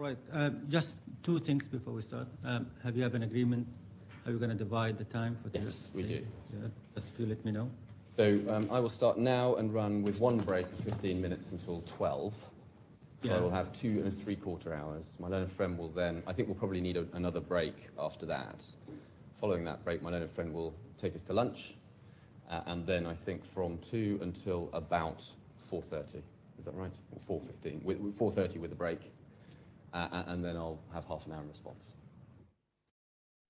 right. Just two things before we start. Have you have an agreement? Are you going to divide the time for this? Yes, we do. Yeah, just if you let me know. So I will start now and run with one break of 15 minutes until 12. So Yeah. I will have 2 3/4 hours. My learned friend will then, I think we'll probably need another break after that. Following that break, my learned friend will take us to lunch. And then I think from 2 until about 4:30. Is that right? Or 4:15. 4:30 with a break. And then I'll have half an hour in response.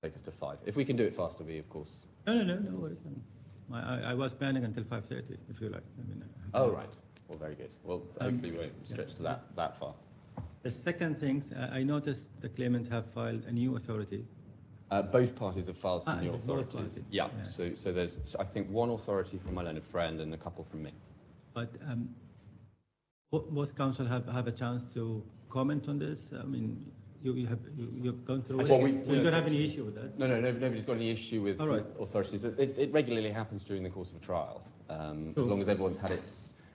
Take us to 5. If we can do it faster, we, of course. No worries. I was planning until 5:30, if you like. Oh, right. Well, very good. Well, hopefully we won't stretch to that far. The second thing, I noticed the claimant have filed a new authority. Both parties have filed some new authorities. Party. Yeah. So there's, I think, one authority from my learned friend and a couple from me. But both counsel have a chance to comment on this. I mean, you've gone through it. Well, you don't have any issue with that. No, nobody's got any issue with authorities. It regularly happens during the course of a trial. As long as everyone's had it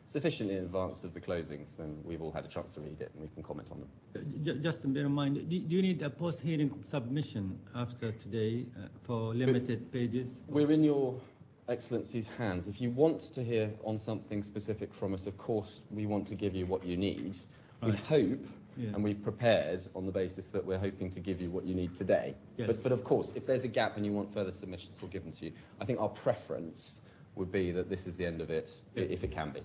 sufficiently in advance of the closings, then we've all had a chance to read it and we can comment on them. Just to bear in mind, do you need a post-hearing submission after today for limited pages? We're in your Excellency's hands. If you want to hear on something specific from us, of course, we want to give you what you need. Right. We hope, and we've prepared on the basis that we're hoping to give you what you need today. Yes. But of course, if there's a gap and you want further submissions, we'll give them to you. I think our preference would be that this is the end of it, if it can be.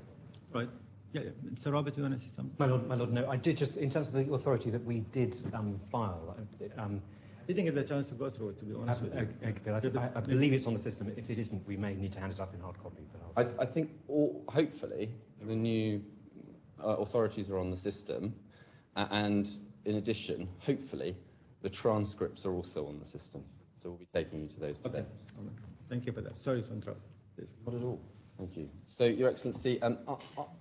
Right. Yeah. So, Robert, you want to say something? My Lord, no. I did just, in terms of the authority that we did file. I didn't get the chance to go through it, to be honest with you. I believe it's on the system. If it isn't, we may need to hand it up in hard copy. But I think, hopefully, the new authorities are on the system, and in addition, hopefully, the transcripts are also on the system. So we'll be taking you to those today. Okay. All right. Thank you for that. Sorry to interrupt. Please. Not at all. Thank you. So, Your Excellency,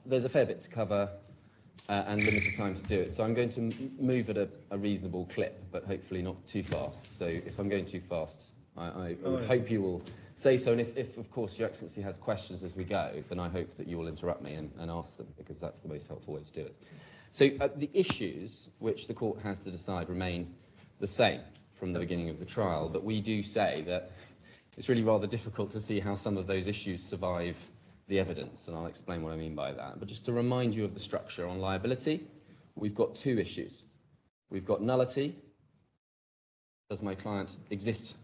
there's a fair bit to cover and limited time to do it. So I'm going to move at a reasonable clip, but hopefully not too fast. So if I'm going too fast, I would hope you will say so. And if, of course, Your Excellency has questions as we go, then I hope that you will interrupt me and ask them, because that's the most helpful way to do it. So the issues which the court has to decide remain the same from the beginning of the trial, but we do say that it's really rather difficult to see how some of those issues survive the evidence, and I'll explain what I mean by that. But just to remind you of the structure on liability, we've got 2 issues. We've got nullity. Does my client exist?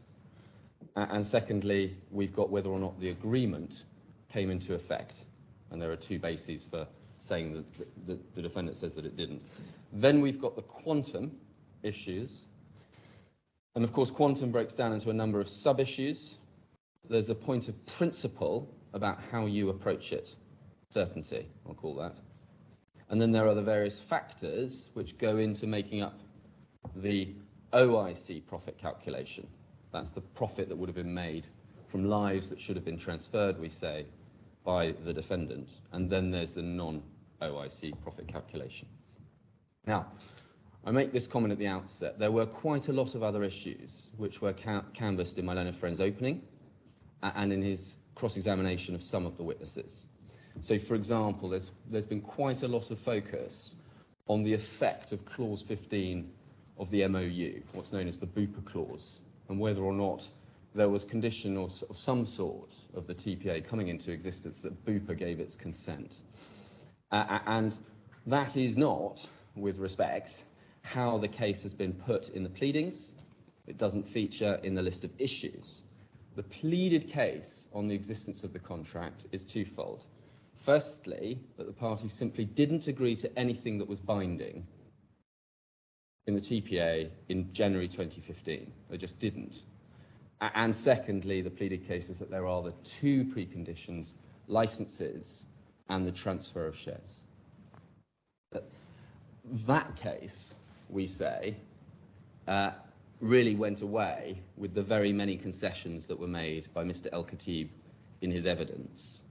And secondly, we've got whether or not the agreement came into effect. And there are 2 bases for saying that the defendant says that it didn't. Then we've got the quantum issues. And of course, quantum breaks down into a number of sub-issues. There's a point of principle about how you approach it. Certainty, I'll call that. And then there are the various factors which go into making up the OIC profit calculation. That's the profit that would have been made from lives that should have been transferred, we say, by the defendant. And then there's the non-OIC profit calculation. Now, I make this comment at the outset. There were quite a lot of other issues which were canvassed in my learned friend's opening and in his cross-examination of some of the witnesses. So, for example, there's been quite a lot of focus on the effect of Clause 15 of the MOU, what's known as the Bupa Clause, and whether or not there was condition of some sort of the TPA coming into existence that Bupa gave its consent. And that is not, with respect, how the case has been put in the pleadings. It doesn't feature in the list of issues. The pleaded case on the existence of the contract is twofold. Firstly, that the parties simply didn't agree to anything that was binding in the TPA in January 2015. They just didn't. And secondly, the pleaded case is that there are the 2 preconditions, licenses and the transfer of shares. That case, we say, really went away with the very many concessions that were made by Mr. El-Khatib in his evidence.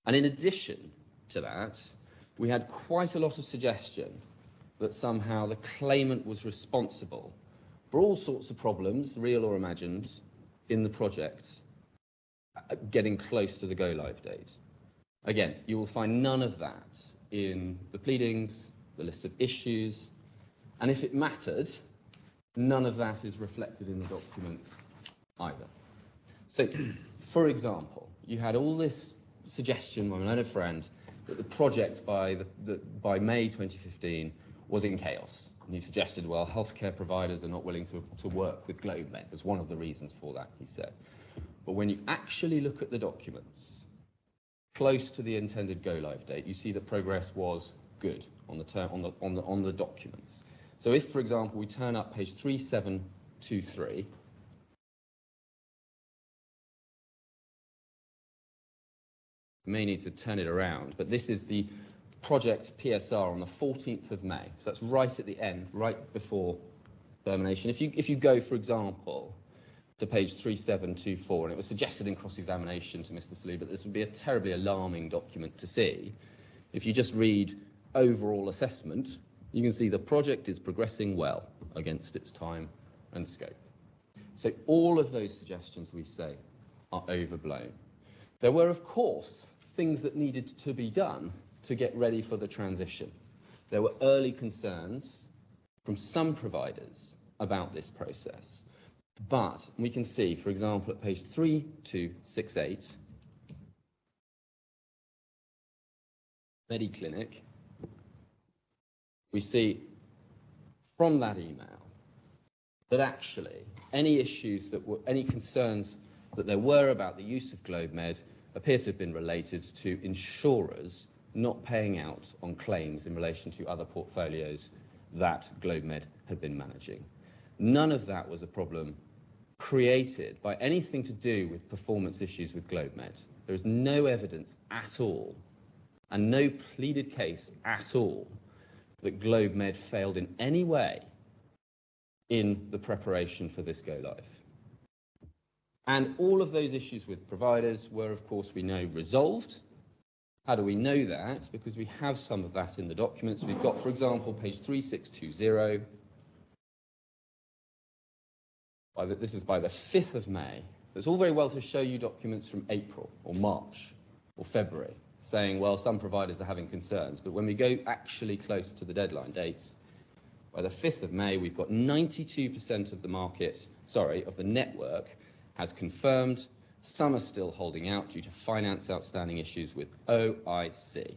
And in addition to that, we had quite a lot of suggestion that somehow the claimant was responsible for all sorts of problems, real or imagined, in the project, getting close to the go-live date. Again, you will find none of that in the pleadings, the list of issues, And if it mattered, none of that is reflected in the documents either. So, for example, you had all this suggestion by my learned friend that the project by May 2015 was in chaos. And he suggested, well, healthcare providers are not willing to work with GLOBEMED was one of the reasons for that, he said. But when you actually look at the documents, close to the intended go-live date, you see that progress was good on the documents. So if, for example, we turn up page 3723, we may need to turn it around, but this is the project PSR on the 14th of May. So that's right at the end, right before termination. If you go, for example, to page 3724, and it was suggested in cross-examination to Mr. Sawalehi, but this would be a terribly alarming document to see. If you just read overall assessment, you can see the project is progressing well against its time and scope. So all of those suggestions, we say, are overblown. There were, of course, things that needed to be done to get ready for the transition. There were early concerns from some providers about this process. But we can see, for example, at page 3268, Mediclinic, we see from that email that actually any issues that were, any concerns that there were about the use of GLOBEMED appear to have been related to insurers not paying out on claims in relation to other portfolios that GLOBEMED had been managing. None of that was a problem created by anything to do with performance issues with GLOBEMED. There is no evidence at all, and no pleaded case at all, that GLOBEMED failed in any way in the preparation for this go-live. And all of those issues with providers were, of course, we know, resolved. How do we know that? Because we have some of that in the documents. We've got, for example, page 3620. This is by the 5th of May. It's all very well to show you documents from April or March or February, saying, well, some providers are having concerns. But when we go actually close to the deadline dates, by the 5th of May, we've got 92% of the market, of the network, has confirmed. Some are still holding out due to finance outstanding issues with OIC,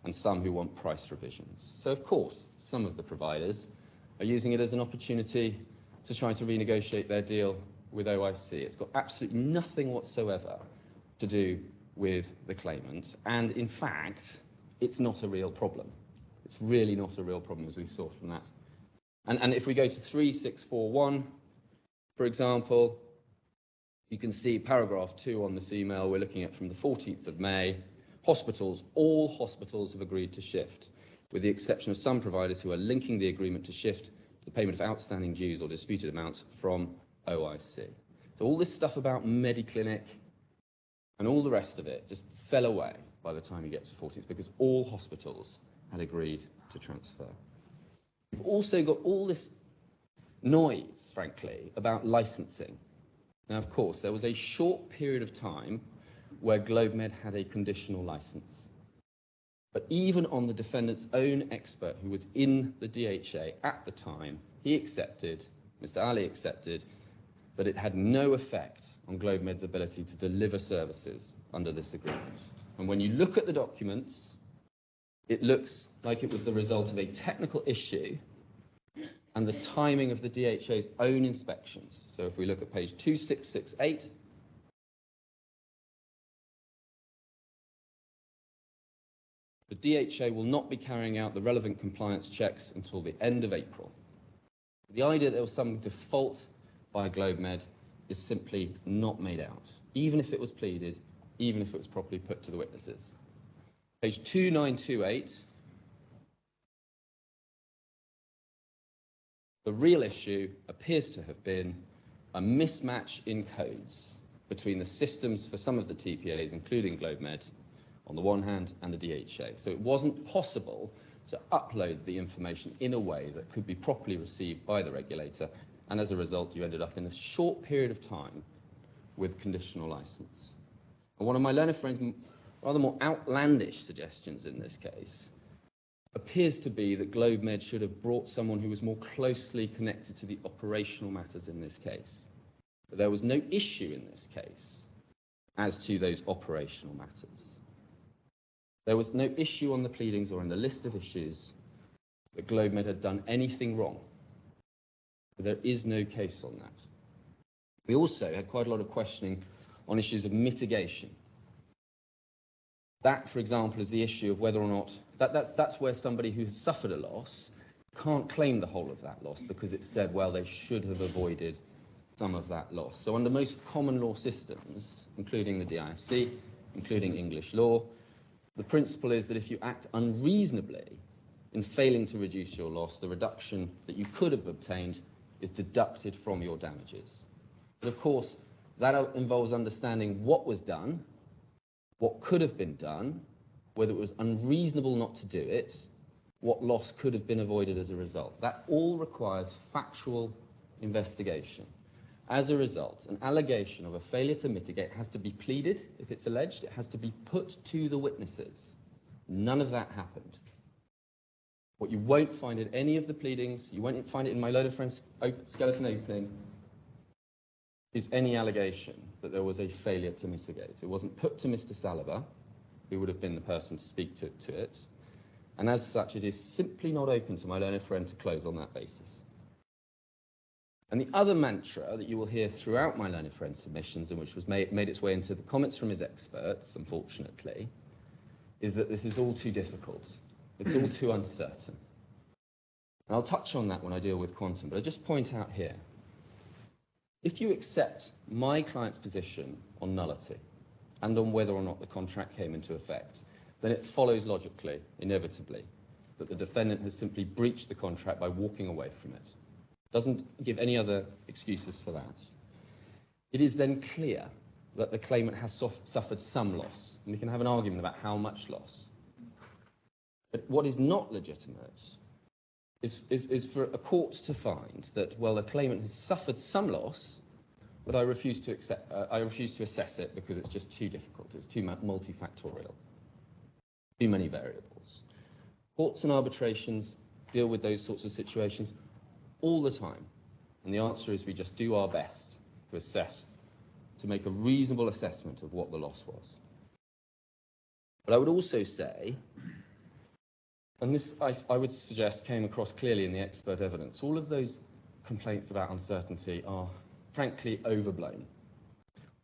and some who want price revisions. So, of course, some of the providers are using it as an opportunity to try to renegotiate their deal with OIC. It's got absolutely nothing whatsoever to do with the claimant, and in fact, it's not a real problem. It's really not a real problem, as we saw from that. And if we go to 3641, for example, you can see paragraph 2 on this email we're looking at from the 14th of May. Hospitals, all hospitals have agreed to shift, with the exception of some providers who are linking the agreement to shift the payment of outstanding dues or disputed amounts from OIC. So all this stuff about Mediclinic and all the rest of it just fell away by the time you get to 14th, because all hospitals had agreed to transfer. We've also got all this noise, frankly, about licensing. Now, of course, there was a short period of time where GLOBEMED had a conditional license. But even on the defendant's own expert, who was in the DHA at the time, he accepted, Mr. Ali accepted, that it had no effect on GLOBEMED's ability to deliver services under this agreement. And when you look at the documents, it looks like it was the result of a technical issue and the timing of the DHA's own inspections. So if we look at page 2668, the DHA will not be carrying out the relevant compliance checks until the end of April. The idea that there was some default by GLOBEMED is simply not made out, even if it was pleaded, even if it was properly put to the witnesses. Page 2928, the real issue appears to have been a mismatch in codes between the systems for some of the TPAs, including GLOBEMED, on the one hand, and the DHA. So it wasn't possible to upload the information in a way that could be properly received by the regulator, and as a result, you ended up in a short period of time with conditional license. And one of my learner friends' rather more outlandish suggestions in this case appears to be that GlobeMed should have brought someone who was more closely connected to the operational matters in this case. But there was no issue in this case as to those operational matters. There was no issue on the pleadings or in the list of issues that GlobeMed had done anything wrong. But there is no case on that. We also had quite a lot of questioning on issues of mitigation. That, for example, is the issue of whether or not that's where somebody who has suffered a loss can't claim the whole of that loss because it said, well, they should have avoided some of that loss. So under most common law systems, including the DIFC, including English law, the principle is that if you act unreasonably in failing to reduce your loss, the reduction that you could have obtained is deducted from your damages. But of course, that involves understanding what was done, what could have been done, whether it was unreasonable not to do it, what loss could have been avoided as a result. That all requires factual investigation. As a result, an allegation of a failure to mitigate has to be pleaded if it's alleged. It has to be put to the witnesses. None of that happened. What you won't find in any of the pleadings, you won't find it in my learned friend's skeleton opening, is any allegation that there was a failure to mitigate. It wasn't put to Mr. Saliba, who would have been the person to speak to it, and as such it is simply not open to my learned friend to close on that basis. And the other mantra that you will hear throughout my learned friend's submissions, and which was made its way into the comments from his experts, unfortunately, is that this is all too difficult. It's all too uncertain. And I'll touch on that when I deal with quantum, but I'll just point out here, if you accept my client's position on nullity and on whether or not the contract came into effect, then it follows logically, inevitably, that the defendant has simply breached the contract by walking away from it. Doesn't give any other excuses for that. It is then clear that the claimant has suffered some loss, and we can have an argument about how much loss. But what is not legitimate is for a court to find that, well, the claimant has suffered some loss, but I refuse to assess it because it's just too difficult. It's too multifactorial, too many variables. Courts and arbitrations deal with those sorts of situations all the time, and the answer is we just do our best to assess, to make a reasonable assessment of what the loss was. But I would also say, and this, I would suggest, came across clearly in the expert evidence, all of those complaints about uncertainty are, frankly, overblown.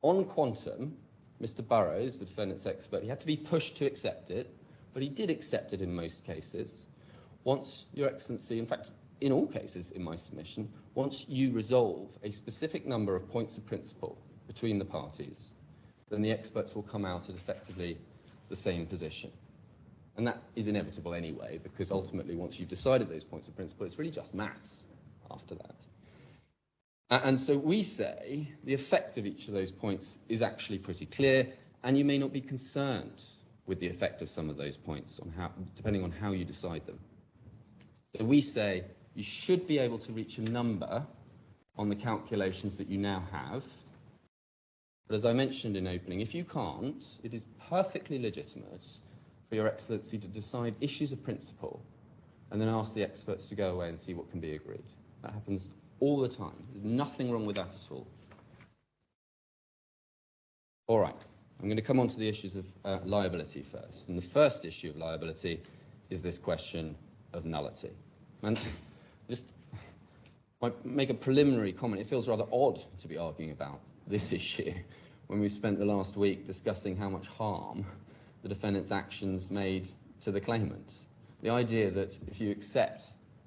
On quantum, Mr. Burrows, the defendant's expert, he had to be pushed to accept it, but he did accept it in most cases. Once, Your Excellency, in fact, in all cases in my submission, once you resolve a specific number of points of principle between the parties, then the experts will come out at effectively the same position. And that is inevitable anyway, because ultimately, once you've decided those points of principle, it's really just maths after that. And so we say the effect of each of those points is actually pretty clear, and you may not be concerned with the effect of some of those points, depending on how you decide them. So we say you should be able to reach a number on the calculations that you now have. But as I mentioned in opening, if you can't, it is perfectly legitimate for Your Excellency to decide issues of principle and then ask the experts to go away and see what can be agreed. That happens all the time. There's nothing wrong with that at all. All right, I'm going to come on to the issues of liability first. And the first issue of liability is this question of nullity. And just make a preliminary comment. It feels rather odd to be arguing about this issue when we've spent the last week discussing how much harm the defendant's actions made to the claimant. The idea that if you accept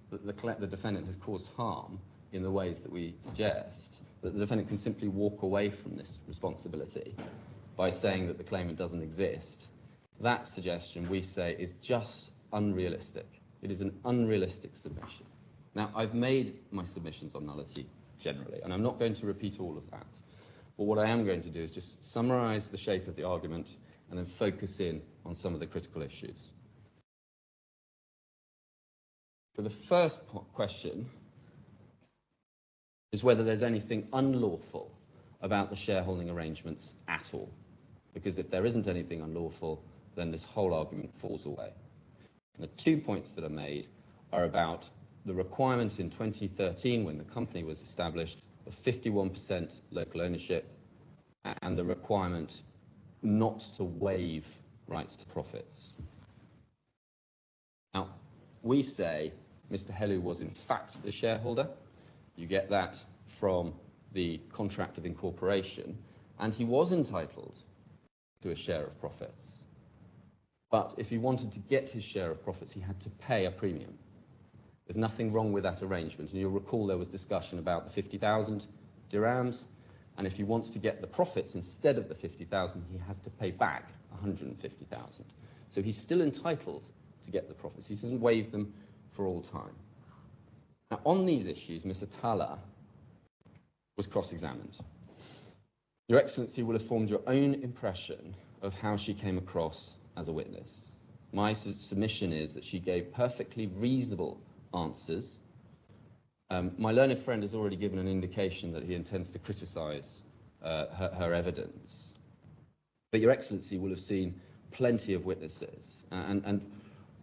that the defendant has caused harm in the ways that we suggest, that the defendant can simply walk away from this responsibility by saying that the claimant doesn't exist, that suggestion, we say, is just unrealistic. It is an unrealistic submission. Now, I've made my submissions on nullity generally, and I'm not going to repeat all of that. But what I am going to do is just summarize the shape of the argument and then focus in on some of the critical issues. So the first question is whether there's anything unlawful about the shareholding arrangements at all. Because if there isn't anything unlawful, then this whole argument falls away. The 2 points that are made are about the requirement in 2013, when the company was established, of 51% local ownership, and the requirement not to waive rights to profits. Now, we say Mr. Helou was in fact the shareholder. You get that from the contract of incorporation, and he was entitled to a share of profits. But if he wanted to get his share of profits, he had to pay a premium. There's nothing wrong with that arrangement, and you'll recall there was discussion about the 50,000 dirhams, and if he wants to get the profits instead of the 50,000, he has to pay back 150,000. So he's still entitled to get the profits. He doesn't waive them for all time. Now, on these issues, Ms. Attallah was cross-examined. Your Excellency will have formed your own impression of how she came across as a witness. My submission is that she gave perfectly reasonable answers. My learned friend has already given an indication that he intends to criticise her evidence. But Your Excellency will have seen plenty of witnesses, and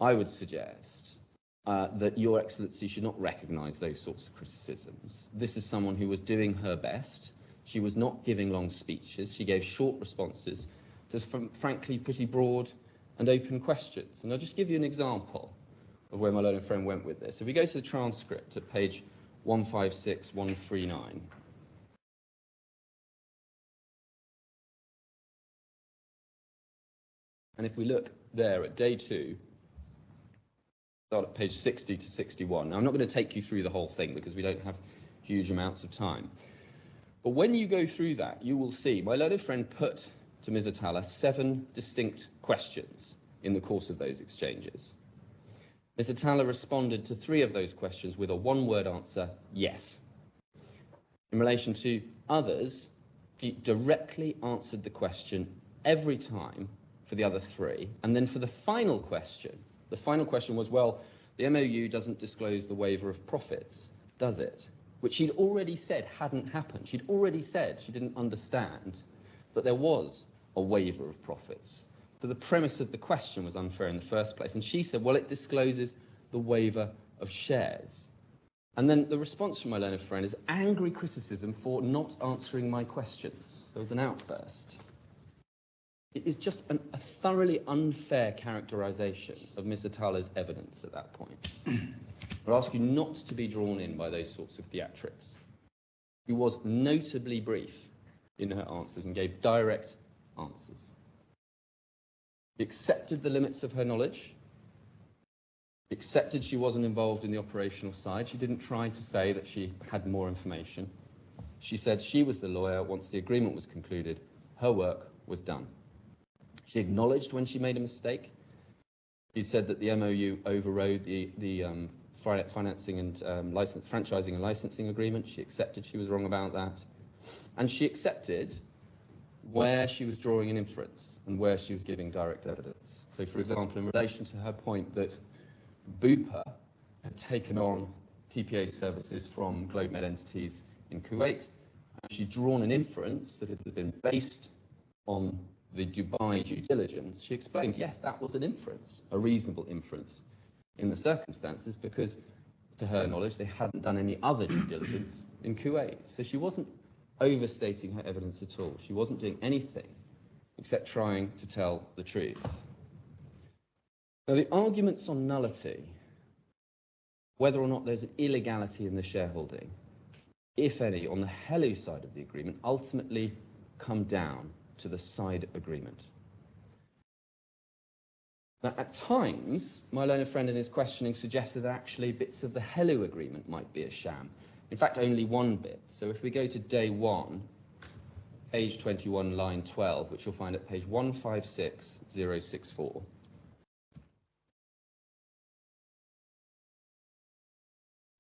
I would suggest that Your Excellency should not recognise those sorts of criticisms. This is someone who was doing her best. She was not giving long speeches. She gave short responses to, frankly, pretty broad and open questions. And I'll just give you an example of where my learned friend went with this. If we go to the transcript at page 156, 139. And if we look there at day 2, start at page 60 to 61. Now, I'm not going to take you through the whole thing because we don't have huge amounts of time. But when you go through that, you will see my learned friend put to Ms. Attallah 7 distinct questions in the course of those exchanges. Ms. Attallah responded to 3 of those questions with a one-word answer, yes. In relation to others, she directly answered the question every time for the other 3. And then for the final question was, well, the MOU doesn't disclose the waiver of profits, does it? Which she'd already said hadn't happened. She'd already said she didn't understand that there was a waiver of profits. So the premise of the question was unfair in the first place. And she said, well, it discloses the waiver of shares. And then the response from my learned friend is angry criticism for not answering my questions. There was an outburst. It is just a thoroughly unfair characterization of Ms. Attallah's evidence at that point. I ask you not to be drawn in by those sorts of theatrics. She was notably brief in her answers and gave direct answers. She accepted the limits of her knowledge. She accepted she wasn't involved in the operational side. She didn't try to say that she had more information. She said she was the lawyer. Once the agreement was concluded, her work was done. She acknowledged when she made a mistake. She said that the MOU overrode the financing and franchising and licensing agreement. She accepted she was wrong about that. And she accepted where she was drawing an inference and where she was giving direct evidence. So, for example, in relation to her point that Bupa had taken on TPA services from GLOBEMED entities in Kuwait, and she'd drawn an inference that it had been based on the Dubai due diligence. She explained, yes, that was an inference, a reasonable inference in the circumstances, because to her knowledge they hadn't done any other due diligence in Kuwait. So she wasn't overstating her evidence at all. She wasn't doing anything except trying to tell the truth. Now, the arguments on nullity, whether or not there's an illegality in the shareholding, if any, on the Helou side of the agreement, ultimately come down to the side agreement. Now, at times, my learned friend in his questioning suggested that actually bits of the Helou agreement might be a sham. In fact, only one bit. So if we go to day 1, page 21, line 12, which you'll find at page 156064.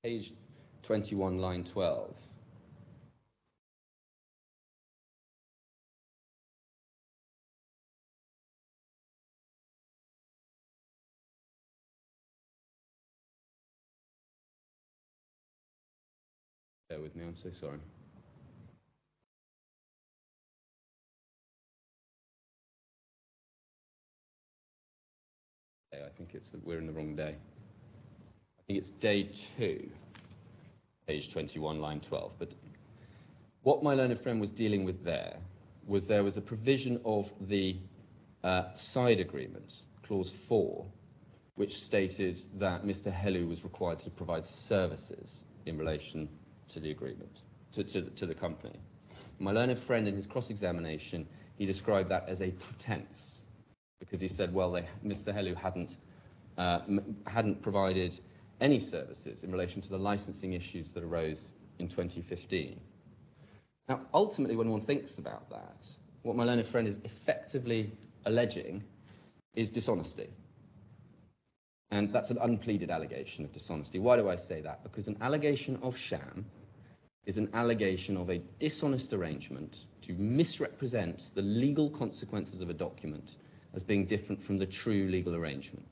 Page 21, line 12. Bear with me, I'm so sorry. I think we're in the wrong day. I think it's day 2, page 21, line 12. But what my learned friend was dealing with there was a provision of the side agreement, clause 4, which stated that Mr. Helu was required to provide services in relation to the agreement, to the company. My learned friend, in his cross-examination, he described that as a pretense, because he said, well, Mr. Helu hadn't provided any services in relation to the licensing issues that arose in 2015. Now, ultimately, when one thinks about that, what my learned friend is effectively alleging is dishonesty. And that's an unpleaded allegation of dishonesty. Why do I say that? Because an allegation of sham is an allegation of a dishonest arrangement to misrepresent the legal consequences of a document as being different from the true legal arrangement.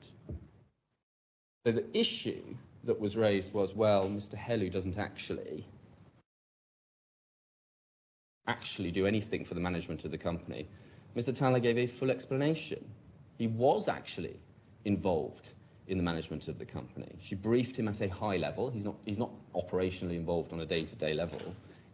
So the issue that was raised was, well, Mr. Helu doesn't actually do anything for the management of the company. Mr. Thaler gave a full explanation. He was actually involved in the management of the company. She briefed him at a high level. He's not operationally involved on a day-to-day level.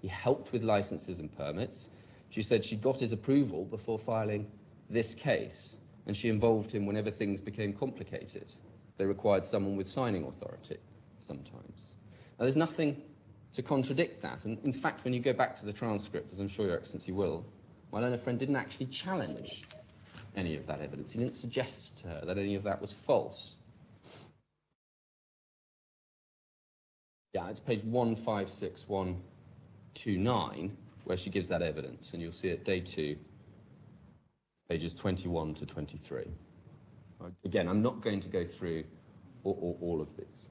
He helped with licenses and permits. She said she got his approval before filing this case, and she involved him whenever things became complicated. They required someone with signing authority sometimes. Now, there's nothing to contradict that. And in fact, when you go back to the transcript, as I'm sure Your Excellency will, my learned friend didn't actually challenge any of that evidence. He didn't suggest to her that any of that was false. Yeah, it's page 156129, where she gives that evidence, and you'll see it day 2, pages 21 to 23. Again, I'm not going to go through all of these.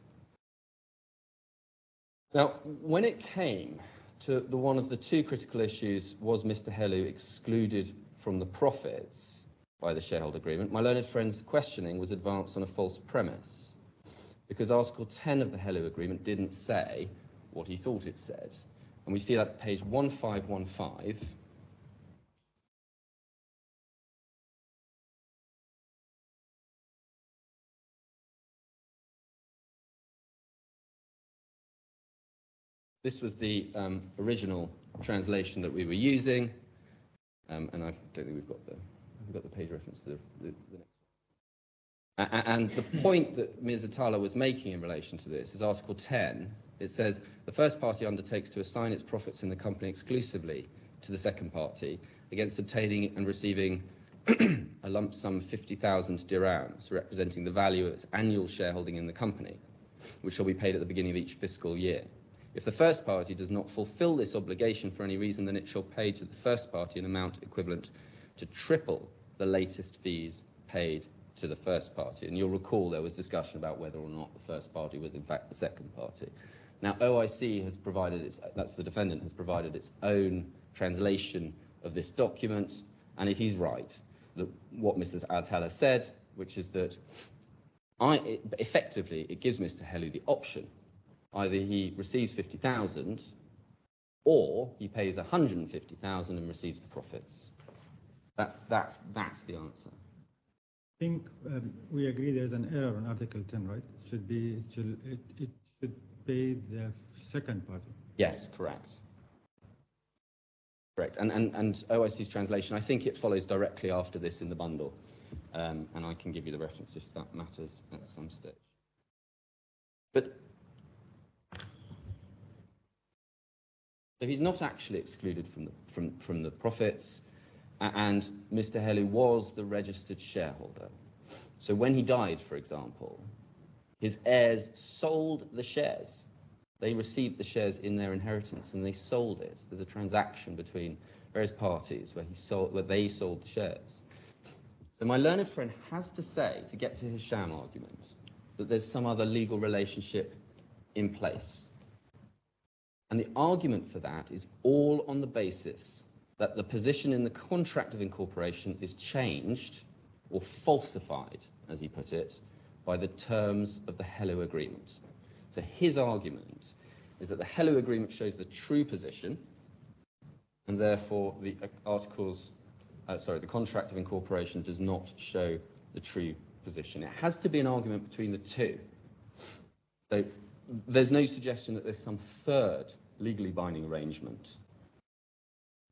Now, when it came to one of the 2 critical issues, was Mr. Helu excluded from the profits by the shareholder agreement, my learned friend's questioning was advanced on a false premise, because Article 10 of the Helu agreement didn't say what he thought it said. And we see that at page 1515. This was the original translation that we were using, and I don't think we've got the page reference to the next one. And the point that Ms. Atala was making in relation to this is Article 10. It says, the first party undertakes to assign its profits in the company exclusively to the second party against obtaining and receiving a lump sum of 50,000 dirhams, representing the value of its annual shareholding in the company, which shall be paid at the beginning of each fiscal year. If the first party does not fulfill this obligation for any reason, then it shall pay to the first party an amount equivalent to triple the latest fees paid to the first party. And you'll recall there was discussion about whether or not the first party was in fact the second party. Now, OIC has provided that's the defendant, has provided its own translation of this document, and it is right that what Mrs. Atala said, which is that effectively it gives Mr. Helu the option. Either he receives 50,000 or he pays 150,000 and receives the profits. That's the answer. I think we agree there's an error on Article 10, right? It should pay the second party. Yes, correct. Correct. And OIC's translation, I think it follows directly after this in the bundle. And I can give you the reference if that matters at some stage. But so he's not actually excluded from the profits, and Mr. Helu was the registered shareholder. So when he died, for example, his heirs sold the shares. They received the shares in their inheritance and they sold it. There's a transaction between various parties where they sold the shares. So my learned friend has to say, to get to his sham argument, that there's some other legal relationship in place. And the argument for that is all on the basis that the position in the contract of incorporation is changed or falsified, as he put it, by the terms of the Helu agreement. So his argument is that the Helu agreement shows the true position, and therefore the contract of incorporation does not show the true position. It has to be an argument between the two. So there's no suggestion that there's some third legally binding arrangement.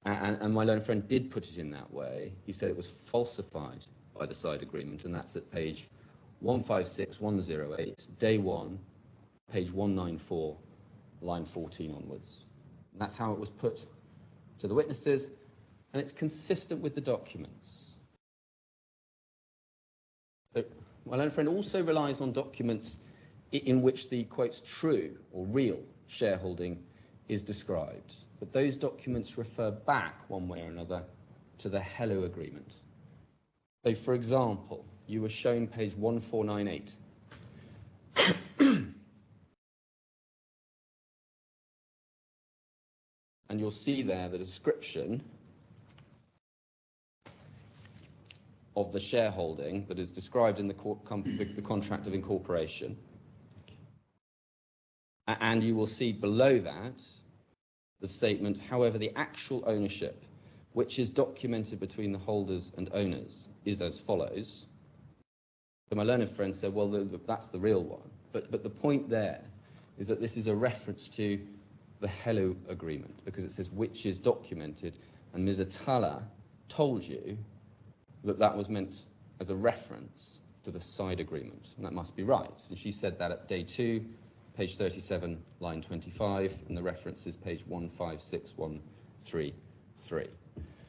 And my learned friend did put it in that way. He said it was falsified by the side agreement, and that's at page 156108, day 1, page 194, line 14 onwards. And that's how it was put to the witnesses, and it's consistent with the documents. So my learned friend also relies on documents in which the, quotes, true or real shareholding is described. But those documents refer back, one way or another, to the Hello Agreement. So, for example, you were shown page 1498. And you'll see there the description of the shareholding that is described in the contract of incorporation. And you will see below that the statement, however, the actual ownership, which is documented between the holders and owners, is as follows. So my learned friend said, well, that's the real one. But the point there is that this is a reference to the Hello Agreement, because it says which is documented, and Ms. Atala told you that that was meant as a reference to the side agreement, and that must be right. And she said that at day 2, page 37, line 25, and the reference is page 156133.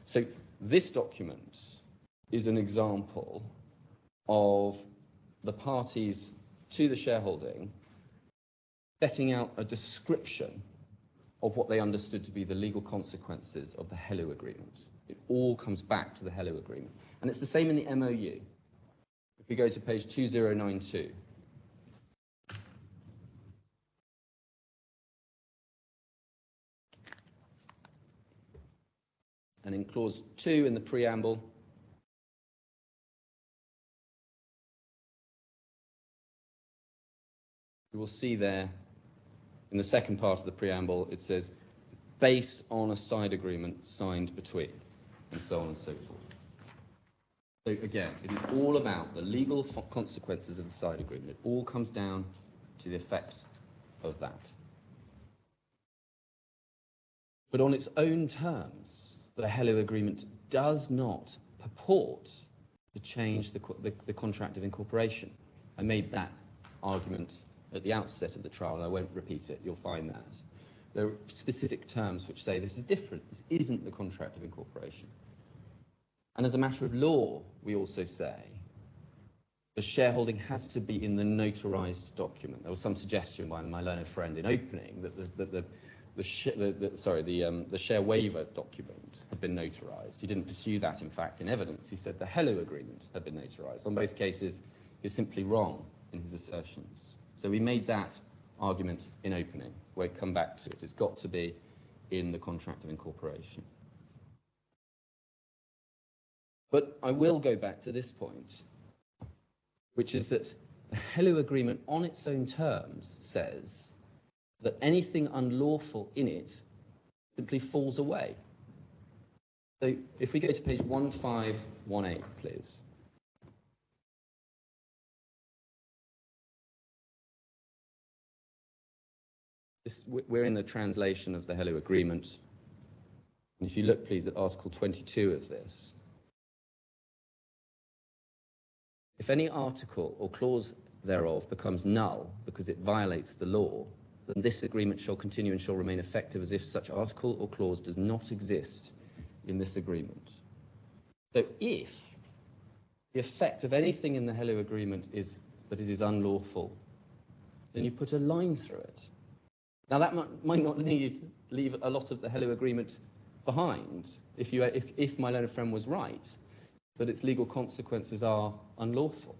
So this document is an example of the parties to the shareholding setting out a description of what they understood to be the legal consequences of the Hello Agreement. It all comes back to the Hello Agreement. And it's the same in the MOU. If we go to page 2092, and in clause 2 in the preamble, you will see there in the second part of the preamble it says based on a side agreement signed between, and so on and so forth. So again, it is all about the legal consequences of the side agreement. It all comes down to the effect of that. But on its own terms, the Hello Agreement does not purport to change the contract of incorporation. I made that argument at the outset of the trial, and I won't repeat it. You'll find that. There are specific terms which say this is different. This isn't the contract of incorporation. And as a matter of law, we also say the shareholding has to be in the notarized document. There was some suggestion by my learned friend in opening that the share waiver document had been notarized. He didn't pursue that, in fact, in evidence. He said the Hello Agreement had been notarized. On both cases, he's simply wrong in his assertions. So we made that argument in opening. We'll come back to it. It's got to be in the contract of incorporation. But I will go back to this point, which is that the Hello Agreement on its own terms says that anything unlawful in it simply falls away. So if we go to page 1518, please. We're in the translation of the Hello Agreement. And if you look, please, at Article 22 of this. If any article or clause thereof becomes null because it violates the law, then this agreement shall continue and shall remain effective as if such article or clause does not exist in this agreement. So if the effect of anything in the Hello Agreement is that it is unlawful, then you put a line through it. Now that might not leave a lot of the Hello Agreement behind if my learned friend was right, that its legal consequences are unlawful.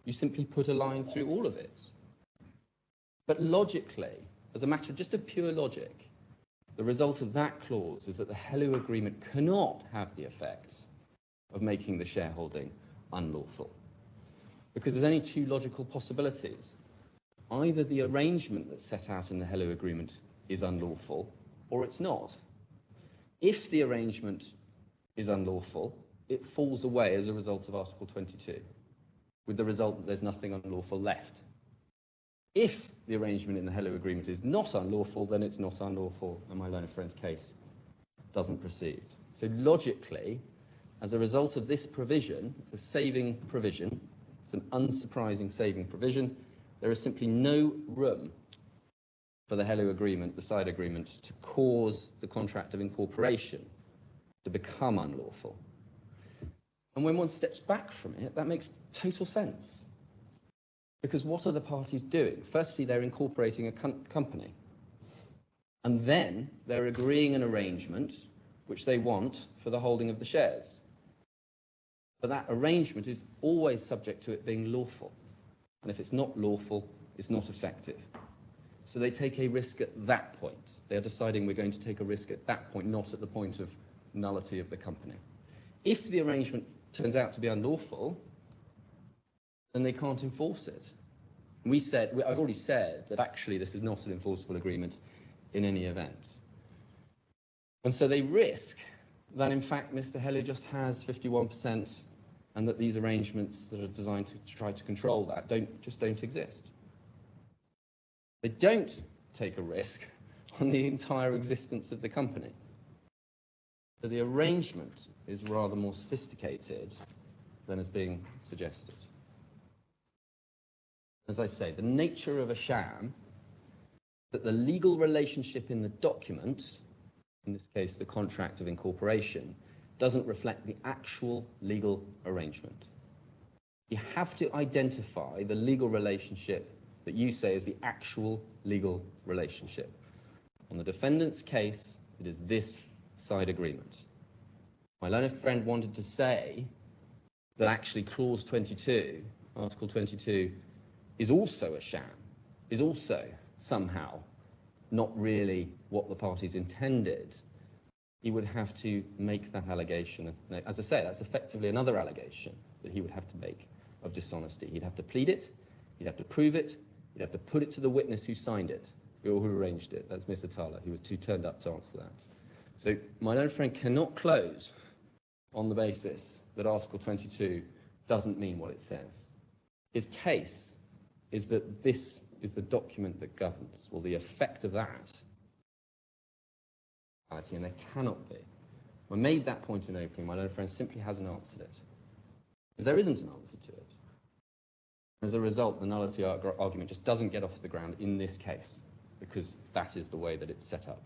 You simply put a line through all of it. But logically, as a matter just of pure logic, the result of that clause is that the Hello Agreement cannot have the effect of making the shareholding unlawful. Because there's only two logical possibilities. Either the arrangement that's set out in the Hello Agreement is unlawful, or it's not. If the arrangement is unlawful, it falls away as a result of Article 22. with the result that there's nothing unlawful left. If the arrangement in the Hello Agreement is not unlawful, then it's not unlawful, and my learned friend's case doesn't proceed. So logically, as a result of this provision, it's a saving provision, it's an unsurprising saving provision, there is simply no room for the Hello Agreement, the side agreement, to cause the contract of incorporation to become unlawful. And when one steps back from it, that makes total sense. Because what are the parties doing? Firstly, they're incorporating a company. And then they're agreeing an arrangement which they want for the holding of the shares. But that arrangement is always subject to it being lawful. And if it's not lawful, it's not effective. So they take a risk at that point. They are deciding we're going to take a risk at that point, not at the point of nullity of the company. If the arrangement turns out to be unlawful, then they can't enforce it. I've already said that actually this is not an enforceable agreement in any event. And so they risk that in fact Mr. Hello just has 51% and that these arrangements that are designed to try to control that just don't exist. They don't take a risk on the entire existence of the company. So the arrangement is rather more sophisticated than is being suggested. As I say, the nature of a sham, that the legal relationship in the document, in this case the contract of incorporation, doesn't reflect the actual legal arrangement. You have to identify the legal relationship that you say is the actual legal relationship. On the defendant's case, it is this side agreement. My learned friend wanted to say that actually clause 22, article 22, is also a sham, is also somehow not really what the parties intended. He would have to make that allegation. As I say, that's effectively another allegation that he would have to make of dishonesty. He'd have to plead it, he'd have to prove it, he'd have to put it to the witness who signed it, or who arranged it. That's Miss Atala, who turned up to answer that. So my learned friend cannot close on the basis that Article 22 doesn't mean what it says. His case is that this is the document that governs, or the effect of that, and there cannot be. When I made that point in opening, my learned friend simply hasn't answered it, because there isn't an answer to it. As a result, the nullity argument just doesn't get off the ground in this case, because that is the way that it's set up.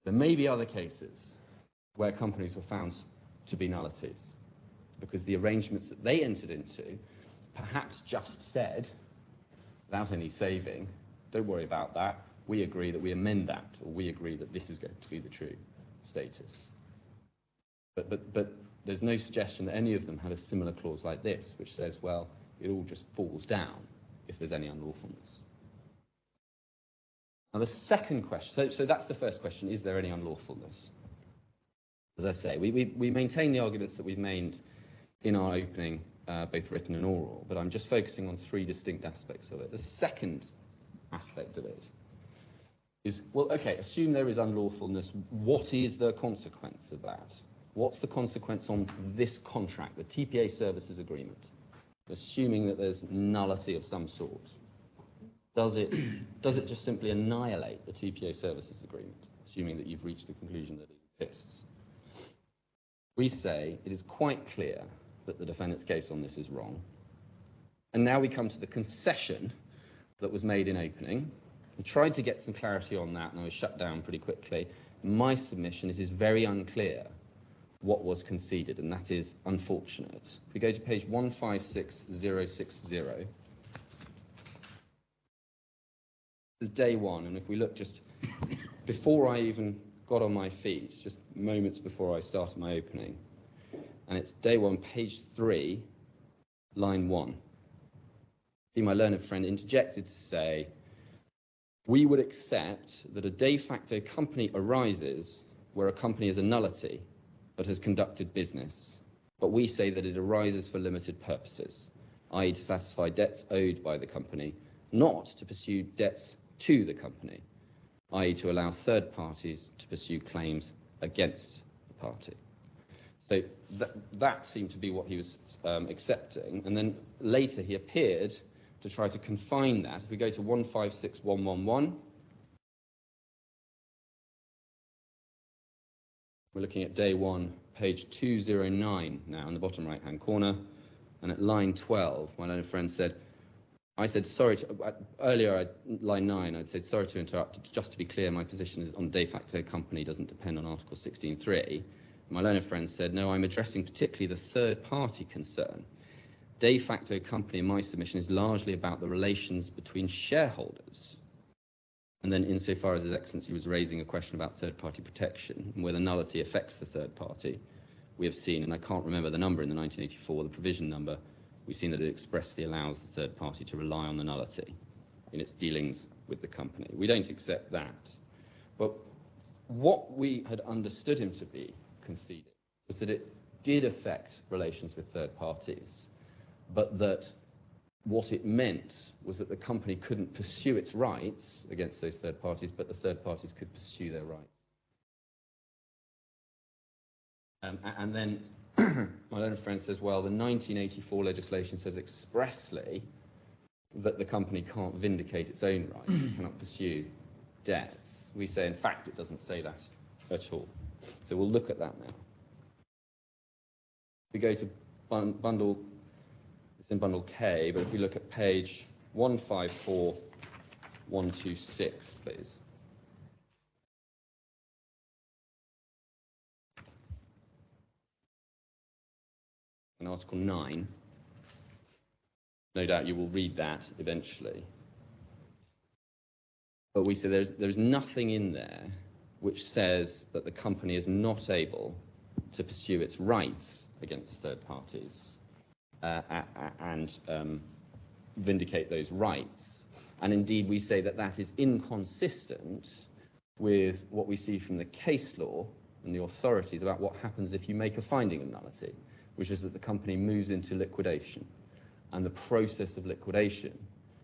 There may be other cases where companies were found to be nullities, because the arrangements that they entered into perhaps just said, without any saving, don't worry about that, we agree that we amend that, or we agree that this is going to be the true status. But there's no suggestion that any of them had a similar clause like this, which says, well, it all just falls down if there's any unlawfulness. Now the second question, so that's the first question, is there any unlawfulness? As I say, we maintain the arguments that we've made in our opening, both written and oral, but I'm just focusing on three distinct aspects of it. The second aspect of it is, well, okay, assume there is unlawfulness, what is the consequence of that? What's the consequence on this contract, the TPA services agreement? Assuming that there's nullity of some sort, does it just simply annihilate the TPA services agreement, assuming that you've reached the conclusion that it exists? We say it is quite clear that the defendant's case on this is wrong. And now we come to the concession that was made in opening. We tried to get some clarity on that, and I was shut down pretty quickly. My submission is very unclear what was conceded, and that is unfortunate. If we go to page 156060, this is day one, and if we look just before I even got on my feet, just moments before I started my opening, and it's day one, page 3, line 1. My learned friend interjected to say, we would accept that a de facto company arises where a company is a nullity but has conducted business, but we say that it arises for limited purposes, i.e. to satisfy debts owed by the company, not to pursue debts to the company, i.e. to allow third parties to pursue claims against the party. So that seemed to be what he was accepting. And then later he appeared to try to confine that. If we go to 156111, we're looking at day 1, page 209 now in the bottom right-hand corner. And at line 12, my learned friend said, I said, sorry, earlier, line 9, I'd said, sorry to interrupt. Just to be clear, my position is on de facto company doesn't depend on Article 16.3. My learned friend said, no, I'm addressing particularly the third-party concern. De facto company in my submission is largely about the relations between shareholders. And then insofar as His Excellency was raising a question about third-party protection and whether nullity affects the third party, we have seen, and I can't remember the number in the 1984, the provision number, we've seen that it expressly allows the third party to rely on the nullity in its dealings with the company. We don't accept that. But what we had understood him to be conceding was that it did affect relations with third parties, but that what it meant was that the company couldn't pursue its rights against those third parties, but the third parties could pursue their rights. And then my learned friend says, well, the 1984 legislation says expressly that the company can't vindicate its own rights, it cannot pursue debts. We say, in fact, it doesn't say that at all. So we'll look at that now. We go to bundle, it's in bundle K, but if we look at page 154126, please. In Article 9, no doubt you will read that eventually. But we say there's nothing in there which says that the company is not able to pursue its rights against third parties and vindicate those rights. And indeed, we say that that is inconsistent with what we see from the case law and the authorities about what happens if you make a finding of nullity, which is that the company moves into liquidation. And the process of liquidation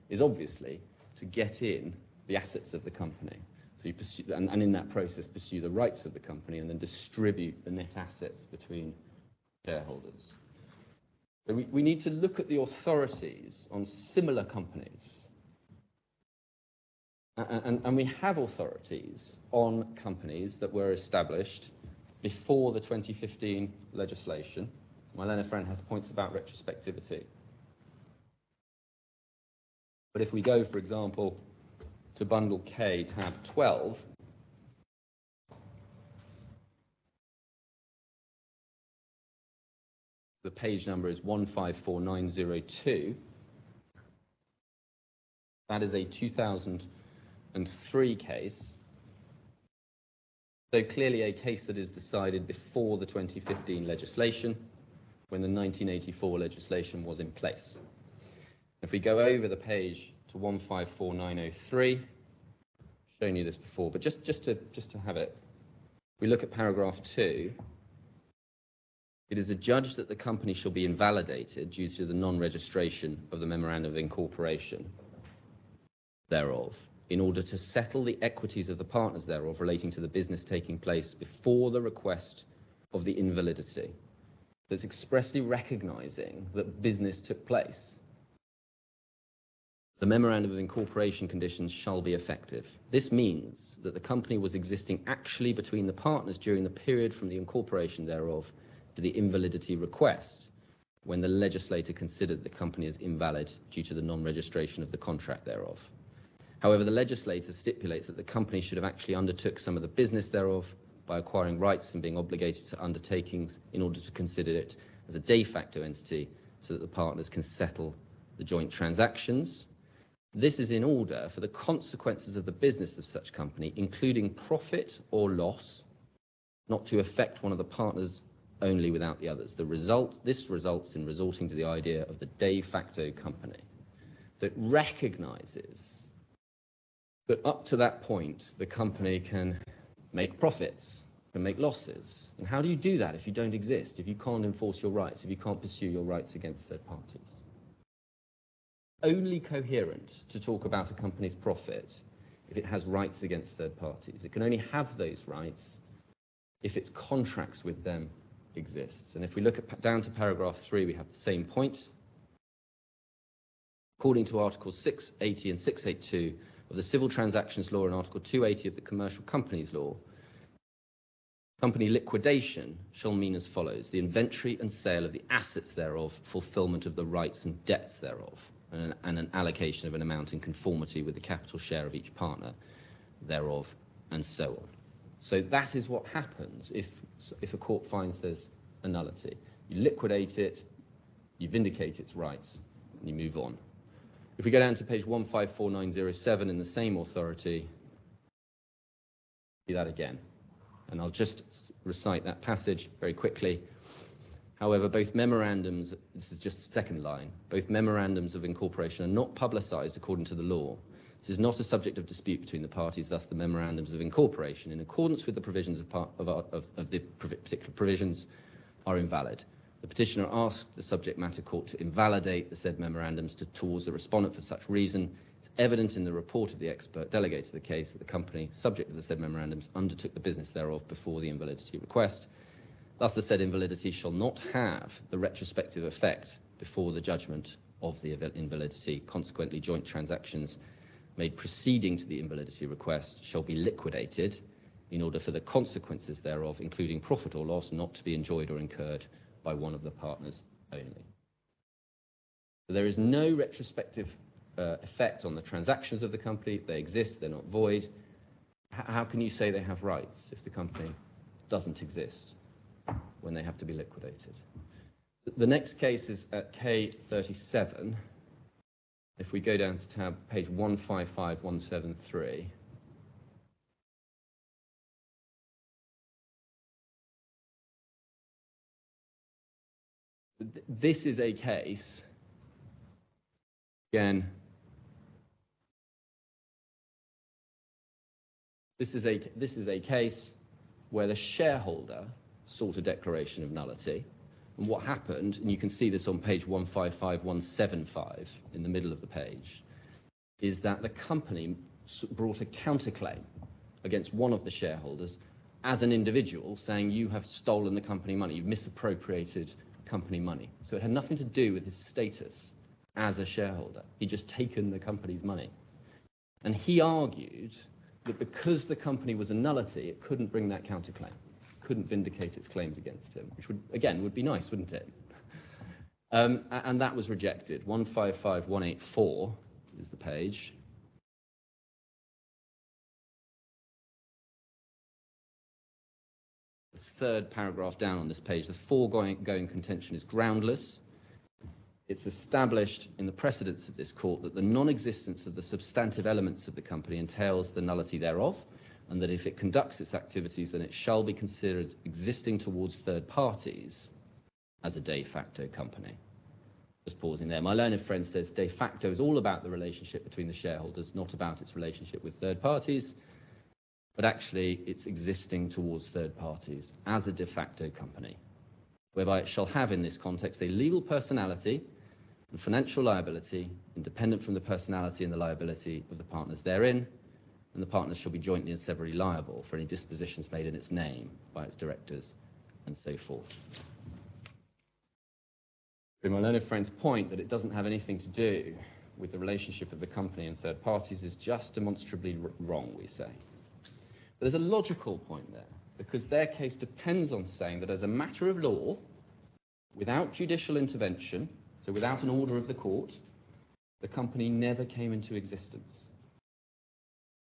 is obviously to get in the assets of the company. So you pursue, and in that process, pursue the rights of the company and then distribute the net assets between shareholders. So we need to look at the authorities on similar companies. And we have authorities on companies that were established before the 2015 legislation. My learned friend has points about retrospectivity. But if we go, for example, to bundle K, tab 12, the page number is 154902. That is a 2003 case. So clearly a case that is decided before the 2015 legislation, when the 1984 legislation was in place. If we go over the page to 154903, I've shown you this before, but just to have it, we look at paragraph 2. It is adjudged that the company shall be invalidated due to the non-registration of the memorandum of incorporation thereof, in order to settle the equities of the partners thereof relating to the business taking place before the request of the invalidity. That's expressly recognizing that business took place. The memorandum of incorporation conditions shall be effective. This means that the company was existing actually between the partners during the period from the incorporation thereof to the invalidity request, when the legislator considered the company as invalid due to the non-registration of the contract thereof. However, the legislator stipulates that the company should have actually undertook some of the business thereof by acquiring rights and being obligated to undertakings in order to consider it as a de facto entity so that the partners can settle the joint transactions. This is in order for the consequences of the business of such company, including profit or loss, not to affect one of the partners only without the others. This results in resorting to the idea of the de facto company that recognizes that up to that point, the company can make profits, can make losses. And how do you do that if you don't exist, if you can't enforce your rights, if you can't pursue your rights against third parties? Only coherent to talk about a company's profit if it has rights against third parties. It can only have those rights if its contracts with them exists. And if we look down to paragraph 3, we have the same point. According to Articles 680 and 682 of the Civil Transactions Law and Article 280 of the Commercial Companies Law, company liquidation shall mean as follows: the inventory and sale of the assets thereof, fulfilment of the rights and debts thereof, and an allocation of an amount in conformity with the capital share of each partner thereof, and so on. So that is what happens if a court finds there's a nullity. You liquidate it, you vindicate its rights, and you move on. If we go down to page 154907 in the same authority, see that again. And I'll just recite that passage very quickly. However, both memorandums, this is just second line, both memorandums of incorporation are not publicised according to the law. This is not a subject of dispute between the parties, thus the memorandums of incorporation, in accordance with the provisions of the particular provisions, are invalid. The petitioner asked the subject matter court to invalidate the said memorandums towards the respondent for such reason. It's evident in the report of the expert delegated to the case that the company, subject to the said memorandums, undertook the business thereof before the invalidity request. Thus, the said invalidity shall not have the retrospective effect before the judgment of the invalidity. Consequently, joint transactions made preceding to the invalidity request shall be liquidated in order for the consequences thereof, including profit or loss, not to be enjoyed or incurred by one of the partners only. So there is no retrospective effect on the transactions of the company. They exist, they're not void. How can you say they have rights if the company doesn't exist when they have to be liquidated? The next case is at K37. If we go down to tab page 155173, this is a case, again, this is a case where the shareholder sought a declaration of nullity. And what happened, and you can see this on page 155175 in the middle of the page, is that the company brought a counterclaim against one of the shareholders as an individual, saying you have stolen the company money, you've misappropriated company money. So it had nothing to do with his status as a shareholder. He'd just taken the company's money. And he argued that because the company was a nullity, it couldn't bring that counterclaim, couldn't vindicate its claims against him, which would, again, would be nice, wouldn't it? And that was rejected. 155184 is the page. The third paragraph down on this page, the foregoing contention is groundless. It's established in the precedents of this court that the non-existence of the substantive elements of the company entails the nullity thereof, and that if it conducts its activities, then it shall be considered existing towards third parties as a de facto company. Just pausing there. My learned friend says de facto is all about the relationship between the shareholders, not about its relationship with third parties, but actually it's existing towards third parties as a de facto company, whereby it shall have in this context a legal personality and financial liability independent from the personality and the liability of the partners therein, and the partners shall be jointly and severally liable for any dispositions made in its name by its directors and so forth. My learned friend's point that it doesn't have anything to do with the relationship of the company and third parties is just demonstrably wrong, we say. But there's a logical point there, because their case depends on saying that as a matter of law, without judicial intervention, so without an order of the court, the company never came into existence.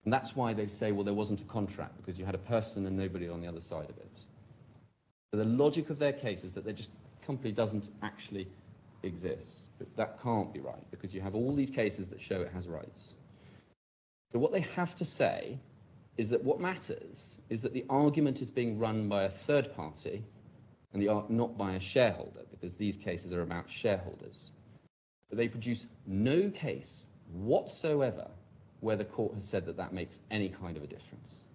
And that's why they say, well, there wasn't a contract, because you had a person and nobody on the other side of it. So the logic of their case is that the company doesn't actually exist. But that can't be right, because you have all these cases that show it has rights. So what they have to say is that what matters is that the argument is being run by a third party and not by a shareholder, because these cases are about shareholders. But they produce no case whatsoever where the court has said that that makes any kind of a difference.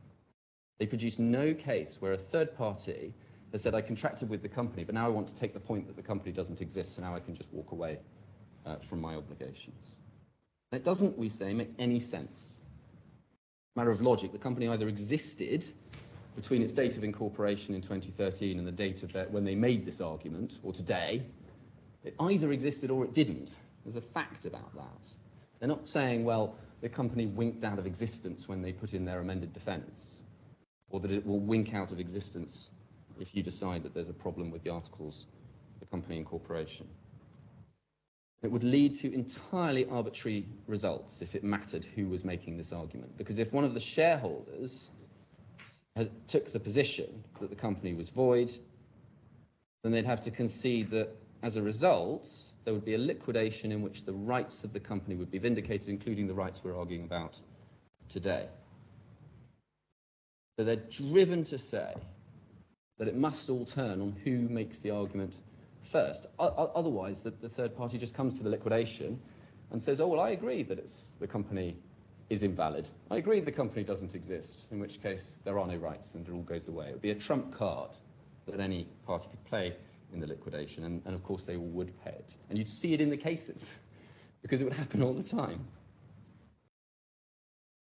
They produce no case where a third party has said, I contracted with the company, but now I want to take the point that the company doesn't exist, so now I can just walk away from my obligations. And it doesn't, we say, make any sense. Matter of logic, the company either existed between its date of incorporation in 2013 and the date of when they made this argument, or today, it either existed or it didn't. There's a fact about that. They're not saying, well, the company winked out of existence when they put in their amended defence, or that it will wink out of existence if you decide that there's a problem with the articles of the company incorporation. It would lead to entirely arbitrary results if it mattered who was making this argument, because if one of the shareholders took the position that the company was void, then they'd have to concede that as a result there would be a liquidation in which the rights of the company would be vindicated, including the rights we're arguing about today. So they're driven to say that it must all turn on who makes the argument first. Otherwise, the third party just comes to the liquidation and says, oh, well, I agree that the company is invalid. I agree the company doesn't exist, in which case there are no rights and it all goes away. It would be a trump card that any party could play in the liquidation, and of course they all would pay it. And you'd see it in the cases, because it would happen all the time.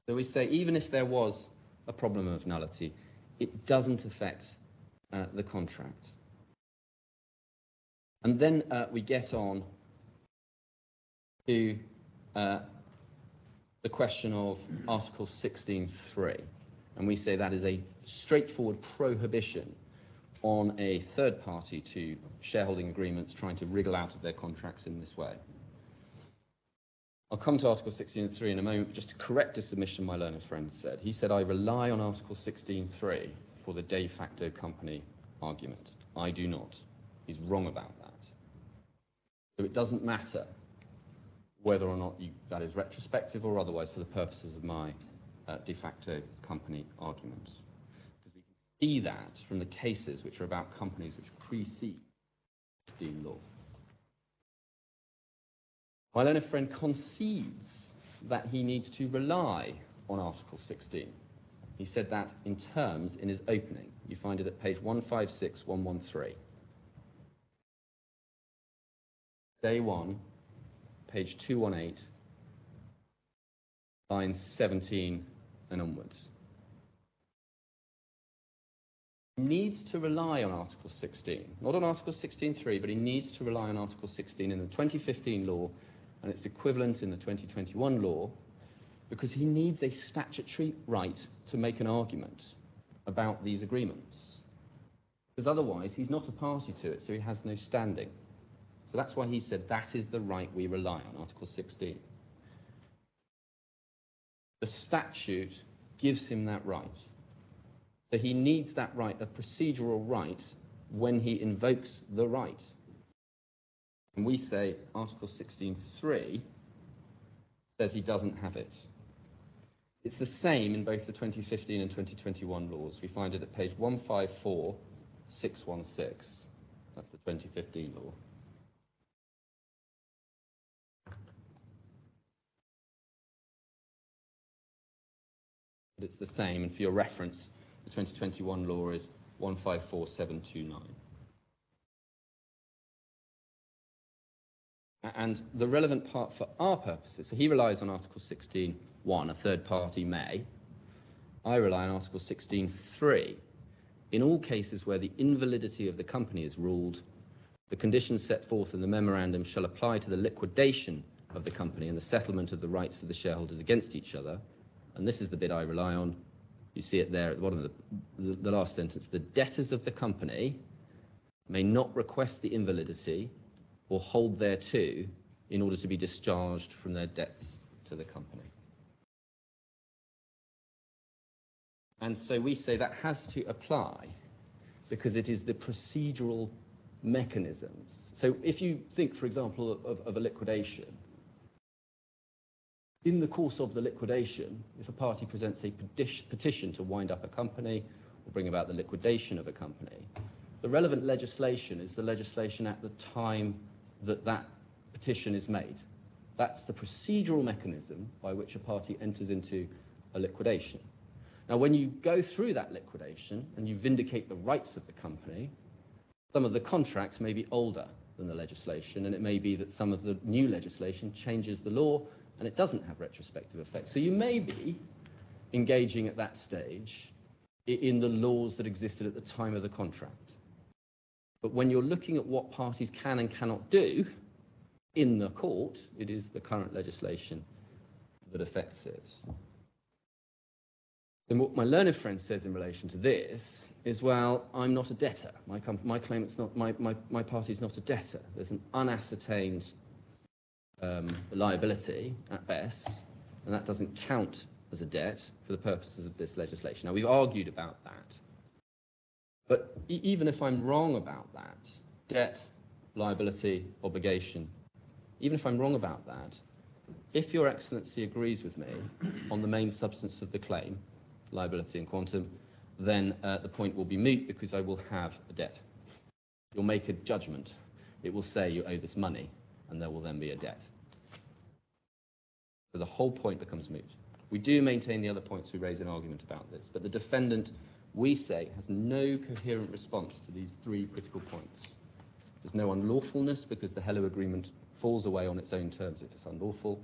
So we say, even if there was a problem of nullity, it doesn't affect the contract. And then we get on to the question of Article 16.3, and we say that is a straightforward prohibition on a third party to shareholding agreements trying to wriggle out of their contracts in this way. I'll come to Article 16.3 in a moment, just to correct a submission my learned friend said. He said, I rely on Article 16.3 for the de facto company argument. I do not. He's wrong about that. So it doesn't matter whether or not that is retrospective or otherwise for the purposes of my de facto company argument. Because we can see that from the cases which are about companies which precede deed law. My learned friend concedes that he needs to rely on Article 16. He said that in terms in his opening. You find it at page 156, 113. Day 1, page 218, lines 17 and onwards. He needs to rely on Article 16, not on Article 16.3, but he needs to rely on Article 16 in the 2015 law and its equivalent in the 2021 law, because he needs a statutory right to make an argument about these agreements. Because otherwise, he's not a party to it, so he has no standing. So that's why he said that is the right we rely on, Article 16. The statute gives him that right. So he needs that right, a procedural right, when he invokes the right. And we say Article 16.3 says he doesn't have it. It's the same in both the 2015 and 2021 laws. We find it at page 154, 616. That's the 2015 law. But it's the same, and for your reference, the 2021 law is 154729. And the relevant part for our purposes, so he relies on Article 16.1, a third party may. I rely on Article 16.3. In all cases where the invalidity of the company is ruled, the conditions set forth in the memorandum shall apply to the liquidation of the company and the settlement of the rights of the shareholders against each other. And this is the bit I rely on. You see it there at the bottom of the last sentence. The debtors of the company may not request the invalidity or hold thereto in order to be discharged from their debts to the company. And so we say that has to apply because it is the procedural mechanisms. So if you think, for example, of a liquidation, in the course of the liquidation, if a party presents a petition to wind up a company or bring about the liquidation of a company, the relevant legislation is the legislation at the time that that petition is made. That's the procedural mechanism by which a party enters into a liquidation. Now, when you go through that liquidation and you vindicate the rights of the company, some of the contracts may be older than the legislation, and it may be that some of the new legislation changes the law and it doesn't have retrospective effect. So you may be engaging at that stage in the laws that existed at the time of the contract. But when you're looking at what parties can and cannot do in the court, it is the current legislation that affects it. And what my learned friend says in relation to this is, well, I'm not a debtor. My claimant's not, my party's not a debtor. There's an unascertained liability at best, and that doesn't count as a debt for the purposes of this legislation. Now, we've argued about that. But even if I'm wrong about that, debt, liability, obligation, even if I'm wrong about that, if Your Excellency agrees with me on the main substance of the claim, liability and quantum, then the point will be moot because I will have a debt. You'll make a judgment. It will say you owe this money, and there will then be a debt. So the whole point becomes moot. We do maintain the other points we raise in argument about this, but the defendant, we say, has no coherent response to these three critical points. There's no unlawfulness because the Hello Agreement falls away on its own terms if it's unlawful.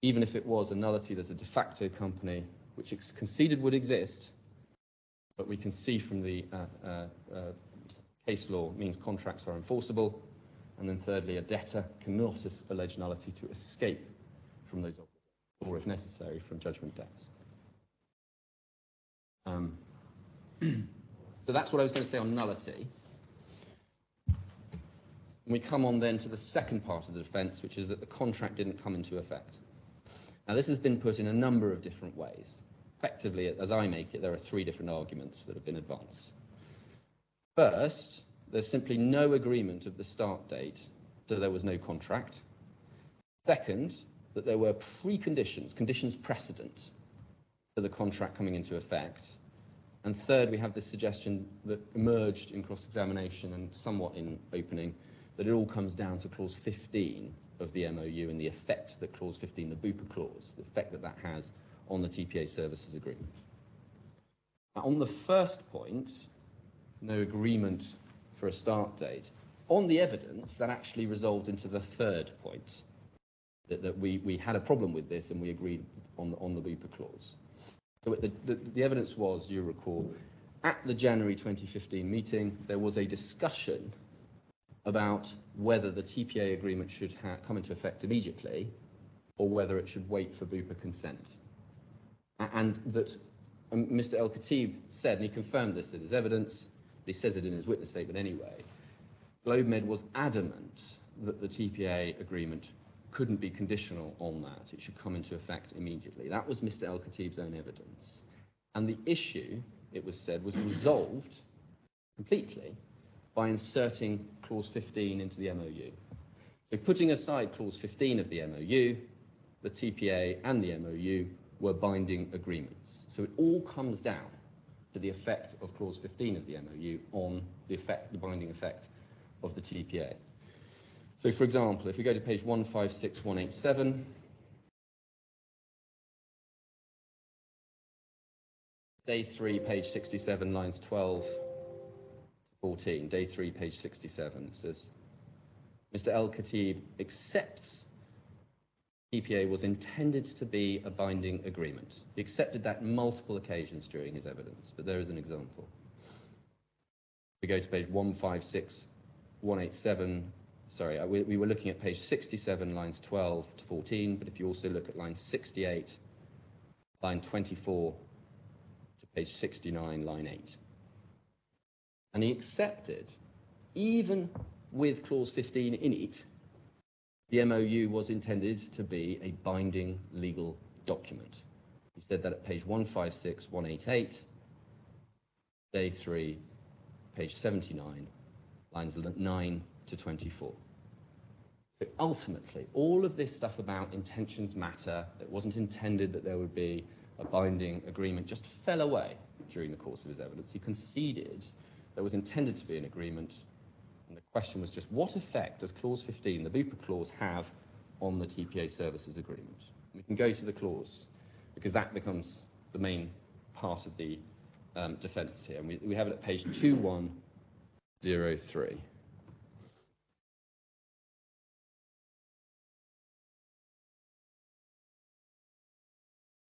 Even if it was a nullity, there's a de facto company which it's conceded would exist, but we can see from the case law means contracts are enforceable. And then thirdly, a debtor cannot allege nullity to escape from those obligations, or if necessary, from judgment debts. So that's what I was going to say on nullity. And we come on then to the second part of the defence, which is that the contract didn't come into effect. Now, this has been put in a number of different ways. Effectively, as I make it, there are three different arguments that have been advanced. First, there's simply no agreement of the start date, so there was no contract. Second, that there were preconditions, conditions precedent for the contract coming into effect. And third, we have this suggestion that emerged in cross-examination and somewhat in opening, that it all comes down to Clause 15 of the MOU and the effect that Clause 15, the Bupa clause, the effect that that has on the TPA services agreement. Now, on the first point, no agreement for a start date, on the evidence, that actually resolved into the third point, that we had a problem with this and we agreed on the Bupa clause. So the evidence was, you recall, at the January 2015 meeting, there was a discussion about whether the TPA agreement should come into effect immediately or whether it should wait for Bupa consent. And that Mr. El-Khatib said, and he confirmed this in his evidence, he says it in his witness statement anyway, GLOBEMED was adamant that the TPA agreement couldn't be conditional on that. It should come into effect immediately. That was Mr. El-Khatib's own evidence. And the issue, it was said, was resolved completely by inserting Clause 15 into the MOU. So putting aside Clause 15 of the MOU, the TPA and the MOU were binding agreements. So it all comes down to the effect of Clause 15 of the MOU on the binding effect of the TPA. So, for example, if we go to page 156187, day 3, page 67, lines 12 to 14, day 3, page 67, it says, Mr. El-Khatib accepts TPA was intended to be a binding agreement. He accepted that on multiple occasions during his evidence, but there is an example. We go to page 156187. Sorry, we were looking at page 67, lines 12 to 14, but if you also look at line 68, line 24 to page 69, line 8. And he accepted, even with Clause 15 in it, the MOU was intended to be a binding legal document. He said that at page 156188, day 3, page 79, lines 9 to 24. So ultimately, all of this stuff about intentions matter, it wasn't intended that there would be a binding agreement, just fell away during the course of his evidence. He conceded there was intended to be an agreement, and the question was just what effect does Clause 15, the Bupa clause, have on the TPA services agreement? We can go to the clause, because that becomes the main part of the defence here. And we have it at page 2103.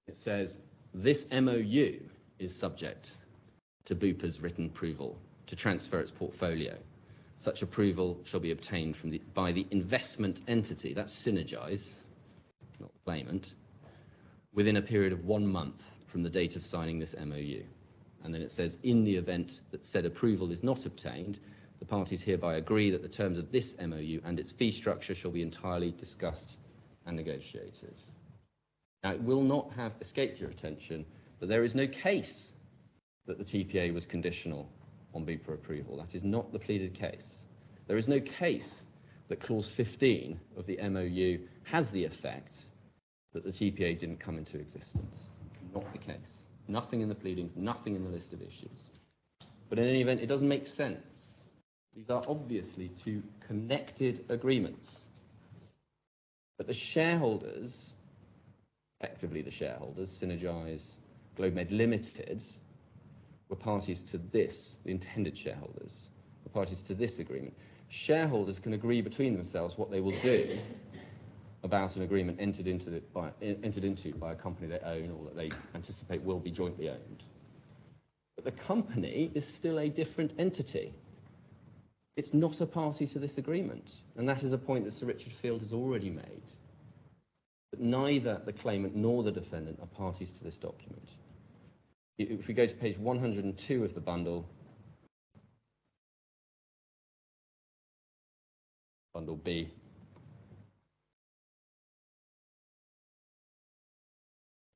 It says, this MOU is subject to Bupa's written approval to transfer its portfolio. Such approval shall be obtained by the investment entity, that's Synergise, not the claimant, within a period of 1 month from the date of signing this MOU. And then it says, in the event that said approval is not obtained, the parties hereby agree that the terms of this MOU and its fee structure shall be entirely discussed and negotiated. Now, it will not have escaped your attention that there is no case that the TPA was conditional on Bupa approval. That is not the pleaded case. There is no case that clause 15 of the MOU has the effect that the TPA didn't come into existence. Not the case. Nothing in the pleadings, nothing in the list of issues. But in any event, it doesn't make sense. These are obviously two connected agreements. But the shareholders, effectively the shareholders, Synergise, GLOBEMED Limited, were parties to this, the intended shareholders, were parties to this agreement. Shareholders can agree between themselves what they will do about an agreement entered into by a company they own or that they anticipate will be jointly owned. But the company is still a different entity. It's not a party to this agreement, and that is a point that Sir Richard Field has already made, that neither the claimant nor the defendant are parties to this document. If we go to page 102 of the bundle, bundle B,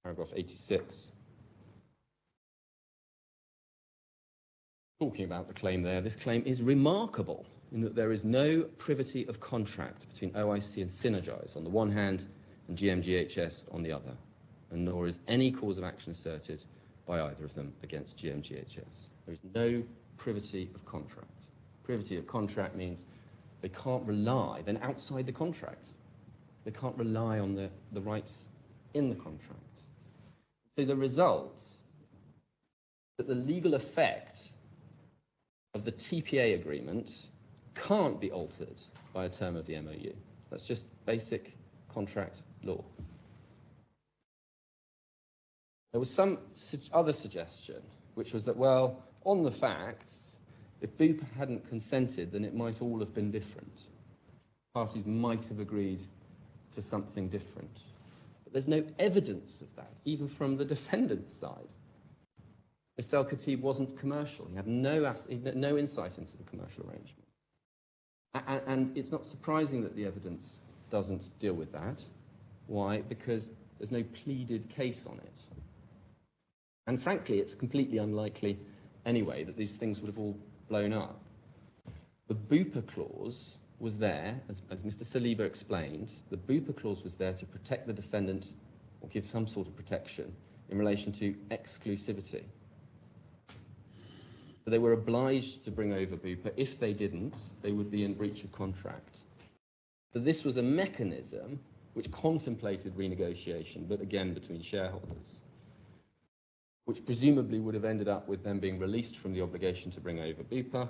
paragraph 86, talking about the claim there, this claim is remarkable in that there is no privity of contract between OIC and Synergise on the one hand and GMGHS on the other, and nor is any cause of action asserted by either of them against GMGHS. There is no privity of contract. Privity of contract means they can't rely, then outside the contract, they can't rely on the rights in the contract. So the result that the legal effect of the TPA agreement can't be altered by a term of the MOU. That's just basic contract law. There was some other suggestion, which was that, well, on the facts, if Bupa hadn't consented, then it might all have been different. Parties might have agreed to something different. But there's no evidence of that, even from the defendant's side. Mr. L.L.C wasn't commercial. He had no insight into the commercial arrangement. And it's not surprising that the evidence doesn't deal with that. Why? Because there's no pleaded case on it. And frankly, it's completely unlikely anyway that these things would have all blown up. The Bupa clause was there, as Mr. Saliba explained, the Bupa clause was there to protect the defendant or give some sort of protection in relation to exclusivity. But they were obliged to bring over Bupa. If they didn't, they would be in breach of contract. But this was a mechanism which contemplated renegotiation, but again between shareholders, which presumably would have ended up with them being released from the obligation to bring over Bupa,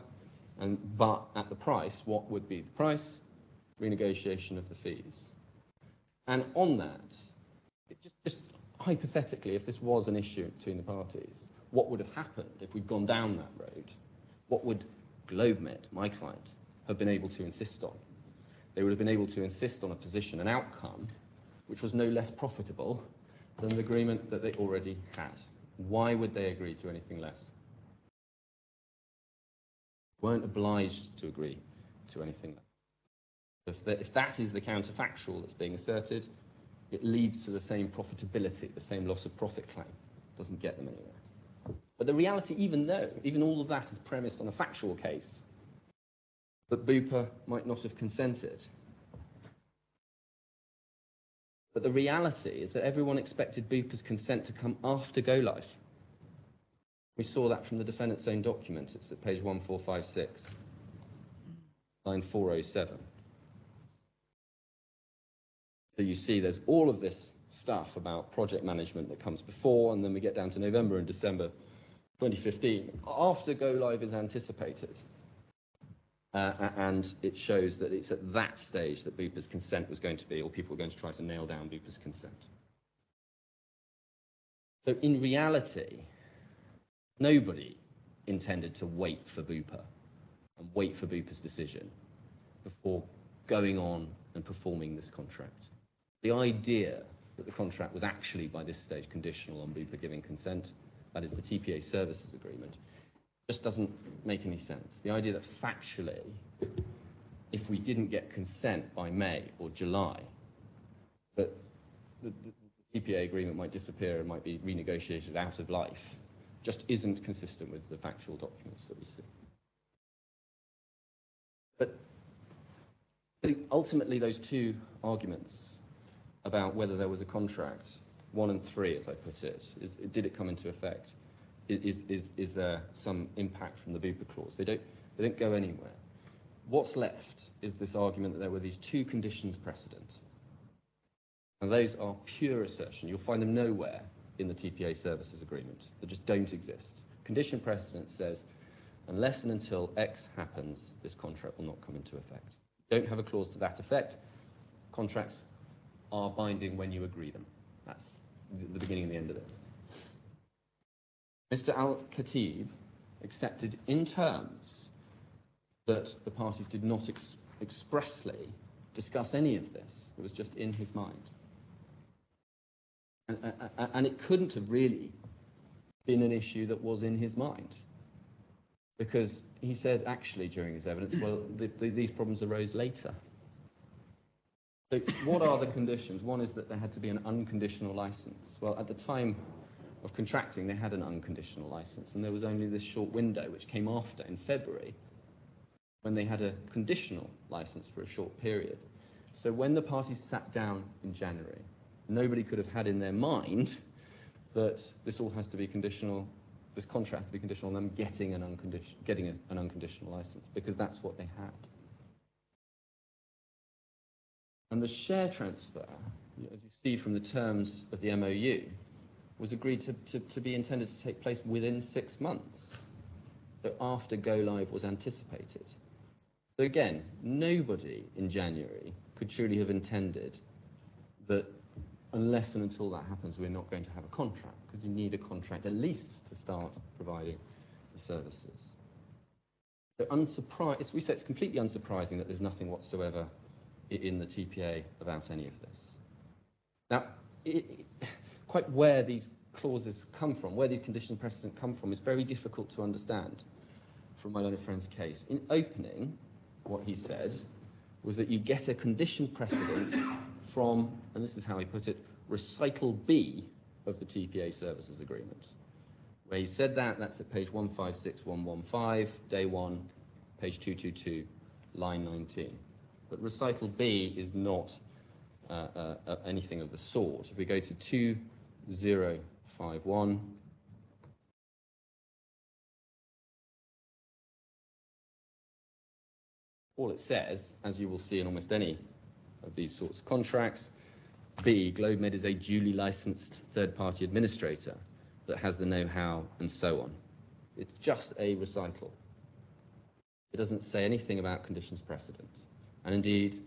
but at the price, what would be the price? Renegotiation of the fees. And on that, just hypothetically, if this was an issue between the parties, what would have happened if we'd gone down that road? What would GLOBEMED, my client, have been able to insist on? They would have been able to insist on a position, an outcome, which was no less profitable than the agreement that they already had. Why would they agree to anything less? Weren't obliged to agree to anything less. If that is the counterfactual that's being asserted, it leads to the same profitability, the same loss of profit claim. It doesn't get them anywhere. But the reality, even all of that is premised on a factual case, that Bupa might not have consented. But the reality is that everyone expected Bupa's consent to come after go live. We saw that from the defendant's own document. It's at page 1456, line 407. So you see there's all of this stuff about project management that comes before, and then we get down to November and December 2015, after go live is anticipated. And it shows that it's at that stage that Bupa's consent was going to be, or people were going to try to nail down Bupa's consent. So in reality, Nobody intended to wait for Bupa and wait for Bupa's decision before going on and performing this contract. The idea that the contract was actually, by this stage, conditional on Bupa giving consent, that is the TPA services agreement, just doesn't make any sense. The idea that factually, if we didn't get consent by May or July, that the TPA agreement might disappear and might be renegotiated out of life, just isn't consistent with the factual documents that we see. But ultimately, those two arguments about whether there was a contract, 1 and 3, as I put it, did it come into effect? Is there some impact from the Bupa clause? They don't go anywhere. What's left is this argument that there were these two conditions precedent. And those are pure assertion. You'll find them nowhere in the TPA services agreement. They just don't exist. Condition precedent says, unless and until X happens, this contract will not come into effect. Don't have a clause to that effect. Contracts are binding when you agree them. That's the beginning and the end of it. Mr. Al-Khatib accepted in terms that the parties did not expressly discuss any of this. It was just in his mind. And it couldn't have really been an issue that was in his mind, because he said actually during his evidence, well, these problems arose later. So what are the conditions? One is that there had to be an unconditional license. Well, at the time of contracting, they had an unconditional license, and there was only this short window, which came after, in February, when they had a conditional license for a short period. So when the parties sat down in January, nobody could have had in their mind that this all has to be conditional, this contract has to be conditional on them getting an unconditional license, because that's what they had. And the share transfer, as you see from the terms of the MOU, was agreed to be intended to take place within 6 months, so after go-live was anticipated. So again, nobody in January could truly have intended that unless and until that happens, we're not going to have a contract, because you need a contract at least to start providing the services. So we say it's completely unsurprising that there's nothing whatsoever in the TPA about any of this. Now, quite where these clauses come from, where these conditions precedent come from, is very difficult to understand from my learned friend's case. In opening, what he said was that you get a condition precedent from, and this is how he put it, recital B of the TPA services agreement. Where he said that's at page 156115, day 1, page 222, line 19. But recital B is not anything of the sort. If we go to 2051, all it says, as you will see in almost any of these sorts of contracts, B, GLOBEMED is a duly licensed third-party administrator that has the know-how and so on. It's just a recital. It doesn't say anything about conditions precedent. And indeed,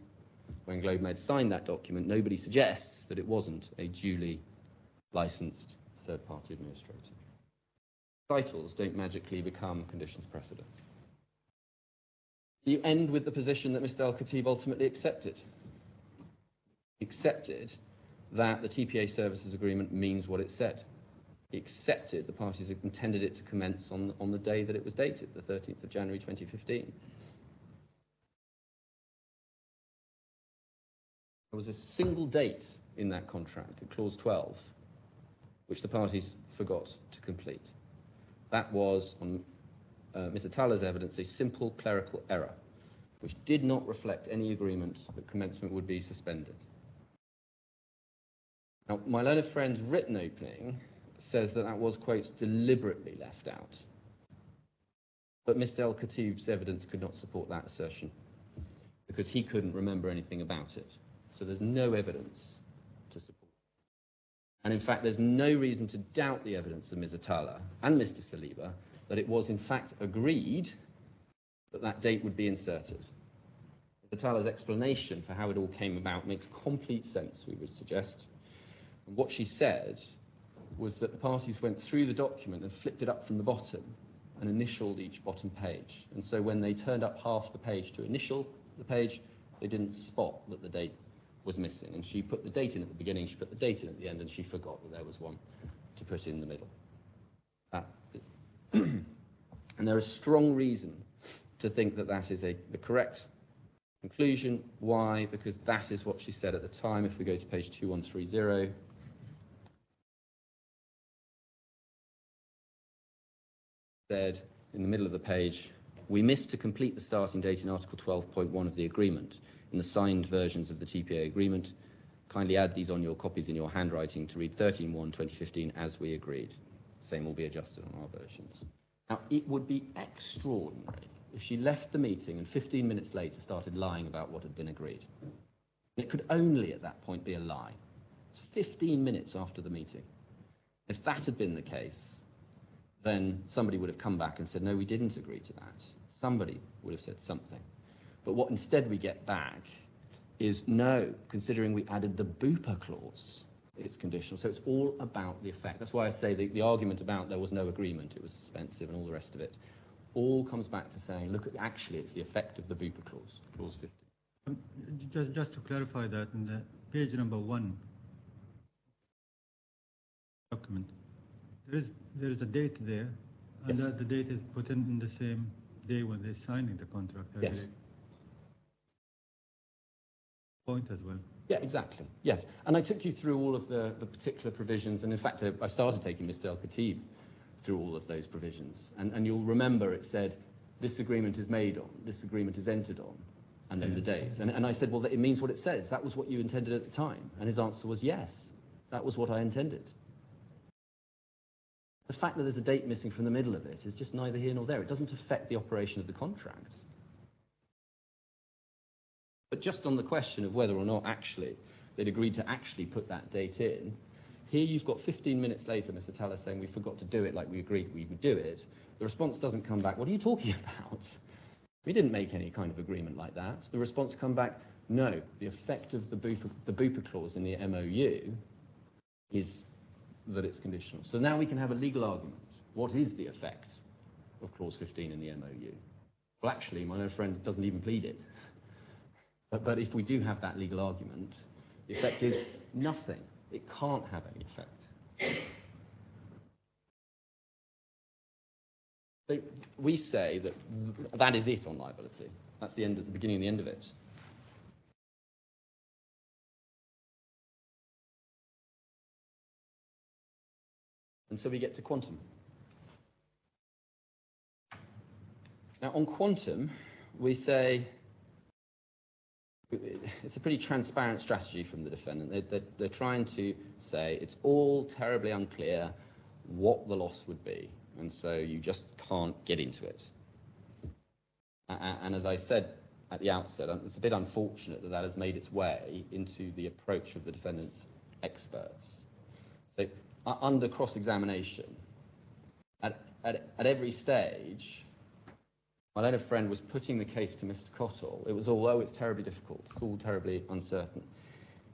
when GLOBEMED signed that document, nobody suggests that it wasn't a duly licensed third-party administrator. Recitals don't magically become conditions precedent. You end with the position that Mr. Al-Khatib ultimately accepted. He accepted that the TPA services agreement means what it said. He accepted the parties intended it to commence on the day that it was dated, the 13th of January 2015. There was a single date in that contract, in clause 12, which the parties forgot to complete. That was, on Mr. Taller's evidence, a simple clerical error, which did not reflect any agreement that commencement would be suspended. Now, my learned friend's written opening says that was, quote, deliberately left out. But Mr. Al-Khatib's evidence could not support that assertion, because he couldn't remember anything about it. So there's no evidence to support. And in fact, there's no reason to doubt the evidence of Ms. Atala and Mr. Saliba that it was in fact agreed that that date would be inserted. Ms. Atala's explanation for how it all came about makes complete sense, we would suggest. And what she said was that the parties went through the document and flipped it up from the bottom and initialed each bottom page. And so when they turned up half the page to initial the page, they didn't spot that the date was missing. And she put the date in at the beginning, she put the date in at the end, and she forgot that there was one to put in the middle. And there is strong reason to think that that is the correct conclusion. Why? Because that is what she said at the time. If we go to page 2130, said in the middle of the page, we missed to complete the starting date in Article 12.1 of the agreement in the signed versions of the TPA agreement. Kindly add these on your copies in your handwriting to read 13/1/2015 as we agreed. Same will be adjusted on our versions. Now, it would be extraordinary if she left the meeting and 15 minutes later started lying about what had been agreed. And it could only at that point be a lie. It's 15 minutes after the meeting. If that had been the case, then somebody would have come back and said, no, we didn't agree to that. Somebody would have said something. But what instead we get back is no, considering we added the BUPA clause, it's conditional. So it's all about the effect. That's why I say the argument about there was no agreement, it was suspensive and all the rest of it, all comes back to saying, look, actually it's the effect of the BUPA clause, clause 50. Just to clarify that, in the page number 1 document, there is a date there, and Yes. the date is put in the same day when they're signing the contract. I Yes. believe. Point as well. Yeah, exactly. Yes. And I took you through all of the particular provisions, and in fact, I started taking Mr. Al-Khatib through all of those provisions. And you'll remember it said, this agreement is made on, this agreement is entered on, and then the date. And I said, well, it means what it says. That was what you intended at the time. And his answer was, yes, that was what I intended. The fact that there's a date missing from the middle of it is just neither here nor there. It doesn't affect the operation of the contract. But just on the question of whether or not actually they'd agreed to actually put that date in, here you've got 15 minutes later Mr. Tallis saying we forgot to do it like we agreed we would do it. The response doesn't come back, what are you talking about? We didn't make any kind of agreement like that. The response come back, no, the effect of the BUPA clause in the MOU is that it's conditional. So now we can have a legal argument. What is the effect of clause 15 in the MOU? Well, actually, my own friend doesn't even plead it. But if we do have that legal argument, the effect is nothing. It can't have any effect. So we say that that is it on liability. That's the end, the beginning and the end of it. And so we get to quantum. Now, on quantum, we say it's a pretty transparent strategy from the defendant. They're trying to say it's all terribly unclear what the loss would be, and so you just can't get into it. And as I said at the outset, it's a bit unfortunate that that has made its way into the approach of the defendant's experts. So under cross-examination, at every stage, my learned friend was putting the case to Mr. Cottle. It was all, oh, it's terribly difficult, it's all terribly uncertain.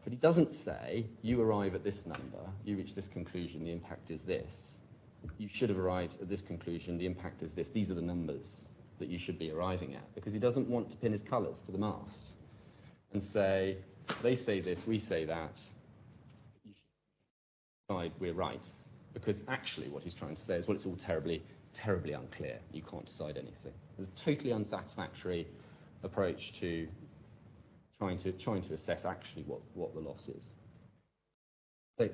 But he doesn't say, you arrive at this number, you reach this conclusion, the impact is this. You should have arrived at this conclusion, the impact is this. These are the numbers that you should be arriving at, because he doesn't want to pin his colours to the mast and say, they say this, we say that, you should decide we're right. Because actually what he's trying to say is, well, it's all terribly unclear. You can't decide anything. There's a totally unsatisfactory approach to trying to assess actually what the loss is. So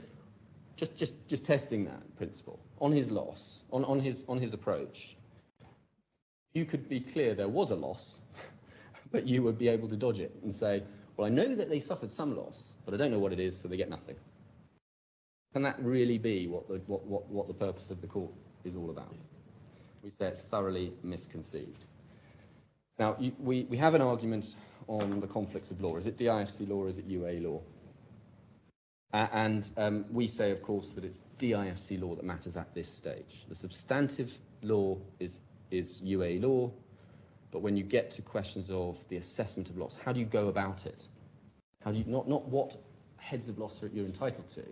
just testing that principle on his loss, on his approach. You could be clear there was a loss, but you would be able to dodge it and say, well, I know that they suffered some loss, but I don't know what it is, so they get nothing. Can that really be what the purpose of the court is all about? We say it's thoroughly misconceived. Now, we have an argument on the conflicts of law. Is it DIFC law or is it UA law? We say, of course, that it's DIFC law that matters at this stage. The substantive law is UA law, but when you get to questions of the assessment of loss, how do you go about it? How do you not what heads of loss you're entitled to,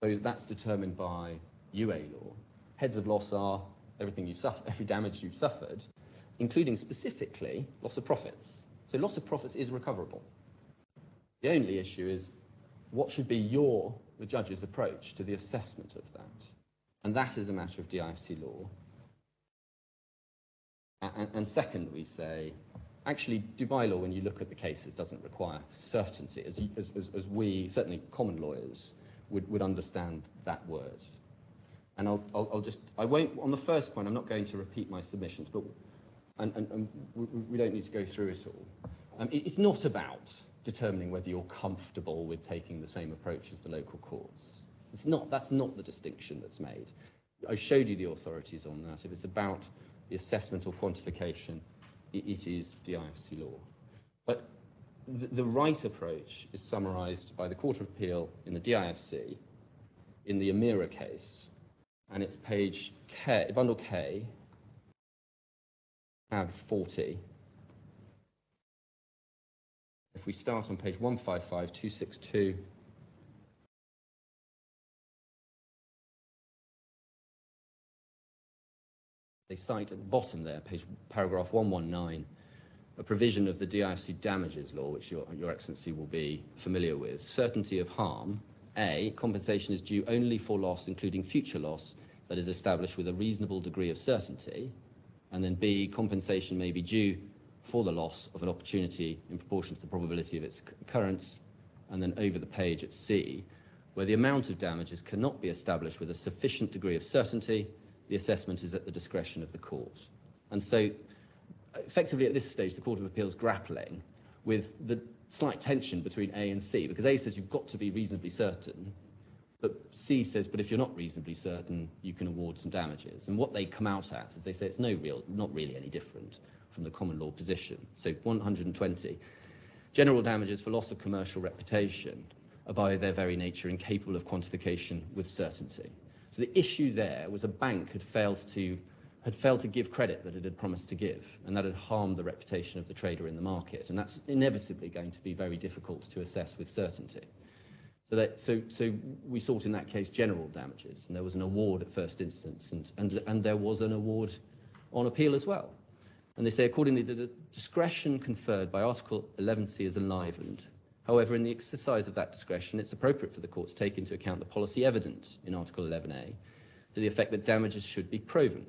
So that's determined by UA law. Heads of loss are everything you suffer, every damage you've suffered, including specifically loss of profits. So loss of profits is recoverable. The only issue is what should be the judge's approach to the assessment of that. And that is a matter of DIFC law. And second, we say, actually, Dubai law, when you look at the cases, doesn't require certainty, as we, certainly common lawyers, would understand that word. And I won't, on the first point, I'm not going to repeat my submissions, but, and we don't need to go through it all. It's not about determining whether you're comfortable with taking the same approach as the local courts. That's not the distinction that's made. I showed you the authorities on that. If it's about the assessment or quantification, it is DIFC law. But the right approach is summarised by the Court of Appeal in the DIFC, in the Amira case, and it's page K, bundle K, tab 40. If we start on page 155262, they cite at the bottom there, paragraph 119, a provision of the DIFC damages law, which Your Excellency will be familiar with. Certainty of harm. A, compensation is due only for loss, including future loss, that is established with a reasonable degree of certainty. And then B, compensation may be due for the loss of an opportunity in proportion to the probability of its occurrence. And then over the page at C, where the amount of damages cannot be established with a sufficient degree of certainty, the assessment is at the discretion of the court. And so, effectively at this stage, the Court of Appeal is grappling with the slight tension between A and C, because A says you've got to be reasonably certain, but C says, but if you're not reasonably certain, you can award some damages. And what they come out at is they say it's not really any different from the common law position. So 120, general damages for loss of commercial reputation are by their very nature incapable of quantification with certainty. So the issue there was a bank had failed to give credit that it had promised to give, and that had harmed the reputation of the trader in the market, and that's inevitably going to be very difficult to assess with certainty. So we sought in that case general damages, and there was an award at first instance, and there was an award on appeal as well. And they say, accordingly, the discretion conferred by Article 11C is enlivened. However, in the exercise of that discretion, it's appropriate for the court to take into account the policy evident in Article 11A to the effect that damages should be proven.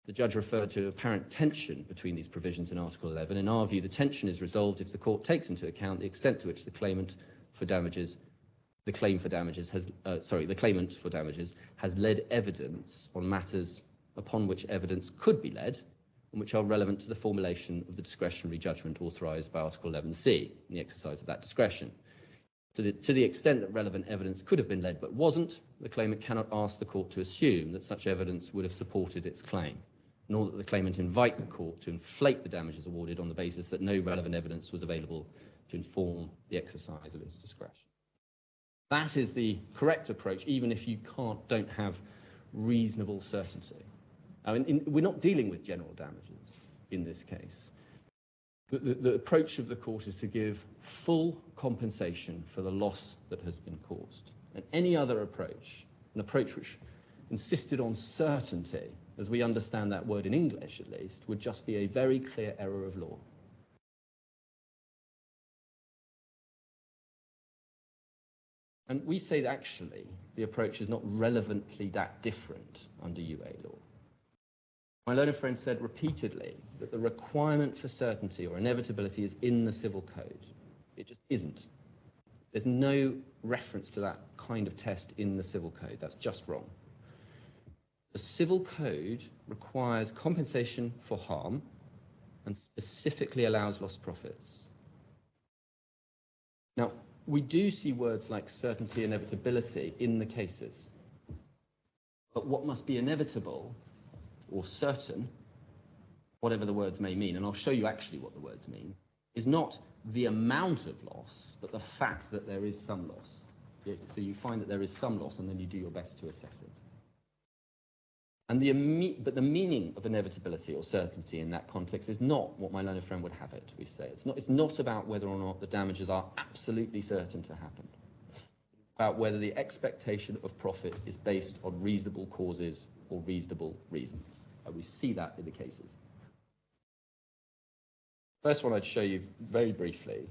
The judge referred to apparent tension between these provisions in Article 11. In our view, the tension is resolved if the court takes into account the extent to which the claimant for damages has led evidence on matters upon which evidence could be led and which are relevant to the formulation of the discretionary judgment authorised by Article 11C in the exercise of that discretion. To the extent that relevant evidence could have been led but wasn't, the claimant cannot ask the court to assume that such evidence would have supported its claim, nor that the claimant invite the court to inflate the damages awarded on the basis that no relevant evidence was available to inform the exercise of its discretion. That is the correct approach, even if you don't have reasonable certainty. I mean, we're not dealing with general damages in this case. The approach of the court is to give full compensation for the loss that has been caused. And any other approach, an approach which insisted on certainty, as we understand that word in English at least, would just be a very clear error of law. And we say that actually the approach is not relevantly that different under UA law. My learned friend said repeatedly that the requirement for certainty or inevitability is in the civil code. It just isn't. There's no reference to that kind of test in the civil code. That's just wrong. The civil code requires compensation for harm and specifically allows lost profits. Now, we do see words like certainty, inevitability in the cases. But what must be inevitable or certain, whatever the words may mean, and I'll show you actually what the words mean, is not the amount of loss, but the fact that there is some loss. So you find that there is some loss, and then you do your best to assess it. And but the meaning of inevitability or certainty in that context is not what my learned friend would have it, we say. It's not about whether or not the damages are absolutely certain to happen. about whether the expectation of profit is based on reasonable causes or reasonable reasons. And we see that in the cases. First one I'd show you very briefly,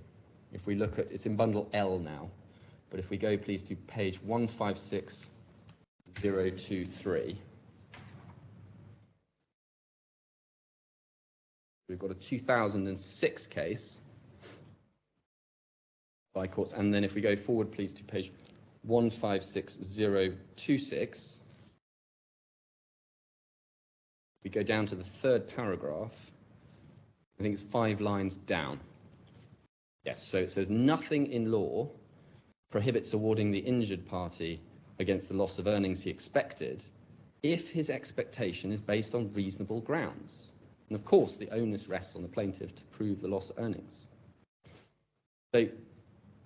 if we look at, it's in bundle L now, but if we go please to page 156023, we've got a 2006 case by courts, and then if we go forward please to page 156026, we go down to the third paragraph. I think it's 5 lines down. Yes, so it says nothing in law prohibits awarding the injured party against the loss of earnings he expected if his expectation is based on reasonable grounds. And of course, the onus rests on the plaintiff to prove the loss of earnings. So,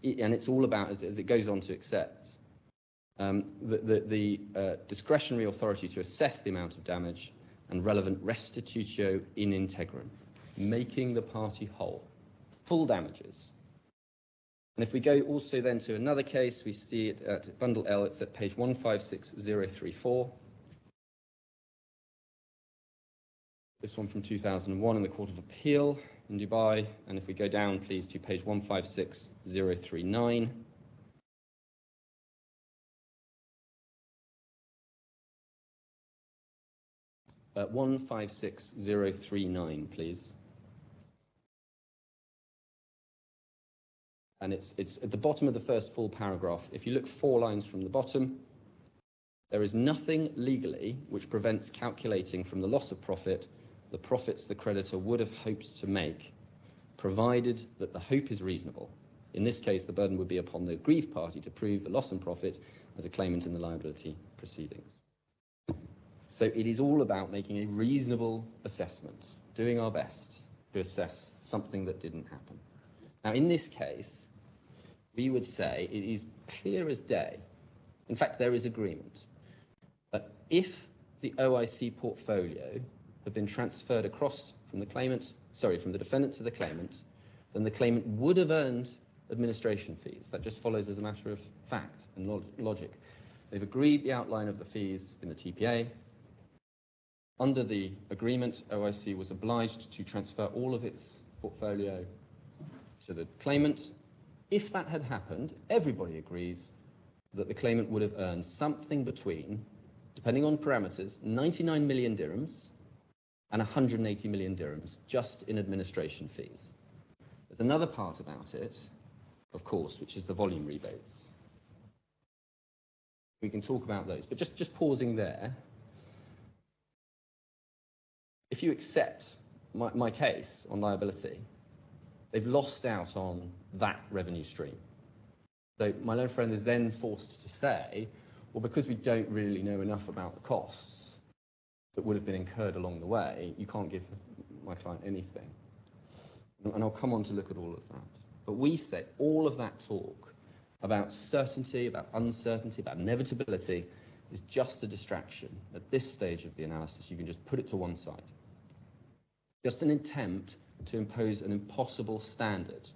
and it's all about, as it goes on to accept, the discretionary authority to assess the amount of damage and relevant restitutio in integrum, making the party whole, full damages. And if we go also then to another case, we see it at bundle L, it's at page 156034. This one from 2001 in the Court of Appeal in Dubai. And if we go down, please, to page 156039. At 156039, please. And it's at the bottom of the first full paragraph. If you look 4 lines from the bottom, there is nothing legally which prevents calculating from the loss of profit the profits the creditor would have hoped to make, provided that the hope is reasonable. In this case, the burden would be upon the aggrieved party to prove the loss and profit as a claimant in the liability proceedings. So it is all about making a reasonable assessment, doing our best to assess something that didn't happen. Now, in this case, we would say it is clear as day. In fact, there is agreement that if the OIC portfolio had been transferred across from the defendant to the claimant, then the claimant would have earned administration fees. That just follows as a matter of fact and logic. They've agreed the outline of the fees in the TPA. Under the agreement, OIC was obliged to transfer all of its portfolio to the claimant. If that had happened, everybody agrees that the claimant would have earned something between, depending on parameters, 99 million dirhams and 180 million dirhams just in administration fees. There's another part about it, of course, which is the volume rebates. We can talk about those, but just pausing there. If you accept my case on liability, they've lost out on that revenue stream. So my learned friend is then forced to say, well, because we don't really know enough about the costs that would have been incurred along the way, you can't give my client anything. And I'll come on to look at all of that. But we say all of that talk about certainty, about uncertainty, about inevitability is just a distraction. At this stage of the analysis, you can just put it to one side. Just an attempt to impose an impossible standard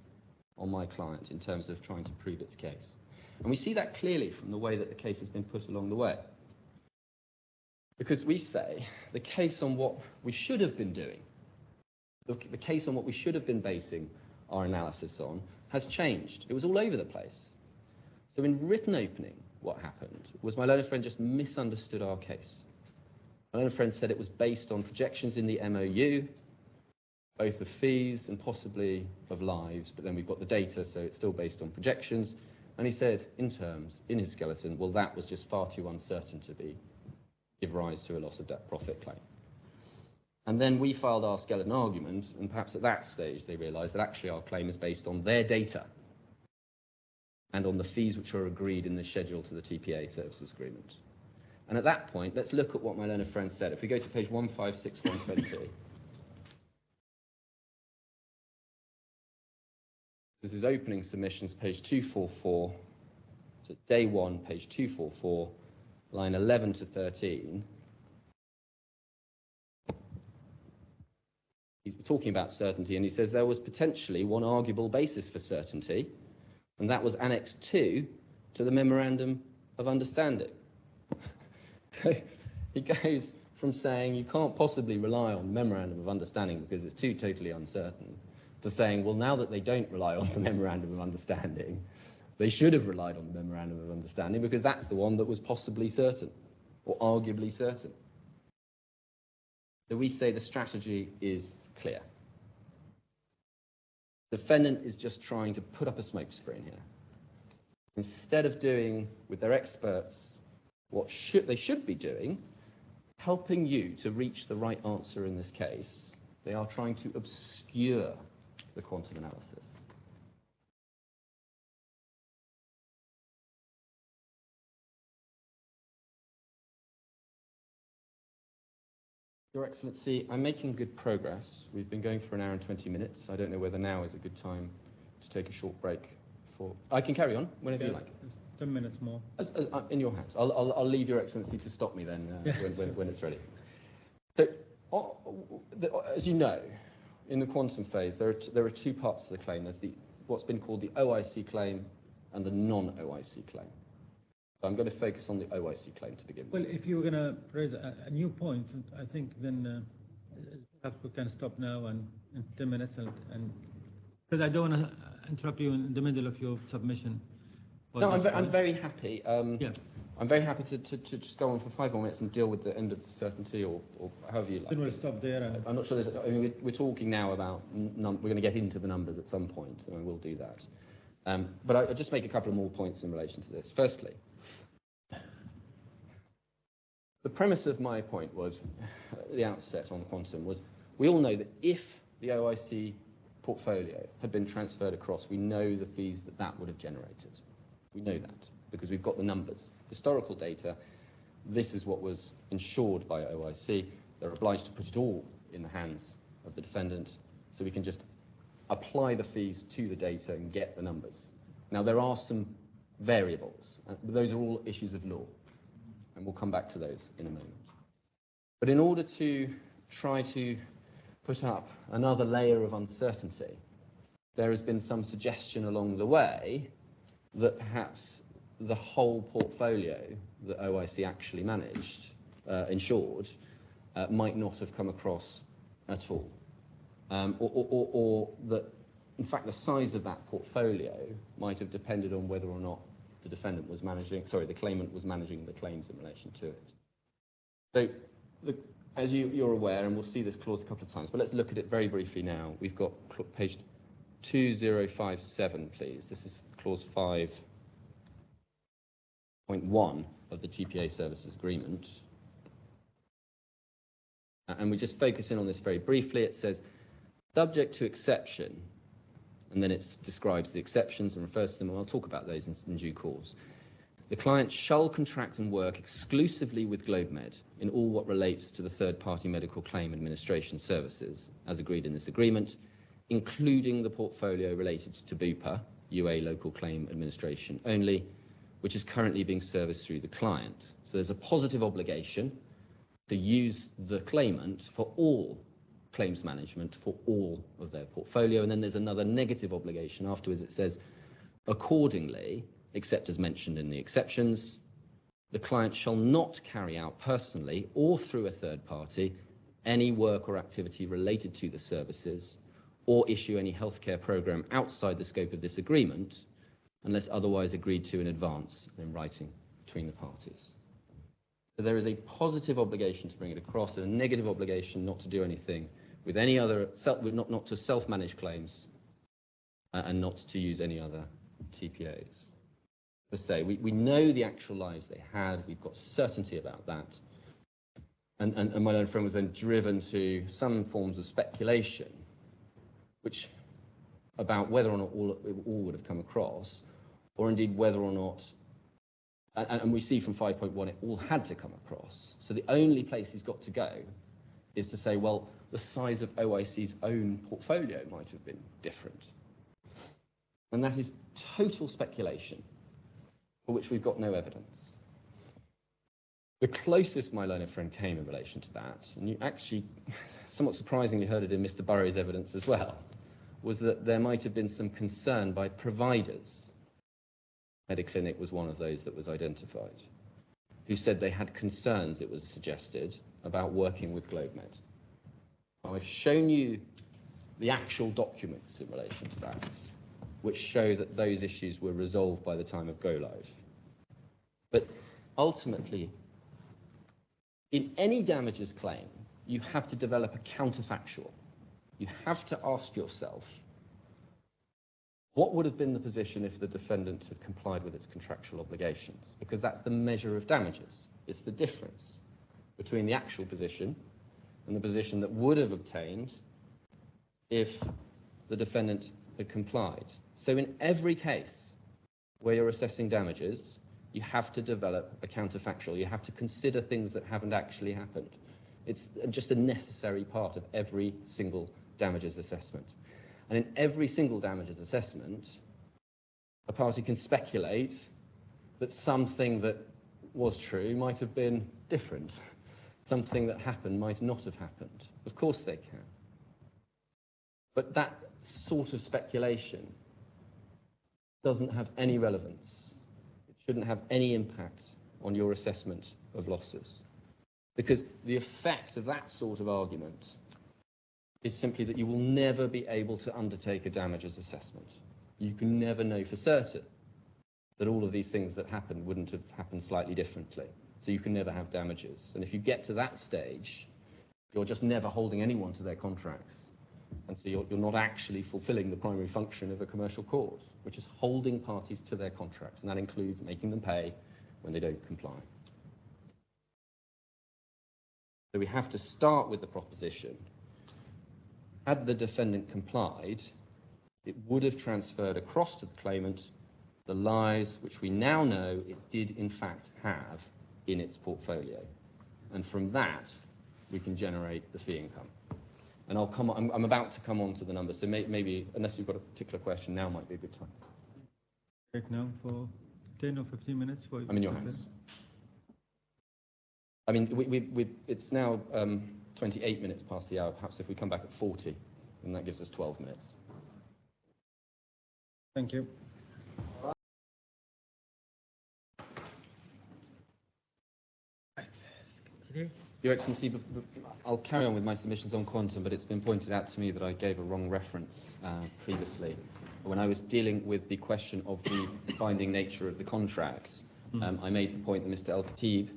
on my client in terms of trying to prove its case. And we see that clearly from the way that the case has been put along the way. Because we say the case on what we should have been doing, the case on what we should have been basing our analysis on, has changed. It was all over the place. So in written opening, what happened was my learned friend just misunderstood our case. My learned friend said it was based on projections in the MOU, both of fees and possibly of lives, but then we've got the data, so it's still based on projections. And he said, in his skeleton, well, that was just far too uncertain to give rise to a loss of profit claim. And then we filed our skeleton argument, and perhaps at that stage they realised that actually our claim is based on their data and on the fees which are agreed in the schedule to the TPA services agreement. And at that point, let's look at what my learned friend said. If we go to page 156120, this is opening submissions, page 244, so it's day 1, page 244, line 11 to 13. He's talking about certainty, and he says there was potentially one arguable basis for certainty, and that was Annex 2 to the Memorandum of Understanding. So he goes from saying you can't possibly rely on the Memorandum of Understanding because it's too totally uncertain, to saying, well, now that they don't rely on the Memorandum of Understanding, they should have relied on the Memorandum of Understanding because that's the one that was possibly certain, or arguably certain. So we say the strategy is clear. The defendant is just trying to put up a smokescreen here. Instead of doing with their experts what they should be doing, helping you to reach the right answer in this case, they are trying to obscure the quantum analysis. Your Excellency, I'm making good progress. We've been going for an hour and 20 minutes. I don't know whether now is a good time to take a short break. I can carry on whenever you like. 10 minutes more. In your hands. I'll leave Your Excellency to stop me then when it's ready. So, as you know, in the quantum phase, there are two parts to the claim. There's what's been called the OIC claim and the non-OIC claim. So I'm going to focus on the OIC claim to begin with. Well, if you were going to raise a new point, I think then perhaps we can stop now and in 10 minutes, and because I don't want to interrupt you in the middle of your submission. No, I'm very happy. Yeah. I'm very happy to just go on for 5 more minutes and deal with the end of the certainty, or however you like. Then we'll stop there. And I'm not sure there's. I mean, we're talking now about we're going to get into the numbers at some point, and we'll do that. But I'll just make a couple of more points in relation to this. Firstly, the premise of my point was, at the outset on quantum, was we all know that if the OIC portfolio had been transferred across, we know the fees that would have generated. We know that because we've got the numbers. Historical data, this is what was insured by OIC. They're obliged to put it all in the hands of the defendant, so we can just apply the fees to the data and get the numbers. Now, there are some variables, but those are all issues of law, and we'll come back to those in a moment. But in order to try to put up another layer of uncertainty, there has been some suggestion along the way that perhaps the whole portfolio that OIC actually managed, insured, might not have come across at all. Or that, in fact, the size of that portfolio might have depended on whether or not the defendant was managing, the claimant was managing the claims in relation to it. So, as you're aware, and we'll see this clause a couple of times, but let's look at it very briefly now. We've got page 2057, please. This is clause 5.1 of the TPA Services Agreement. And we just focus in on this very briefly. It says, subject to exception, and then it describes the exceptions and refers to them, and I'll talk about those in due course. The client shall contract and work exclusively with GLOBEMED in all what relates to the third-party medical claim administration services, as agreed in this agreement, including the portfolio related to BUPA, UA Local Claim Administration only, which is currently being serviced through the client. So there's a positive obligation to use the claimant for all claims management for all of their portfolio, and then there's another negative obligation afterwards. It says, accordingly, except as mentioned in the exceptions, the client shall not carry out personally or through a third party any work or activity related to the services or issue any healthcare program outside the scope of this agreement unless otherwise agreed to in advance in writing between the parties. So there is a positive obligation to bring it across and a negative obligation not to do anything with any other, not to self-manage claims and not to use any other TPAs. To say, we know the actual lives they had, we've got certainty about that. And my learned friend was then driven to some forms of speculation, which about whether or not all would have come across, or indeed whether or not, and we see from 5.1 it all had to come across. So the only place he's got to go is to say, well, the size of OIC's own portfolio might have been different. And that is total speculation, for which we've got no evidence. The closest my learned friend came in relation to that, and you actually somewhat surprisingly heard it in Mr. Burrow's evidence as well, was that there might have been some concern by providers Mediclinic was one of those that was identified, who said they had concerns, it was suggested, about working with GLOBEMED. Now, I've shown you the actual documents in relation to that, which show that those issues were resolved by the time of go live. But ultimately, in any damages claim, you have to develop a counterfactual. You have to ask yourself, what would have been the position if the defendant had complied with its contractual obligations? Because that's the measure of damages. It's the difference between the actual position and the position that would have obtained if the defendant had complied. So in every case where you're assessing damages, you have to develop a counterfactual. You have to consider things that haven't actually happened. It's just a necessary part of every single damages assessment. And in every single damages assessment, a party can speculate that something that was true might have been different. Something that happened might not have happened. Of course they can. But that sort of speculation doesn't have any relevance. It shouldn't have any impact on your assessment of losses. Because the effect of that sort of argument is simply that you will never be able to undertake a damages assessment. You can never know for certain that all of these things that happened wouldn't have happened slightly differently. So you can never have damages. And if you get to that stage, you're just never holding anyone to their contracts. And so you're not actually fulfilling the primary function of a commercial court, which is holding parties to their contracts. And that includes making them pay when they don't comply. So we have to start with the proposition, had the defendant complied, it would have transferred across to the claimant the lies which we now know it did in fact have in its portfolio. And from that, we can generate the fee income. And I'm about to come on to the numbers, so maybe, unless you've got a particular question, now might be a good time. Break now for 10 or 15 minutes? I'm in your hands. I mean, it's now 28 minutes past the hour. Perhaps if we come back at 40, then that gives us 12 minutes. Thank you. Your Excellency, I'll carry on with my submissions on quantum, but it's been pointed out to me that I gave a wrong reference previously. When I was dealing with the question of the binding nature of the contract, I made the point that Mr. Al-Khatib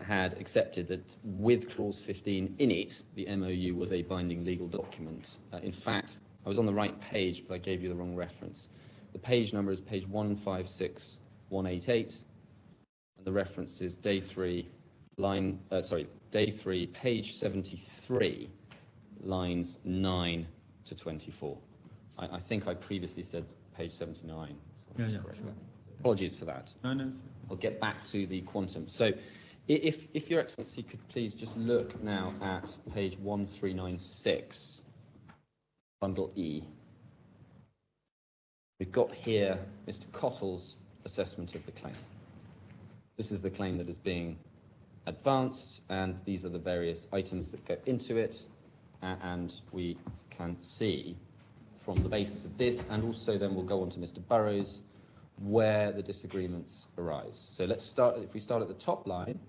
had accepted that with clause 15 in it, the MOU was a binding legal document. In fact, I was on the right page, but I gave you the wrong reference. The page number is page 156188, and the reference is day 3, page 73, lines 9 to 24. I think I previously said page 79. So Yeah, sure. Apologies for that. No. I'll get back to the quantum. So if Your Excellency could please just look now at page 1396, bundle E. We've got here Mr. Cottle's assessment of the claim. This is the claim that is being advanced, and these are the various items that go into it, and we can see from the basis of this, and also then we'll go on to Mr. Burrows, where the disagreements arise. So let's start, if we start at the top line,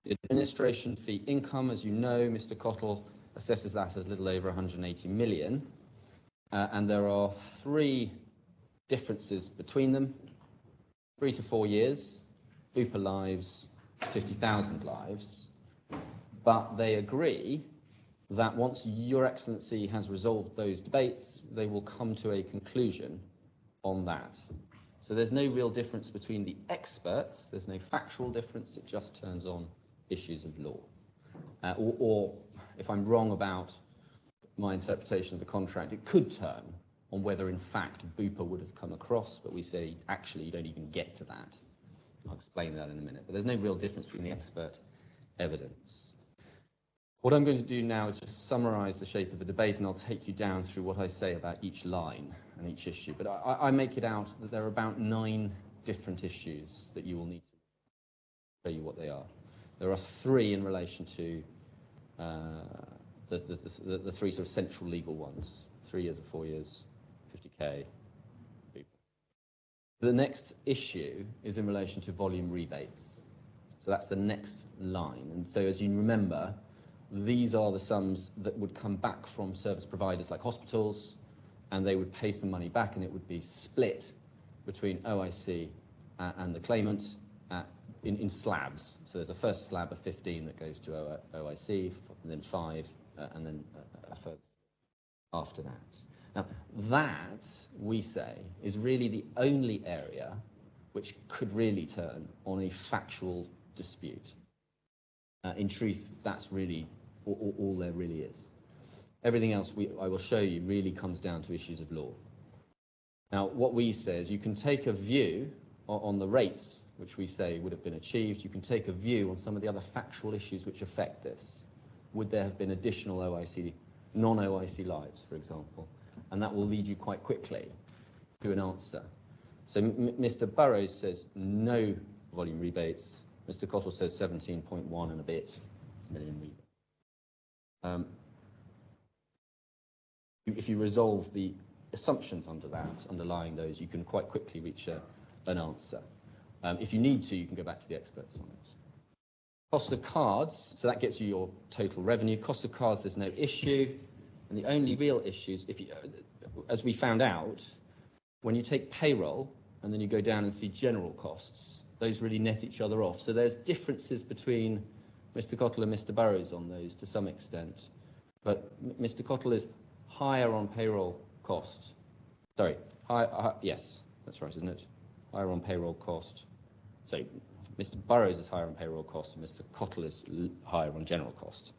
the administration fee income, as you know, Mr. Cottle assesses that as a little over 180 million, and there are 3 differences between them: 3 to 4 years, Bupa lives, 50,000 lives, but they agree that once Your Excellency has resolved those debates, they will come to a conclusion on that. So there's no real difference between the experts, there's no factual difference, it just turns on issues of law. Or if I'm wrong about my interpretation of the contract, it could turn on whether in fact Bupa would have come across, but we say actually you don't even get to that. I'll explain that in a minute, but there's no real difference between the expert evidence. What I'm going to do now is just summarize the shape of the debate, and I'll take you down through what I say about each line and each issue. But I make it out that there are about 9 different issues that you will need to show you what they are. There are 3 in relation to the 3 sort of central legal ones: 3 years or 4 years, 50K. The next issue is in relation to volume rebates. So that's the next line. And so as you remember, these are the sums that would come back from service providers like hospitals, and they would pay some money back, and it would be split between OIC and the claimant in slabs. So there's a first slab of 15 that goes to OIC, and then 5, and then a further after that. Now, that, we say, is really the only area which could really turn on a factual dispute. In truth, that's really all there really is. Everything else I will show you really comes down to issues of law. Now, what we say is you can take a view on the rates which we say would have been achieved. You can take a view on some of the other factual issues which affect this. Would there have been additional OIC, non-OIC lives, for example? And that will lead you quite quickly to an answer. So Mr. Burrows says no volume rebates. Mr. Cottle says 17.1 and a bit million rebates. If you resolve the assumptions underlying those, you can quite quickly reach an answer. If you need to, you can go back to the experts on it. Cost of cards, so that gets you your total revenue. Cost of cards, there's no issue. And the only real issues, as we found out, when you take payroll and then you go down and see general costs, those really net each other off. So there's differences between Mr. Cottle and Mr. Burrows on those to some extent. But Mr. Cottle is higher on payroll cost. Sorry, yes, that's right, isn't it? Higher on payroll cost. So Mr. Burrows is higher on payroll cost and Mr. Cottle is higher on general cost.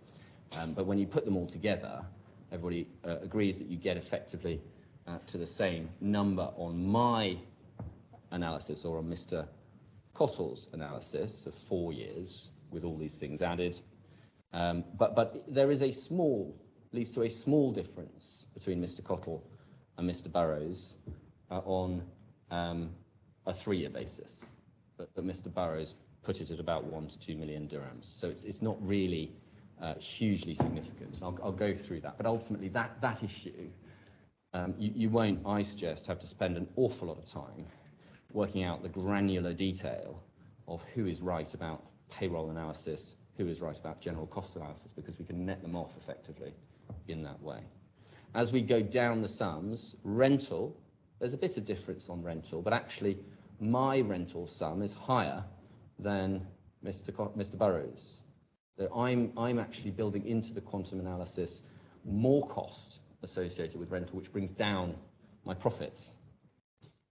But when you put them all together, everybody agrees that you get effectively to the same number on my analysis or on Mr. Cottle's analysis of 4 years with all these things added. But there is leads to a small difference between Mr. Cottle and Mr. Burrows on a 3-year basis. But Mr. Burrows put it at about 1 to 2 million dirhams. So it's not really hugely significant. I'll go through that. But ultimately, that issue, you won't, I suggest, have to spend an awful lot of time working out the granular detail of who is right about payroll analysis, who is right about general cost analysis, because we can net them off effectively in that way. As we go down the sums, rental, there's a bit of difference on rental, but actually my rental sum is higher than Mr. Burrows. So I'm actually building into the quantum analysis more cost associated with rental, which brings down my profits.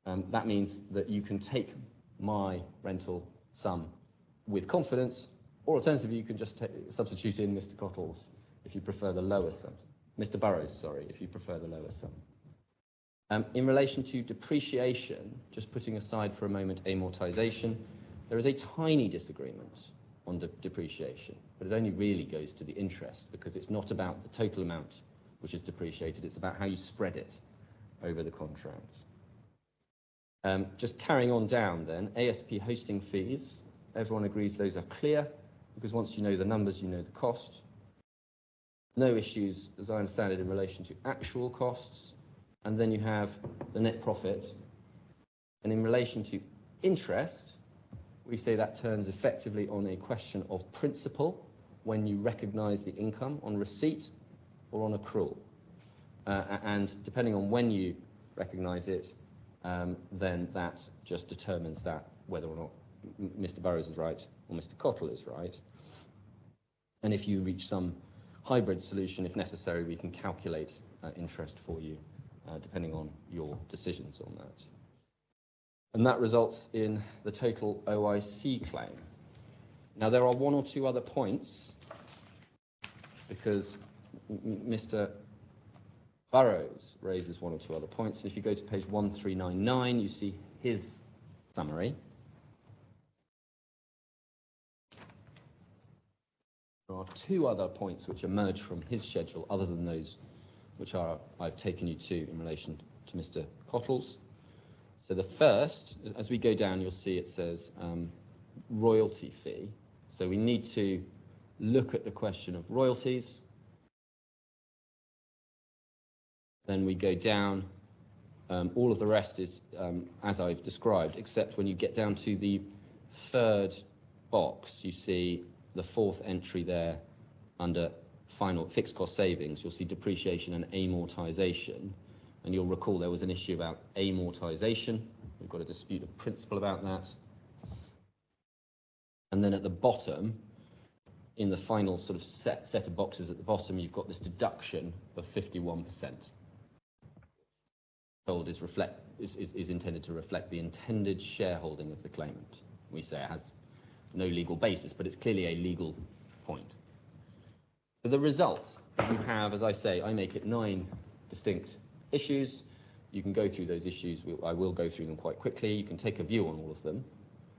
That means that you can take my rental sum with confidence, or alternatively, you can just substitute in Mr. Cottle's if you prefer the lower sum. Mr. Burrows, sorry, if you prefer the lower sum. In relation to depreciation, just putting aside for a moment amortization, there is a tiny disagreement on depreciation, but it only really goes to the interest because it's not about the total amount which is depreciated, it's about how you spread it over the contract. Just carrying on down then, ASP hosting fees, everyone agrees those are clear because once you know the numbers, you know the cost. No issues, as I understand it, in relation to actual costs. And then you have the net profit. And in relation to interest, we say that turns effectively on a question of principle when you recognise the income on receipt or on accrual. And depending on when you recognise it, then that just determines that whether or not Mr. Burrows is right or Mr. Cottle is right. And if you reach some hybrid solution, if necessary, we can calculate interest for you, depending on your decisions on that. And that results in the total OIC claim. Now, there are 1 or 2 other points, because Mr. Burrows raises 1 or 2 other points. And if you go to page 1399, you see his summary. There are 2 other points which emerge from his schedule other than those which I've taken you to in relation to Mr. Cottle's. So the first, as we go down, you'll see it says royalty fee. So we need to look at the question of royalties. Then we go down All of the rest is as I've described, except when you get down to the third box, you see the fourth entry there under final fixed cost savings. You'll see depreciation and amortization. And you'll recall there was an issue about amortization. We've got a dispute of principle about that. And then at the bottom, in the final sort of set of boxes at the bottom, you've got this deduction of 51%. Told is intended to reflect the intended shareholding of the claimant. We say it has no legal basis, but it's clearly a legal point. So the result you have, as I say, I make it 9 distinct issues. You can go through those issues. I will go through them quite quickly. You can take a view on all of them,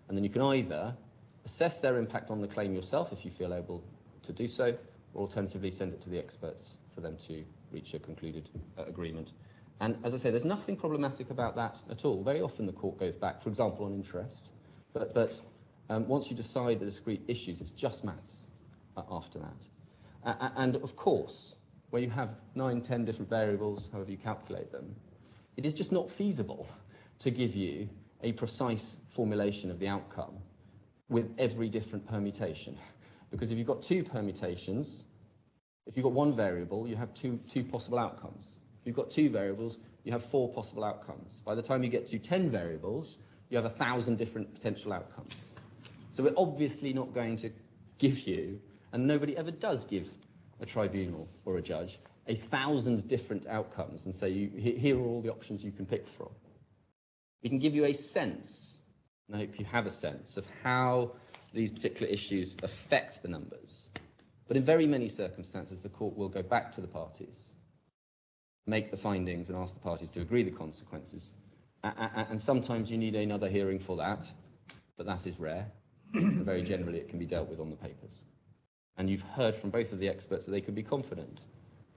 and then you can either assess their impact on the claim yourself if you feel able to do so, or alternatively send it to the experts for them to reach a concluded agreement. And as I say, there's nothing problematic about that at all. Very often the court goes back, for example, on interest, but once you decide the discrete issues, it's just maths after that. And of course, where you have 9, 10 different variables, however you calculate them, it is just not feasible to give you a precise formulation of the outcome with every different permutation. Because if you've got 2 permutations, if you've got 1 variable, you have two possible outcomes. If you've got 2 variables, you have 4 possible outcomes. By the time you get to 10 variables, you have 1,000 different potential outcomes. So we're obviously not going to give you, and nobody ever does give a tribunal or a judge, 1,000 different outcomes and say, here are all the options you can pick from. We can give you a sense, and I hope you have a sense, of how these particular issues affect the numbers. But in very many circumstances, the court will go back to the parties, make the findings and ask the parties to agree the consequences. And sometimes you need another hearing for that, but that is rare. Very generally, it can be dealt with on the papers. And you've heard from both of the experts that they could be confident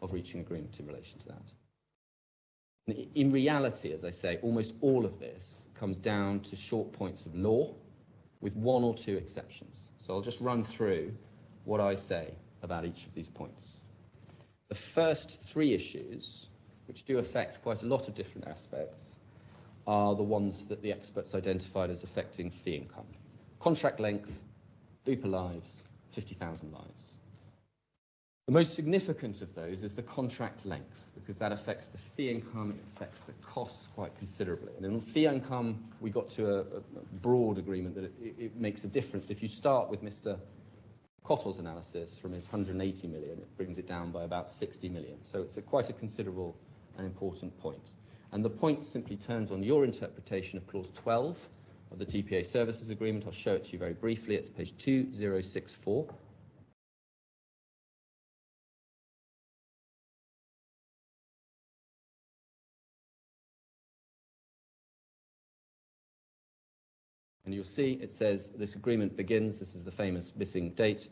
of reaching agreement in relation to that. In reality, as I say, almost all of this comes down to short points of law, with 1 or 2 exceptions. So I'll just run through what I say about each of these points. The first 3 issues, which do affect quite a lot of different aspects, are the ones that the experts identified as affecting fee income. Contract length, Bupa lives, 50,000 lives. The most significant of those is the contract length, because that affects the fee income, it affects the costs quite considerably. And in fee income, we got to a broad agreement that it makes a difference. If you start with Mr. Cottle's analysis from his 180 million, it brings it down by about 60 million. So it's quite a considerable and important point. And the point simply turns on your interpretation of clause 12 of the TPA services agreement. I'll show it to you very briefly. It's page 2064. And you'll see it says this agreement begins, this is the famous missing date,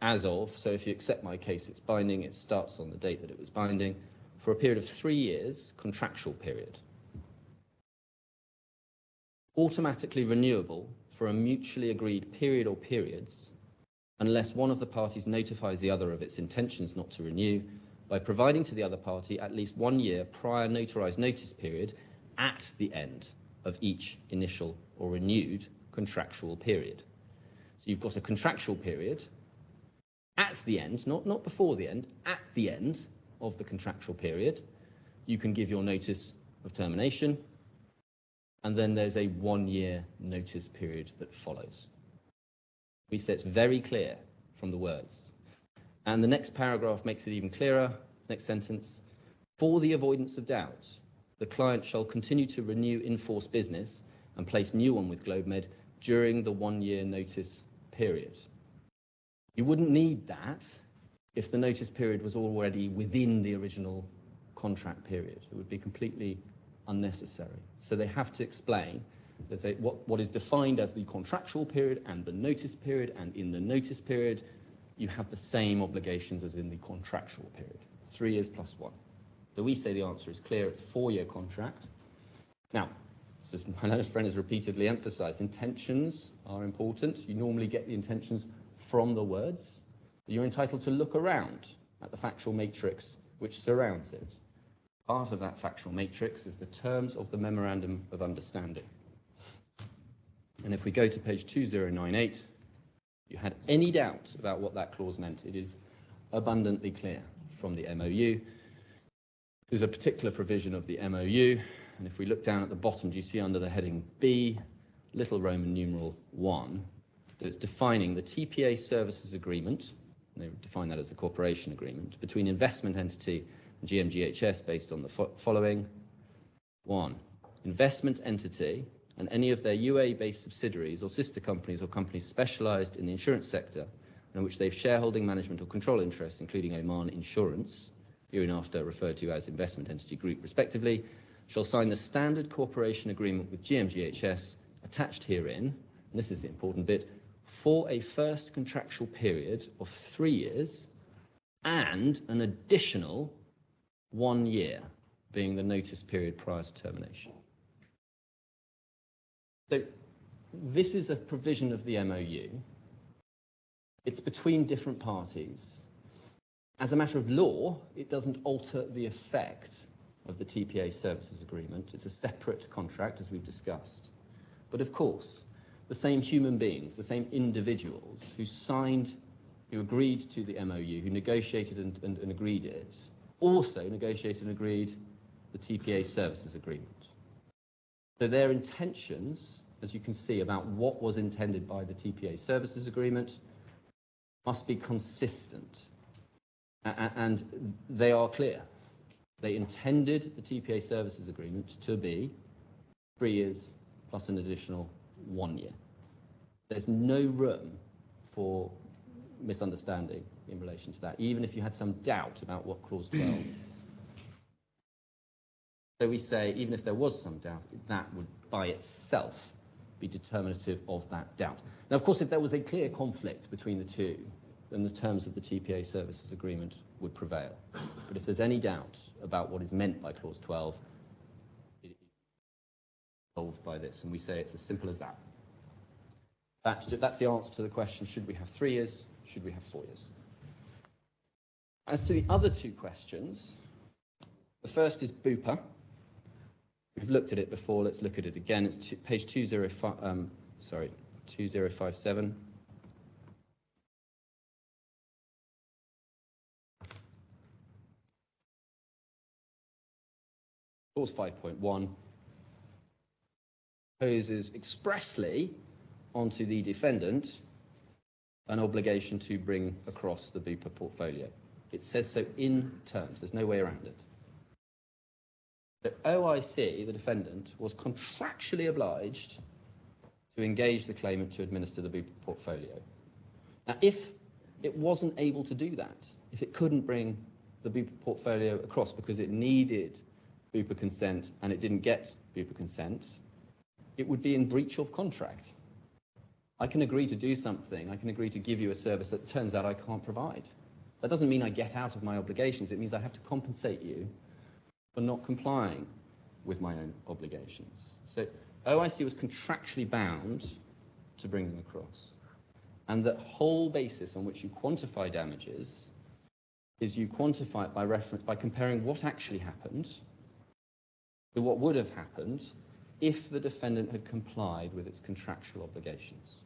as of, so if you accept my case it's binding, it starts on the date that it was binding, for a period of 3 years, contractual period. Automatically renewable for a mutually agreed period or periods, unless one of the parties notifies the other of its intentions not to renew, by providing to the other party at least 1 year prior notarized notice period at the end of each initial or renewed contractual period. So you've got a contractual period at the end, not before the end, at the end of the contractual period. You can give your notice of termination, and then there's a 1 year notice period that follows. We say it's very clear from the words. And the next paragraph makes it even clearer. Next sentence, for the avoidance of doubt, the client shall continue to renew in-force business and place new one with GLOBEMED during the 1 year notice period. You wouldn't need that if the notice period was already within the original contract period. It would be completely unnecessary. So they have to explain there's what is defined as the contractual period and the notice period, and in the notice period you have the same obligations as in the contractual period, 3 years plus 1. So we say the answer is clear, it's a 4 year contract. Now, as my learned friend has repeatedly emphasised, intentions are important. You normally get the intentions from the words, but you're entitled to look around at the factual matrix which surrounds it. part of that factual matrix is the terms of the Memorandum of Understanding. And if we go to page 2098, if you had any doubt about what that clause meant, it is abundantly clear from the MOU. There's a particular provision of the MOU, and if we look down at the bottom, do you see under the heading B, little Roman numeral 1, that it's defining the TPA services agreement, and they define that as the cooperation agreement, between investment entity and GMGHS based on the following. 1. Investment entity and any of their UAE-based subsidiaries or sister companies or companies specialised in the insurance sector and in which they have shareholding, management or control interests, including Oman Insurance, hereinafter referred to as Investment Entity Group respectively, shall sign the standard cooperation agreement with GMGHS attached herein, and this is the important bit, for a first contractual period of 3 years and an additional 1 year, being the notice period prior to termination. So this is a provision of the MOU. It's between different parties. As a matter of law, it doesn't alter the effect of the TPA services agreement. It's a separate contract, as we've discussed. But of course, the same human beings, the same individuals who signed, who agreed to the MOU, who negotiated and agreed it, also negotiated and agreed the TPA services agreement. So their intentions, as you can see, about what was intended by the TPA services agreement must be consistent. And they are clear. They intended the TPA services agreement to be 3 years plus an additional 1 year. There's no room for misunderstanding in relation to that, even if you had some doubt about what Clause 12. So we say, even if there was some doubt, that would by itself be determinative of that doubt. Now, of course, if there was a clear conflict between the two, then the terms of the TPA services agreement would prevail. But if there's any doubt about what is meant by Clause 12, it is solved by this, and we say it's as simple as that. That's the answer to the question, should we have 3 years, should we have 4 years? As to the other two questions, the first is Bupa. We've looked at it before, let's look at it again. It's page 2057. Clause 5.1 imposes expressly onto the defendant an obligation to bring across the Bupa portfolio. It says so in terms, there's no way around it. The OIC, the defendant, was contractually obliged to engage the claimant to administer the Bupa portfolio. Now, if it wasn't able to do that, if it couldn't bring the Bupa portfolio across because it needed Bupa consent and it didn't get Bupa consent, it would be in breach of contract. I can agree to do something, I can agree to give you a service that turns out I can't provide. That doesn't mean I get out of my obligations, it means I have to compensate you for not complying with my own obligations. So OIC was contractually bound to bring them across. And the whole basis on which you quantify damages is you quantify it by reference, by comparing what actually happened to what would have happened if the defendant had complied with its contractual obligations.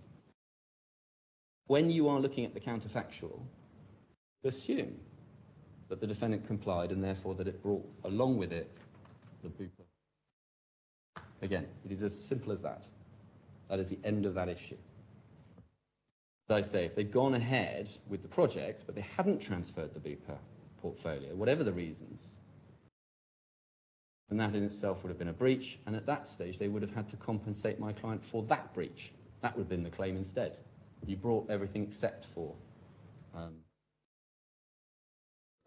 When you are looking at the counterfactual, assume that the defendant complied and therefore that it brought along with it the Bupa. Again, it is as simple as that. That is the end of that issue. As I say, if they'd gone ahead with the project, but they hadn't transferred the Bupa portfolio, whatever the reasons, then that in itself would have been a breach, and at that stage they would have had to compensate my client for that breach. That would have been the claim instead. You brought everything except for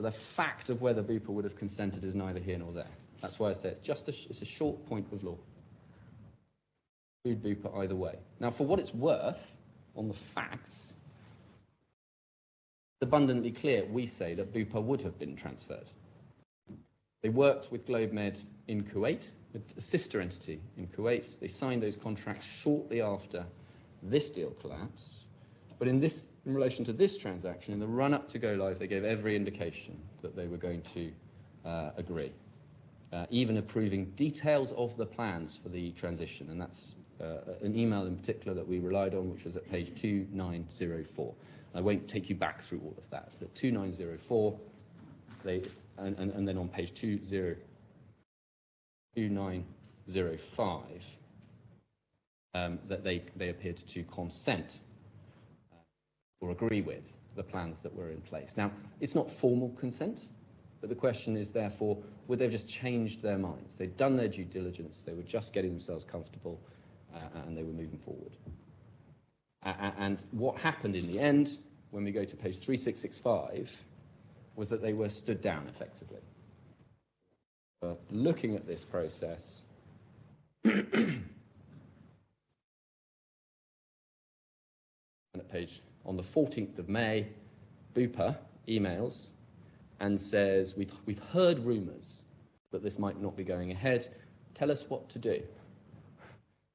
the fact of whether Bupa would have consented is neither here nor there. That's why I say it's a short point of law. Include Bupa either way. Now, for what it's worth, on the facts, it's abundantly clear, we say, that Bupa would have been transferred. They worked with GLOBEMED in Kuwait, a sister entity in Kuwait. They signed those contracts shortly after this deal collapsed. But in relation to this transaction, in the run-up to go live, they gave every indication that they were going to agree. even approving details of the plans for the transition. And that's an email in particular that we relied on, which was at page 2904. I won't take you back through all of that, but 2904, and then on page 2905, that they appeared to consent or agree with the plans that were in place. Now, it's not formal consent, but the question is, therefore, would they have just changed their minds? They'd done their due diligence, they were just getting themselves comfortable, and they were moving forward. And what happened in the end, when we go to page 3665, was that they were stood down, effectively. Looking at this process, and at page, on the 14th of May, Bupa emails and says, we've heard rumours that this might not be going ahead. Tell us what to do.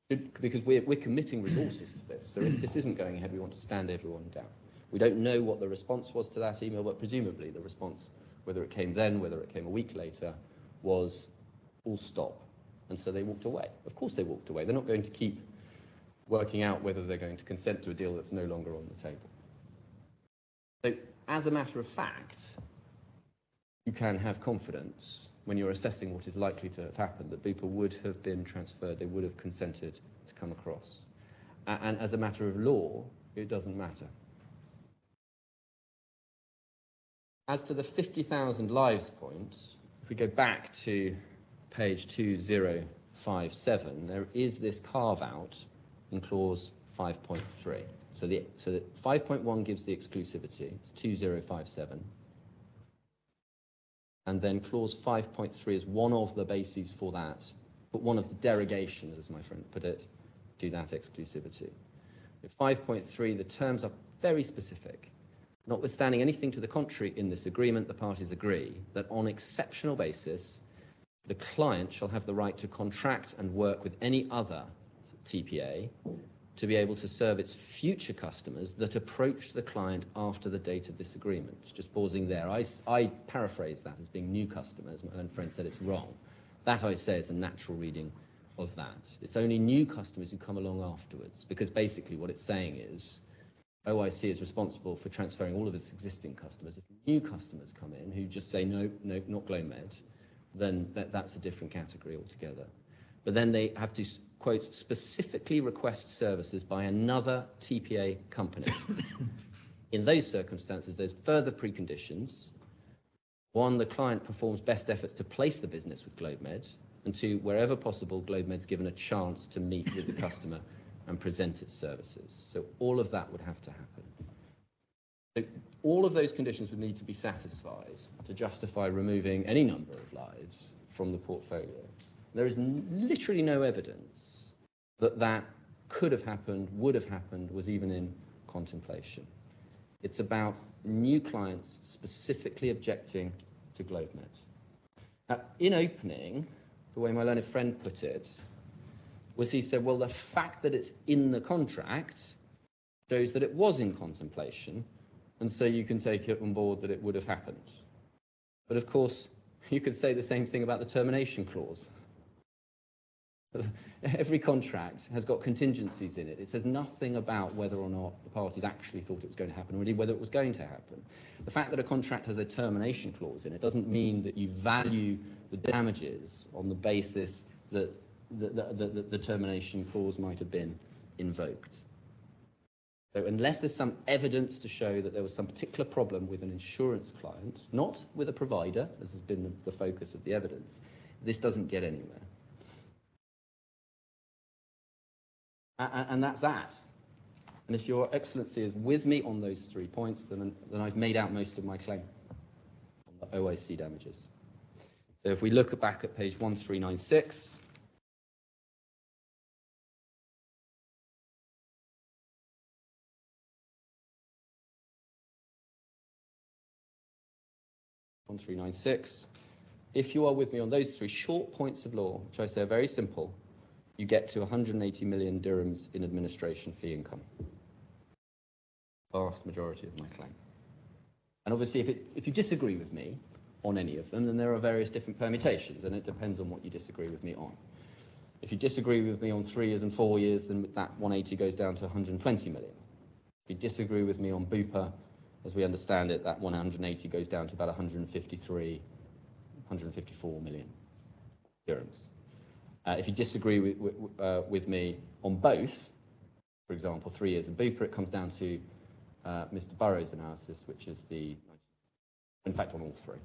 Because we're committing resources to this, so if this isn't going ahead, we want to stand everyone down. We don't know what the response was to that email, but presumably the response, whether it came then, whether it came a week later, was all stop. And so they walked away. Of course they walked away. They're not going to keep working out whether they're going to consent to a deal that's no longer on the table. So, as a matter of fact, you can have confidence when you're assessing what is likely to have happened that Bupa would have been transferred, they would have consented to come across. And as a matter of law, it doesn't matter. As to the 50,000 lives point, if we go back to page 2057, there is this carve-out in clause 5.3. So that 5.1 gives the exclusivity, it's 2057. And then clause 5.3 is one of the bases for that, but one of the derogations, as my friend put it, to that exclusivity. In 5.3, the terms are very specific. Notwithstanding anything to the contrary in this agreement, the parties agree that on exceptional basis, the client shall have the right to contract and work with any other TPA to be able to serve its future customers that approach the client after the date of this agreement. Just pausing there, I paraphrase that as being new customers. My own friend said it's wrong. That, I say, is a natural reading of that. It's only new customers who come along afterwards, because basically what it's saying is OIC is responsible for transferring all of its existing customers. If new customers come in who just say, no, not GLOBEMED, then that's a different category altogether. But then they have to, quote, specifically request services by another TPA company. In those circumstances, there's further preconditions. One, the client performs best efforts to place the business with GLOBEMED, and two, wherever possible, GLOBEMED's given a chance to meet with the customer and present its services. So all of that would have to happen. So all of those conditions would need to be satisfied to justify removing any number of lives from the portfolio. There is literally no evidence that that could have happened, would have happened, was even in contemplation. It's about new clients specifically objecting to GLOBEMED. Now, in opening, the way my learned friend put it, was he said, well, the fact that it's in the contract shows that it was in contemplation, and so you can take it on board that it would have happened. But of course, you could say the same thing about the termination clause. Every contract has got contingencies in it. It says nothing about whether or not the parties actually thought it was going to happen, or indeed whether it was going to happen. The fact that a contract has a termination clause in it doesn't mean that you value the damages on the basis that the termination clause might have been invoked. So unless there's some evidence to show that there was some particular problem with an insurance client, not with a provider, as has been the focus of the evidence, this doesn't get anywhere. And that's that. And if Your Excellency is with me on those 3 points, then I've made out most of my claim on the OIC damages. So if we look back at page 1396, if you are with me on those 3 short points of law, which I say are very simple, you get to 180 million dirhams in administration fee income. Vast majority of my claim. And obviously, if you disagree with me, on any of them, then there are various different permutations, and it depends on what you disagree with me on. If you disagree with me on 3 years and 4 years, then that 180 goes down to 120 million. If you disagree with me on Bupa, as we understand it, that 180 goes down to about 153, 154 million dirhams. If you disagree with me on both, for example, 3 years and Bupa, it comes down to Mr. Burrows' analysis, which is in fact, on all three.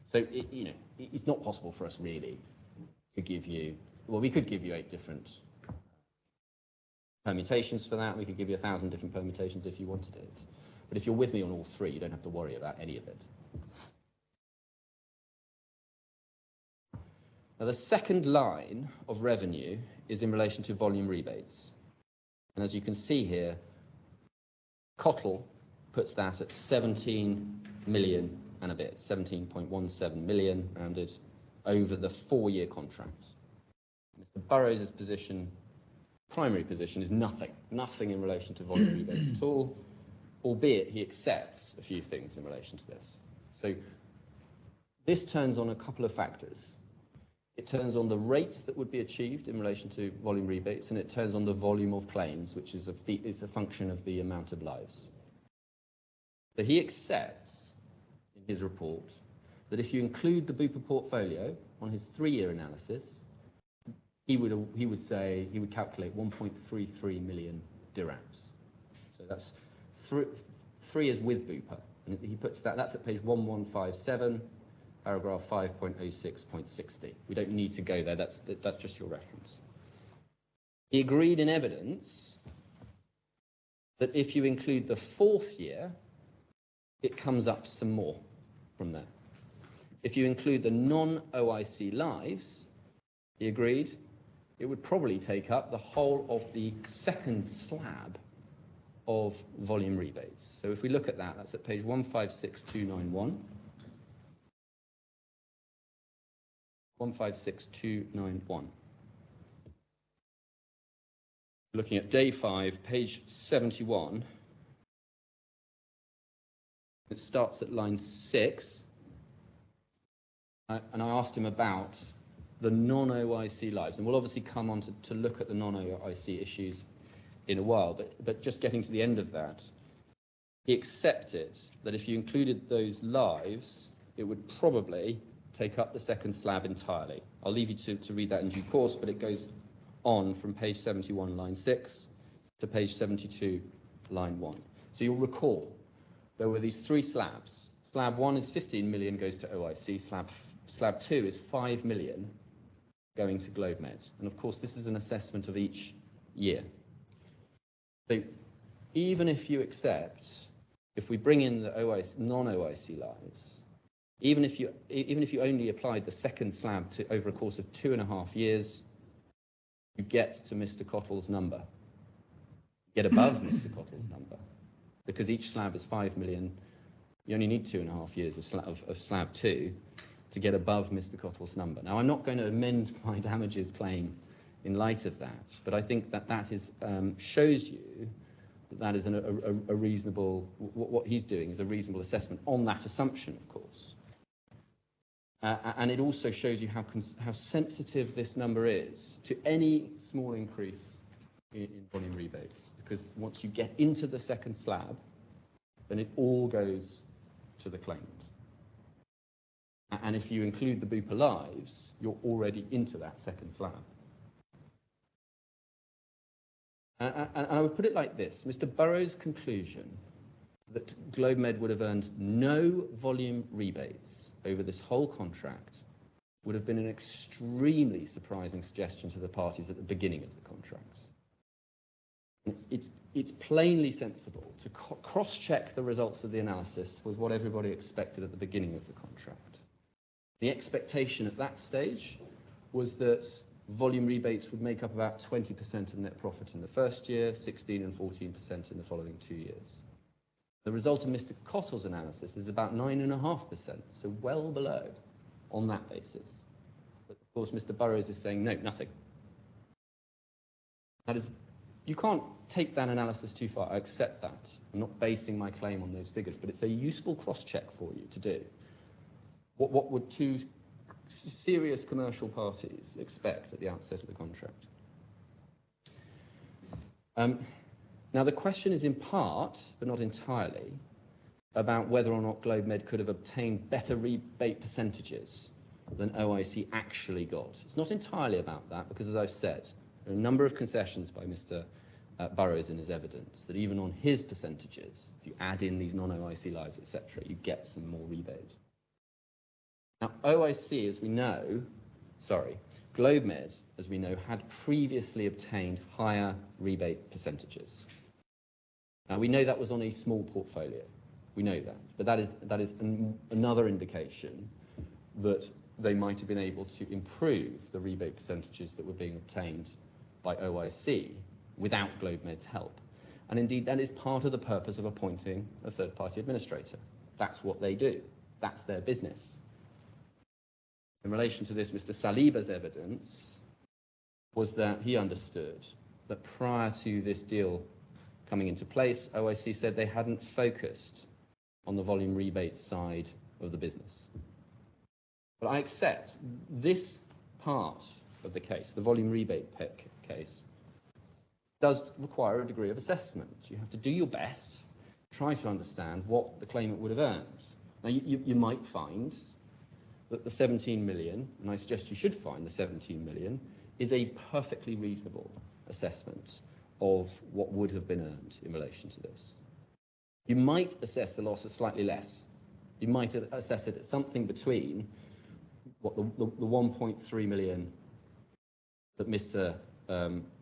So, it's not possible for us really to give you, well, we could give you 8 different permutations for that. We could give you 1,000 different permutations if you wanted it. But if you're with me on all three, you don't have to worry about any of it. Now, the second line of revenue is in relation to volume rebates. And as you can see here, Cottle puts that at 17 million and a bit, 17.17 million rounded over the 4-year contract. Mr. Burrows' position, primary position, is nothing in relation to volume rebates at all, albeit he accepts a few things in relation to this. So this turns on a couple of factors. It turns on the rates that would be achieved in relation to volume rebates, and it turns on the volume of claims, which is a function of the amount of lives. So he accepts in his report that if you include the Bupa portfolio on his 3-year analysis, he would calculate 1.33 million dirhams. So that's 3 years with Bupa, and he puts that's at page 1157. Paragraph 5.06.60. We don't need to go there, that's just your reference. He agreed in evidence that if you include the 4th year, it comes up some more from there. If you include the non-OIC lives, he agreed, it would probably take up the whole of the second slab of volume rebates. So if we look at that, that's at page 156291. 156291. Looking at day 5, page 71. It starts at line 6. And I asked him about the non-OIC lives. And we'll obviously come on to look at the non-OIC issues in a while. But just getting to the end of that, he accepted that if you included those lives, it would probably take up the second slab entirely. I'll leave you to read that in due course, but it goes on from page 71, line 6, to page 72, line 1. So you'll recall there were these 3 slabs. Slab 1 is 15 million, goes to OIC. Slab 2 is 5 million going to GLOBEMED. And of course, this is an assessment of each year. So even if you accept, if we bring in the non-OIC lives, even if you only applied the second slab to over a course of 2.5 years, you get to Mr. Cottle's number. You get above Mr. Cottle's number. Because each slab is 5 million, you only need 2.5 years of slab 2 to get above Mr. Cottle's number. Now, I'm not going to amend my damages claim in light of that, but I think that is shows you that is a reasonable, what he's doing is a reasonable assessment on that assumption, of course. And it also shows you how sensitive this number is to any small increase in volume rebates, because once you get into the second slab, then it all goes to the claimant. And if you include the Bupa lives, you're already into that second slab. And I would put it like this. Mr. Burrows' conclusion that GLOBEMED would have earned no volume rebates over this whole contract would have been an extremely surprising suggestion to the parties at the beginning of the contract. It's plainly sensible to cross-check the results of the analysis with what everybody expected at the beginning of the contract. The expectation at that stage was that volume rebates would make up about 20% of net profit in the first year, 16 and 14% in the following 2 years. The result of Mr. Cottle's analysis is about 9.5%, so well below on that basis. But of course, Mr. Burrows is saying, no, nothing. That is, you can't take that analysis too far. I accept that. I'm not basing my claim on those figures, but it's a useful cross-check for you to do. What would two serious commercial parties expect at the outset of the contract? Now, the question is in part, but not entirely, about whether or not GlobeMed could have obtained better rebate percentages than OIC actually got. It's not entirely about that, because as I've said, there are a number of concessions by Mr. Burrows in his evidence that even on his percentages, if you add in these non-OIC lives, etc., you get some more rebate. Now, OIC, as we know, GlobeMed, as we know, had previously obtained higher rebate percentages. Now, we know that was on a small portfolio. We know that. But that is another indication that they might have been able to improve the rebate percentages that were being obtained by OIC without GlobeMed's help. And indeed, that is part of the purpose of appointing a third-party administrator. That's what they do. That's their business. In relation to this, Mr. Saliba's evidence was that he understood that prior to this deal coming into place, OIC said they hadn't focused on the volume rebate side of the business. But I accept this part of the case, the volume rebate case, does require a degree of assessment. You have to do your best, try to understand what the claimant would have earned. Now, you might find that the 17 million, and I suggest you should find the 17 million, is a perfectly reasonable assessment of what would have been earned in relation to this. You might assess the loss as slightly less. You might assess it at something between what the 1.3 million that Mr.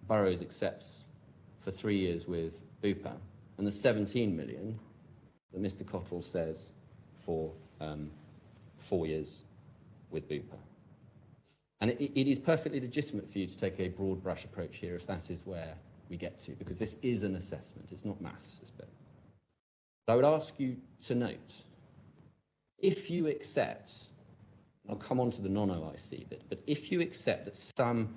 Burrows accepts for 3 years with Bupa and the 17 million that Mr. Cottle says for 4 years with Bupa. And it is perfectly legitimate for you to take a broad brush approach here if that is where we get to, because this is an assessment, it's not maths, this bit. But I would ask you to note, if you accept, I'll come on to the non-OIC bit, but if you accept that some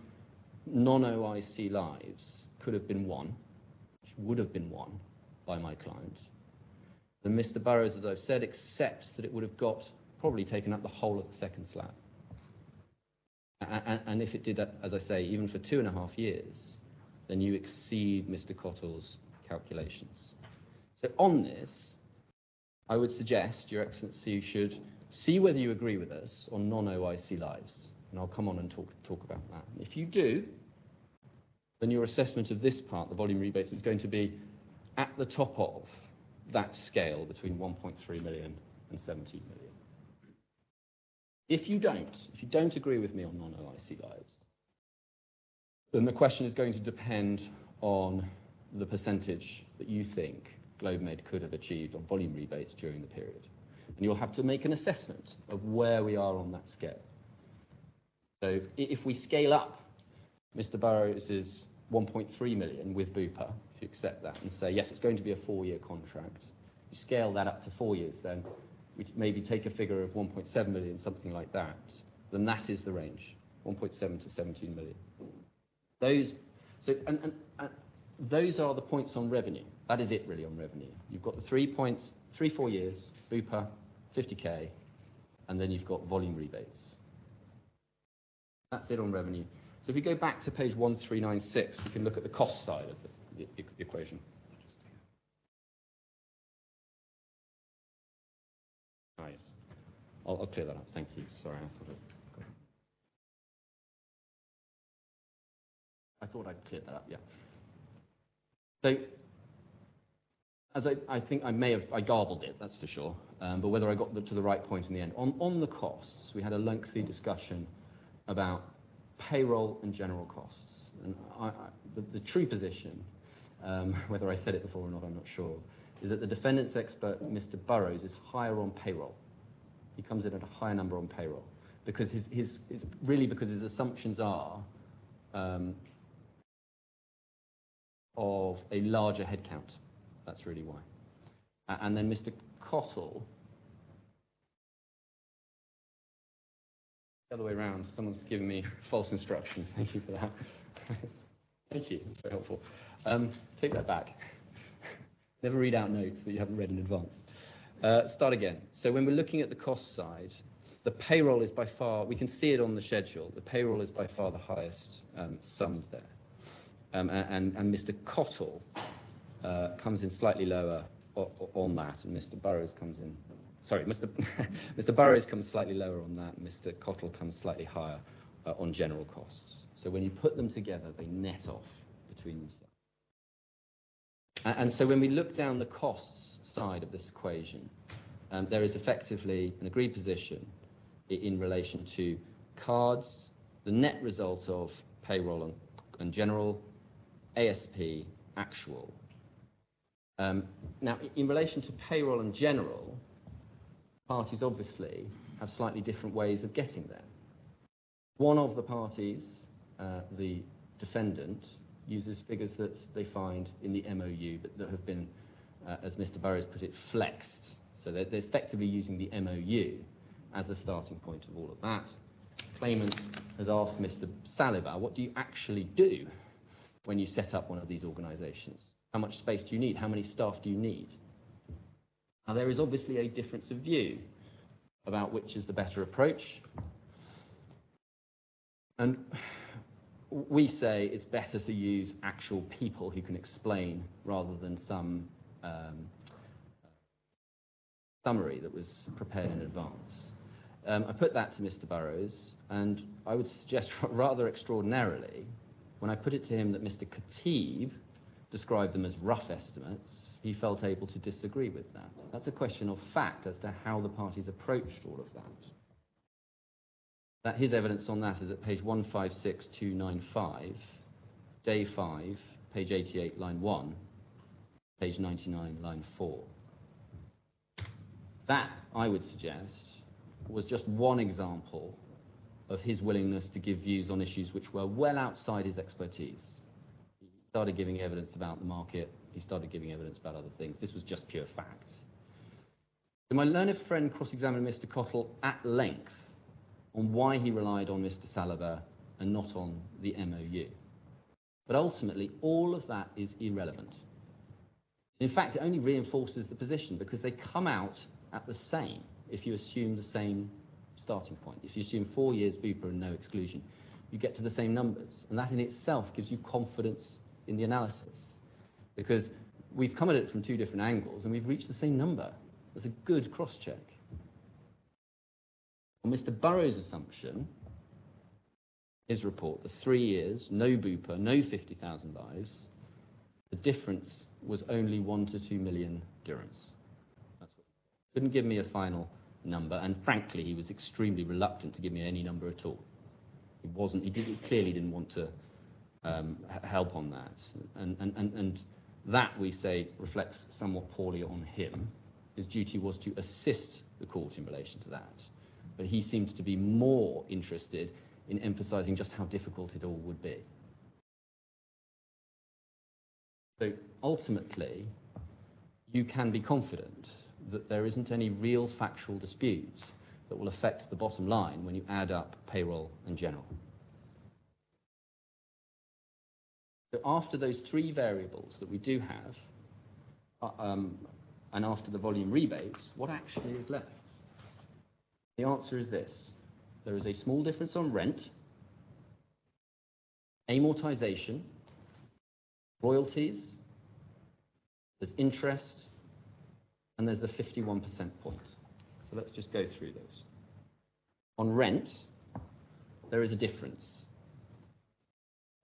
non-OIC lives could have been won, which would have been won by my client, then Mr. Burrows, as I've said, accepts that it would have probably taken up the whole of the second slab. And if it did that, as I say, even for 2.5 years, then you exceed Mr. Cottle's calculations. So on this, I would suggest, Your Excellency, you should see whether you agree with us on non-OIC lives, and I'll come on and talk about that. And if you do, then your assessment of this part, the volume rebates, is going to be at the top of that scale between 1.3 million and 17 million. If you don't agree with me on non-OIC lives, then the question is going to depend on the percentage that you think GlobeMed could have achieved on volume rebates during the period. And you'll have to make an assessment of where we are on that scale. So if we scale up Mr. Burrows' 1.3 million with Bupa, if you accept that and say, yes, it's going to be a 4-year contract, you scale that up to 4 years, then we maybe take a figure of 1.7 million, something like that, then that is the range, 1.7 to 17 million. Those are the points on revenue. That is it really on revenue. You've got the 3 points, 3-4 years, Bupa, 50k, and then you've got volume rebates. That's it on revenue. So if we go back to page 1396, we can look at the cost side of the equation. Oh, yes. I'll clear that up. Thank you. Sorry, I thought I'd cleared that up, yeah. So, as I think I garbled it, that's for sure, but whether I got to the right point in the end. On the costs, we had a lengthy discussion about payroll and general costs. And the true position, whether I said it before or not, I'm not sure, is that the defendant's expert, Mr. Burrows, is higher on payroll. He comes in at a higher number on payroll because his assumptions are of a larger headcount. That's really why. And then Mr. Cottle, the other way around, someone's given me false instructions. Thank you for that. Thank you, it's very helpful. Take that back. Never read out notes that you haven't read in advance. Start again. So when we're looking at the cost side, the payroll is by far, we can see it on the schedule, the payroll is by far the highest summed there. And Mr. Cottle comes in slightly lower on that, and Mr. Burrows comes in, sorry, Mr. Burrows comes slightly lower on that, and Mr. Cottle comes slightly higher on general costs. So when you put them together, they net off between themselves. And so when we look down the costs side of this equation, there is effectively an agreed position in relation to cards, the net result of payroll and general, ASP, actual. Now, in relation to payroll and general, parties obviously have slightly different ways of getting there. One of the parties, the defendant, uses figures that they find in the MOU that have been, as Mr. Burrows put it, flexed. So they're effectively using the MOU as the starting point of all of that. Claimant has asked Mr. Saliba, what do you actually do when you set up one of these organisations? How much space do you need? How many staff do you need? Now, there is obviously a difference of view about which is the better approach. And we say it's better to use actual people who can explain rather than some summary that was prepared in advance. I put that to Mr. Burrows, and I would suggest rather extraordinarily, when I put it to him that Mr. Khatib described them as rough estimates, he felt able to disagree with that. That's a question of fact as to how the parties approached all of that. His evidence on that is at page 156295, day 5, page 88, line 1, page 99, line 4. That, I would suggest, was just one example of his willingness to give views on issues which were well outside his expertise. He started giving evidence about the market, he started giving evidence about other things. This was just pure fact. So my learned friend cross-examined Mr. Cottle at length on why he relied on Mr. Saliba and not on the MOU. But ultimately, all of that is irrelevant. In fact, it only reinforces the position because they come out at the same if you assume the same starting point. If you assume 4 years BUPA and no exclusion, you get to the same numbers. And that in itself gives you confidence in the analysis because we've come at it from two different angles and we've reached the same number. There's a good cross-check. On Mr. Burrows' assumption, his report, the 3 years, no BUPA, no 50,000 lives, the difference was only 1 to 2 million dirhams. That's what he couldn't give me a final number, and frankly, he was extremely reluctant to give me any number at all. He clearly didn't want to help on that. And that, we say, reflects somewhat poorly on him. His duty was to assist the court in relation to that. But he seemed to be more interested in emphasising just how difficult it all would be. So ultimately, you can be confident that there isn't any real factual dispute that will affect the bottom line when you add up payroll and general. So after those three variables that we do have, and after the volume rebates, what actually is left? The answer is this. There is a small difference on rent, amortization, royalties, there's interest, and there's the 51% point. So let's just go through those. On rent, there is a difference.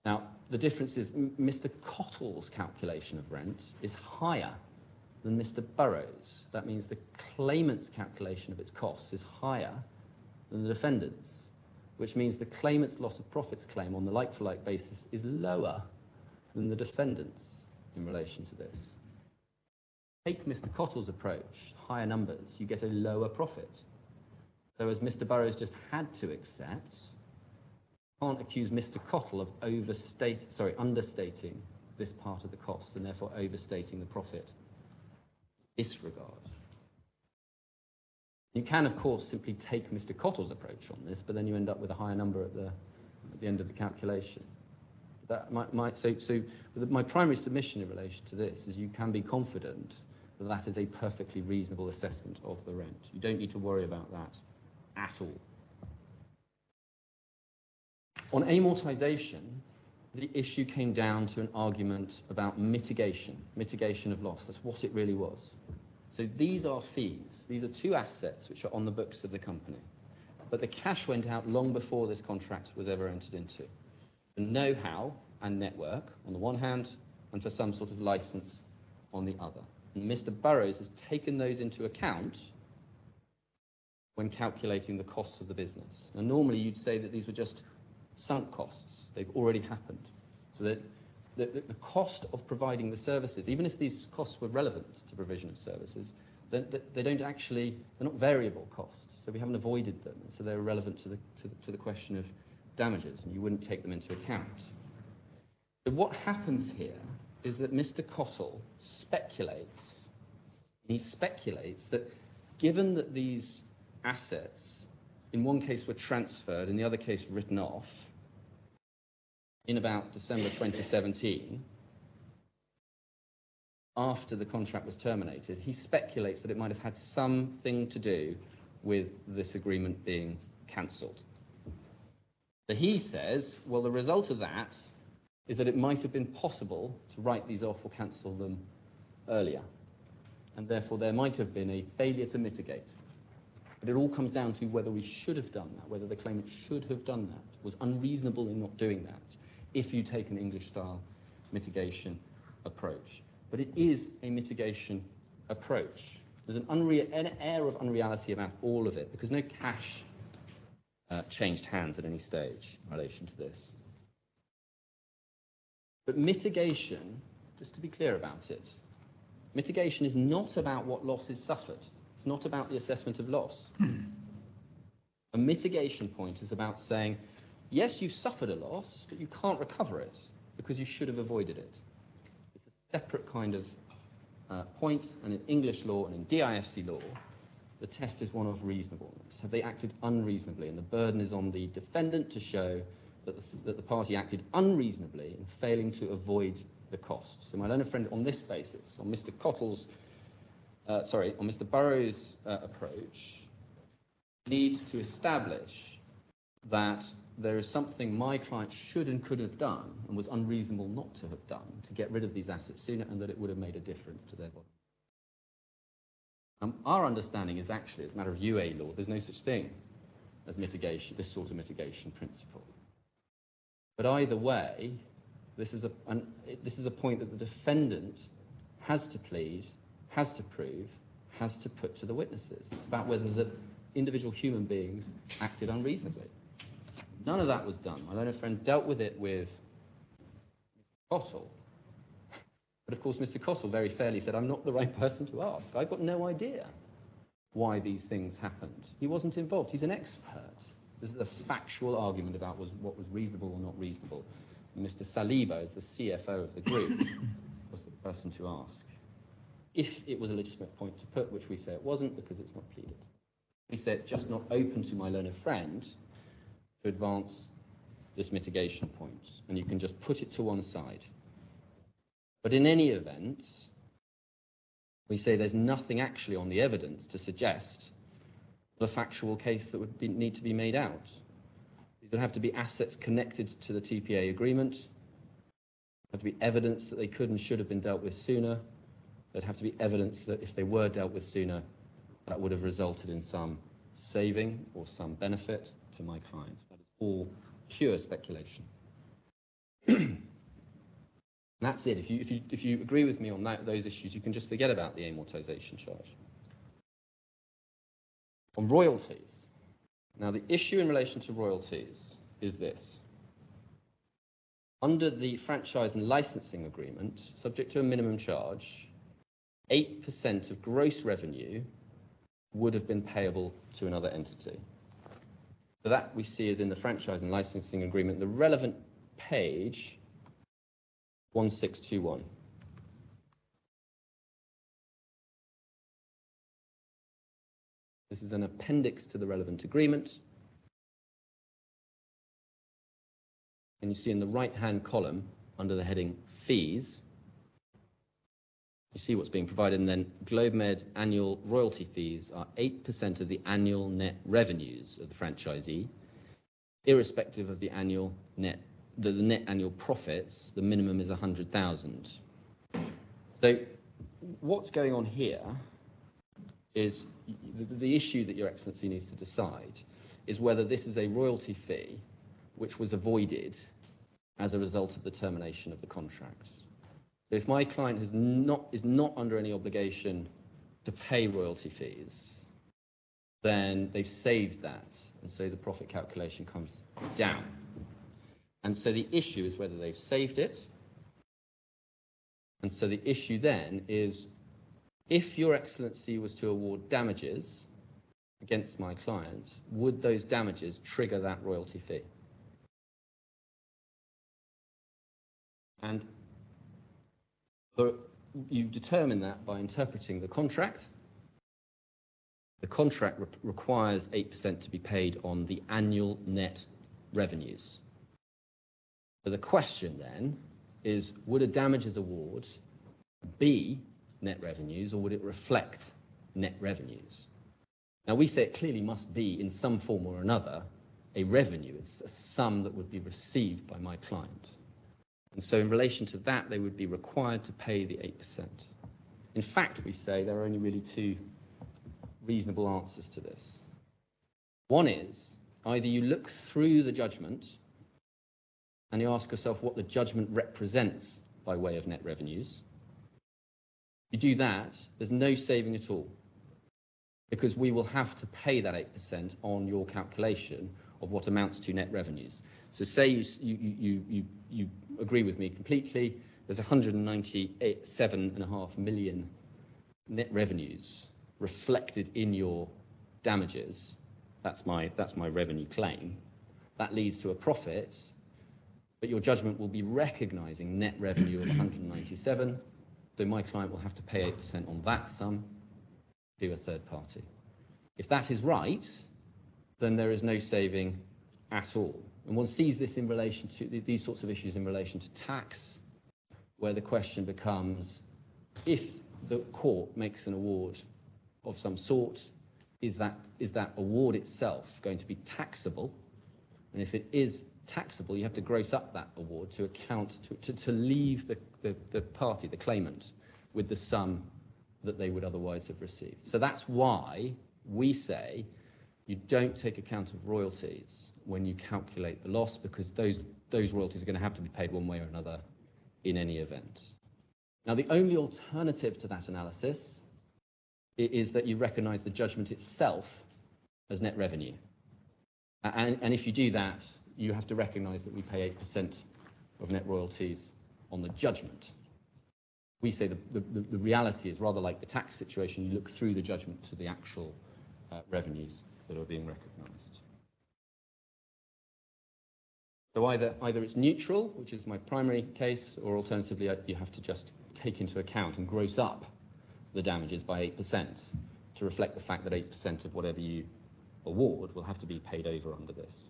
Now, the difference is Mr. Cottle's calculation of rent is higher than Mr. Burrows. That means the claimant's calculation of its costs is higher than the defendant's, which means the claimant's loss of profits claim on the like-for-like basis is lower than the defendant's in relation to this. Take Mr. Cottle's approach, higher numbers, you get a lower profit. So as Mr. Burrows just had to accept, can't accuse Mr. Cottle of understating this part of the cost and therefore overstating the profit. Disregard. You can, of course, simply take Mr. Cottle's approach on this, but then you end up with a higher number at the end of the calculation. That my primary submission in relation to this is you can be confident that that is a perfectly reasonable assessment of the rent. You don't need to worry about that at all. On amortization, the issue came down to an argument about mitigation of loss. That's what it really was. So these are fees. These are two assets which are on the books of the company. But the cash went out long before this contract was ever entered into. The know-how and network on the one hand, and for some sort of license on the other. And Mr. Burrows has taken those into account when calculating the costs of the business. Now, normally you'd say that these were just sunk costs. They've already happened. So that the cost of providing the services, even if these costs were relevant to provision of services, they don't actually, they're not variable costs. So we haven't avoided them. And so they're relevant to the question of damages, and you wouldn't take them into account. So what happens here is that Mr. Cottle speculates, that given that these assets, in one case were transferred, in the other case written off, in about December 2017, after the contract was terminated, he speculates that it might have had something to do with this agreement being cancelled. But he says, well, the result of that is that it might have been possible to write these off or cancel them earlier. And therefore, there might have been a failure to mitigate. But it all comes down to whether we should have done that, whether the claimant should have done that, was unreasonable in not doing that, if you take an English-style mitigation approach. But it is a mitigation approach. There's an air of unreality about all of it, because no cash changed hands at any stage in relation to this. But mitigation, just to be clear about it, mitigation is not about what loss is suffered. It's not about the assessment of loss. A mitigation point is about saying, yes, you suffered a loss, but you can't recover it because you should have avoided it. It's a separate kind of point, and in English law and in DIFC law, the test is one of reasonableness. Have they acted unreasonably? And the burden is on the defendant to show that the party acted unreasonably in failing to avoid the cost. So my learned friend, on this basis, on Mr. Cottle's, on Mr. Burrows' approach, needs to establish that there is something my client should and could have done and was unreasonable not to have done to get rid of these assets sooner, and that it would have made a difference to their bottom. Our understanding is actually, as a matter of UA law, there's no such thing as mitigation, this sort of mitigation principle. But either way, this is a point that the defendant has to plead, has to prove, has to put to the witnesses. It's about whether the individual human beings acted unreasonably. None of that was done. My learned friend dealt with it with Mr. Cottle. But of course, Mr. Cottle very fairly said, I'm not the right person to ask. I've got no idea why these things happened. He wasn't involved. He's an expert. This is a factual argument about what was reasonable or not reasonable. And Mr. Saliba, as the CFO of the group, was the person to ask. If it was a legitimate point to put, which we say it wasn't because it's not pleaded. We say it's just not open to my learned friend to advance this mitigation point, and you can just put it to one side. But in any event, we say there's nothing actually on the evidence to suggest the factual case that would need to be made out. These would have to be assets connected to the TPA agreement, have to be evidence that they could and should have been dealt with sooner. There'd have to be evidence that if they were dealt with sooner, that would have resulted in some saving or some benefit to my client. That is all pure speculation. That's it. If you agree with me on those issues, you can just forget about the amortization charge. On royalties. Now, the issue in relation to royalties is this. Under the franchise and licensing agreement, subject to a minimum charge, 8% of gross revenue would have been payable to another entity. So that we see is in the franchise and licensing agreement, the relevant page 1621. This is an appendix to the relevant agreement. And you see in the right-hand column, under the heading Fees, You see what's being provided, and then GlobeMed annual royalty fees are 8% of the annual net revenues of the franchisee, irrespective of the annual net, the net annual profits. The minimum is 100,000. So what's going on here is the issue that Your Excellency needs to decide is whether this is a royalty fee which was avoided as a result of the termination of the contract. So if my client is not under any obligation to pay royalty fees, then they've saved that, and so the profit calculation comes down. And so the issue is whether they've saved it. And so the issue then is, if Your Excellency was to award damages against my client, would those damages trigger that royalty fee? And you determine that by interpreting the contract. The contract requires 8% to be paid on the annual net revenues. So the question then is, would a damages award be net revenues, or would it reflect net revenues? Now, we say it clearly must be, in some form or another, a revenue. It's a sum that would be received by my client. And so in relation to that, they would be required to pay the 8%. In fact, we say there are only really two reasonable answers to this. One is, either you look through the judgment and you ask yourself what the judgment represents by way of net revenues. You do that, there's no saving at all, because we will have to pay that 8% on your calculation of what amounts to net revenues. So say you agree with me completely, there's 197.5 million net revenues reflected in your damages. That's my revenue claim. That leads to a profit, but your judgment will be recognizing net revenue of 197. So my client will have to pay 8% on that sum to a third party. If that is right, then there is no saving at all. And one sees this in relation to these sorts of issues in relation to tax, where the question becomes, if the court makes an award of some sort, is that award itself going to be taxable? And if it is taxable, you have to gross up that award to account to leave the party, the claimant, with the sum that they would otherwise have received. So that's why we say you don't take account of royalties when you calculate the loss, because those royalties are going to have to be paid one way or another in any event. Now, the only alternative to that analysis is that you recognise the judgment itself as net revenue. And if you do that, you have to recognise that we pay 8% of net royalties on the judgment. We say the reality is rather like the tax situation. You look through the judgment to the actual revenues that are being recognised. So either it's neutral, which is my primary case, or alternatively you have to just take into account and gross up the damages by 8% to reflect the fact that 8% of whatever you award will have to be paid over under this.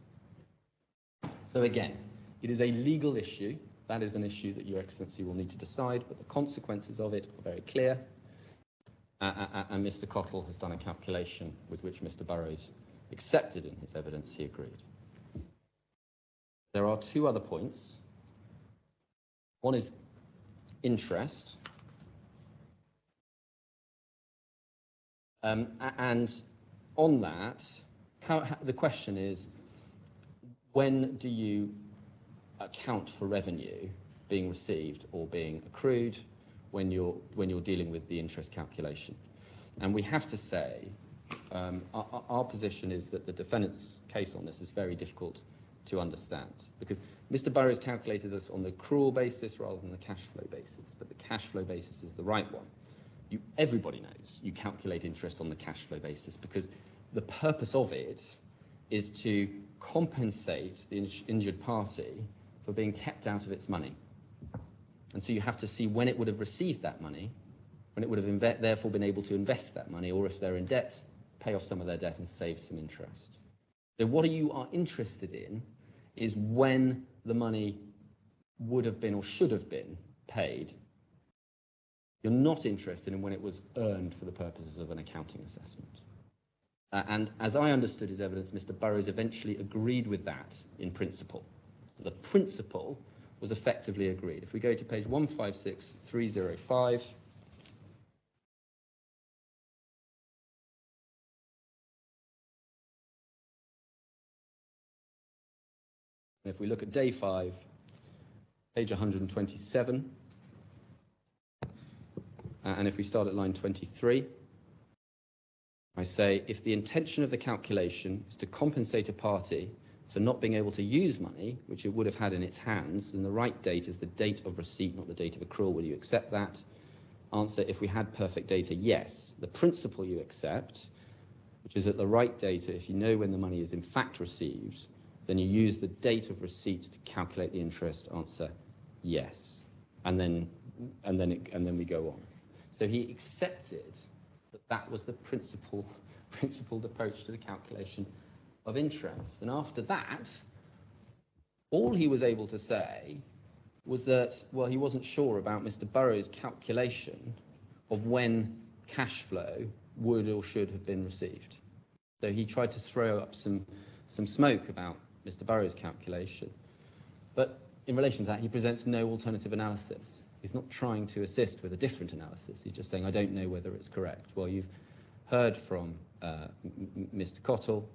So again, it is a legal issue. That is an issue that Your Excellency will need to decide, but the consequences of it are very clear. And Mr. Cottle has done a calculation with which Mr. Burrows accepted in his evidence he agreed. There are two other points. One is interest. And on that, the question is, when do you account for revenue being received or being accrued when you're dealing with the interest calculation? And we have to say, our position is that the defendant's case on this is very difficult to understand, because Mr. Burrows calculated this on the accrual basis rather than the cash flow basis, but the cash flow basis is the right one. Everybody knows you calculate interest on the cash flow basis, because the purpose of it is to compensate the injured party for being kept out of its money. And so you have to see when it would have received that money, when it would have therefore been able to invest that money, or if they're in debt, pay off some of their debt and save some interest. So what you are interested in is when the money would have been or should have been paid You're not interested in when it was earned for the purposes of an accounting assessment. And as I understood his evidence, Mr. Burrows eventually agreed with that in principle. The principle was effectively agreed. If we go to page 156305, and if we look at day 5, page 127, and if we start at line 23, I say, if the intention of the calculation is to compensate a party for not being able to use money, which it would have had in its hands, then the right date is the date of receipt, not the date of accrual. Will you accept that? Answer, if we had perfect data, yes. The principle you accept, which is that the right data, if you know when the money is in fact received, then you use the date of receipt to calculate the interest. Answer, yes. And then we go on. So he accepted that was the principled approach to the calculation of interest. And after that, all he was able to say was that, well, he wasn't sure about Mr. Burrows' calculation of when cash flow would or should have been received. So he tried to throw up some smoke about Mr. Burrows' calculation. But in relation to that, he presents no alternative analysis. He's not trying to assist with a different analysis. He's just saying, I don't know whether it's correct. Well, you've heard from Mr. Cottle,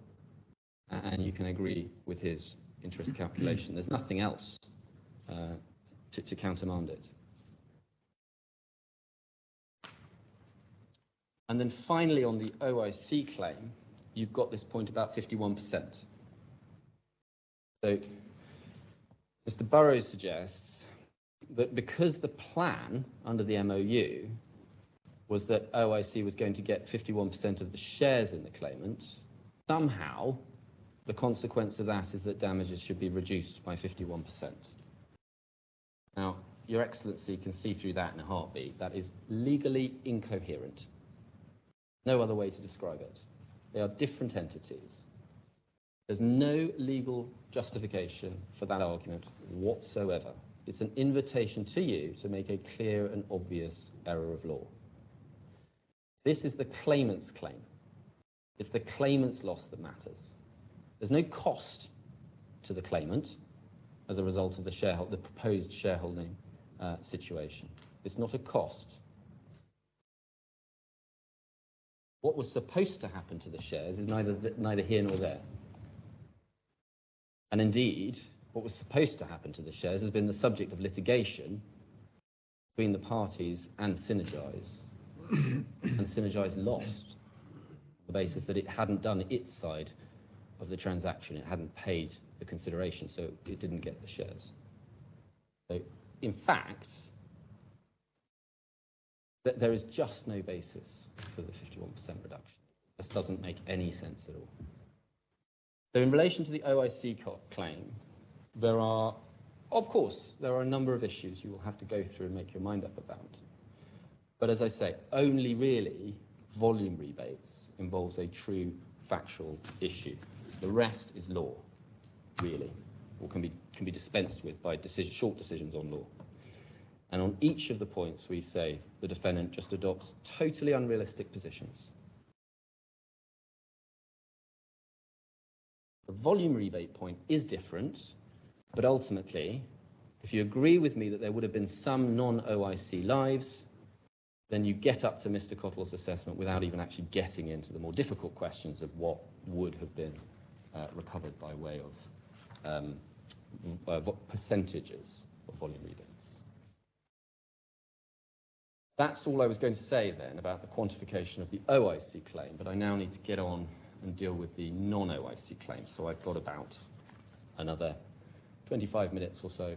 and you can agree with his interest calculation. There's nothing else to countermand it. And then finally, on the OIC claim, you've got this point about 51%. So Mr. Burrows suggests that because the plan under the MOU was that OIC was going to get 51% of the shares in the claimant, somehow the consequence of that is that damages should be reduced by 51%. Now, Your Excellency can see through that in a heartbeat. That is legally incoherent. No other way to describe it. They are different entities. There's no legal justification for that argument whatsoever. It's an invitation to you to make a clear and obvious error of law. This is the claimant's claim. It's the claimant's loss that matters. There's no cost to the claimant as a result of the proposed shareholding situation. It's not a cost. What was supposed to happen to the shares is neither here nor there. And indeed, what was supposed to happen to the shares has been the subject of litigation between the parties and Synergise. And Synergise lost on the basis that it hadn't done its side of the transaction. It hadn't paid the consideration, so it didn't get the shares. So, in fact, there is just no basis for the 51% reduction. This doesn't make any sense at all. So in relation to the OIC claim, there are a number of issues you will have to go through and make your mind up about. But as I say, only really volume rebates involves a true factual issue. The rest is law, really, or can be dispensed with by short decisions on law. And on each of the points, we say the defendant just adopts totally unrealistic positions. The volume rebate point is different, but ultimately, if you agree with me that there would have been some non-OIC lives, then you get up to Mr. Cottle's assessment without even actually getting into the more difficult questions of what would have been recovered by way of percentages of volume rebates. That's all I was going to say then about the quantification of the OIC claim, but I now need to get on and deal with the non-OIC claim. So I've got about another 25 minutes or so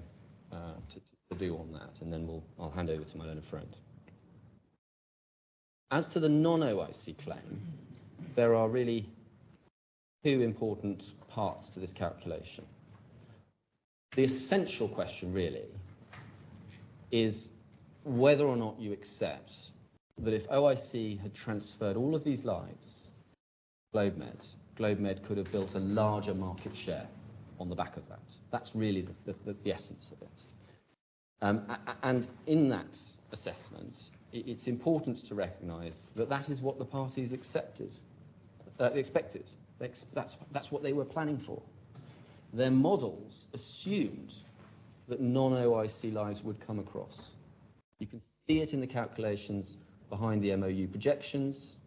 to do on that, and then I'll hand over to my learned friend. As to the non-OIC claim, there are really two important parts to this calculation. The essential question really is whether or not you accept that if OIC had transferred all of these lives to GLOBEMED could have built a larger market share on the back of that. That's really the essence of it. And in that assessment, it's important to recognise that that is what the parties expected. That's what they were planning for. Their models assumed that non-OIC lives would come across. You can see it in the calculations behind the MOU projections.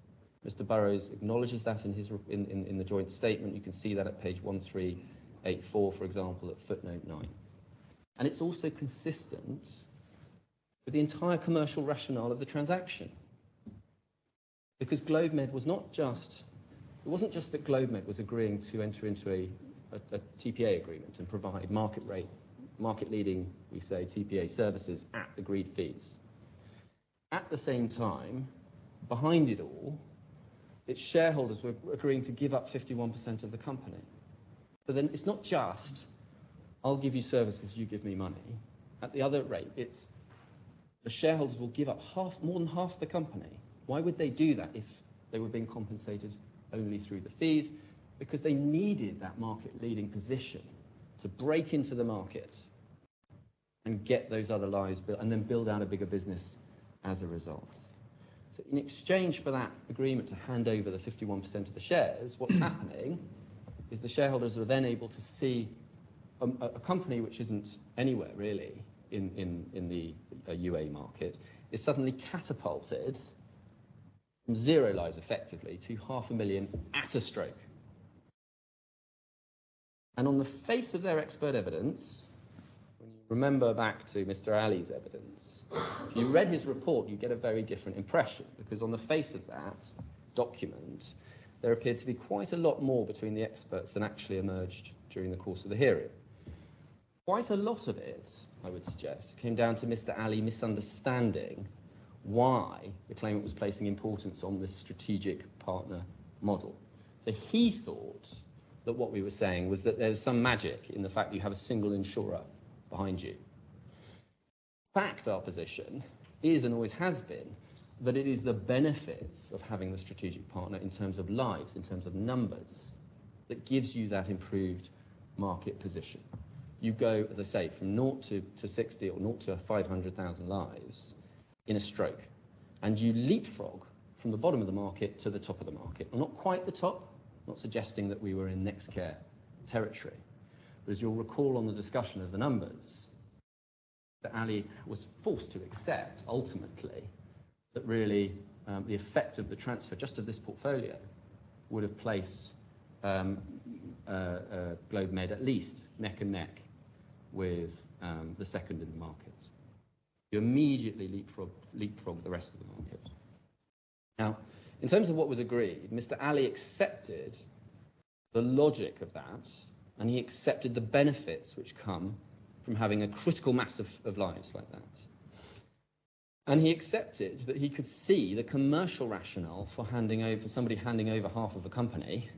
Mr. Burrows acknowledges that in the joint statement. You can see that at page 1384, for example, at footnote 9. And it's also consistent with the entire commercial rationale of the transaction. Because GLOBEMED was not just, it wasn't just that GLOBEMED was agreeing to enter into a TPA agreement and provide market-leading, we say, TPA services at agreed fees. At the same time, behind it all, its shareholders were agreeing to give up 51% of the company. But then it's not just, I'll give you services, you give me money. At the other rate, it's the shareholders will give up more than half the company. Why would they do that if they were being compensated only through the fees? Because they needed that market-leading position to break into the market and get those other lives built, and then build out a bigger business as a result. So in exchange for that agreement to hand over the 51% of the shares, what's happening is the shareholders are then able to see a company which isn't anywhere really in the UA market is suddenly catapulted from 0 lives effectively to 500,000 at a stroke. And on the face of their expert evidence, when you remember back to Mr. Ali's evidence, if you read his report, you get a very different impression, because on the face of that document, there appeared to be quite a lot more between the experts than actually emerged during the course of the hearing. Quite a lot of it, I would suggest, came down to Mr. Ali misunderstanding why the claimant was placing importance on this strategic partner model. So he thought that what we were saying was that there's some magic in the fact that you have a single insurer behind you. In fact, our position is, and always has been, that it is the benefits of having the strategic partner in terms of lives, in terms of numbers, that gives you that improved market position. You go, as I say, from 0 to 60 or 0 to 500,000 lives in a stroke, and you leapfrog from the bottom of the market to the top of the market. Well, not quite the top, not suggesting that we were in next care territory, but as you'll recall on the discussion of the numbers, that Ali was forced to accept, ultimately, that really the effect of the transfer, just of this portfolio, would have placed GLOBEMED at least neck and neck with the second in the market. You immediately leapfrog the rest of the market. Now, in terms of what was agreed, Mr. Ali accepted the logic of that, and he accepted the benefits which come from having a critical mass of lives like that. And he accepted that he could see the commercial rationale for somebody handing over half of a company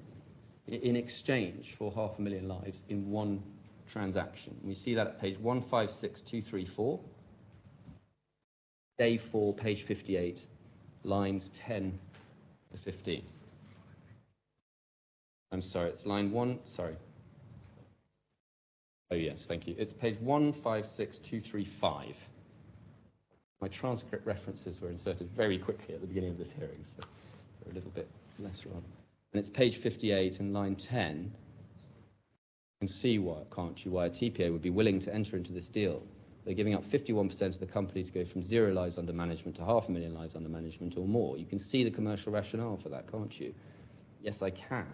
in exchange for 500,000 lives in one transaction. We see that at page 156234, day 4, page 58, lines 10 to 15. I'm sorry, it's line 1, sorry. Oh yes, thank you. It's page 156235. My transcript references were inserted very quickly at the beginning of this hearing, so they're a little bit less rather. And it's page 58 and line 10. You can see why, can't you, why a TPA would be willing to enter into this deal. They're giving up 51% of the company to go from 0 lives under management to 500,000 lives under management or more. You can see the commercial rationale for that, can't you? Yes, I can.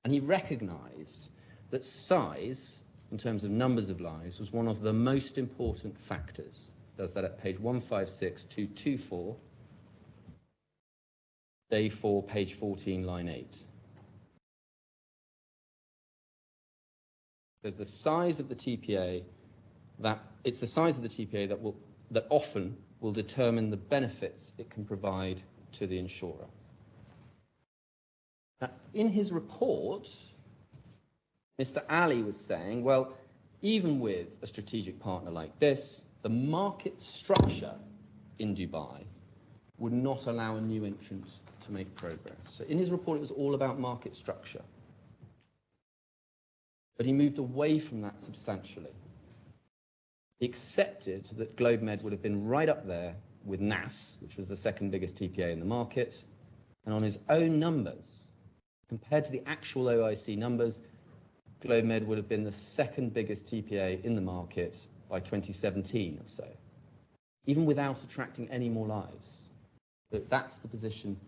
And he recognised that size, in terms of numbers of lives, was one of the most important factors. Does that at page 156224, day 4, page 14, line 8. There's the size of the TPA it's the size of the TPA that often will determine the benefits it can provide to the insurer. Now, in his report, Mr. Ali was saying, well, even with a strategic partner like this, the market structure in Dubai would not allow a new entrant to make progress. So in his report, it was all about market structure. But he moved away from that substantially. He accepted that GLOBEMED would have been right up there with NAS, which was the second biggest TPA in the market, and on his own numbers, compared to the actual OIC numbers, GLOBEMED would have been the second biggest TPA in the market by 2017 or so, even without attracting any more lives. That's the position.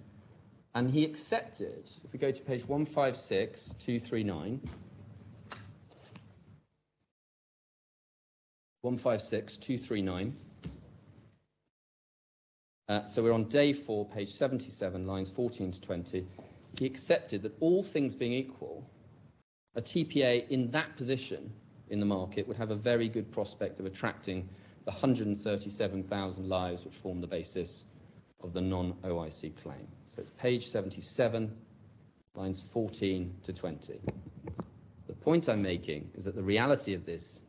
And he accepted, if we go to page 156239, 156239, so we're on day 4, page 77, lines 14 to 20. He accepted that all things being equal, a TPA in that position in the market would have a very good prospect of attracting the 137,000 lives which form the basis of the non-OIC claim. So it's page 77, lines 14 to 20. The point I'm making is that the reality of this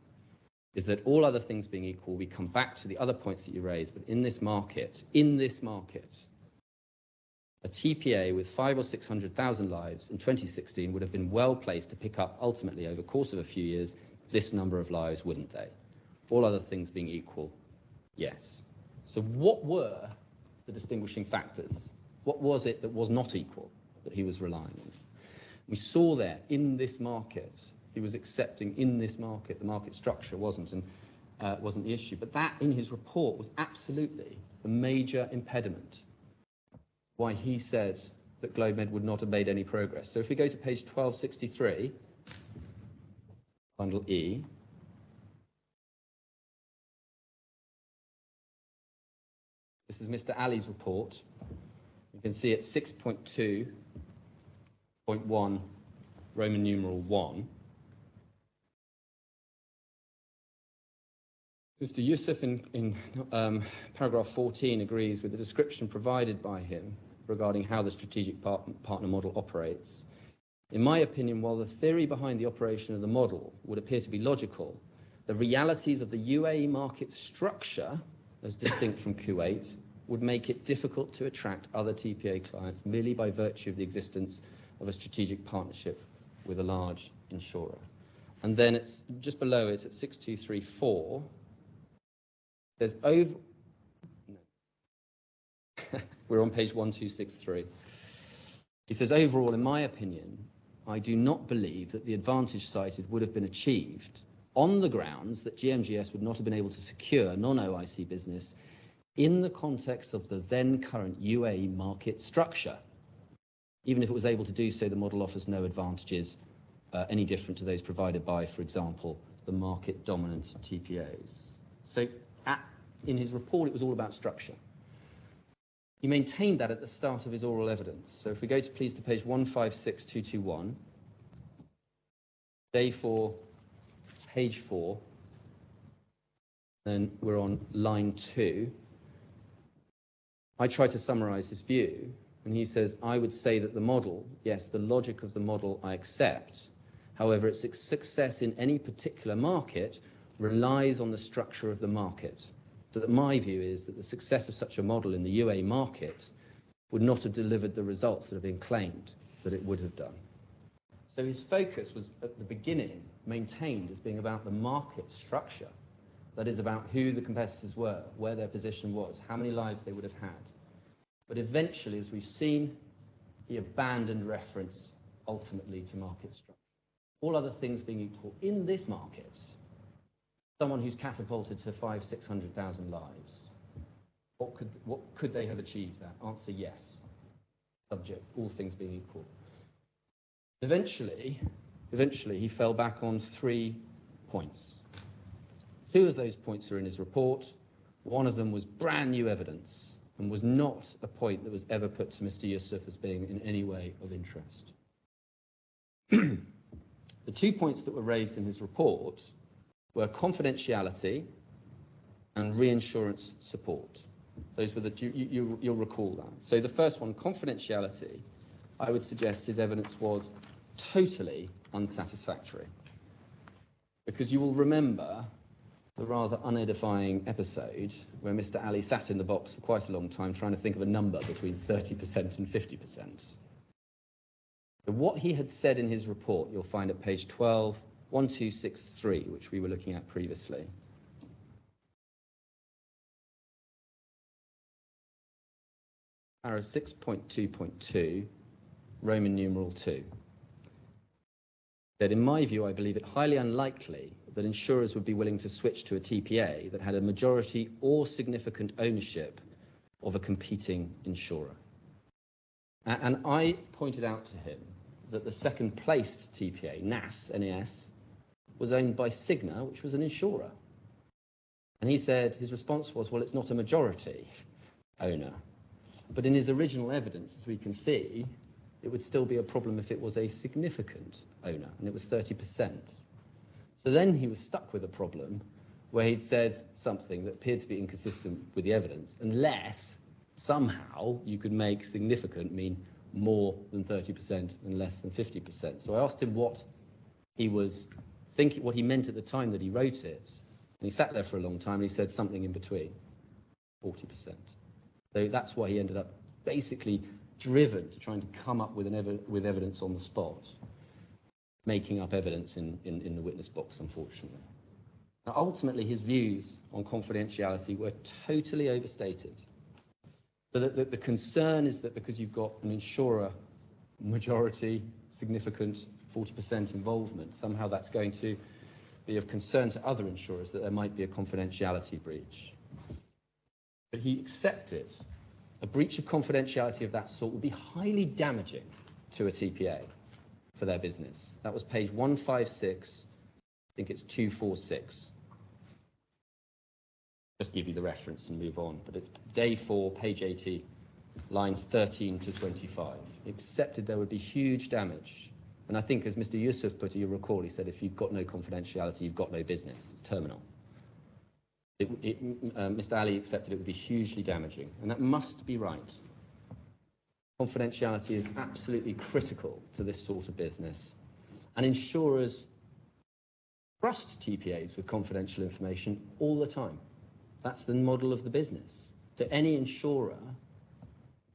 is that all other things being equal, we come back to the other points that you raised, but in this market, a TPA with 500,000 or 600,000 lives in 2016 would have been well placed to pick up ultimately over the course of a few years this number of lives, wouldn't they? All other things being equal, yes. So what were the distinguishing factors? What was it that was not equal that he was relying on? We saw there in this market, he was accepting in this market, the market structure wasn't the issue, but that in his report was absolutely the major impediment why he said that GLOBEMED would not have made any progress. So if we go to page 1263, bundle E, this is Mr. Ali's report. You can see it's 6.2.1, Roman numeral 1. Mr. Yusuf in paragraph 14 agrees with the description provided by him regarding how the strategic partner model operates. In my opinion, while the theory behind the operation of the model would appear to be logical, the realities of the UAE market structure, as distinct from Kuwait, would make it difficult to attract other TPA clients merely by virtue of the existence of a strategic partnership with a large insurer. And then it's just below it at 6234. There's over. No. We're on page 1263. He says, overall, in my opinion, I do not believe that the advantage cited would have been achieved on the grounds that GMGS would not have been able to secure non-OIC business in the context of the then current UAE market structure. Even if it was able to do so, the model offers no advantages any different to those provided by, for example, the market dominant TPAs. So in his report, it was all about structure. He maintained that at the start of his oral evidence. So if we go to page 156221, day 4, page 4, then we're on line 2. I try to summarize his view, and he says, I would say that the model, yes, the logic of the model I accept. However, its success in any particular market relies on the structure of the market. So that my view is that the success of such a model in the UAE market would not have delivered the results that have been claimed that it would have done. So his focus was at the beginning maintained as being about the market structure. That is about who the competitors were, where their position was, how many lives they would have had. But eventually, as we've seen, he abandoned reference ultimately to market structure. All other things being equal in this market, someone who's catapulted to 500,000, 600,000 lives, what could they have achieved that? Answer, yes. Subject, all things being equal. Eventually, he fell back on 3 points. 2 of those points are in his report. One of them was brand new evidence and was not a point that was ever put to Mr. Yusuf as being in any way of interest. The 2 points that were raised in his report were confidentiality and reinsurance support. Those were you'll recall that. So the first one, confidentiality, I would suggest his evidence was totally unsatisfactory. Because you will remember the rather unedifying episode where Mr. Ali sat in the box for quite a long time trying to think of a number between 30% and 50%. But what he had said in his report, you'll find at page 1263, which we were looking at previously. para 6.2.2, Roman numeral 2. That in my view, I believe it highly unlikely that insurers would be willing to switch to a TPA that had a majority or significant ownership of a competing insurer. And I pointed out to him that the second placed TPA, NAS, was owned by Cigna, which was an insurer. And he said, his response was, well, it's not a majority owner. But in his original evidence, as we can see, it would still be a problem if it was a significant owner, and it was 30%. So then he was stuck with a problem where he'd said something that appeared to be inconsistent with the evidence, unless somehow you could make significant mean more than 30% and less than 50%. So I asked him what he was thinking, what he meant at the time that he wrote it. And he sat there for a long time and he said something in between, 40%. So that's why he ended up basically driven to trying to come up with evidence on the spot, making up evidence in the witness box, unfortunately. Now, ultimately, his views on confidentiality were totally overstated. So the concern is that because you've got an insurer majority, significant 40% involvement, somehow that's going to be of concern to other insurers that there might be a confidentiality breach. But he accepted a breach of confidentiality of that sort would be highly damaging to a TPA for their business. That was page 156, I think it's 246. Just give you the reference and move on, but it's day 4, page 80, lines 13 to 25. He accepted there would be huge damage. And I think, as Mr. Yusuf put it, you recall, he said, if you've got no confidentiality, you've got no business. It's terminal. Mr. Ali accepted it would be hugely damaging, and that must be right. Confidentiality is absolutely critical to this sort of business, and insurers trust TPAs with confidential information all the time. That's the model of the business. To any insurer,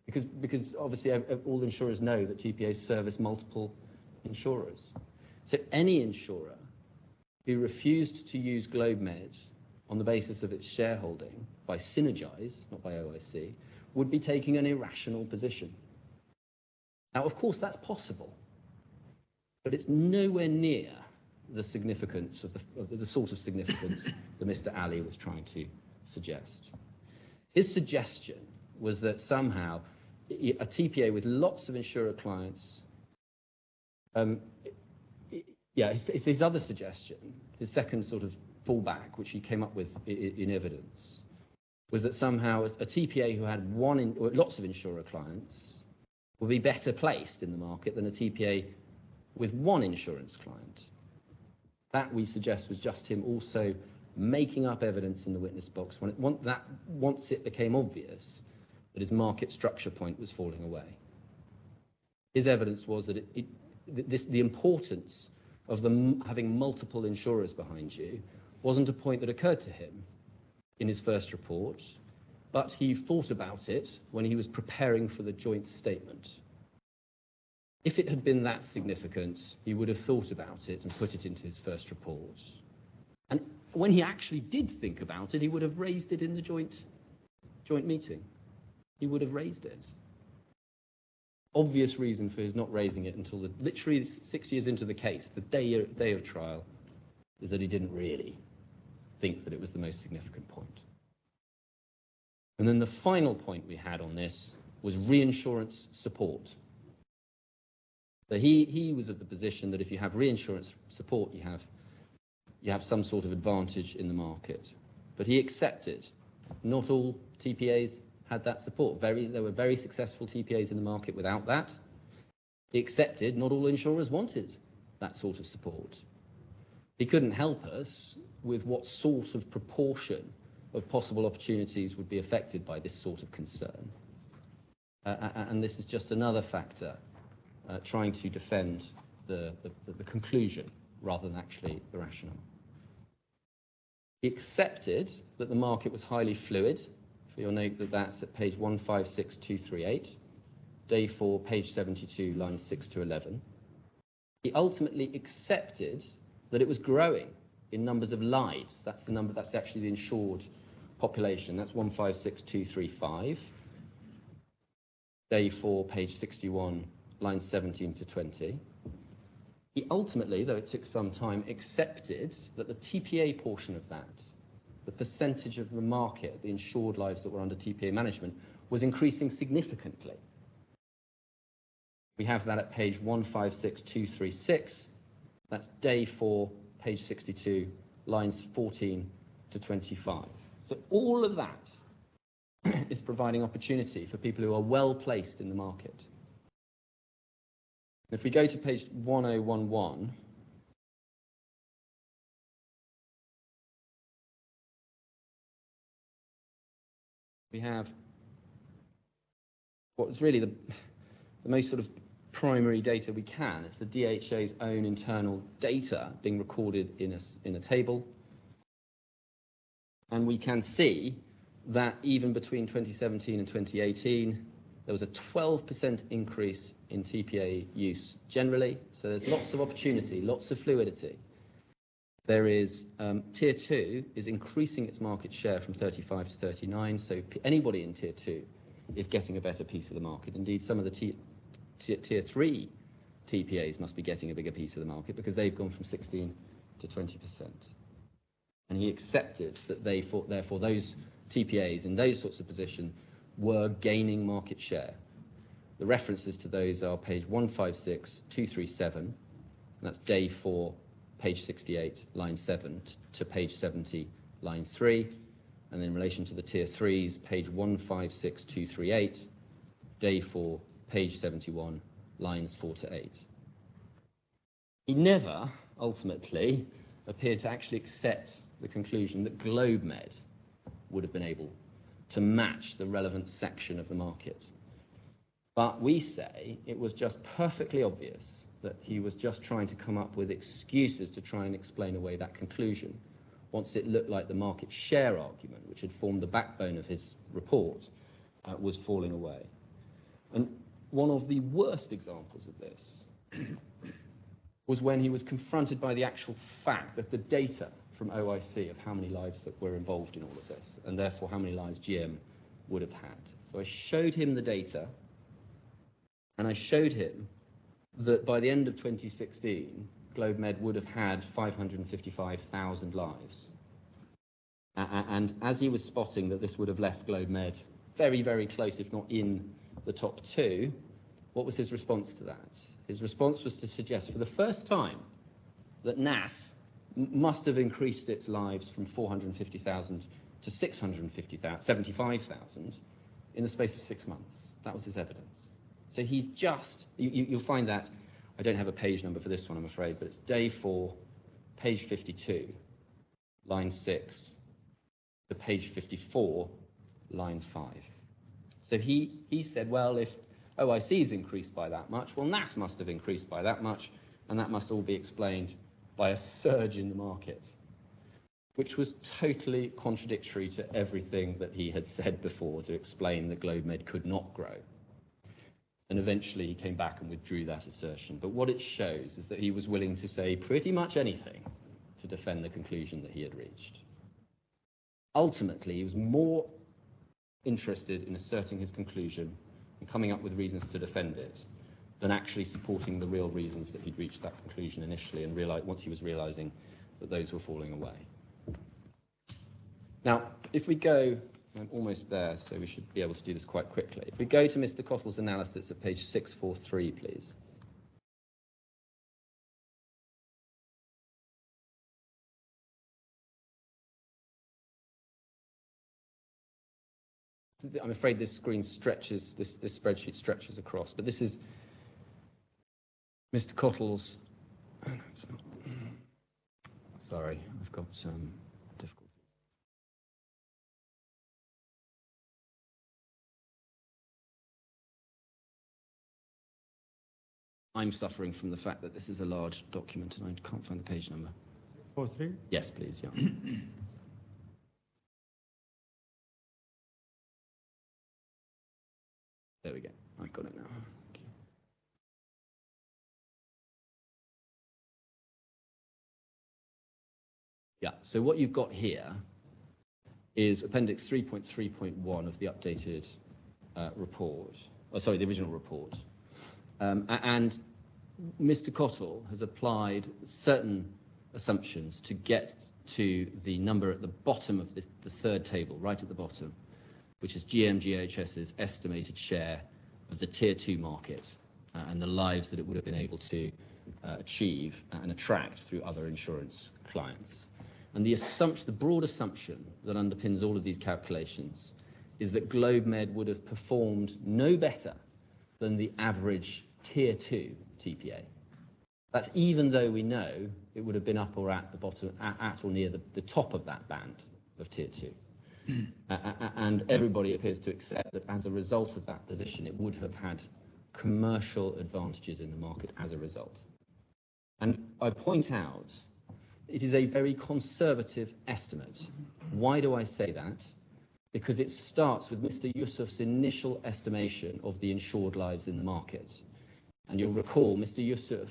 because obviously all insurers know that TPAs service multiple insurers. So any insurer who refused to use GLOBEMED on the basis of its shareholding by Synergize, not by OIC, would be taking an irrational position. Now, of course, that's possible, but it's nowhere near the significance of the sort of significance that Mr. Ali was trying to suggest. His suggestion was that somehow a TPA with lots of insurer clients, his other suggestion, his second sort of fallback, which he came up with in evidence, was that somehow a TPA who had lots of insurer clients would be better placed in the market than a TPA with one insurance client. That, we suggest, was just him also making up evidence in the witness box once it became obvious that his market structure point was falling away. His evidence was that the importance of them having multiple insurers behind you wasn't a point that occurred to him in his first report, but he thought about it when he was preparing for the joint statement. If it had been that significant, he would have thought about it and put it into his first report. And when he actually did think about it, he would have raised it in the joint meeting. He would have raised it. Obvious reason for his not raising it until literally 6 years into the case, the day of trial, is that he didn't really think that it was the most significant point. And then the final point we had on this was reinsurance support. So he was of the position that if you have reinsurance support, you have some sort of advantage in the market. But he accepted not all TPAs had that support. There were very successful TPAs in the market without that. He accepted not all insurers wanted that sort of support. He couldn't help us with what sort of proportion of possible opportunities would be affected by this sort of concern. And this is just another factor trying to defend the conclusion rather than actually the rationale. He accepted that the market was highly fluid. For your note that that's at page 156238, day 4, page 72, lines 6 to 11. He ultimately accepted that it was growing in numbers of lives. That's the number, that's actually the insured population. That's 156235. day 4, page 61, lines 17 to 20. He ultimately, though it took some time, accepted that the TPA portion of that, the percentage of the market, the insured lives that were under TPA management, was increasing significantly. We have that at page 156236. That's day 4, page 62, lines 14 to 25. So all of that is providing opportunity for people who are well placed in the market. If we go to page 1011, we have what's really the most sort of primary data we can. It's the DHA's own internal data being recorded in a table. And we can see that even between 2017 and 2018, there was a 12% increase in TPA use generally. So there's lots of opportunity, lots of fluidity. There is, Tier 2 is increasing its market share from 35 to 39. So anybody in Tier 2 is getting a better piece of the market. Indeed, some of the Tier 3 TPAs must be getting a bigger piece of the market because they've gone from 16 to 20%. And he accepted that therefore those TPAs in those sorts of positions were gaining market share. The references to those are page 156237, and that's day 4, page 68, line 7, to page 70, line 3. And in relation to the Tier 3s, page 156238, day 4, page 71, lines 4 to 8. He never, ultimately, appeared to actually accept the conclusion that GLOBEMED would have been able to match the relevant section of the market. But we say it was just perfectly obvious that he was just trying to come up with excuses to try and explain away that conclusion, once it looked like the market share argument, which had formed the backbone of his report, was falling away. And one of the worst examples of this was when he was confronted by the actual fact that the data from OIC of how many lives that were involved in all of this, and therefore how many lives GM would have had. So I showed him the data, and I showed him that by the end of 2016, GLOBEMED would have had 555,000 lives. And as he was spotting that this would have left GLOBEMED very, very close, if not in the top 2, what was his response to that? His response was to suggest for the first time that NAS must have increased its lives from 450,000 to 675,000 in the space of 6 months. That was his evidence. So he's just, you'll find that, I don't have a page number for this one, I'm afraid, but it's day 4, page 52, line 6, to page 54, line 5. So he said, well, if OIC's increased by that much, well, NAS must have increased by that much, and that must all be explained by a surge in the market, which was totally contradictory to everything that he had said before to explain that GLOBEMED could not grow. And eventually he came back and withdrew that assertion. But what it shows is that he was willing to say pretty much anything to defend the conclusion that he had reached. Ultimately, he was more interested in asserting his conclusion and coming up with reasons to defend it than actually supporting the real reasons that he'd reached that conclusion initially, and once he was realizing that those were falling away. Now, if we go, I'm almost there, so we should be able to do this quite quickly. If we go to Mr. Cottle's analysis at page 643, please. I'm afraid this screen stretches, this spreadsheet stretches across, but this is Mr. Cottle's, oh, no, it's not. Sorry, I've got some difficulties. I'm suffering from the fact that this is a large document and I can't find the page number. 43? Yes, please, yeah. There we go, I've got it now. Okay. Yeah, so what you've got here is Appendix 3.3.1 of the updated report, the original report. And Mr. Cottle has applied certain assumptions to get to the number at the bottom of the third table, right at the bottom, which is GMGHS's estimated share of the Tier 2 market and the lives that it would have been able to achieve and attract through other insurance clients. And the broad assumption that underpins all of these calculations is that GLOBEMED would have performed no better than the average Tier 2 TPA. That's even though we know it would have been up or at the bottom, at or near the top of that band of Tier 2. And everybody appears to accept that as a result of that position, it would have had commercial advantages in the market as a result. And I point out, it is a very conservative estimate. Why do I say that? Because it starts with Mr. Yusuf's initial estimation of the insured lives in the market. And you'll recall Mr. Yusuf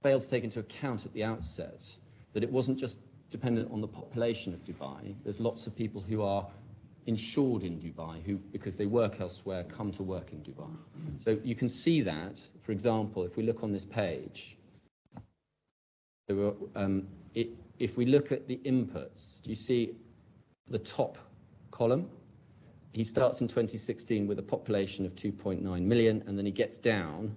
failed to take into account at the outset that it wasn't just dependent on the population of Dubai. There's lots of people who are insured in Dubai who, because they work elsewhere, come to work in Dubai. So you can see that, for example, if we look on this page, if we look at the inputs, do you see the top column? He starts in 2016 with a population of 2.9 million, and then he gets down,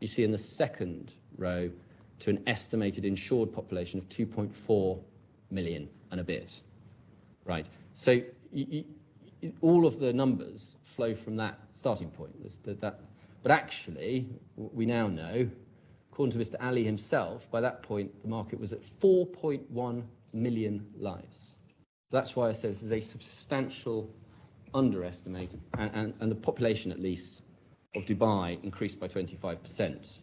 you see in the second row, to an estimated insured population of 2.4 million and a bit. Right. So all of the numbers flow from that starting point. But actually, we now know, according to Mr. Ali himself, by that point, the market was at 4.1 million lives. That's why I say this is a substantial underestimate, and the population, at least, of Dubai increased by 25%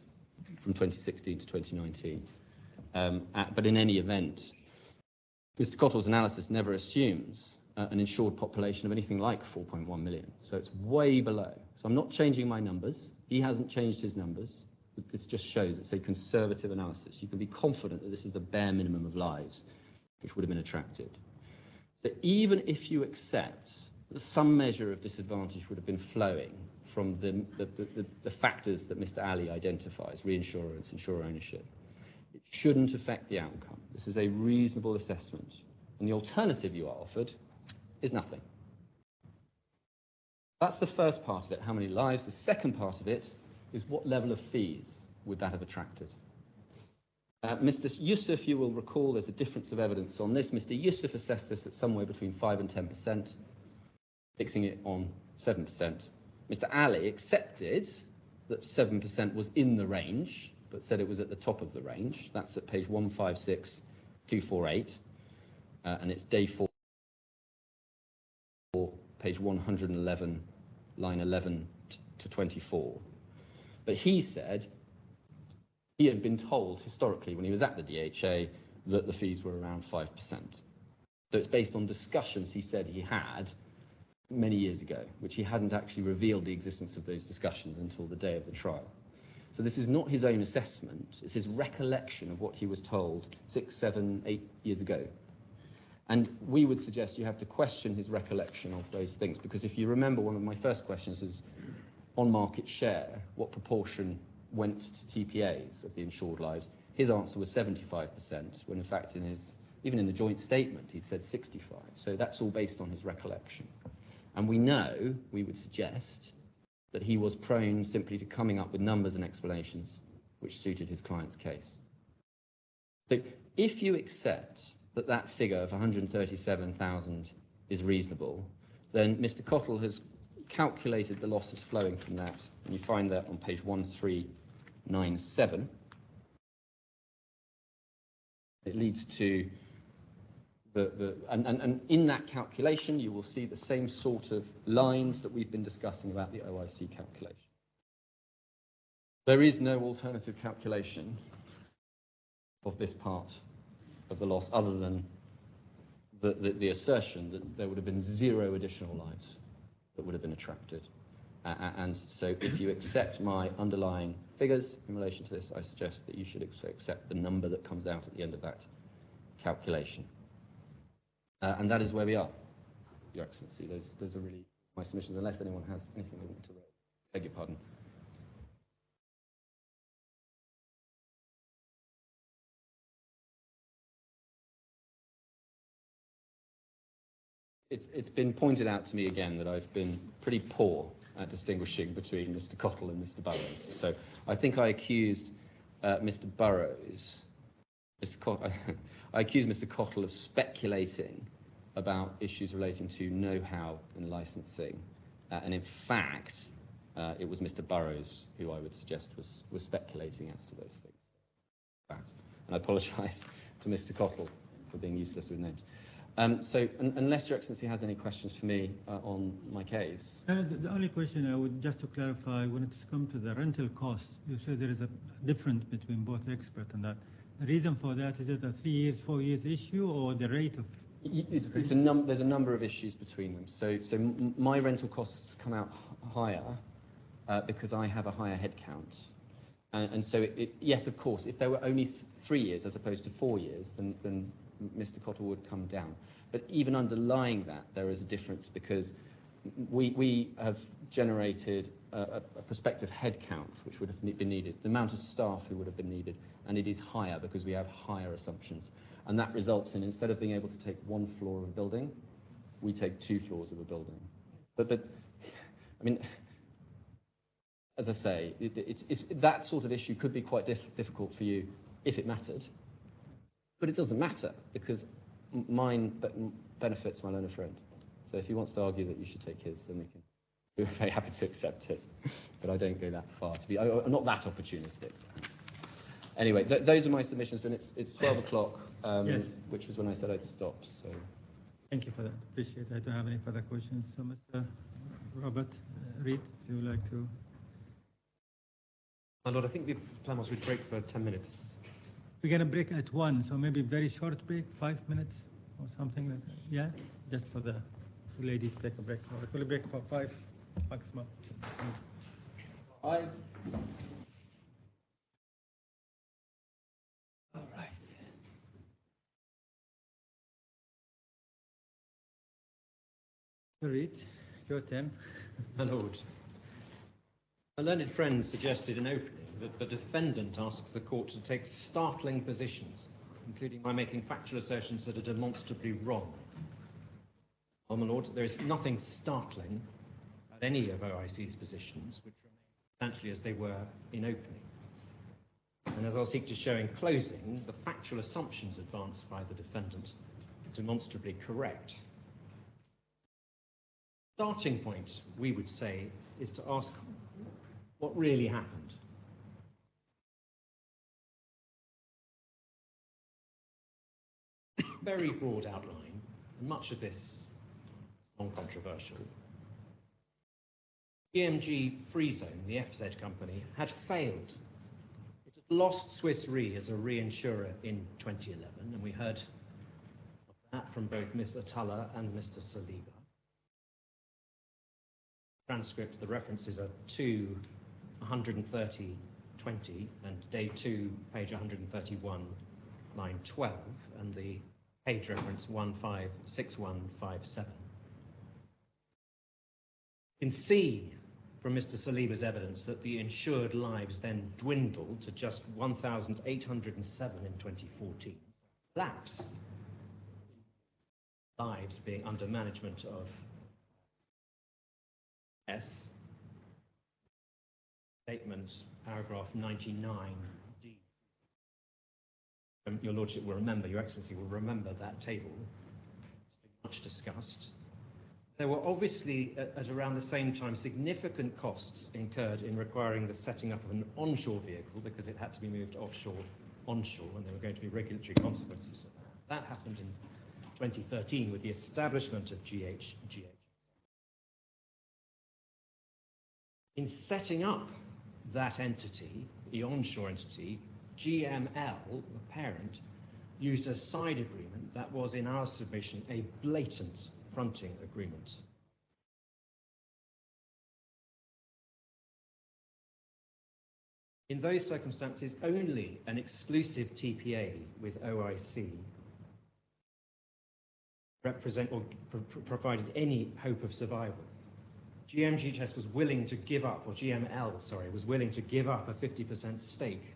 from 2016 to 2019. But in any event, Mr. Cottle's analysis never assumes an insured population of anything like 4.1 million. So it's way below. So I'm not changing my numbers. He hasn't changed his numbers. This just shows it's a conservative analysis. You can be confident that this is the bare minimum of lives which would have been attracted. So even if you accept that some measure of disadvantage would have been flowing from the factors that Mr. Ali identifies, reinsurance, insurer ownership, it shouldn't affect the outcome. This is a reasonable assessment. And the alternative you are offered is nothing. That's the first part of it, how many lives. The second part of it is what level of fees would that have attracted. Mr. Yusuf, you will recall there's a difference of evidence on this. Mr. Yusuf assessed this at somewhere between 5 and 10%, fixing it on 7%. Mr. Ali accepted that 7% was in the range, but said it was at the top of the range. That's at page 156248, and it's day 4, page 111, line 11 to 24. But he said he had been told historically when he was at the DHA that the fees were around 5%. So it's based on discussions he said he had many years ago, which he hadn't actually revealed the existence of those discussions until the day of the trial. So this is not his own assessment, it's his recollection of what he was told 6, 7, 8 years ago. And we would suggest you have to question his recollection of those things, because if you remember, one of my first questions is on market share, what proportion went to TPAs of the insured lives? His answer was 75%, when in fact even in the joint statement he'd said 65. So that's all based on his recollection. And we know, we would suggest, that he was prone simply to coming up with numbers and explanations which suited his client's case. So if you accept that that figure of 137,000 is reasonable, then Mr. Cottle has calculated the losses flowing from that, and you find that on page 1397. It leads to and in that calculation you will see the same sort of lines that we've been discussing about the OIC calculation. There is no alternative calculation of this part of the loss other than the assertion that there would have been 0 additional lives that would have been attracted. And so if you accept my underlying figures in relation to this, I suggest that you should also accept the number that comes out at the end of that calculation. And that is where we are, Your Excellency. Those are really my submissions, unless anyone has anything they want to raise. Beg your pardon. It's been pointed out to me again that I've been pretty poor at distinguishing between Mr. Cottle and Mr. Burrows. So I think I accused Mr. Burrows, I accused Mr. Cottle of speculating about issues relating to know-how and licensing, and in fact, it was Mr. Burrows who I would suggest was speculating as to those things. And I apologise to Mr. Cottle for being useless with names. So, unless Your Excellency has any questions for me on my case. The only question I would, just to clarify, when it's come to the rental cost, you said there is a difference between both experts and that. The reason for that, is it a 3 years, 4 years issue, or the rate of? There's a number of issues between them. So my rental costs come out higher because I have a higher head count. And so, yes, of course, if there were only 3 years as opposed to 4 years, then Mr. Cottle would come down. But even underlying that, there is a difference because we have generated a prospective head count which would have been needed, the amount of staff who would have been needed, and it is higher because we have higher assumptions. And that results in, instead of being able to take 1 floor of a building, we take 2 floors of a building. But I mean, as I say, it's that sort of issue could be quite difficult for you if it mattered. But it doesn't matter because mine benefits my learned friend. So if he wants to argue that you should take his, then we're very happy to accept it. But I don't go that far to be. I'm not that opportunistic, perhaps. Anyway, those are my submissions, and it's 12 o'clock, Yes. which was when I said I'd stop. So Thank you for that. Appreciate it. I don't have any further questions. So, Mr. Robert Reid, if you would like to. My Lord, I think the plan was we'd break for 10 minutes. We're going to break at 1, so maybe very short break, 5 minutes or something like that. Yeah, just for the lady to take a break. We'll break for 5 maximum. all right. Read, your turn. My Lord, a learned friend suggested in opening that the defendant asks the court to take startling positions, including by making factual assertions that are demonstrably wrong. Well, my Lord, there is nothing startling about any of OIC's positions, which remain substantially as they were in opening. And as I'll seek to show in closing, the factual assumptions advanced by the defendant are demonstrably correct. Starting point, we would say, is to ask what really happened. Very broad outline, and much of this is non-controversial. EMG Free Zone, the FZ company, had failed. It had lost Swiss Re as a reinsurer in 2011, and we heard of that from both Ms. Atalla and Mr. Saliba. Transcript, the references are to 130.20 and day 2, page 131, line 12, and the page reference 156157. You can see from Mr. Saliba's evidence that the insured lives then dwindled to just 1,807 in 2014. Lapse. Lives being under management of S. Statement, paragraph 99D. Your Lordship will remember, Your Excellency will remember that table. It's been much discussed. There were obviously, at around the same time, significant costs incurred in requiring the setting up of an onshore vehicle because it had to be moved offshore, onshore, and there were going to be regulatory consequences of that. That happened in 2013 with the establishment of GH. In setting up that entity, the onshore entity, GML, the parent, used a side agreement that was, in our submission, a blatant fronting agreement. In those circumstances, only an exclusive TPA with OIC provided any hope of survival. GMGHS was willing to give up, or GML, sorry, was willing to give up a 50% stake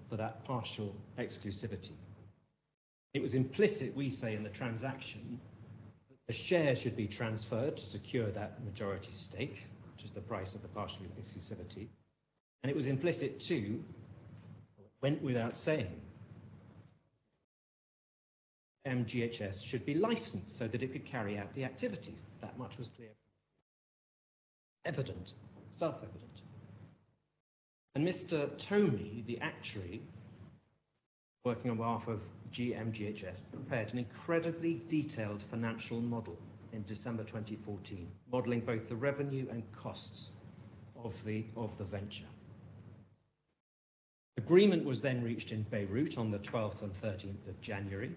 for that partial exclusivity. It was implicit, we say, in the transaction that the shares should be transferred to secure that majority stake, which is the price of the partial exclusivity. And it was implicit too, went without saying, GHS should be licensed so that it could carry out the activities. That much was clear. Evident, self-evident. And Mr. Tomey, the actuary, working on behalf of GMGHS, prepared an incredibly detailed financial model in December 2014, modelling both the revenue and costs of the venture. Agreement was then reached in Beirut on the 12th and 13th of January.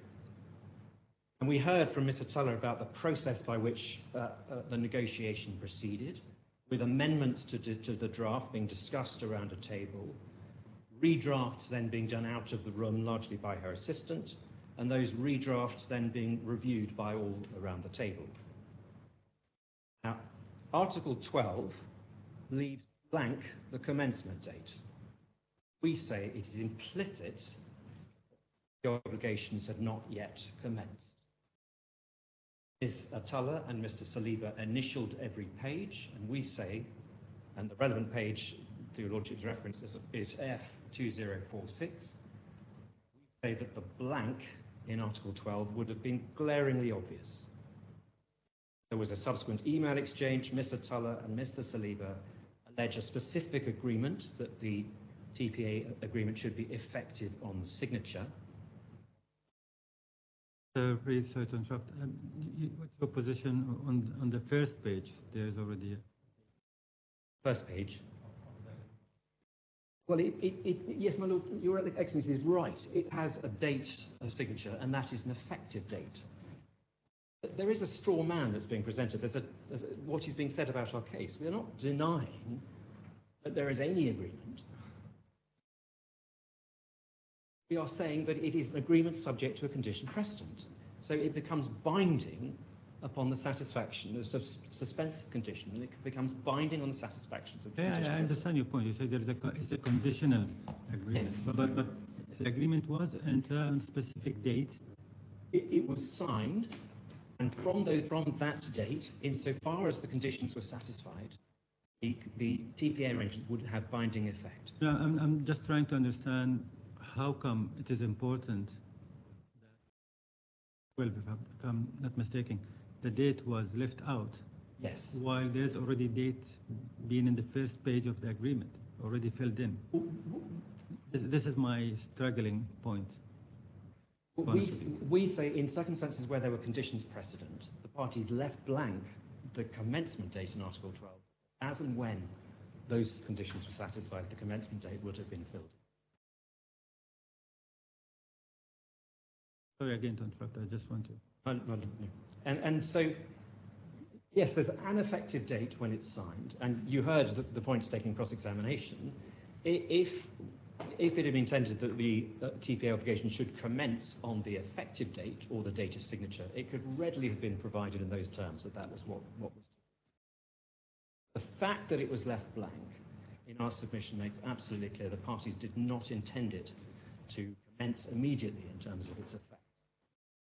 And we heard from Mr. Tuller about the process by which the negotiation proceeded, with amendments to the draft being discussed around a table, redrafts then being done out of the room, largely by her assistant, and those redrafts then being reviewed by all around the table. Now, Article 12 leaves blank the commencement date. We say it is implicit the obligations had not yet commenced. Ms. Tuller and Mr. Saliba initialed every page, and we say, and the relevant page to your Lordship's reference is F2046, we say that the blank in Article 12 would have been glaringly obvious. There was a subsequent email exchange. Mr. Tuller and Mr. Saliba allege a specific agreement that the TPA agreement should be effective on signature. Please, sorry to interrupt. What's your position on the first page? There is already a... First page. Well, yes, my Lord, Your Excellency is right. It has a date of signature, and that is an effective date. There is a straw man that's being presented. There's what is being said about our case. We are not denying that there is any agreement. We are saying that it is an agreement subject to a condition precedent. So it becomes binding upon the satisfaction of suspensive condition, and it becomes binding on the satisfaction of the condition. I understand your point. You say it's a conditional agreement, Yes. but the agreement was entered on a specific date. It was signed, and from that date, insofar as the conditions were satisfied, the TPA arrangement would have binding effect. No, I'm just trying to understand how come it is important that, well, if I'm not mistaken, the date was left out. Yes. While there's already date being in the first page of the agreement, already filled in. This is my struggling point. We say in circumstances where there were conditions precedent, the parties left blank the commencement date in Article 12. As and when those conditions were satisfied, the commencement date would have been filled. Sorry again to interrupt, I just want to... And so, yes, there's an effective date when it's signed, and you heard the points taking cross-examination. If it had been intended that the TPA obligation should commence on the effective date or the date of signature, it could readily have been provided in those terms that was what was. The fact that it was left blank in our submission makes absolutely clear the parties did not intend it to commence immediately in terms of its effect.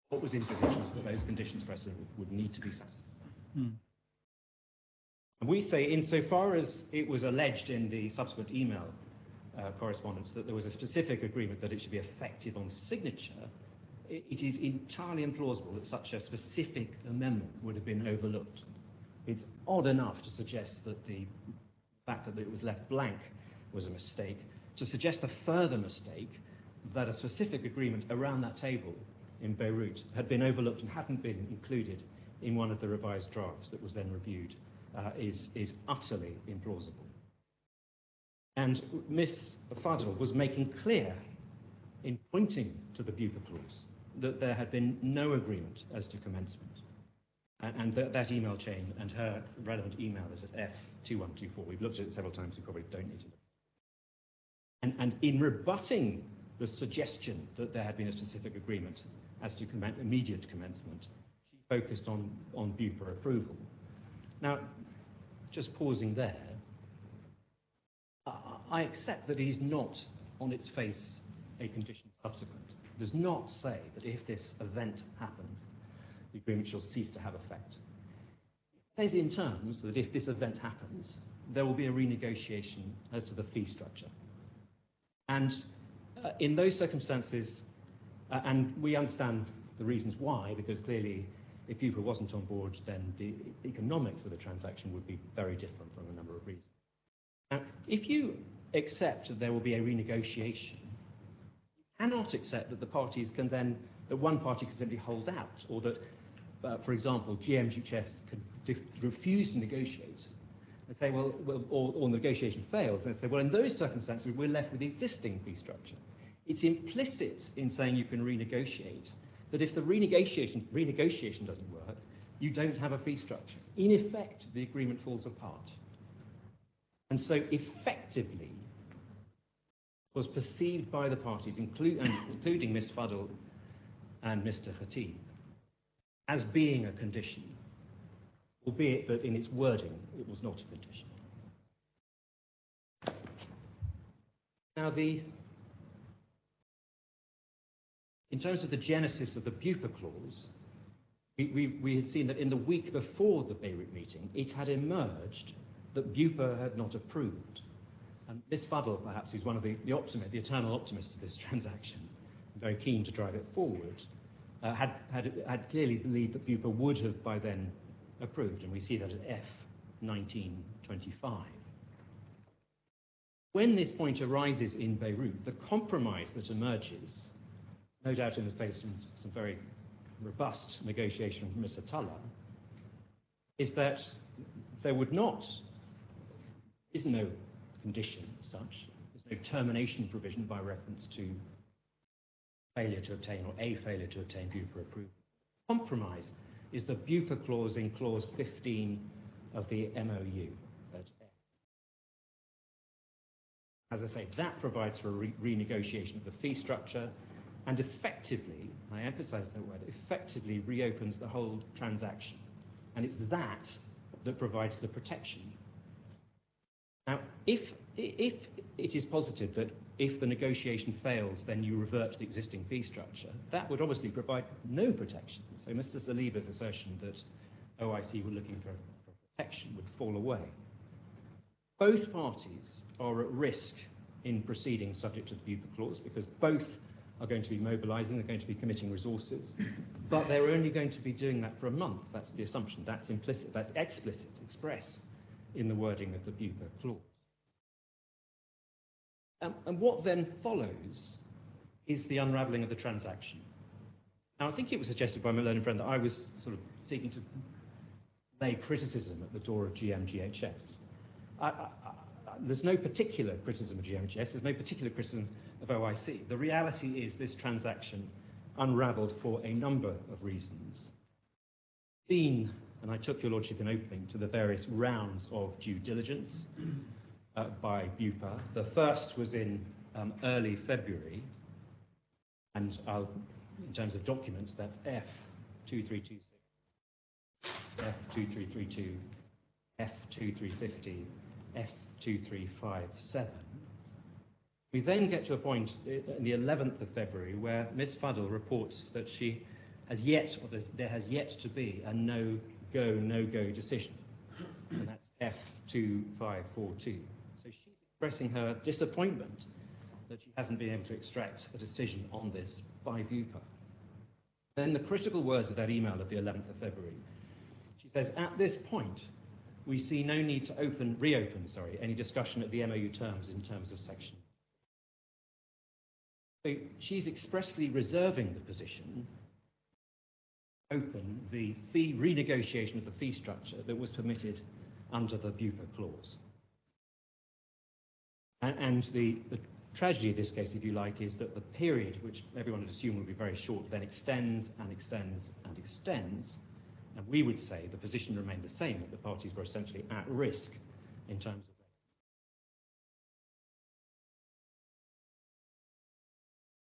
What was envisaged was that those conditions precedent would need to be satisfied. And we say, insofar as it was alleged in the subsequent email correspondence that there was a specific agreement that it should be effective on signature, it is entirely implausible that such a specific amendment would have been overlooked. It's odd enough to suggest that the fact that it was left blank was a mistake, to suggest a further mistake that a specific agreement around that table in Beirut had been overlooked and hadn't been included in one of the revised drafts that was then reviewed is utterly implausible. And Ms. Fadl was making clear in pointing to the Bupa clause that there had been no agreement as to commencement. And that email chain and her relevant email is at F2124. We've looked at it several times, we probably don't need to look. And in rebutting the suggestion that there had been a specific agreement as to immediate commencement, she focused on Bupa approval. Now, just pausing there, I accept that it is not, on its face, a condition subsequent. It does not say that if this event happens, the agreement shall cease to have effect. It says in terms that if this event happens, there will be a renegotiation as to the fee structure. And in those circumstances, and we understand the reasons why, because clearly if Bupa wasn't on board, then the economics of the transaction would be very different from a number of reasons. Now, if you accept that there will be a renegotiation, you cannot accept that the parties can then, that one party can simply hold out, or that, for example, GMGHS could refuse to negotiate and say, well, or negotiation fails, and say, well, in those circumstances, we're left with the existing fee structure. It's implicit in saying you can renegotiate that if the renegotiation doesn't work, you don't have a fee structure. In effect, the agreement falls apart. And so effectively, was perceived by the parties, including Ms. Fuddle and Mr. Khatib, as being a condition, albeit that in its wording it was not a condition. Now, in terms of the genesis of the Bupa clause, we had seen that in the week before the Beirut meeting, it had emerged that Bupa had not approved. And Ms. Fuddle, perhaps, who's one of the eternal optimists of this transaction, very keen to drive it forward, had clearly believed that Bupa would have by then approved, and we see that at F1925. When this point arises in Beirut, the compromise that emerges, no doubt in the face of some very robust negotiation from Mr. Tullah, is that there is no condition as such. There's no termination provision by reference to failure to obtain or a failure to obtain Bupa approval. Compromise is the Bupa clause in clause 15 of the MOU. As I say, that provides for a renegotiation of the fee structure and effectively, I emphasize that word, effectively reopens the whole transaction. And it's that provides the protection. Now, if it is posited that if the negotiation fails, then you revert to the existing fee structure, that would obviously provide no protection. So Mr. Saliba's assertion that OIC were looking for protection would fall away. Both parties are at risk in proceedings subject to the Bupa clause because both are going to be mobilising, they're going to be committing resources, but they're only going to be doing that for a month. That's the assumption. That's implicit, that's explicit, express in the wording of the Bupa clause. And what then follows is the unravelling of the transaction. Now, I think it was suggested by my learned friend that I was sort of seeking to lay criticism at the door of GMGHS. There's no particular criticism of GMGHS, there's no particular criticism of OIC. The reality is this transaction unravelled for a number of reasons. And I took your lordship in opening to the various rounds of due diligence by Bupa. The first was in early February, and in terms of documents, that's F2326, F2332, F2350, F2357. We then get to a point on the 11th of February where Ms. Fuddle reports that she has yet, or there has yet to be a no-go, no-go decision, and that's F2542. So she's expressing her disappointment that she hasn't been able to extract a decision on this by Bupa. Then the critical words of that email of the 11th of February, she says, at this point, we see no need to reopen any discussion at the MOU terms in terms of section. So she's expressly reserving the position open the fee renegotiation of the fee structure that was permitted under the Bupa clause. And the tragedy of this case, if you like, is that the period, which everyone would assume would be very short, then extends and extends and extends. And we would say the position remained the same, that the parties were essentially at risk in terms of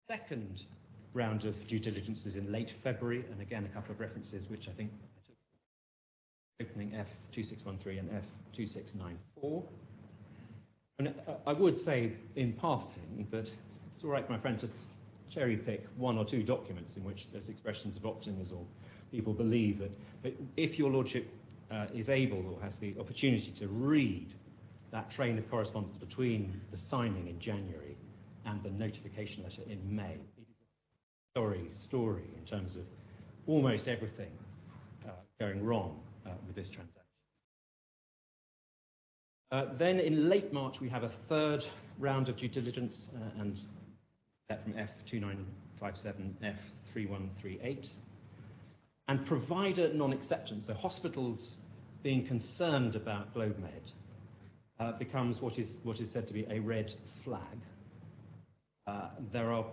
the second round of due diligence is in late February, and again a couple of references which I think I took. opening F2613 and F2694. And I would say in passing that it's all right for my friend to cherry pick one or two documents in which there's expressions of optimism or people believe that, but if your lordship is able or has the opportunity to read that train of correspondence between the signing in January and the notification letter in May, it is a story in terms of almost everything going wrong with this transaction. Then in late March we have a third round of due diligence and from F2957, F3138. And provider non-acceptance, so hospitals being concerned about GLOBEMED, becomes what is said to be a red flag. There are,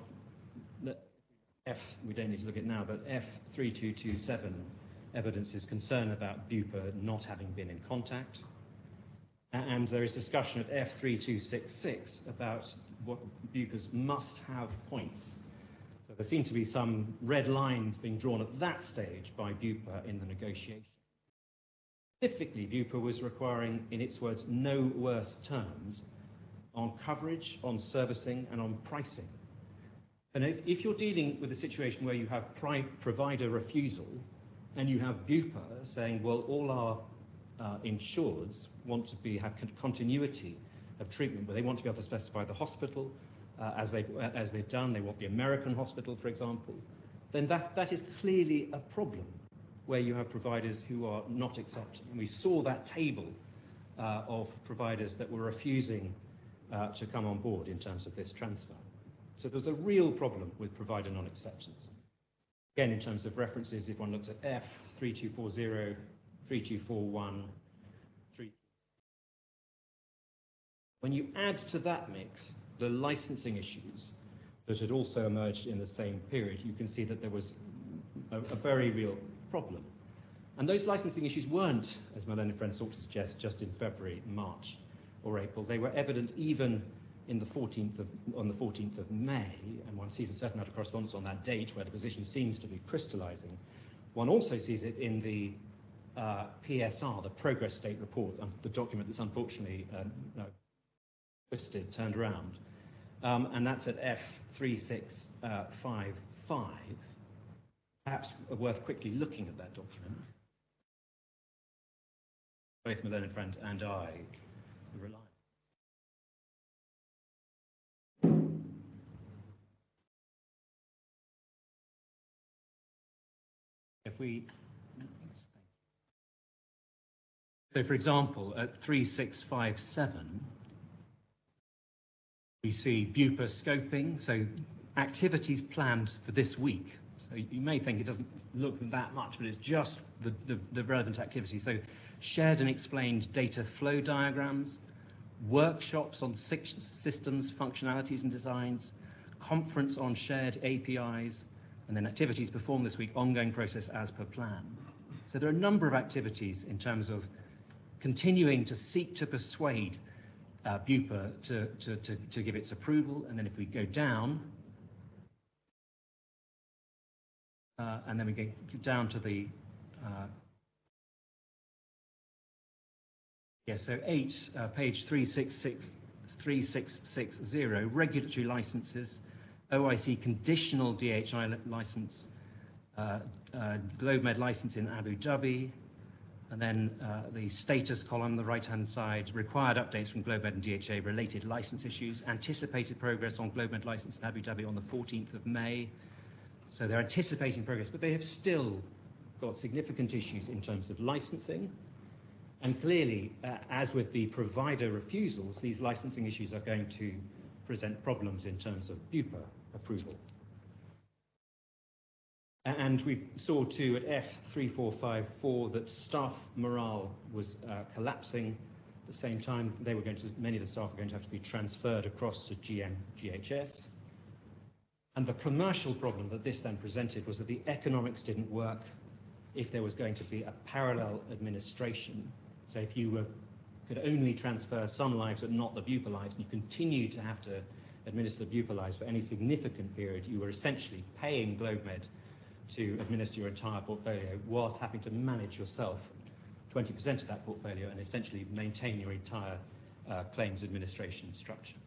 we don't need to look at it now, but F3227 evidences concern about BUPA not having been in contact. And there is discussion at F3266 about what BUPAs must have points. So there seem to be some red lines being drawn at that stage by BUPA in the negotiation. Specifically, BUPA was requiring, in its words, no worse terms on coverage, on servicing, and on pricing. And if you're dealing with a situation where you have provider refusal and you have BUPA saying, well, all our insureds want to have continuity of treatment, where they want to be able to specify the hospital as they've done, they want the American hospital, for example, then that is clearly a problem where you have providers who are not accepting. And we saw that table of providers that were refusing to come on board in terms of this transfer. So there's a real problem with provider non-acceptance. Again, in terms of references, if one looks at F3240, 3241, when you add to that mix the licensing issues that had also emerged in the same period, you can see that there was a very real problem. And those licensing issues weren't, as my learned friend sought to suggest, just in February, March, or April. They were evident even on the 14th of May, and one sees a certain amount of correspondence on that date where the position seems to be crystallizing. One also sees it in the PSR, the Progress State Report, the document that's unfortunately twisted, turned around. And that's at F3655. Perhaps worth quickly looking at that document. Both my learned friend and I rely. So for example, at 3657, we see BUPA scoping, so activities planned for this week. So you may think it doesn't look that much, but it's just the relevant activities. So shared and explained data flow diagrams, workshops on systems, functionalities and designs, conference on shared APIs, and then activities performed this week, ongoing process as per plan. So there are a number of activities in terms of continuing to seek to persuade BUPA to give its approval. And then if we go down, and then we go down to the, so page 3660, regulatory licenses, OIC conditional DHI license, GLOBEMED license in Abu Dhabi, and then the status column, the right-hand side, required updates from GLOBEMED and DHA related license issues, anticipated progress on GLOBEMED license in Abu Dhabi on the 14th of May. So they're anticipating progress, but they have still got significant issues in terms of licensing. And clearly, as with the provider refusals, these licensing issues are going to present problems in terms of BUPA approval. And we saw too at F3454 that staff morale was collapsing. At the same time, many of the staff were going to have to be transferred across to GHS. And the commercial problem that this then presented was that the economics didn't work if there was going to be a parallel administration. So if you could only transfer some lives but not the BUPA lives, and you continue to have to administer the BUPA lives for any significant period, you were essentially paying GLOBEMED to administer your entire portfolio whilst having to manage yourself 20% of that portfolio and essentially maintain your entire claims administration structure.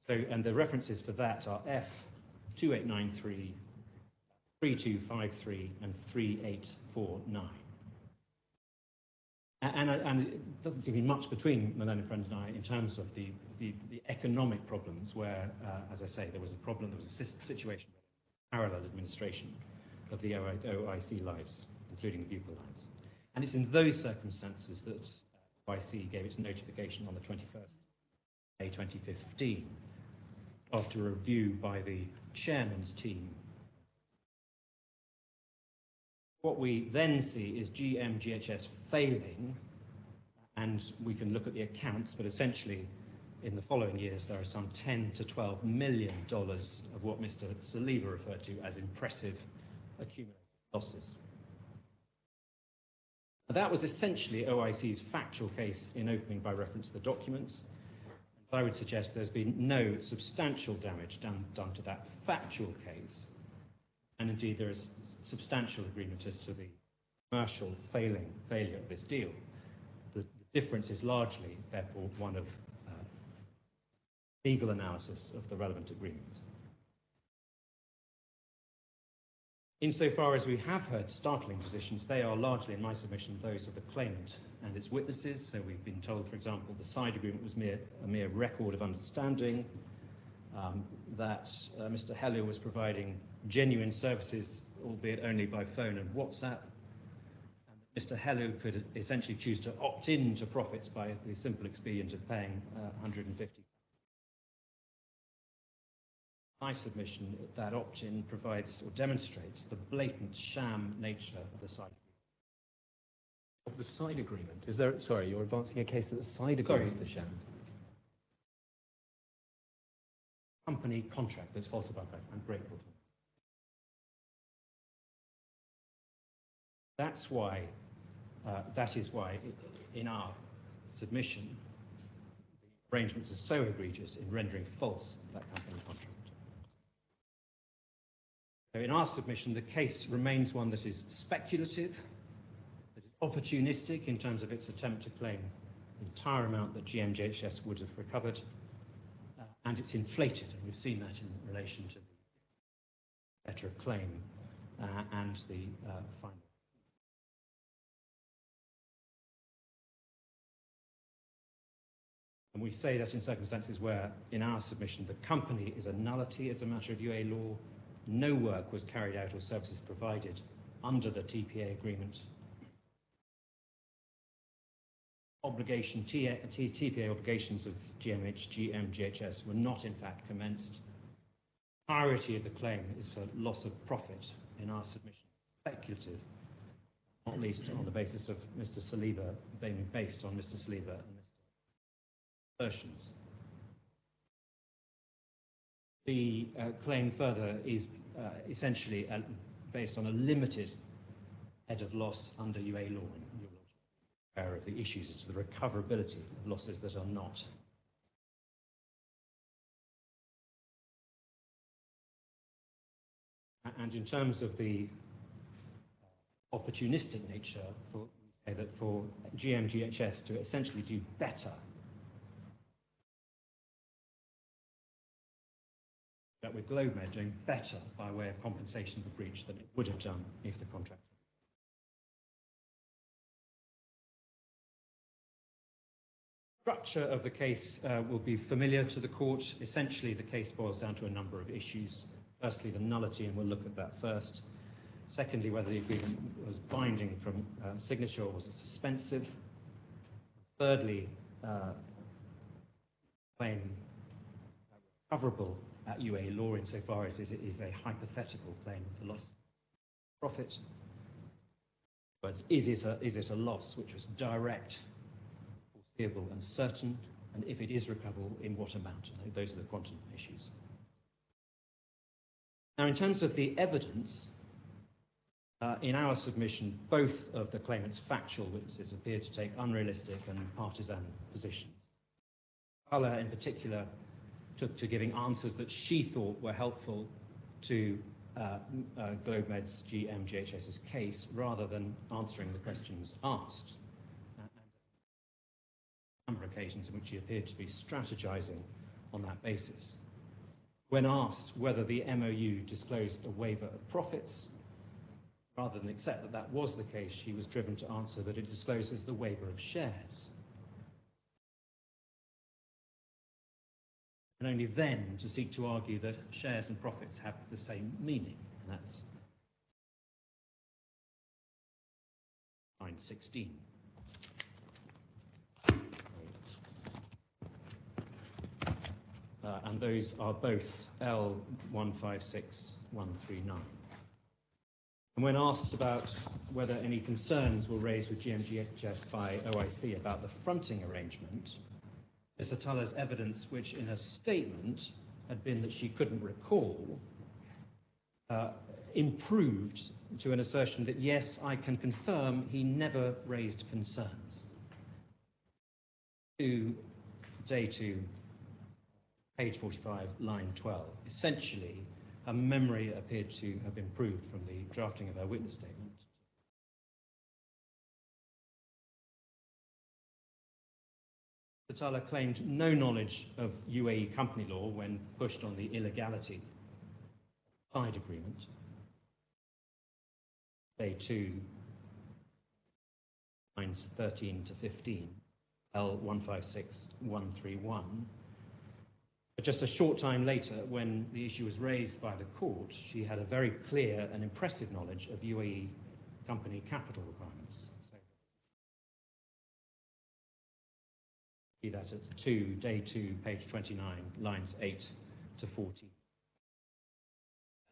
So, and the references for that are F2893, 3253, and 3849. And it doesn't seem to be much between my learned friend and I in terms of the economic problems where, as I say, there was a problem, there was a situation where parallel administration of the OIC lives, including the pupil lives. And it's in those circumstances that OIC gave its notification on the 21st May 2015 after a review by the chairman's team. What we then see is GMGHS failing, and we can look at the accounts, but essentially in the following years there are some $10 to $12 million of what Mr. Saliba referred to as impressive accumulated losses. That was essentially OIC's factual case in opening by reference to the documents. I would suggest there's been no substantial damage done to that factual case, and indeed there is substantial agreement as to the commercial failure of this deal. The difference is largely, therefore, one of legal analysis of the relevant agreements. Insofar as we have heard startling positions, they are largely, in my submission, those of the claimant and its witnesses. So we've been told, for example, the side agreement was a mere record of understanding, that Mr. Hellier was providing genuine services, albeit only by phone and WhatsApp, and that Mr. Hellier could essentially choose to opt in to profits by the simple expedient of paying $150. My submission that opt-in provides or demonstrates the blatant sham nature of the side agreement. Of the side agreement? Is there, sorry, you're advancing a case that the side agreement is a sham? Company contract that's falsified. I'm grateful for that. That is why in our submission, the arrangements are so egregious in rendering false that company contract. So in our submission, the case remains one that is speculative, that is opportunistic in terms of its attempt to claim the entire amount that GMGHS would have recovered, and it's inflated, and we've seen that in relation to the letter of claim and the final. And we say that in circumstances where, in our submission, the company is a nullity as a matter of UA law, no work was carried out or services provided under the TPA agreement. TPA obligations of GMGHS were not in fact commenced. Entirety of the claim is for loss of profit in our submission. Speculative, not least on the basis of Mr. Saliba, based on Mr. Saliba and Mr. assertions. The claim further is essentially based on a limited head of loss under UA law. You're aware of the issues as to the recoverability of losses that are not. And in terms of the opportunistic nature, we say that for GMGHS to essentially do better, that with GLOBEMED doing better by way of compensation for breach than it would have done if the contract. The structure of the case will be familiar to the court. Essentially, the case boils down to a number of issues. Firstly, the nullity, and we'll look at that first. Secondly, whether the agreement was binding from signature or was it suspensive. Thirdly, claim recoverable at UA law insofar as it is a hypothetical claim for loss of profit. But is it a loss which was direct, foreseeable and certain, and if it is recoverable, in what amount? Those are the quantum issues. Now, in terms of the evidence, in our submission, both of the claimant's factual witnesses appear to take unrealistic and partisan positions. Carla, in particular, took to giving answers that she thought were helpful to GLOBEMED's GMGHS's case rather than answering the questions asked. number of occasions in which he appeared to be strategizing on that basis. When asked whether the MOU disclosed a waiver of profits, rather than accept that that was the case, she was driven to answer that it discloses the waiver of shares. And only then to seek to argue that shares and profits have the same meaning. And that's line 16. And those are both L156139. And when asked about whether any concerns were raised with GMGHF by OIC about the fronting arrangement, Ms. Atala's evidence, which in her statement had been that she couldn't recall, improved to an assertion that, yes, I can confirm he never raised concerns. Day 2, page 45, line 12. Essentially, her memory appeared to have improved from the drafting of her witness statement. Atala claimed no knowledge of UAE company law when pushed on the illegality of the side agreement. Day 2, lines 13 to 15, L156131. But just a short time later, when the issue was raised by the court, she had a very clear and impressive knowledge of UAE company capital requirements. So, see that at day 2, page 29, lines 8 to 14,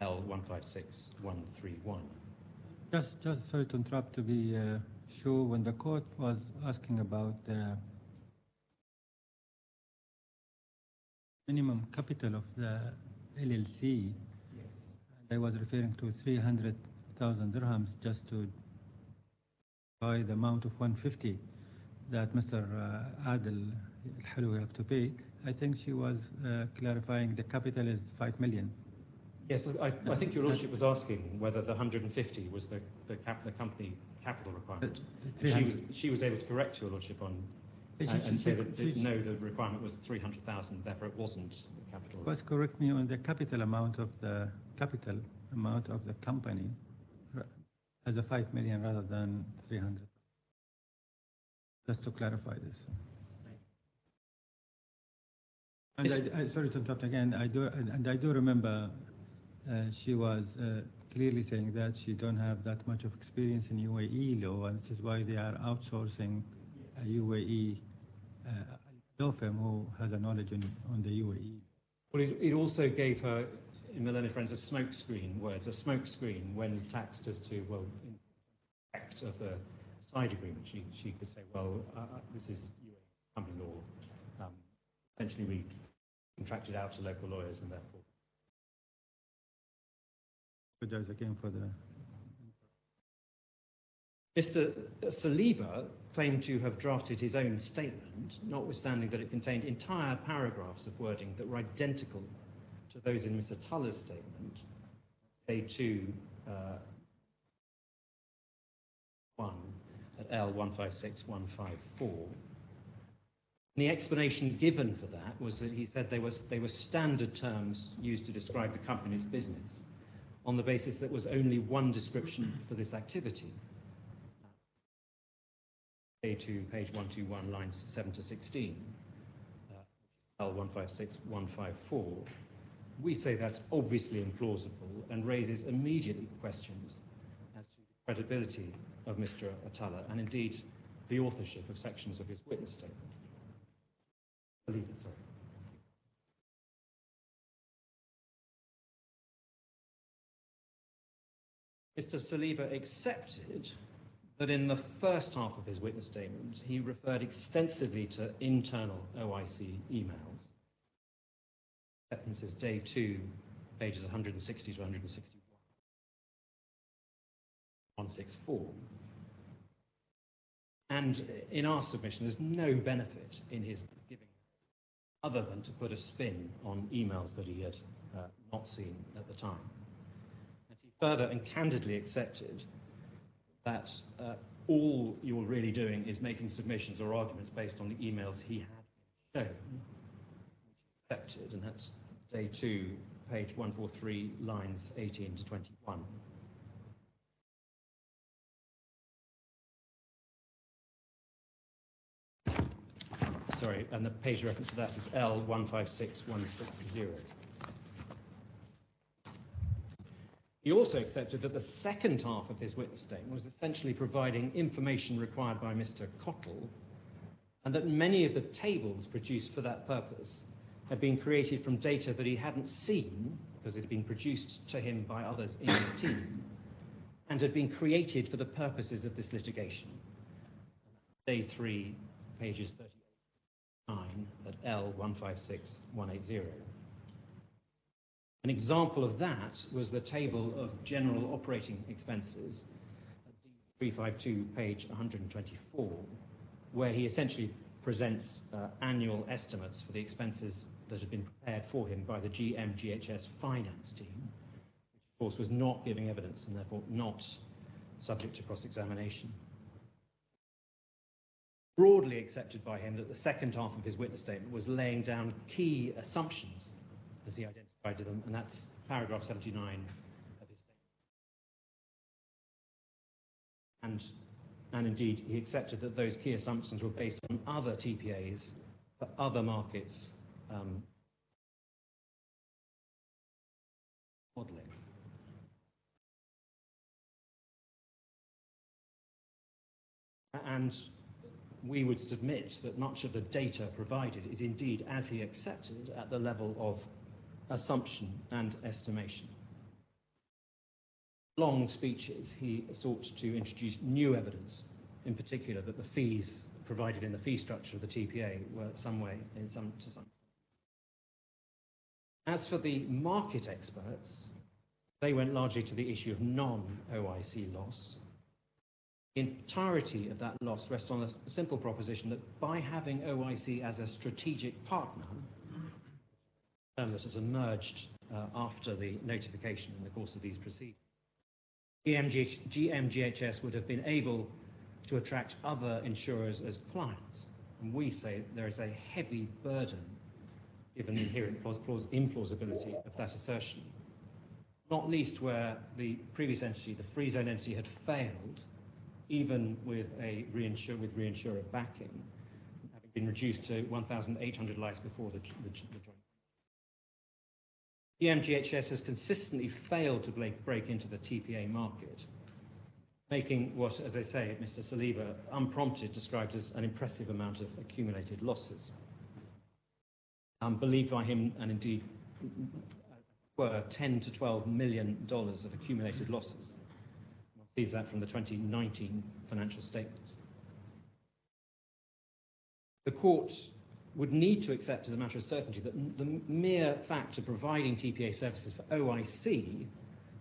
L156131. Just sorry to interrupt, to be sure, when the court was asking about the minimum capital of the L.L.C, Yes. I was referring to 300,000 dirhams just to buy the amount of 150 that Mr. Adil Al-Haloui have to pay. I think she was clarifying the capital is 5 million. Yes, I think Your Lordship was asking whether the 150 was the company capital requirement. She was able to correct Your Lordship on and say that no, the requirement was 300,000, therefore it wasn't the capital. Was correct me on the capital amount of the company as a 5 million rather than 300. Just to clarify this. And I sorry to interrupt again. I do remember she was clearly saying that she don't have that much of experience in UAE law, and this is why they are outsourcing a UAE law firm who has a knowledge on the UAE. Well, it also gave her, in my learned friends, a smokescreen when taxed as to, well, in effect of the side agreement. She could say, well, this is UAE company law. Essentially, we contracted out to local lawyers and therefore. Apologize again for the. Mr. Saliba claimed to have drafted his own statement, notwithstanding that it contained entire paragraphs of wording that were identical to those in Mr. Tuller's statement. Day 2, 1 at L156154. The explanation given for that was that he said they were standard terms used to describe the company's business, on the basis that was only one description for this activity. A2, page 121, lines 7 to 16, L156154. We say that's obviously implausible and raises immediately questions as to the credibility of Mr. Atala and indeed the authorship of sections of his witness statement. Sorry. Mr. Saliba accepted that in the first half of his witness statement, he referred extensively to internal OIC emails. Sentences day 2, pages 160 to 161. 164. And in our submission, there's no benefit in his giving other than to put a spin on emails that he had not seen at the time. And he further and candidly accepted that all you're really doing is making submissions or arguments based on the emails he had shown, which he accepted, and that's day 2, page 143, lines 18 to 21. Sorry, and the page reference to that is L156160. He also accepted that the second half of his witness statement was essentially providing information required by Mr. Cottle, and that many of the tables produced for that purpose had been created from data that he hadn't seen, because it had been produced to him by others in his team, and had been created for the purposes of this litigation. Day 3, pages 39 at L156180. An example of that was the table of general operating expenses at D352, page 124, where he essentially presents annual estimates for the expenses that had been prepared for him by the GMGHS finance team, which of course was not giving evidence and therefore not subject to cross-examination. Broadly accepted by him that the second half of his witness statement was laying down key assumptions as he identified them, and that's paragraph 79 of his statement. And indeed, he accepted that those key assumptions were based on other TPAs for other markets modelling. And we would submit that much of the data provided is indeed, as he accepted, at the level of assumption and estimation. Long speeches, he sought to introduce new evidence, in particular that the fees provided in the fee structure of the TPA were to some extent. As for the market experts, they went largely to the issue of non-OIC loss. The entirety of that loss rests on a simple proposition that by having OIC as a strategic partner, a term that has emerged after the notification in the course of these proceedings, GMGHS would have been able to attract other insurers as clients. And we say there is a heavy burden, given the inherent implausibility of that assertion, not least where the previous entity, the free zone entity, had failed, even with reinsurer backing, having been reduced to 1,800 lives before the joint. GMGHS has consistently failed to break into the TPA market, making what, as I say, Mr. Saliba, unprompted, described as an impressive amount of accumulated losses. Believed by him, and indeed were $10 to $12 million of accumulated losses. One sees that from the 2019 financial statements. The court would need to accept as a matter of certainty that the mere fact of providing TPA services for OIC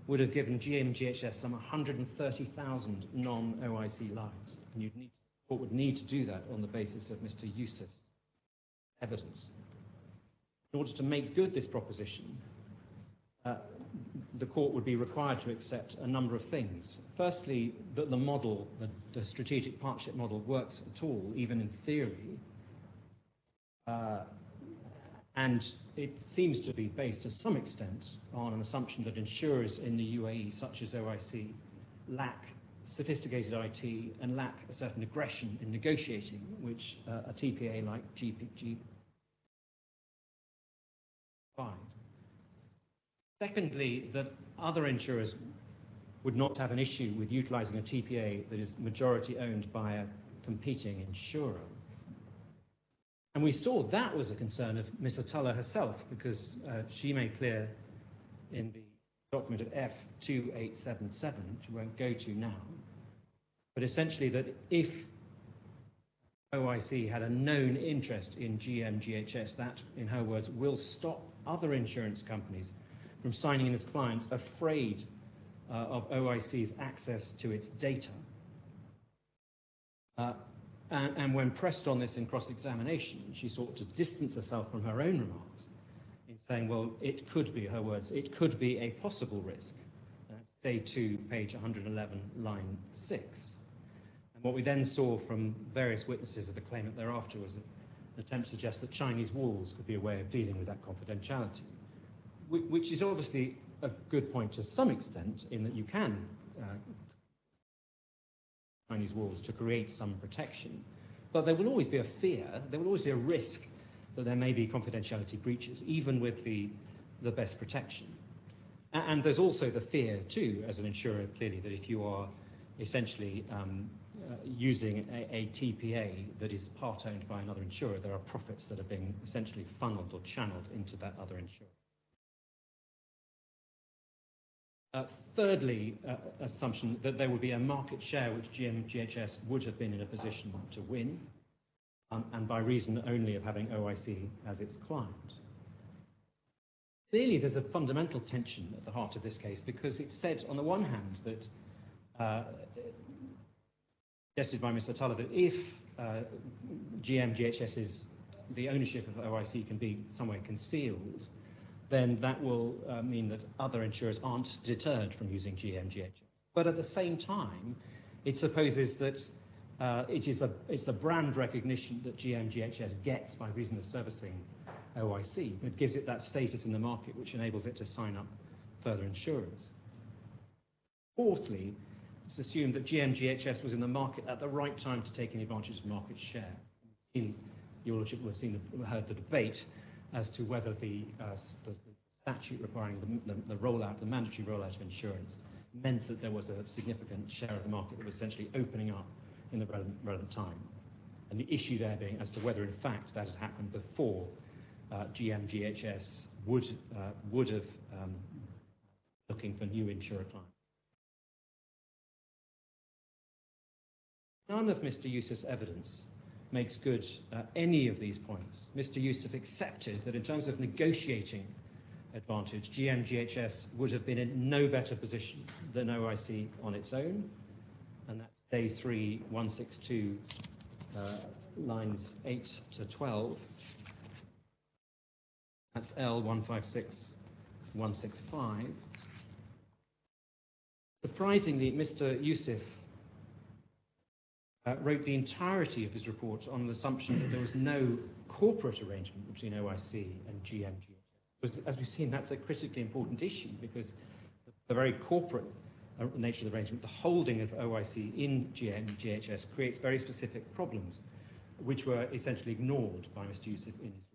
would have given GMGHS some 130,000 non-OIC lives. And the court would need to do that on the basis of Mr. Yusuf's evidence. In order to make good this proposition, the court would be required to accept a number of things. Firstly, that the model, the strategic partnership model, works at all, even in theory. And it seems to be based to some extent on an assumption that insurers in the UAE, such as OIC, lack sophisticated IT and lack a certain aggression in negotiating, which a TPA like GPG provide. Secondly, that other insurers would not have an issue with utilizing a TPA that is majority owned by a competing insurer. And we saw that was a concern of Ms. Atullah herself, because she made clear in the document of F2877, which we won't go to now, but essentially that if OIC had a known interest in GMGHS, that, in her words, will stop other insurance companies from signing in as clients afraid of OIC's access to its data. And when pressed on this in cross-examination, she sought to distance herself from her own remarks in saying, well, it could be, her words, it could be a possible risk. Day 2, page 111, line 6. And what we then saw from various witnesses of the claimant thereafter was an attempt to suggest that Chinese walls could be a way of dealing with that confidentiality, which is obviously a good point to some extent, in that you can Chinese walls to create some protection, but there will always be a fear, there will always be a risk that there may be confidentiality breaches, even with the best protection. And there's also the fear too, as an insurer, clearly, that if you are essentially using a TPA that is part owned by another insurer, there are profits that are being essentially funneled or channeled into that other insurer. Thirdly, assumption that there would be a market share which GMGHS would have been in a position to win, and by reason only of having OIC as its client. Clearly, there's a fundamental tension at the heart of this case, because it's said, on the one hand, that suggested by Mr. Tulloh, that if GMGHS the ownership of OIC can be somewhere concealed, then that will mean that other insurers aren't deterred from using GMGHS. But at the same time, it supposes that it's the brand recognition that GMGHS gets by reason of servicing OIC that gives it that status in the market, which enables it to sign up further insurers. Fourthly, it's assumed that GMGHS was in the market at the right time to take any advantage of market share. Your Lordship will have heard the debate as to whether the statute requiring the mandatory rollout of insurance meant that there was a significant share of the market that was essentially opening up in the relevant time. And the issue there being as to whether in fact that had happened before GMGHS would have looking for new insurer clients. None of Mr. Yusuf's evidence makes good any of these points. Mr. Yusuf accepted that in terms of negotiating advantage, GMGHS would have been in no better position than OIC on its own, and that's day 3, 162, lines 8 to 12. That's L156, 165. Surprisingly, Mr. Yusuf wrote the entirety of his report on the assumption that there was no corporate arrangement between OIC and GMGHS. As we've seen, that's a critically important issue, because the very corporate nature of the arrangement, the holding of OIC in GMGHS, creates very specific problems, which were essentially ignored by Mr. Yusuf in his report.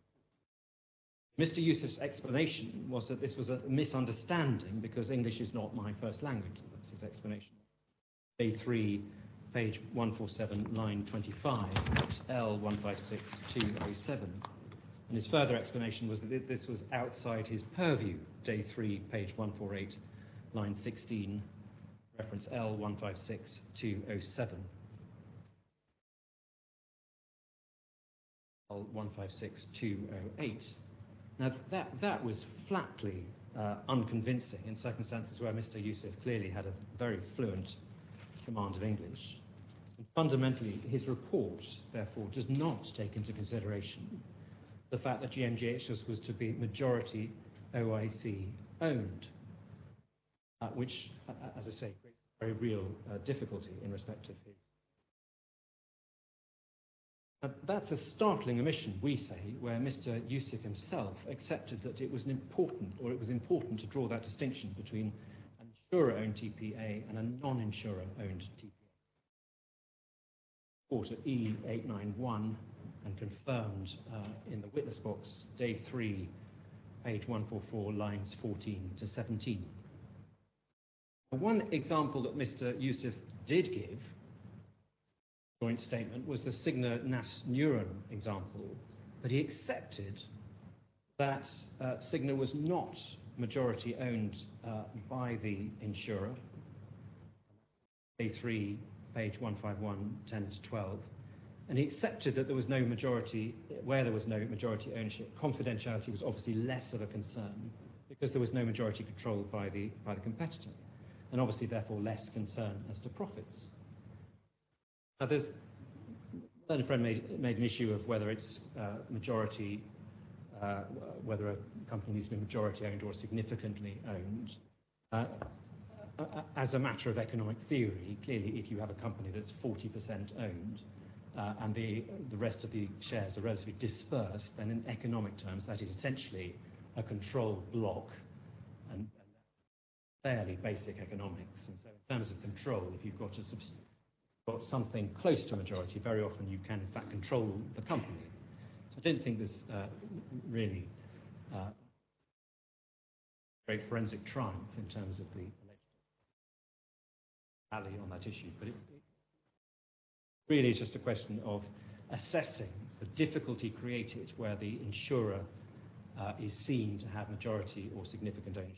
Mr. Yusuf's explanation was that this was a misunderstanding because English is not my first language. That's his explanation. Day 3, page 147, line 25, that's L156207. And his further explanation was that this was outside his purview. Day 3, page 148, line 16, reference L156207. L156208. Now that was flatly unconvincing in circumstances where Mr. Yusuf clearly had a very fluent command of English. And fundamentally, his report, therefore, does not take into consideration the fact that GMGHS was to be majority OIC owned, which, as I say, creates a very real difficulty in respect of his. That's a startling omission, we say, where Mr. Yusuf himself accepted that it was important to draw that distinction between an insurer-owned TPA and a non-insurer-owned TPA. Report at E891 and confirmed in the witness box, day 3, page 144, lines 14 to 17. One example that Mr. Yusuf did give, joint statement, was the Cigna-NAS Neuron example, but he accepted that Cigna was not majority owned by the insurer. Day 3, page 151, 10 to 12. And he accepted that there was no majority, where there was no majority ownership, confidentiality was obviously less of a concern because there was no majority control by the competitor, and obviously therefore less concern as to profits. Now, there's learned friend made an issue of whether it's majority, whether a company needs to be majority owned or significantly owned. as a matter of economic theory, clearly if you have a company that's 40% owned and the rest of the shares are relatively dispersed, then in economic terms that is essentially a controlled block and fairly basic economics. And so in terms of control, if you've got something close to a majority, very often you can in fact control the company. So I don't think there's really great forensic triumph in terms of the alleged on that issue, but it really is just a question of assessing the difficulty created where the insurer is seen to have majority or significant ownership.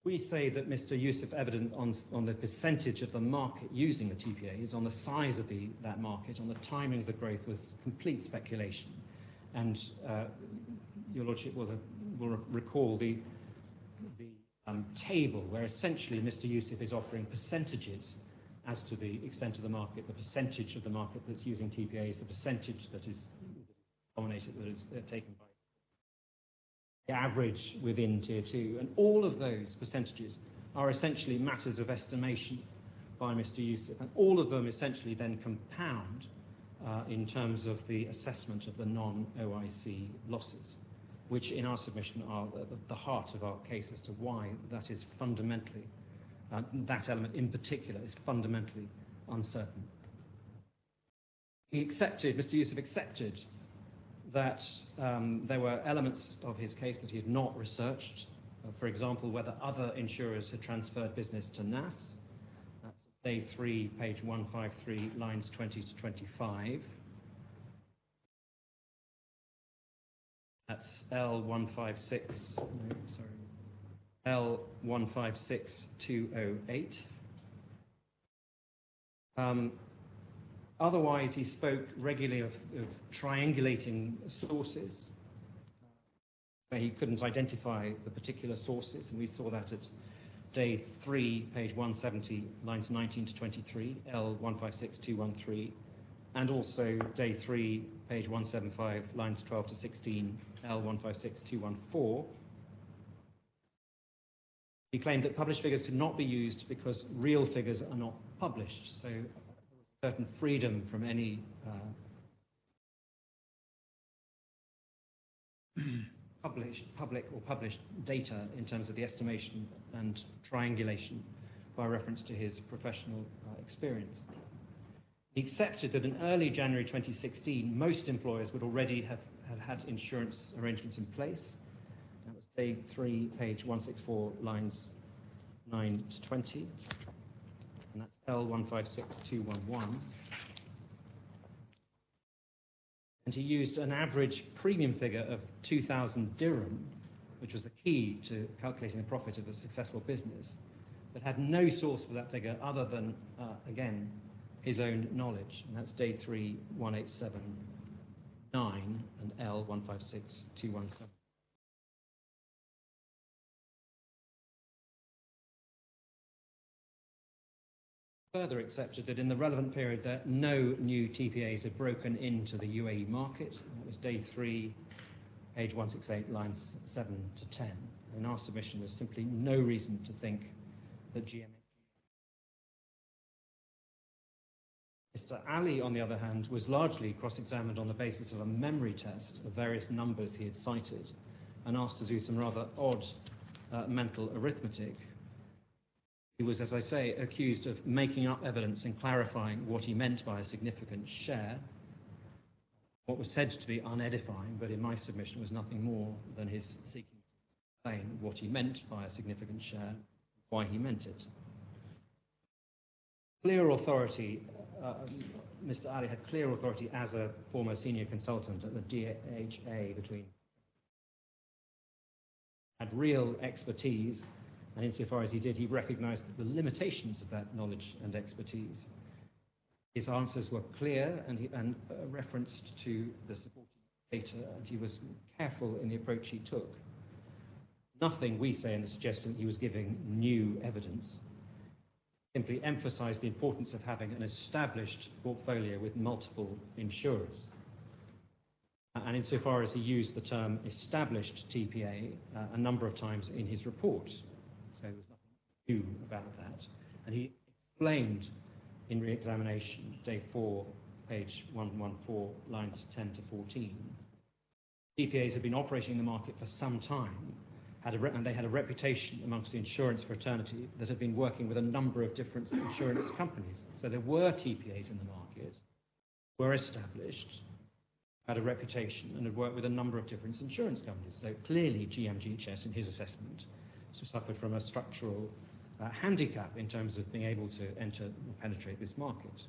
We say that Mr. Yusuf evident on the percentage of the market using the TPAs, on the size of that market, on the timing of the growth was complete speculation. And Your Lordship will recall the table where essentially Mr. Yusuf is offering percentages as to the extent of the market, the percentage of the market that's using TPAs, the percentage that is dominated, that is taken by the average within Tier 2, and all of those percentages are essentially matters of estimation by Mr. Yusuf, and all of them essentially then compound in terms of the assessment of the non-OIC losses, which in our submission are the heart of our case as to why that is fundamentally, that element in particular is fundamentally uncertain. Mr. Yusuf accepted that there were elements of his case that he had not researched. For example, whether other insurers had transferred business to NAS. That's day 3, page 153, lines 20 to 25. That's L156, no, sorry, L156208. Otherwise, he spoke regularly of triangulating sources, where he couldn't identify the particular sources, and we saw that at day 3, page 170, lines 19 to 23, L156213, and also day 3, page 175, lines 12 to 16, L156214. He claimed that published figures could not be used because real figures are not published, so certain freedom from any published data in terms of the estimation and triangulation by reference to his professional experience. He accepted that in early January 2016, most employers would already have had insurance arrangements in place. That was day 3, page 164, lines 9 to 20. And that's L156211. And he used an average premium figure of 2,000 dirham, which was the key to calculating the profit of a successful business, but had no source for that figure other than, again, his own knowledge. And that's day 3, 1879 and L156217. Further accepted that in the relevant period that no new TPAs had broken into the UAE market. That was day 3, page 168, lines 7 to 10. In our submission, there's simply no reason to think that GMH. Mr. Ali, on the other hand, was largely cross-examined on the basis of a memory test of various numbers he had cited and asked to do some rather odd mental arithmetic. He was, as I say, accused of making up evidence and clarifying what he meant by a significant share, what was said to be unedifying, but in my submission was nothing more than his seeking to explain what he meant by a significant share, why he meant it. Clear authority, Mr. Ali had clear authority as a former senior consultant at the DHA had real expertise. And insofar as he did, he recognized the limitations of that knowledge and expertise. His answers were clear and referenced to the supporting data, and he was careful in the approach he took. Nothing, we say in the suggestion, he was giving new evidence. Simply emphasized the importance of having an established portfolio with multiple insurers. and insofar as he used the term established TPA a number of times in his report. So there was nothing new about that. And he explained in re-examination, day 4, page 114, lines 10 to 14, TPAs had been operating in the market for some time, and they had a reputation amongst the insurance fraternity that had been working with a number of different insurance companies. So there were TPAs in the market, were established, had a reputation, and had worked with a number of different insurance companies. So clearly GMGHS, in his assessment, suffered from a structural handicap in terms of being able to enter and penetrate this market.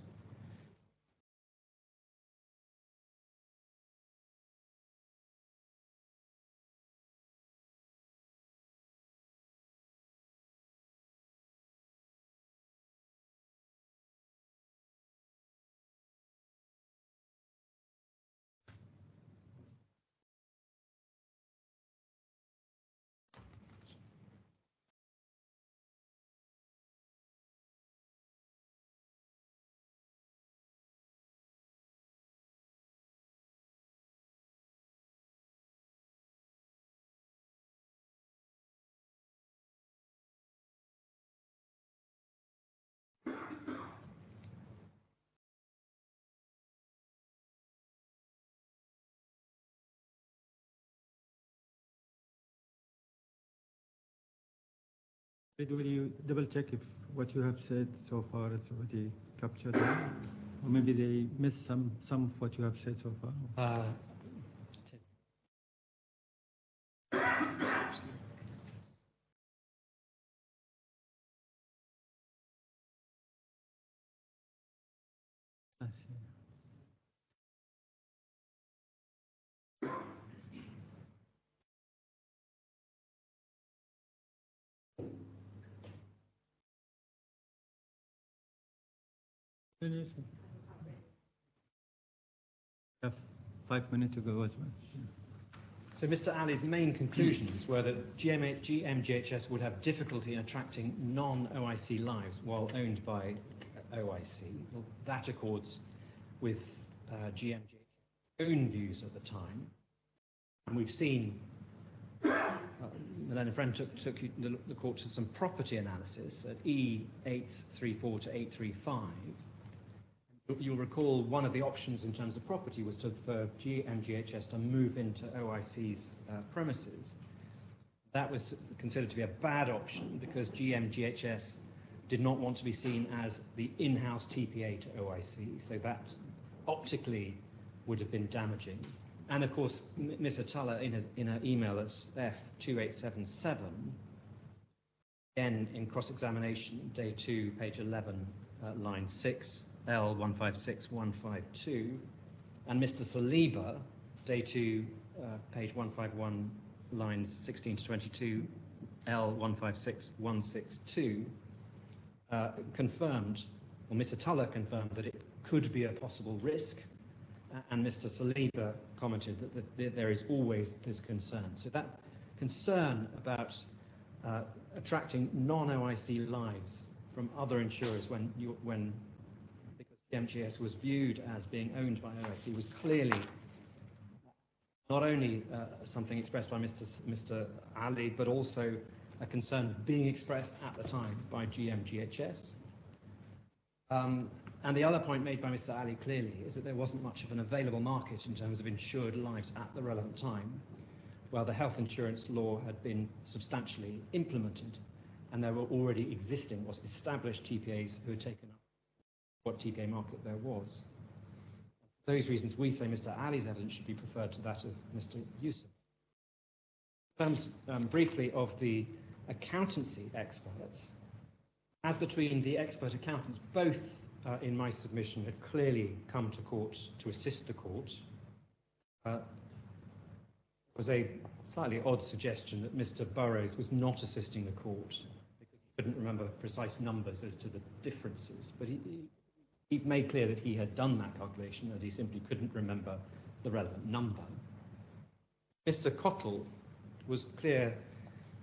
Will you double check if what you have said so far is already captured, or maybe they missed some of what you have said so far? I see. Yes, sir. Have 5 minutes to go as well. So Mr. Ali's main conclusions were that GMGHS would have difficulty in attracting non-OIC lives while owned by OIC. Well, that accords with GMGHS' own views at the time. And we've seen, the learned friend took the court to some property analysis at E834 to 835. You'll recall one of the options in terms of property was for GMGHS to move into OIC's premises. That was considered to be a bad option because GMGHS did not want to be seen as the in-house TPA to OIC, so that optically would have been damaging. And of course, Ms. Atalla, in her email at F2877, again in cross-examination, day 2, page 11, line 6, L156152, and Mr. Saliba, day 2, page 151, lines 16 to 22, L156162, confirmed, or Ms. Atalla confirmed that it could be a possible risk, and Mr. Saliba commented that there is always this concern. So that concern about attracting non-OIC lives from other insurers when GMGHS was viewed as being owned by OIC was clearly not only something expressed by Mr. Ali, but also a concern being expressed at the time by GMGHS. And the other point made by Mr. Ali clearly is that there wasn't much of an available market in terms of insured lives at the relevant time, while the health insurance law had been substantially implemented, and there were already existing or established TPAs who had taken up what TPA market there was. For those reasons, we say Mr. Ali's evidence should be preferred to that of Mr. Yusuf. In terms, briefly, of the accountancy experts, as between the expert accountants, both in my submission had clearly come to court to assist the court. Was a slightly odd suggestion that Mr. Burrows was not assisting the court because he couldn't remember precise numbers as to the differences, but he made clear that he had done that calculation and he simply couldn't remember the relevant number. Mr. Cottle was clear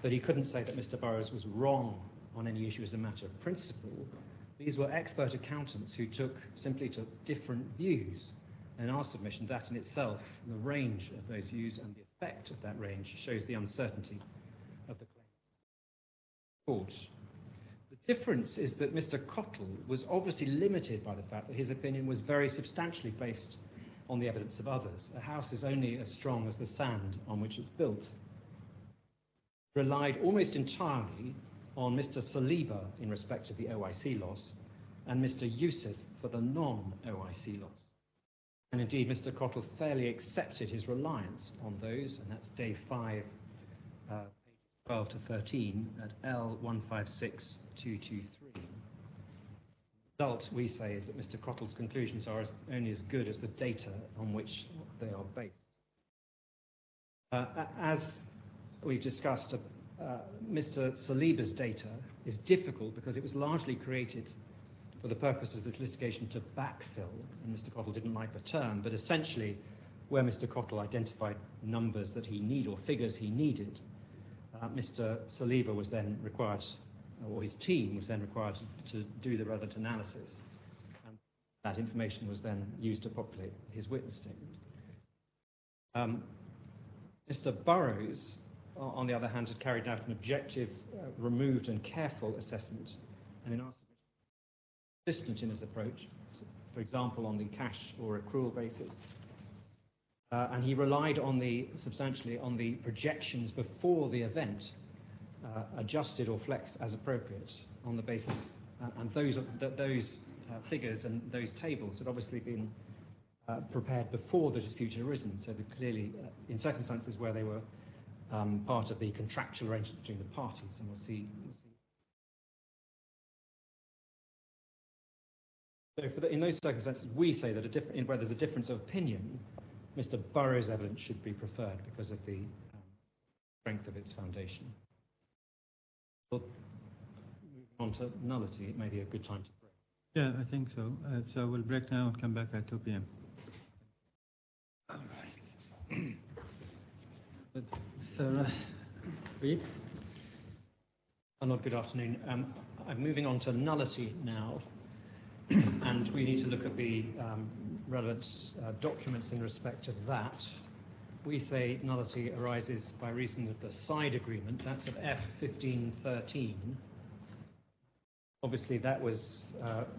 that he couldn't say that Mr. Burrows was wrong on any issue as a matter of principle. These were expert accountants who simply took different views And in our submission, that in itself, the range of those views and the effect of that range shows the uncertainty of the court. The difference is that Mr. Cottle was obviously limited by the fact that his opinion was very substantially based on the evidence of others. A house is only as strong as the sand on which it's built. Relied almost entirely on Mr. Saliba in respect of the OIC loss and Mr. Youssef for the non-OIC loss. And indeed, Mr. Cottle fairly accepted his reliance on those, and that's day 5, pages 12 to 13 at L156223. The result, we say, is that Mr. Cottle's conclusions are only as good as the data on which they are based. As we've discussed, Mr. Saliba's data is difficult because it was largely created for the purpose of this litigation to backfill, and Mr. Cottle didn't like the term, but essentially where Mr. Cottle identified numbers that he needed or figures he needed, Mr. Saliba was then required, or his team was then required to do the relevant analysis, and that information was then used to populate his witness statement. Mr. Burrows, on the other hand, had carried out an objective, removed and careful assessment, and in our consistent in his approach, for example, on the cash or accrual basis. And he relied on substantially on the projections before the event, adjusted or flexed as appropriate on the basis, and those figures and those tables had obviously been prepared before the dispute had arisen, so that clearly in circumstances where they were part of the contractual arrangement between the parties, and we'll see. So in those circumstances, we say that where there's a difference of opinion, Mr. Burrows' evidence should be preferred because of the strength of its foundation. Well, moving on to nullity, it may be a good time to break. Yeah, I think so. So we'll break now and come back at 2 p.m. All right. So, Reid? Arnold, good afternoon. I'm moving on to nullity now. And we need to look at the relevant documents in respect of that. We say nullity arises by reason of the side agreement. That's at F1513. Obviously, that was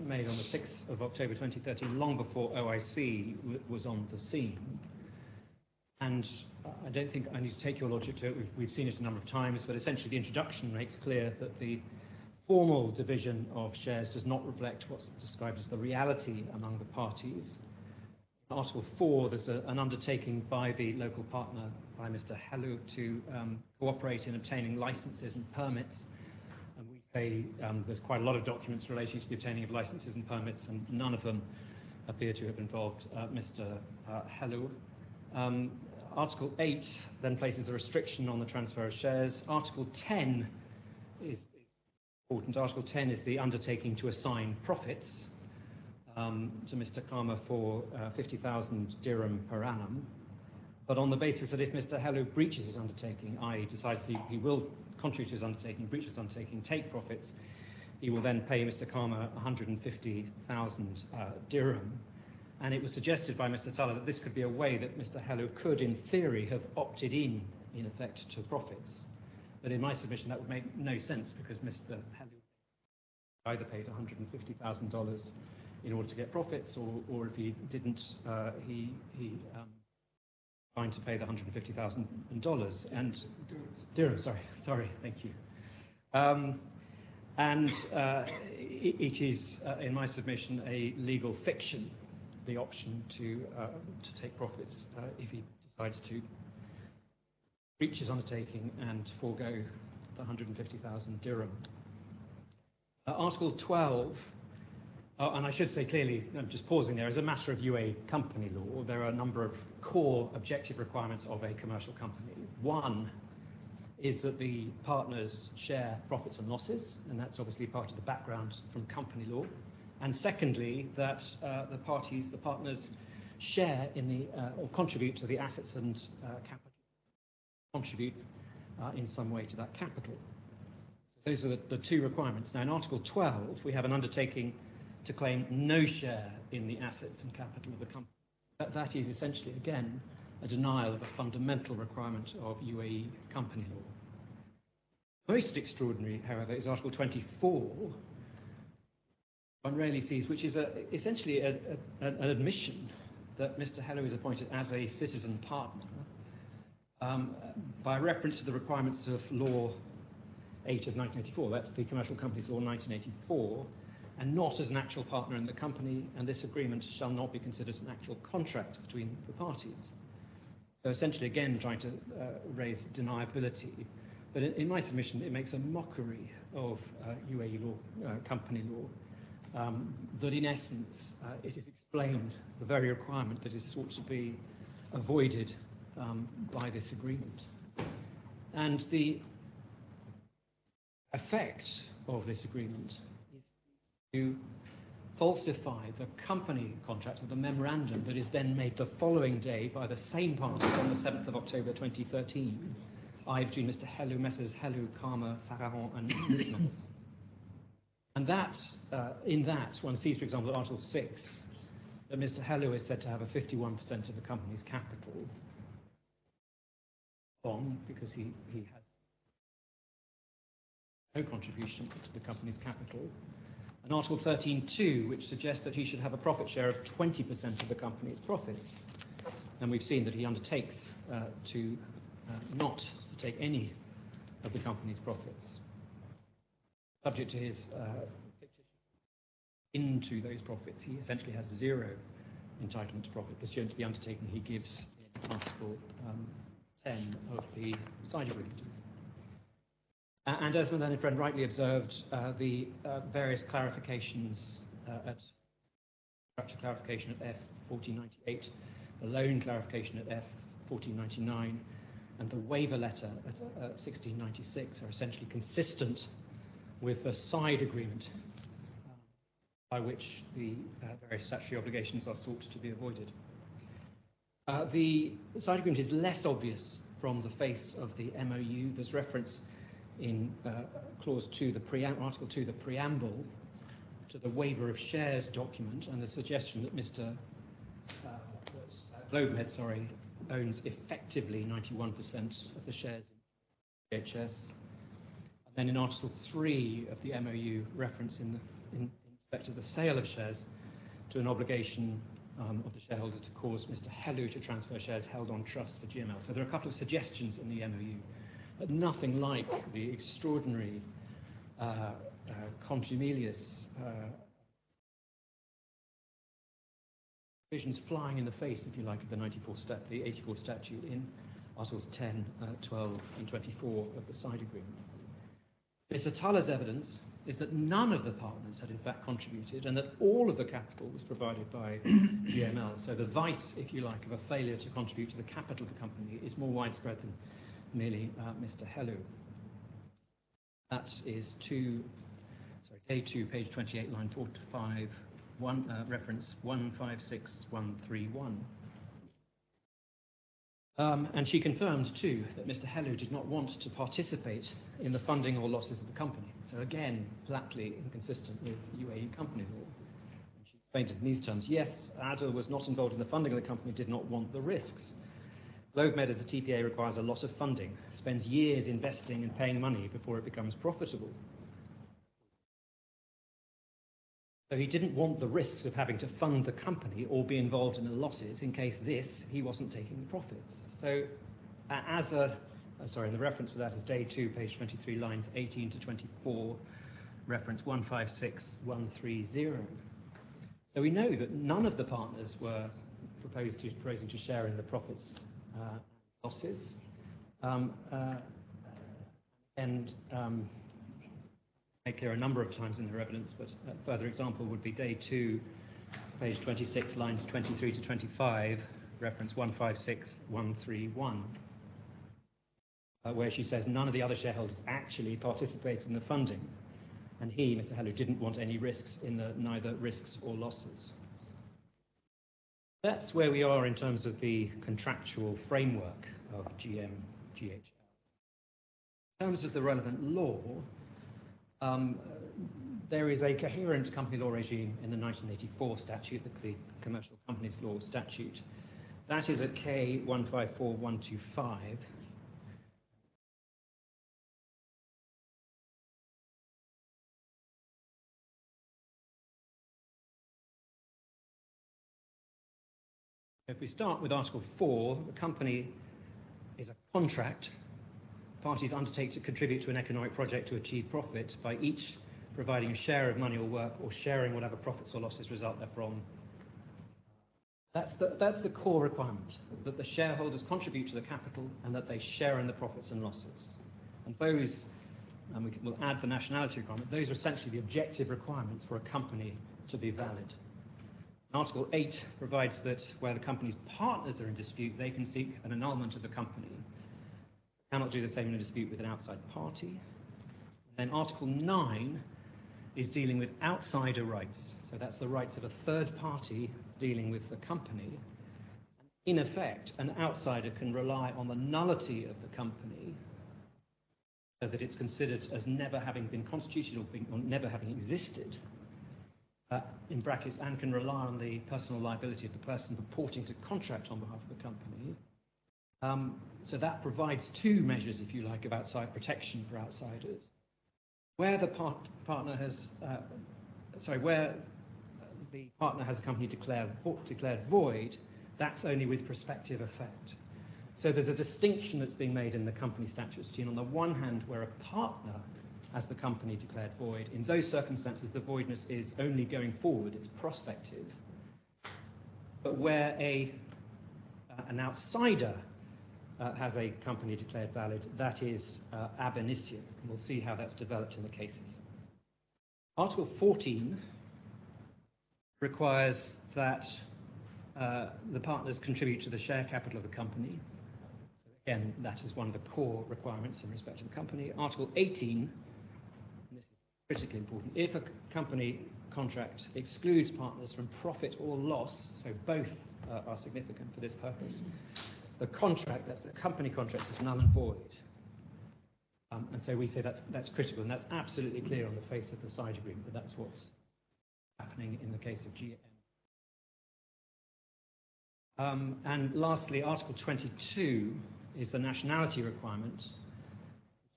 made on the 6th of October 2013, long before OIC was on the scene. And I don't think I need to take your lordship to it. We've seen it a number of times, but essentially the introduction makes clear that the formal division of shares does not reflect what's described as the reality among the parties. In Article 4, there's an undertaking by the local partner, by Mr. Helou, to cooperate in obtaining licenses and permits. And we say there's quite a lot of documents relating to the obtaining of licenses and permits, and none of them appear to have involved Mr. Helou. Article 8 then places a restriction on the transfer of shares. Article 10 is important. Article 10 is the undertaking to assign profits to Mr. Karma for 50,000 dirham per annum, but on the basis that if Mr. Helou breaches his undertaking, i.e. decides that he will contribute to his undertaking, breach his undertaking, take profits, he will then pay Mr. Karma 150,000 dirham. And it was suggested by Mr. Tuller that this could be a way that Mr. Helou could, in theory, have opted in effect, to profits. But in my submission, that would make no sense because Mr. Helou either paid $150,000 in order to get profits, or if he didn't, he trying to pay the $150,000 and dirham. Sorry, thank you. It is, in my submission, a legal fiction, the option to take profits if he decides to breach his undertaking and forego the 150,000 dirham. Article 12, and I should say clearly, I'm just pausing there, as a matter of UAE company law, there are a number of core objective requirements of a commercial company. One is that the partners share profits and losses, and that's obviously part of the background from company law. And secondly, that the partners share in the, or contribute to the assets and capital, contribute in some way to that capital. So those are the two requirements. Now in Article 12, we have an undertaking to claim no share in the assets and capital of the company. That is essentially, again, a denial of a fundamental requirement of UAE company law. Most extraordinary, however, is Article 24, one rarely sees, which is essentially an admission that Mr. Hello is appointed as a citizen partner by reference to the requirements of Law 8 of 1984, that's the Commercial Companies Law 1984, and not as an actual partner in the company, and this agreement shall not be considered as an actual contract between the parties. So essentially, again, trying to raise deniability. But in my submission, it makes a mockery of UAE law, company law, that in essence, it is explained the very requirement that is sought to be avoided by this agreement. And the effect of this agreement is to falsify the company contract or the memorandum that is then made the following day by the same parties on the 7th of October 2013, i.e. between Mr. Helou, Messrs. Helou, Karma, Pharaon and Nismas. And that, in that, one sees, for example, Article 6, that Mr. Helou is said to have a 51% of the company's capital because he has no contribution to the company's capital. And Article 13.2, which suggests that he should have a profit share of 20% of the company's profits. And we've seen that he undertakes not to take any of the company's profits, subject to his into those profits. He essentially has zero entitlement to profit pursuant to the undertaking he gives in Article 10 of the side agreement. And as my learned friend rightly observed, the various clarifications structure clarification at F1498, the loan clarification at F1499, and the waiver letter at 1696 are essentially consistent with the side agreement by which the various statutory obligations are sought to be avoided. The side agreement is less obvious from the face of the MOU. There's reference in Clause 2, Article 2, the preamble, to the waiver of shares document and the suggestion that Mr. GLOBEMED, owns effectively 91% of the shares in GHS. And then in Article 3 of the MOU, reference in respect to the sale of shares to an obligation of the shareholders to cause Mr. Helou to transfer shares held on trust for GML. So there are a couple of suggestions in the MOU, but nothing like the extraordinary contumelious provisions flying in the face, if you like, of the 84 statute in Articles 10, 12 and 24 of the side agreement. Mr. Tuller's evidence is that none of the partners had in fact contributed and that all of the capital was provided by GML. So the vice, if you like, of a failure to contribute to the capital of the company is more widespread than merely Mr. Helou. That is day 2, page 28, line 4 to 5, reference 156131. And she confirmed, too, that Mr. Helou did not want to participate in the funding or losses of the company. So again, flatly inconsistent with UAE company law. And she explained it in these terms: yes, Adel was not involved in the funding of the company, did not want the risks. GLOBEMED as a TPA requires a lot of funding, spends years investing and paying money before it becomes profitable. So he didn't want the risks of having to fund the company or be involved in the losses in case he wasn't taking the profits. So the reference for that is day 2, page 23, lines 18 to 24, reference 156130. So we know that none of the partners were proposing to share in the profits and losses. Made clear a number of times in their evidence, but a further example would be day 2, page 26, lines 23 to 25, reference 156131, where she says none of the other shareholders actually participated in the funding, and he, Mr. Helou, didn't want any risks in neither risks or losses. That's where we are in terms of the contractual framework of GHL. In terms of the relevant law, there is a coherent company law regime in the 1984 statute, the Commercial Companies Law statute. That is at K 154125. If we start with Article 4, the company is a contract. Parties undertake to contribute to an economic project to achieve profit by each providing a share of money or work or sharing whatever profits or losses result therefrom. That's the core requirement, that the shareholders contribute to the capital and that they share in the profits and losses. And those, and we'll add the nationality requirement, those are essentially the objective requirements for a company to be valid. Article 8 provides that where the company's partners are in dispute, they can seek an annulment of the company. They cannot do the same in a dispute with an outside party. Then Article 9 is dealing with outsider rights. So that's the rights of a third party dealing with the company. In effect, an outsider can rely on the nullity of the company so that it's considered as never having been constituted or never having existed. In brackets, and can rely on the personal liability of the person purporting to contract on behalf of the company. So that provides two measures, if you like, of outside protection for outsiders. Where the partner has, where the partner has a company declared void, that's only with prospective effect. So there's a distinction that's being made in the company statutes. On the one hand, where a partner has the company declared void, in those circumstances the voidness is only going forward, it's prospective. But where an outsider has a company declared valid, that is ab initio, and we'll see how that's developed in the cases. Article 14 requires that the partners contribute to the share capital of the company. So again, that is one of the core requirements in respect to the company. Article 18, critically important, if a company contract excludes partners from profit or loss, so both are significant for this purpose, the contract, that's a company contract, is null and void. And so we say that's critical, and that's absolutely clear on the face of the side agreement, that that's what's happening in the case of GM. And lastly, Article 22 is the nationality requirement,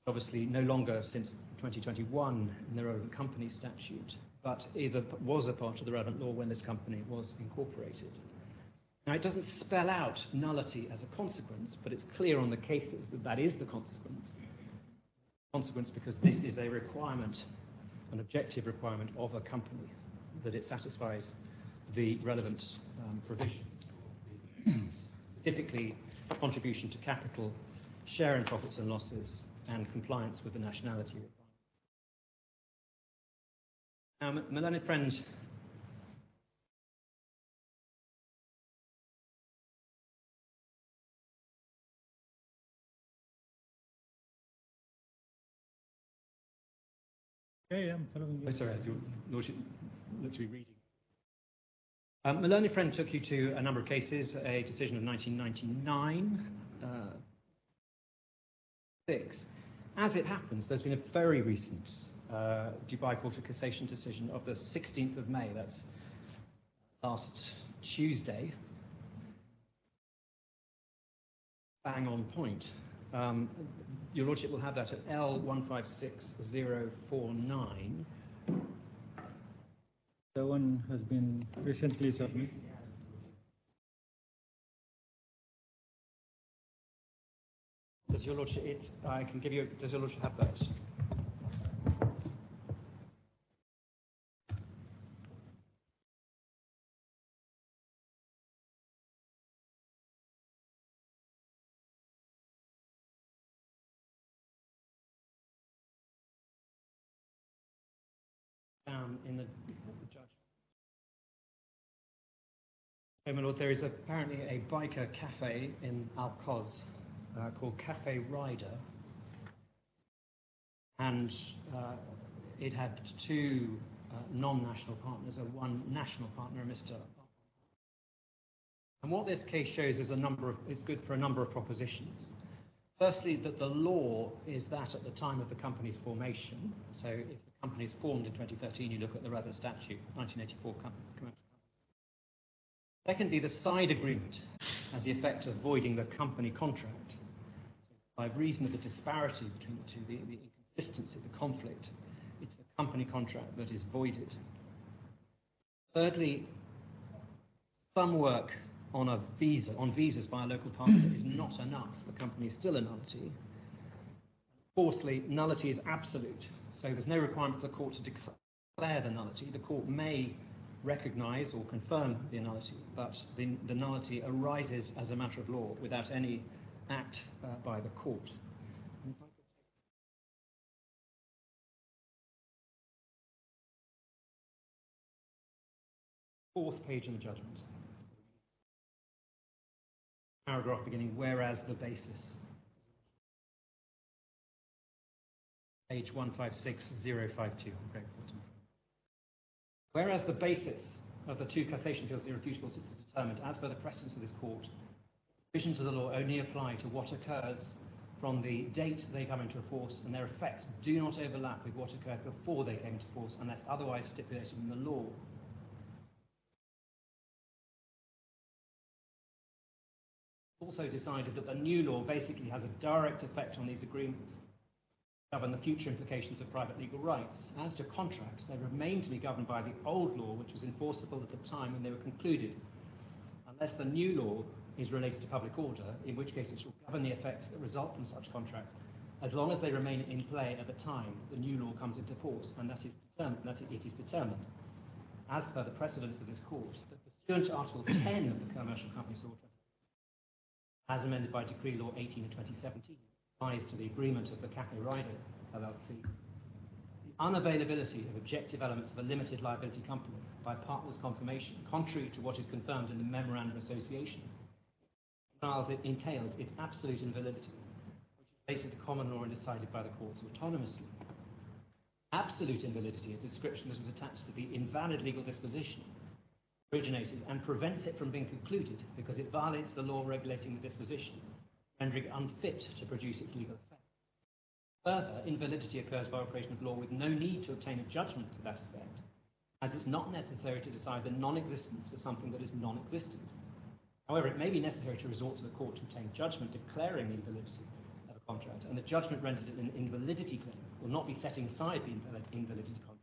obviously no longer since 2021 in the relevant company statute, but was a part of the relevant law when this company was incorporated. Now, it doesn't spell out nullity as a consequence, but it's clear on the cases that that is the consequence. Consequence because this is a requirement, an objective requirement of a company, that it satisfies the relevant provisions. Specifically, contribution to capital, share in profits and losses, and compliance with the nationality requirement. Now, my learned friend I'm following you. Oh, sorry, your Lordship looked to be reading. My learned friend took you to a number of cases, a decision of 1999, 6. As it happens, there's been a very recent Dubai Court of Cassation decision of the 16th of May, that's last Tuesday. Bang on point. Your Lordship will have that at L156049. The one has been recently submitted. Does your Lordship, I can give you, does your Lordship have that? Down in the judgment. Oh, my Lord, there is apparently a biker cafe in Al-Qoz called Cafe Rider, and it had two non-national partners, one national partner, Mr. And what this case shows is it's good for a number of propositions. Firstly, that the law is that at the time of the company's formation, so if the companies formed in 2013, you look at the relevant statute, 1984 commercial. Secondly, the side agreement has the effect of voiding the company contract. So by reason of the disparity between the two, the inconsistency, the conflict, it's the company contract that is voided. Thirdly, some work on visas by a local partner is not enough. The company is still a nullity. Fourthly, nullity is absolute. So there's no requirement for the court to declare the nullity. The court may recognise or confirm the nullity, but the nullity arises as a matter of law without any act by the court. Fourth page in the judgment. Paragraph beginning, whereas the basis. Page 156052. Whereas the basis of the two cassation appeals is irrefutable since it's determined, as per the precedents of this court, provisions of the law only apply to what occurs from the date they come into force, and their effects do not overlap with what occurred before they came into force unless otherwise stipulated in the law. Also decided that the new law basically has a direct effect on these agreements, govern the future implications of private legal rights. As to contracts, they remain to be governed by the old law, which was enforceable at the time when they were concluded, unless the new law is related to public order, in which case it shall govern the effects that result from such contracts, as long as they remain in play at the time the new law comes into force, and that it is determined, as per the precedents of this court, that pursuant to Article 10 of the Commercial Companies Law, as amended by Decree Law 18 of 2017, applies to the agreement of the Cafe Rider, L.L.C. The unavailability of objective elements of a limited liability company by partners' confirmation, contrary to what is confirmed in the Memorandum of Association, it entails its absolute invalidity, which is related to common law and decided by the courts autonomously. Absolute invalidity is a description that is attached to the invalid legal disposition originated and prevents it from being concluded because it violates the law regulating the disposition, rendering it unfit to produce its legal effect. Further, invalidity occurs by operation of law with no need to obtain a judgment to that effect, as it's not necessary to decide the non-existence for something that is non-existent. However, it may be necessary to resort to the court to obtain judgment declaring the invalidity of a contract, and the judgment rendered in an invalidity claim will not be setting aside the invalidity contract.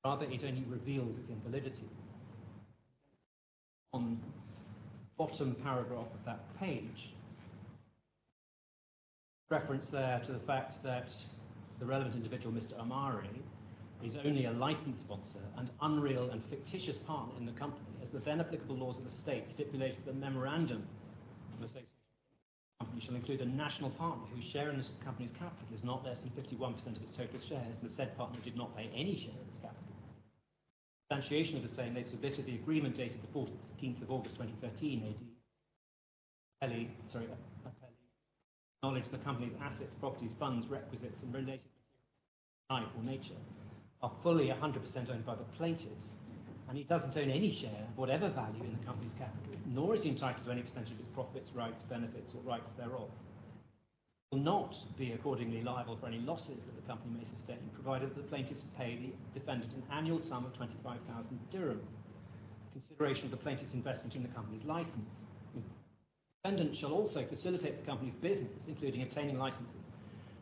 Rather, it only reveals its invalidity. On the bottom paragraph of that page, reference there to the fact that the relevant individual, Mr. Amari, is only a licensed sponsor and unreal and fictitious partner in the company, as the then applicable laws of the state stipulated that the memorandum of association company shall include a national partner whose share in the company's capital is not less than 51% of its total shares, and the said partner did not pay any share of its capital. Substantiation of the same, they submitted the agreement dated the 14th of August 2013 AD. Acknowledge the company's assets, properties, funds, requisites, and related type or nature are fully 100% owned by the plaintiffs, and he doesn't own any share of whatever value in the company's capital, nor is he entitled to any percentage of its profits, rights, benefits, or rights thereof. Will not be accordingly liable for any losses that the company may sustain, provided that the plaintiffs pay the defendant an annual sum of 25,000 dirham, consideration of the plaintiff's investment in the company's license. The defendant shall also facilitate the company's business, including obtaining licenses,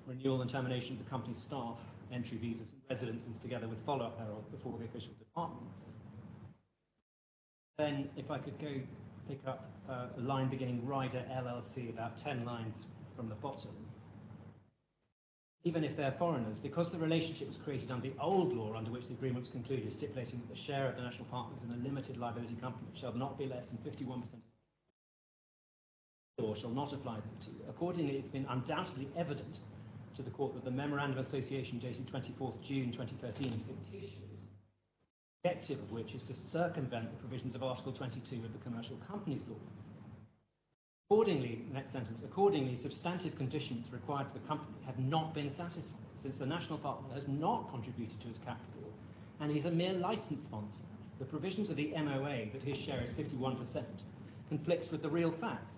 renewal and termination of the company's staff, entry visas and residences, together with follow-up thereof before the official departments. Then, if I could go pick up a line beginning Rider L.L.C, about 10 lines from the bottom. Even if they're foreigners, because the relationship was created under the old law under which the agreement was concluded, stipulating that the share of the national partners in a limited liability company shall not be less than 51%, law shall not apply thereto. Accordingly, it's been undoubtedly evident to the court that the Memorandum of Association dated 24th June 2013 is fictitious, the objective of which is to circumvent the provisions of Article 22 of the Commercial Companies Law. Accordingly, next sentence, accordingly, substantive conditions required for the company have not been satisfied, since the national partner has not contributed to his capital, and he's a mere license sponsor. The provisions of the MOA that his share is 51% conflicts with the real facts,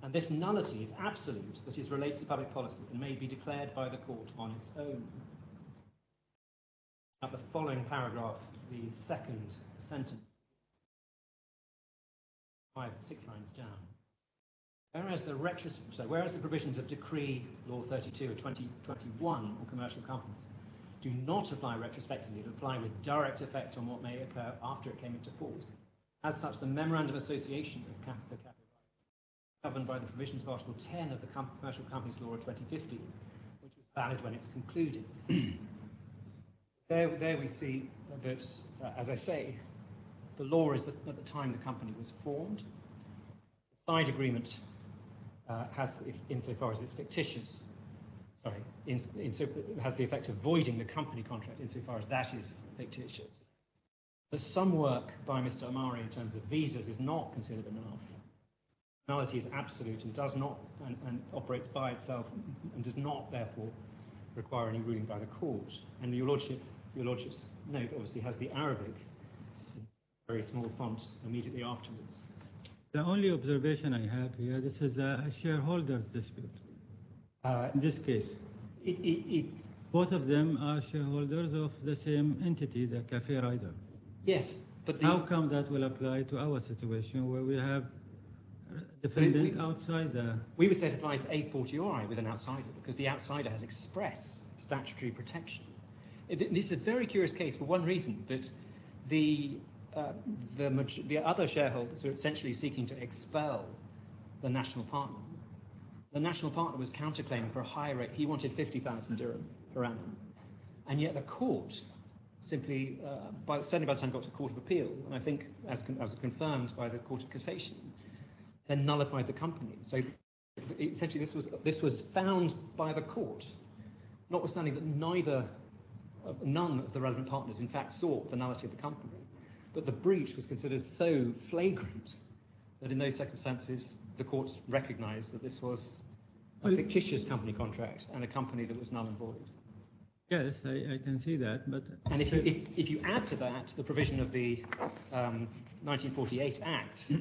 and this nullity is absolute, that is related to public policy and may be declared by the court on its own. At the following paragraph, the second sentence, 6 lines down. Whereas the provisions of Decree Law 32 of 2021 on commercial companies do not apply retrospectively, but apply with direct effect on what may occur after it came into force. As such, the Memorandum of Association of the CAFE governed by the provisions of Article 10 of the Commercial Companies Law of 2015, which was valid when it was concluded. There we see that, as I say, the law is that at the time the company was formed. The side agreement has, insofar as it's fictitious, has the effect of voiding the company contract insofar as that is fictitious. But some work by Mr. Amari in terms of visas is not considered enough. Nullity is absolute and does not and operates by itself and does not therefore require any ruling by the court. And your lordship's note obviously has the Arabic in very small font immediately afterwards. The only observation I have here, this is a shareholders dispute. In this case, both of them are shareholders of the same entity, the Cafe Rider. Yes, but how come that will apply to our situation where we have defendant outside the... We would say it applies a fortiori with an outsider because the outsider has express statutory protection. This is a very curious case for one reason, that the other shareholders are essentially seeking to expel the national partner. The national partner was counterclaiming for a higher rate. He wanted 50,000 dirham per annum. And yet the court simply, certainly by the time it got to the Court of Appeal, and I think as confirmed by the Court of Cassation, then nullified the company. So essentially this was found by the court, notwithstanding that none of the relevant partners in fact sought the nullity of the company. But the breach was considered so flagrant that in those circumstances the court recognised that this was a fictitious company contract and a company that was null and void. Yes, I can see that, but... And if you add to that the provision of the 1948 Act, the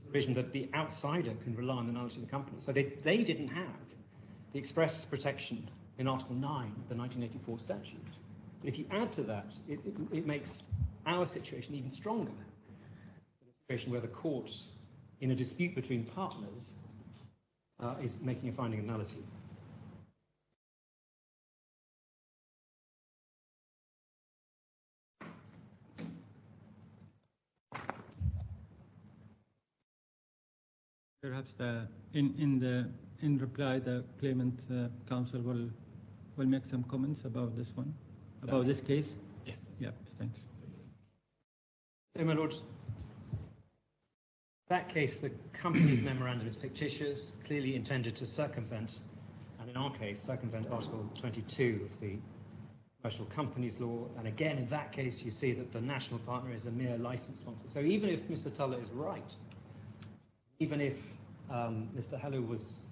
provision that the outsider can rely on the nullity of the company, so they didn't have the express protection in Article 9 of the 1984 statute. But if you add to that, it makes our situation even stronger. A situation where the court, in a dispute between partners, is making a finding of nullity. Perhaps in reply, the claimant counsel will make some comments about this one, about this case. Yes. Yep. Thanks. So, my lord, that case, the company's memorandum is fictitious, clearly intended to circumvent, and in our case, circumvent Article 22 of the Commercial Companies Law. And again, in that case, you see that the national partner is a mere license sponsor. So even if Mr. Tulloh is right, even if Mr. Hello was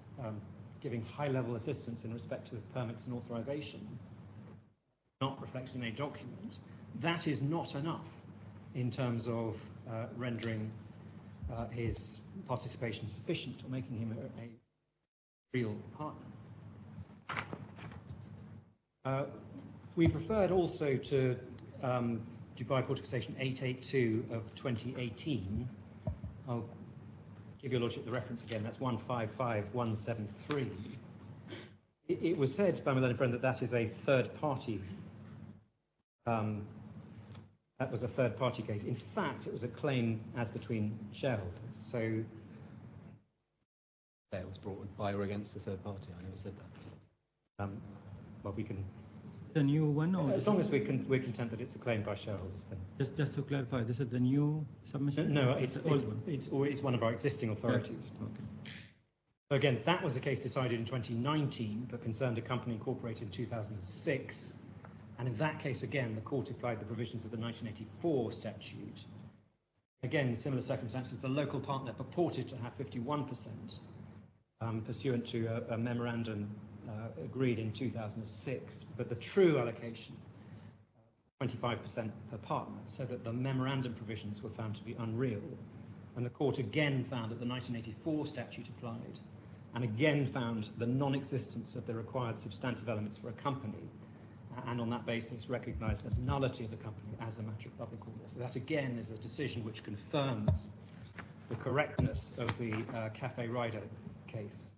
giving high-level assistance in respect to permits and authorization, not reflected in a document, that is not enough in terms of rendering his participation sufficient or making him a real partner. We've referred also to Dubai Court of Cassation 882 of 2018. I'll give your lordship the reference again. That's 155173. It was said by my learned friend that that is a third party. That was a third party case. In fact, it was a claim as between shareholders. So it was brought by or against the third party. I never said that. Well, we can. The new one, or as long as we're content that it's a claim by shareholders, then. Just to clarify, this is the new submission? No, it's one of our existing authorities. Yeah. Okay. So again, that was a case decided in 2019, but concerned a company incorporated in 2006. And in that case, again, the court applied the provisions of the 1984 statute. Again, in similar circumstances, the local partner purported to have 51%, pursuant to a memorandum agreed in 2006, but the true allocation, 25% per partner, so that the memorandum provisions were found to be unreal. And the court again found that the 1984 statute applied, and again found the non-existence of the required substantive elements for a company, and on that basis recognise the nullity of the company as a matter of public order. So that again is a decision which confirms the correctness of the Cafe Rider case.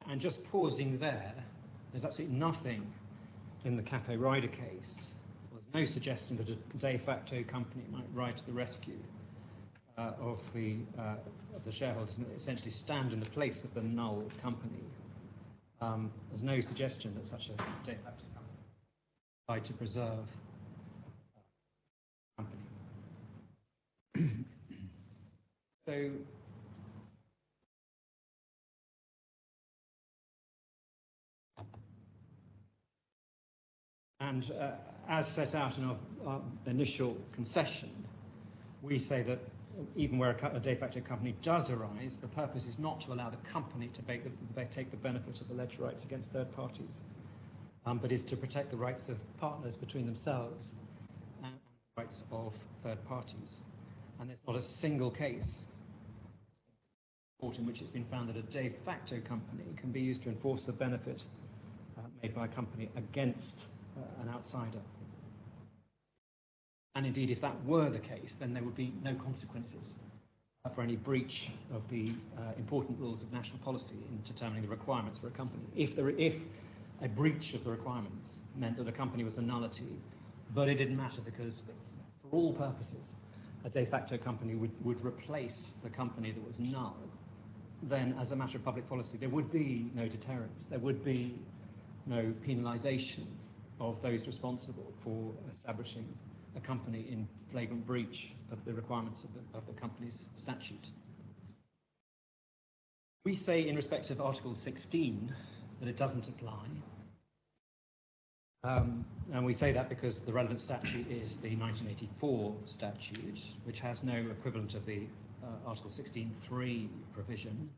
And just pausing there, there's absolutely nothing in the Cafe Rider case. There's no suggestion that a de facto company might ride to the rescue of the shareholders and essentially stand in the place of the null company. There's no suggestion that such a de facto company tried to preserve company. So and as set out in our initial concession, we say that even where a de facto company does arise, the purpose is not to allow the company to take the benefit of alleged rights against third parties, but is to protect the rights of partners between themselves and the rights of third parties. And there's not a single case in which it's been found that a de facto company can be used to enforce the benefit made by a company against an outsider. And indeed, if that were the case, then there would be no consequences for any breach of the important rules of national policy in determining the requirements for a company. If a breach of the requirements meant that a company was a nullity, but it didn't matter because, for all purposes, a de facto company would replace the company that was null, then as a matter of public policy, there would be no deterrence, there would be no penalisation of those responsible for establishing a company in flagrant breach of the requirements of the company's statute. We say in respect of Article 16 that it doesn't apply. And we say that because the relevant statute is the 1984 statute, which has no equivalent of the Article 16(3) provision.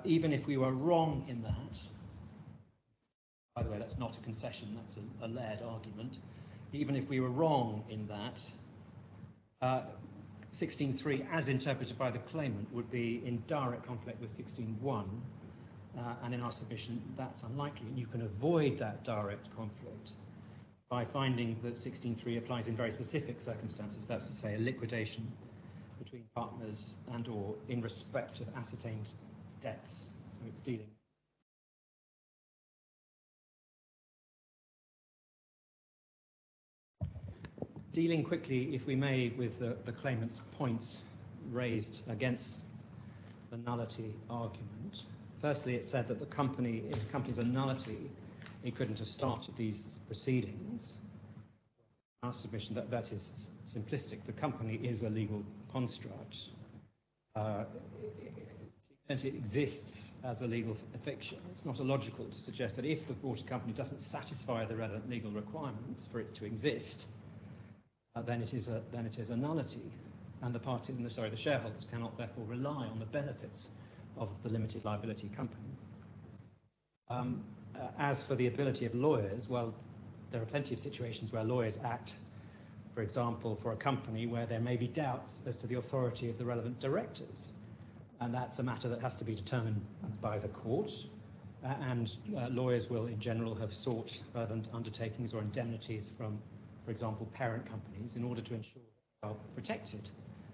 Even if we were wrong in that, by the way, that's not a concession, that's a layered argument. Even if we were wrong in that, 16(3), as interpreted by the claimant, would be in direct conflict with 16(1), and in our submission, that's unlikely. And you can avoid that direct conflict by finding that 16(3) applies in very specific circumstances. That's to say, a liquidation between partners and/or in respect of ascertained debts. So it's dealing. Dealing quickly, if we may, with the claimant's points raised against the nullity argument. Firstly, it said that the company's a nullity. It couldn't have started these proceedings. Our submission, that is simplistic. The company is a legal construct. It exists as a legal fiction. It's not illogical to suggest that if the water company doesn't satisfy the relevant legal requirements for it to exist, then it is a nullity, and the shareholders cannot therefore rely on the benefits of the limited liability company. As for the ability of lawyers, well, there are plenty of situations where lawyers act, for example, for a company where there may be doubts as to the authority of the relevant directors, and that's a matter that has to be determined by the court. And lawyers will, in general, have sought further undertakings or indemnities from, for example, parent companies in order to ensure they are protected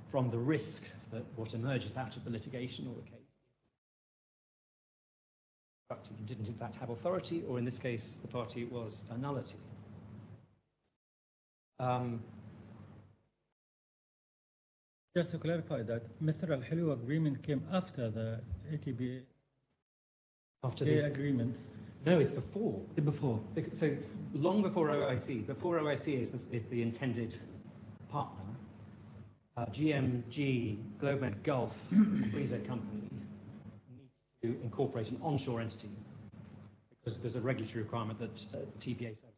from the risk that what emerges out of the litigation or the case didn't in fact have authority, or in this case, the party was a nullity. Just to clarify that, Mr. Al-Hilou agreement came after the ATBA After the agreement. No, it's before. Before. So long before OIC. Before OIC is the intended partner. GMG, GLOBEMED Gulf, Freezer Company, needs to incorporate an onshore entity because there's a regulatory requirement that TBA services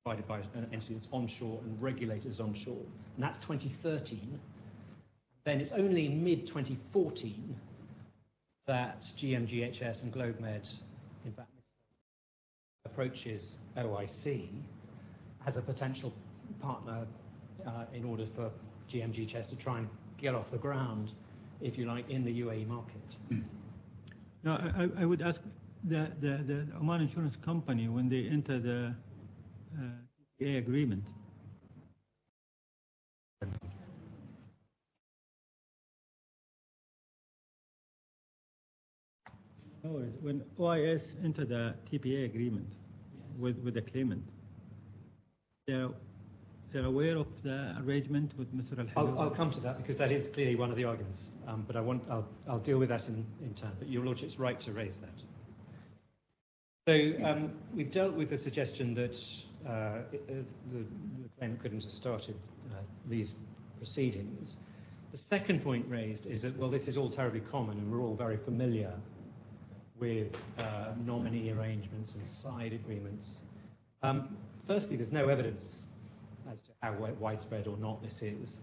provided by an entity that's onshore and regulated as onshore. And that's 2013. Then it's only in mid-2014 that GMGHS and GLOBEMED, in fact, approaches OIC as a potential partner in order for GMGHS to try and get off the ground, if you like, in the UAE market. No, I would ask the Oman Insurance Company when they enter the TPA agreement. No, when OIS enter the TPA agreement with the claimant, they're aware of the arrangement with Mr. Al-Halou. I'll come to that because that is clearly one of the arguments, but I'll deal with that in turn. But Your Lordship's right to raise that. So we've dealt with the suggestion that the claimant couldn't have started these proceedings. The second point raised is that, well, this is all terribly common and we're all very familiar with nominee arrangements and side agreements. Firstly, there's no evidence as to how widespread or not this is.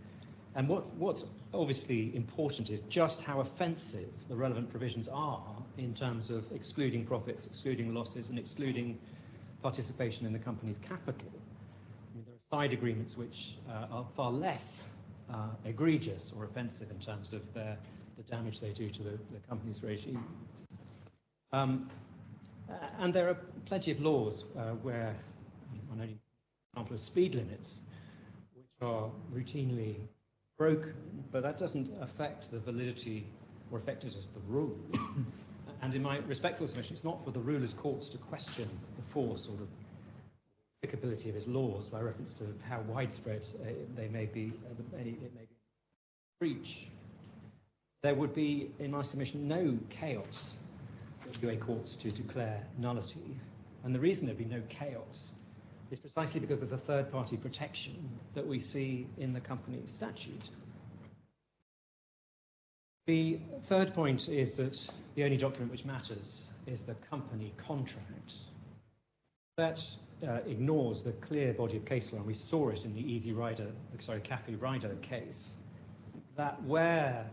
And what's obviously important is just how offensive the relevant provisions are in terms of excluding profits, excluding losses, and excluding participation in the company's capital. I mean, there are side agreements which are far less egregious or offensive in terms of the damage they do to the company's regime. And there are plenty of laws where, on any example of speed limits, which are routinely broken, but that doesn't affect the validity or effectiveness of the rule. And in my respectful submission, it's not for the ruler's courts to question the force or the applicability of his laws by reference to how widespread they may be, it may be breach. There would be, in my submission, no chaos for UA courts to declare nullity. And the reason there'd be no chaos is precisely because of the third-party protection that we see in the company statute. The third point is that the only document which matters is the company contract. That ignores the clear body of case law, and we saw it in the Cafe Rider case, that where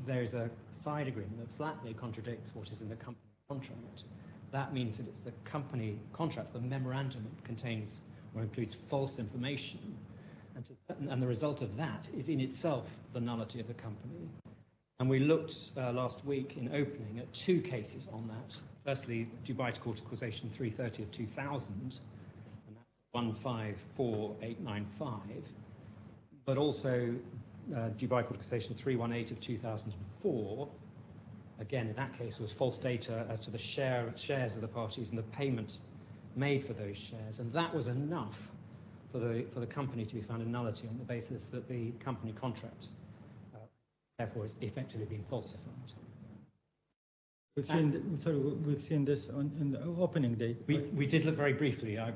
there is a side agreement that flatly contradicts what is in the company contract, that means that it's the company contract, the memorandum that contains or includes false information, and the result of that is in itself the nullity of the company. And we looked last week in opening at two cases on that. Firstly, Dubai Court of Causation 330 of 2000, and that's 154895, but also Dubai Court of Causation 318 of 2004. Again, in that case, there was false data as to the shares of the parties and the payment made for those shares, and that was enough for the company to be found a nullity on the basis that the company contract therefore is effectively being falsified. We've seen this in the opening day. We did look very briefly. I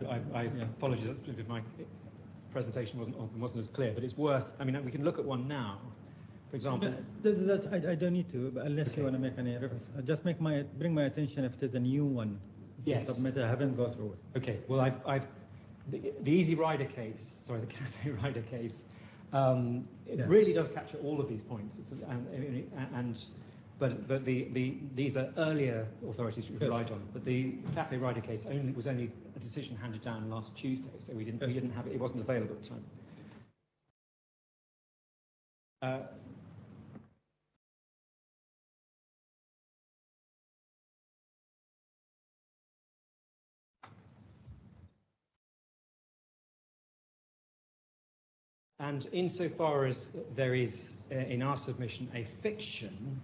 apologize if my presentation wasn't as clear, but it's worth. I mean, we can look at one now. For example, I don't need to, unless you want to make any reference. Just bring my attention if there's a new one. Yes. Submitted. I haven't gone through it. Okay. Well, the Easy Rider case, sorry, the Cafe Rider case, it really does capture all of these points. But these are earlier authorities we relied on. But the Cafe Rider case was only a decision handed down last Tuesday, so we didn't have it. It wasn't available at the time. And insofar as there is, in our submission, a fiction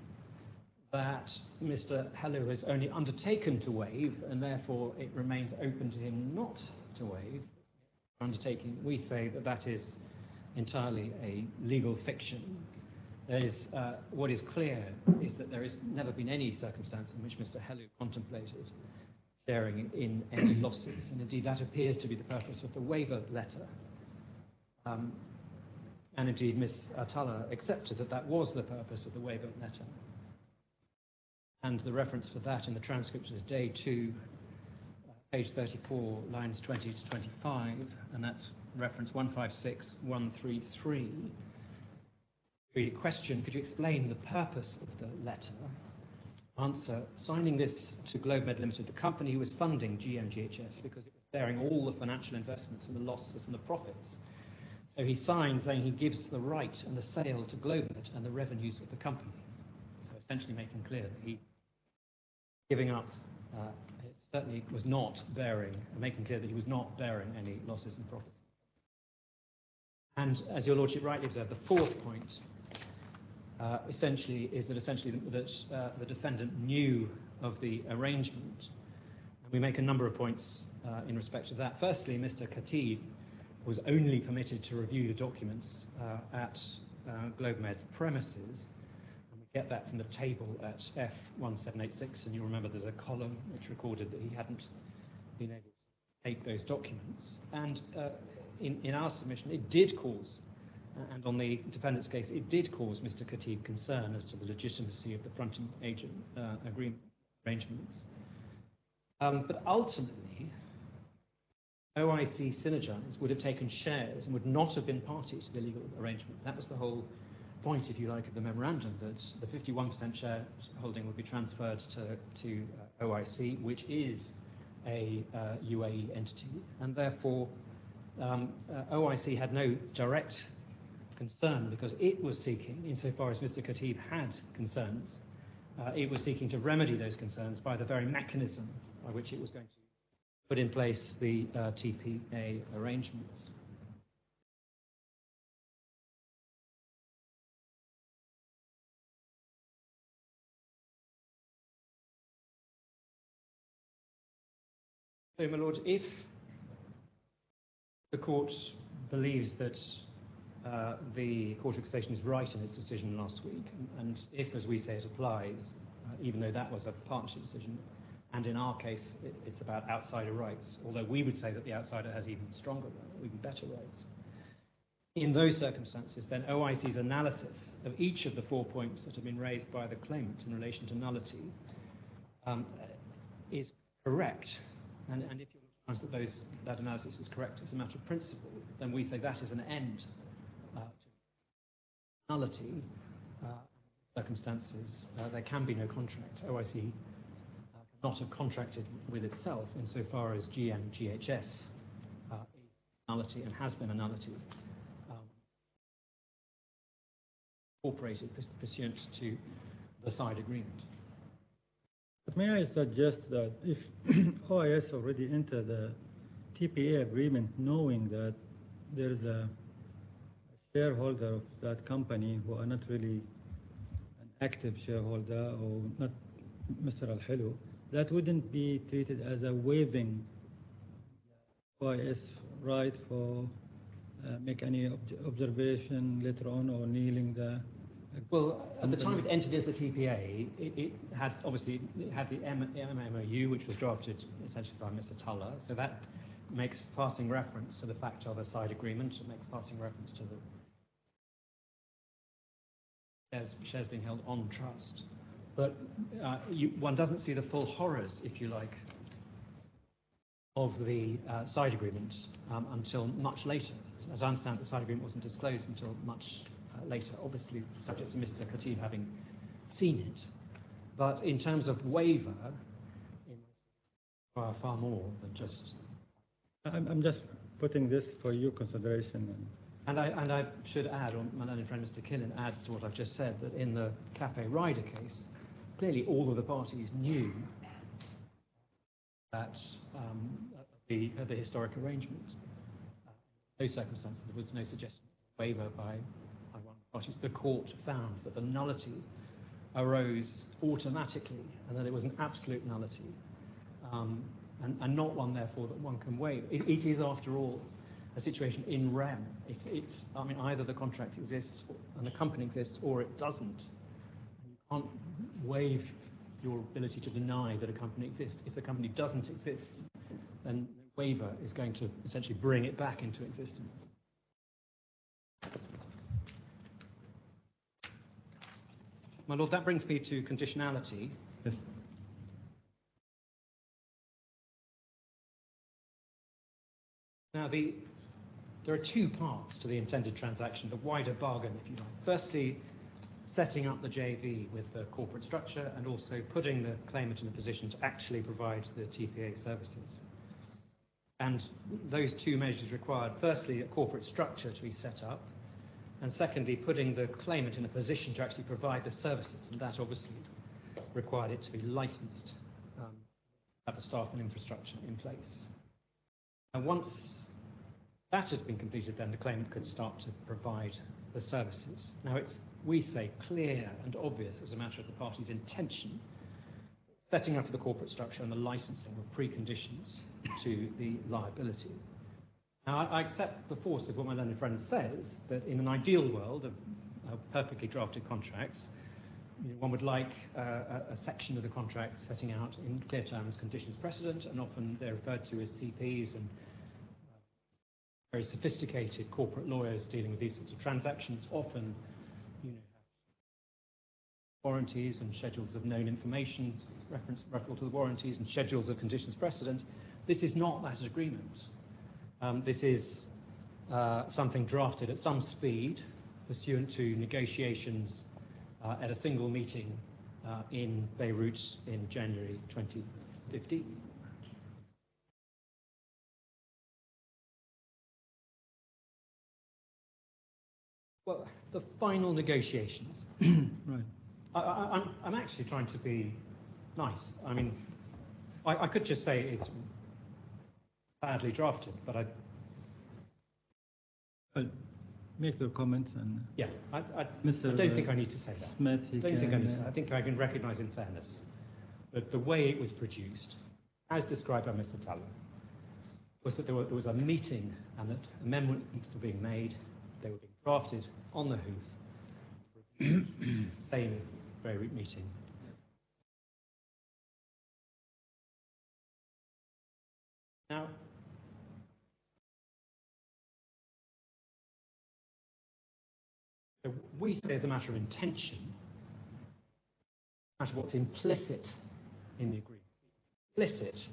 that Mr. Halou has only undertaken to waive, and therefore it remains open to him not to waive undertaking, we say that that is entirely a legal fiction. What is clear is that there has never been any circumstance in which Mr. Halou contemplated sharing in any losses, and indeed that appears to be the purpose of the waiver letter. And indeed, Ms. Atalla accepted that that was the purpose of the waiver letter. And the reference for that in the transcript is day 2, page 34, lines 20 to 25, and that's reference 156133. Question, could you explain the purpose of the letter? Answer, signing this to GLOBEMED Limited, the company was funding GMGHS because it was bearing all the financial investments and the losses and the profits. So he signs saying he gives the right and the sale to GLOBEMED and the revenues of the company. So essentially making clear that he giving up, it certainly was not bearing, making clear that he was not bearing any losses and profits. And as your Lordship rightly observed, the fourth point essentially the defendant knew of the arrangement. And we make a number of points in respect to that. Firstly, Mr. Khatib was only permitted to review the documents at GLOBEMED's premises. And we get that from the table at F1786, and you'll remember there's a column which recorded that he hadn't been able to take those documents. And in our submission, it did cause, and on the defendant's case, it did cause Mr. Khatib concern as to the legitimacy of the fronting agent arrangements. But ultimately, OIC Synergize would have taken shares and would not have been party to the legal arrangement. That was the whole point, if you like, of the memorandum, that the 51% shareholding would be transferred to OIC, which is a UAE entity, and therefore OIC had no direct concern because it was seeking, insofar as Mr. Khatib had concerns, it was seeking to remedy those concerns by the very mechanism by which it was going to put in place the TPA arrangements. So, my Lord, if the court believes that the Court of Extension is right in its decision last week, and if, as we say, it applies, even though that was a partnership decision, and in our case, it's about outsider rights, although we would say that the outsider has even stronger, even better rights. In those circumstances, then OIC's analysis of each of the 4 points that have been raised by the claimant in relation to nullity is correct. And if you find that that analysis is correct as a matter of principle, then we say that is an end to nullity. Circumstances, there can be no contract. OIC cannot have contracted with itself insofar as GMGHS is nullity and has been a nullity incorporated pursuant to the side agreement. But may I suggest that if OIS already entered the TPA agreement knowing that there is a shareholder of that company who are not really an active shareholder or not Mr. Al-Helu, that wouldn't be treated as a waiving OIS right for make any observation later on or kneeling the well, at the time it entered into the TPA, it had obviously the MOU, which was drafted essentially by Mr. Tuller. So that makes passing reference to the fact of a side agreement. It makes passing reference to the shares being held on trust. But one doesn't see the full horrors, if you like, of the side agreement until much later. As I understand, the side agreement wasn't disclosed until much later, obviously subject to Mr. Khatib having seen it. But in terms of waiver, it requires far more than just... I'm just putting this for your consideration. And I should add, or my learned friend Mr. Killen adds to what I've just said, that in the Cafe Rider case, clearly all of the parties knew that the historic arrangement. In those circumstances, there was no suggestion of waiver by one of the parties. The court found that the nullity arose automatically and that it was an absolute nullity, and not one, therefore, that one can waive. It is, after all, a situation in rem. I mean, either the contract exists and the company exists, or it doesn't. You can't waive your ability to deny that a company exists. If the company doesn't exist, then the waiver is going to essentially bring it back into existence. My Lord, that brings me to conditionality. Yes. Now, there are two parts to the intended transaction, the wider bargain, if you like. Firstly, setting up the JV with the corporate structure and also putting the claimant in a position to actually provide the TPA services. And those two measures required, firstly, a corporate structure to be set up, and secondly, putting the claimant in a position to actually provide the services, and that obviously required it to be licensed. have the staff and infrastructure in place. And once that had been completed, then the claimant could start to provide the services. Now, it's, we say, clear and obvious as a matter of the party's intention. Setting up of the corporate structure and the licensing were preconditions to the liability. Now, I accept the force of what my learned friend says, that in an ideal world of perfectly drafted contracts, one would like a section of the contract setting out in clear terms conditions precedent, and often they're referred to as CPs, and very sophisticated corporate lawyers dealing with these sorts of transactions often have warranties and schedules of known information, reference to the warranties and schedules of conditions precedent. This is not that agreement. This is something drafted at some speed pursuant to negotiations at a single meeting in Beirut in January 2015. Well, the final negotiations. Right. I'm actually trying to be nice. I mean, I could just say it's badly drafted, but Well, make your comments and yeah, I Mr. don't think I need to say that. Smith, I think I can recognise in fairness that the way it was produced, as described by Mr. Taller, was that there was a meeting and that amendments were being made, they were being drafted on the hoof, same Beirut meeting. Now, so we say as a matter of intention, a matter of what's implicit in the agreement. Implicit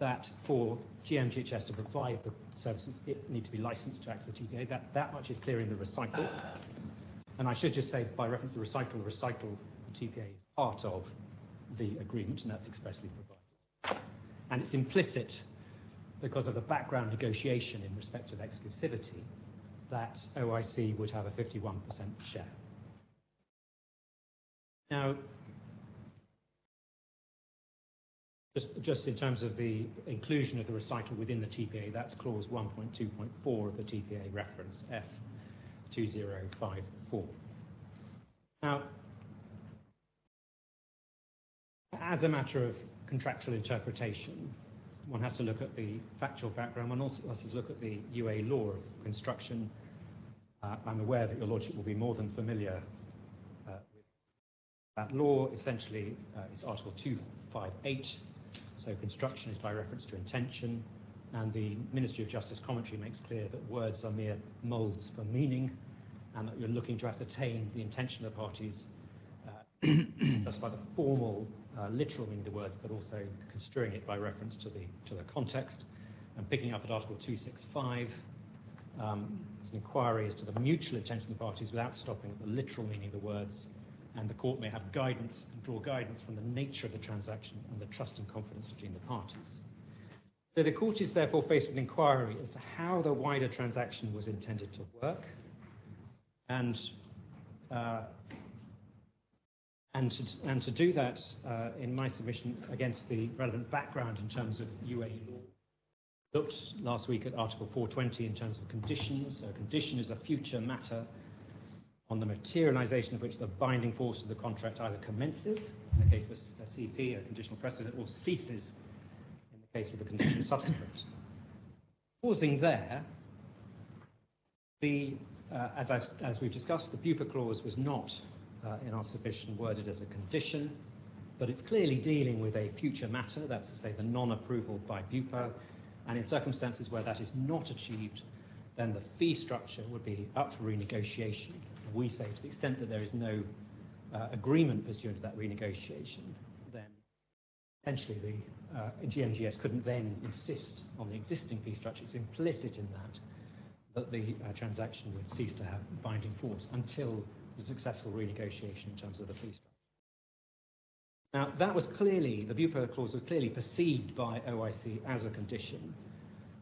that for GMGHS to provide the services, it needs to be licensed to access the TPA. That much is clear in the recital. And I should just say, by reference to the recital TPA is part of the agreement, and that's expressly provided. And it's implicit because of the background negotiation in respect of exclusivity that OIC would have a 51% share. Now, just in terms of the inclusion of the recital within the TPA, that's clause 1.2.4 of the TPA reference F2054. Now, as a matter of contractual interpretation, one has to look at the factual background. One also has to look at the UA law of construction. I'm aware that your Lordship will be more than familiar with that law. Essentially, it's Article 258. So construction is by reference to intention, and the Ministry of Justice commentary makes clear that words are mere moulds for meaning, and that you're looking to ascertain the intention of the parties just by the formal, literal meaning of the words, but also construing it by reference to the context. And picking up at Article 265, it's an inquiry as to the mutual intention of the parties without stopping at the literal meaning of the words, and the court may have guidance and draw guidance from the nature of the transaction and the trust and confidence between the parties. So the court is therefore faced with an inquiry as to how the wider transaction was intended to work, and to do that, in my submission, against the relevant background in terms of UAE law. Looked last week at Article 420 in terms of conditions. So a condition is a future matter on the materialisation of which the binding force of the contract either commences, in the case of a CP, a conditional precedent, or ceases in the case of the condition subsequent. Pausing there, as we've discussed, the BUPA clause was not, in our submission, worded as a condition, but it's clearly dealing with a future matter, that's to say the non-approval by BUPA, and in circumstances where that is not achieved, then the fee structure would be up for renegotiation. We say to the extent that there is no agreement pursuant to that renegotiation, then essentially the GMGS couldn't then insist on the existing fee structure. It's implicit in that the transaction would cease to have binding force until the successful renegotiation in terms of the fee structure. Now, that was clearly, the BUPA clause was clearly perceived by OIC as a condition,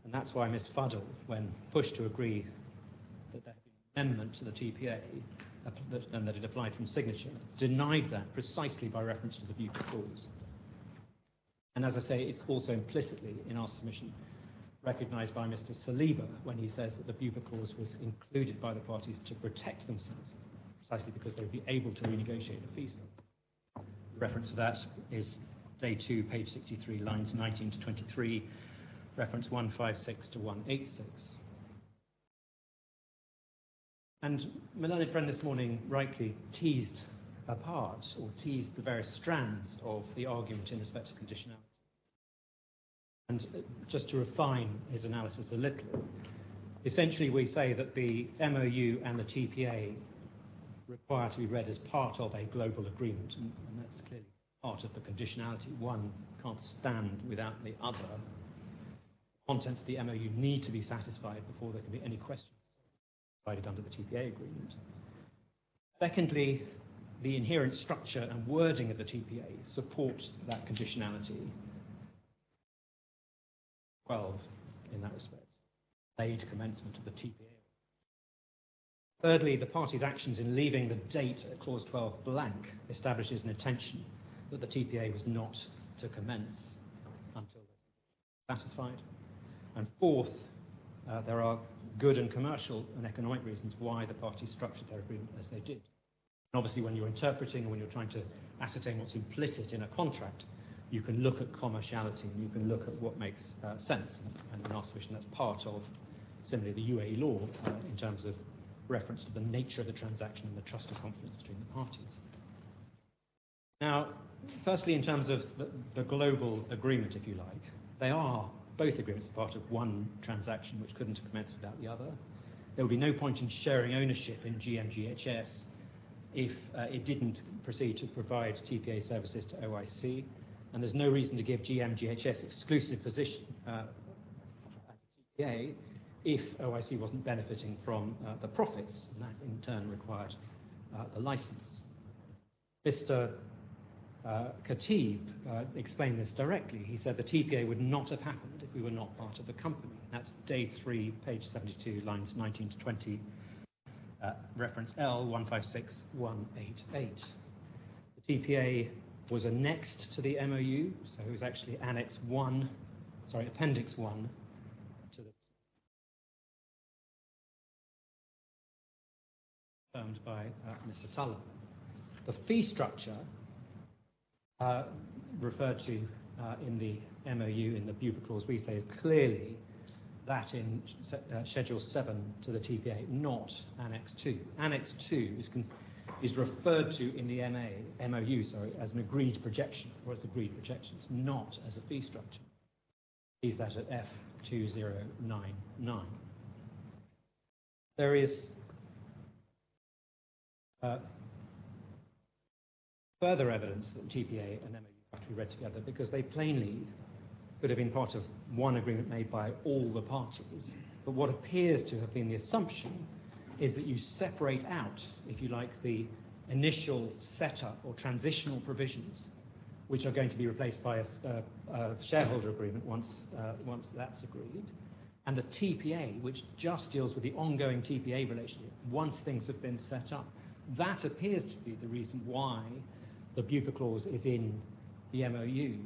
and that's why Ms. Fuddle, when pushed to agree that there had been an amendment to the TPA and that it applied from signature, denied that precisely by reference to the BUPA clause. And as I say, it's also implicitly in our submission recognised by Mr. Saliba when he says that the BUPA clause was included by the parties to protect themselves, precisely because they would be able to renegotiate a fee structure. The reference to that is day 2, page 63, lines 19 to 23, reference 156 to 186. And my learned friend this morning rightly teased apart, or teased the various strands of the argument in respect to conditionality. And just to refine his analysis a little, essentially we say that the MOU and the TPA require to be read as part of a global agreement, and that's clearly part of the conditionality. One can't stand without the other. The contents of the MOU need to be satisfied before there can be any questions provided under the TPA agreement. Secondly, the inherent structure and wording of the TPA support that conditionality. 12 in that respect, delayed commencement of the TPA. Thirdly, the parties' actions in leaving the date at clause 12 blank establishes an intention that the TPA was not to commence until satisfied. And fourth, there are good and commercial and economic reasons why the parties structured their agreement as they did. And obviously, when you're interpreting, when you're trying to ascertain what's implicit in a contract, you can look at commerciality and you can look at what makes sense. And in our submission, that's part of, similarly, the UAE law in terms of reference to the nature of the transaction and the trust and confidence between the parties. Now, firstly, in terms of the global agreement, if you like, they are both agreements part of one transaction which couldn't have commenced without the other. There would be no point in sharing ownership in GMGHS if it didn't proceed to provide TPA services to OIC, and there's no reason to give GMGHS exclusive position as a TPA if OIC wasn't benefiting from the profits, and that in turn required the license. Mr. Khatib explained this directly. He said the TPA would not have happened if we were not part of the company. That's day 3, page 72, lines 19 to 20, reference L156188. The TPA was annexed to the MOU, so it was actually Appendix 1 to the confirmed by Mr. Tulloh. The fee structure referred to in the MOU, in the BUPA clause, we say is clearly that in Schedule 7 to the TPA, not Annex 2. Annex 2 is referred to in the MOU as an agreed projection, or as agreed projections, not as a fee structure. Sees that at F2099. There is further evidence that TPA and MOU have to be read together because they plainly could have been part of one agreement made by all the parties. But what appears to have been the assumption is that you separate out, if you like, the initial setup or transitional provisions, which are going to be replaced by a shareholder agreement once that's agreed, and the TPA, which just deals with the ongoing TPA relationship once things have been set up. That appears to be the reason why the BUPA clause is in the MOU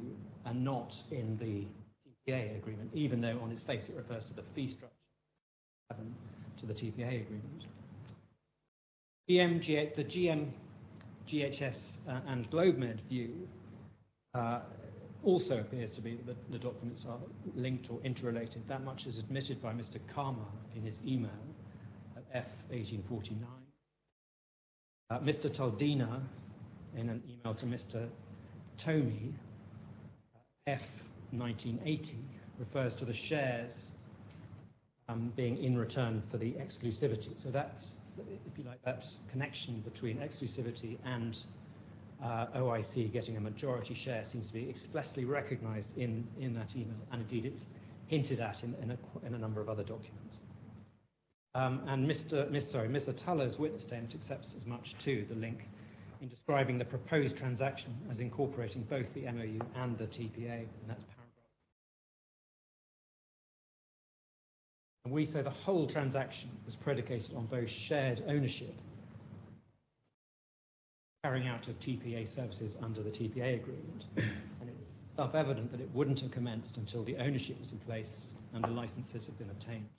and not in the TPA agreement, even though on its face it refers to the fee structure to the TPA agreement. The GMGHS and GLOBEMED view also appears to be that the documents are linked or interrelated. That much is admitted by Mr. Karma in his email at F1849. Mr. Taldina, in an email to Mr. Tomey, F1980, refers to the shares being in return for the exclusivity. So that's, if you like, that connection between exclusivity and OIC getting a majority share seems to be expressly recognised in that email, and indeed it's hinted at in a number of other documents. And Mr. Tulloh's witness statement accepts as much too, the link in describing the proposed transaction as incorporating both the MOU and the TPA, and that's paragraph. And we say the whole transaction was predicated on both shared ownership, carrying out of TPA services under the TPA agreement, and it's self-evident that it wouldn't have commenced until the ownership was in place and the licenses had been obtained.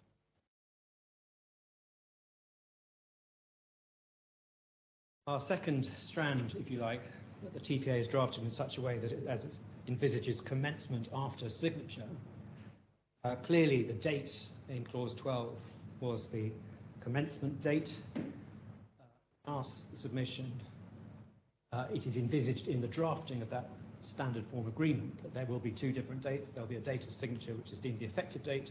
Our second strand, if you like, that the TPA is drafted in such a way that as it envisages commencement after signature, clearly the date in clause 12 was the commencement date. Our submission, it is envisaged in the drafting of that standard form agreement that there will be two different dates. There will be a date of signature, which is deemed the effective date,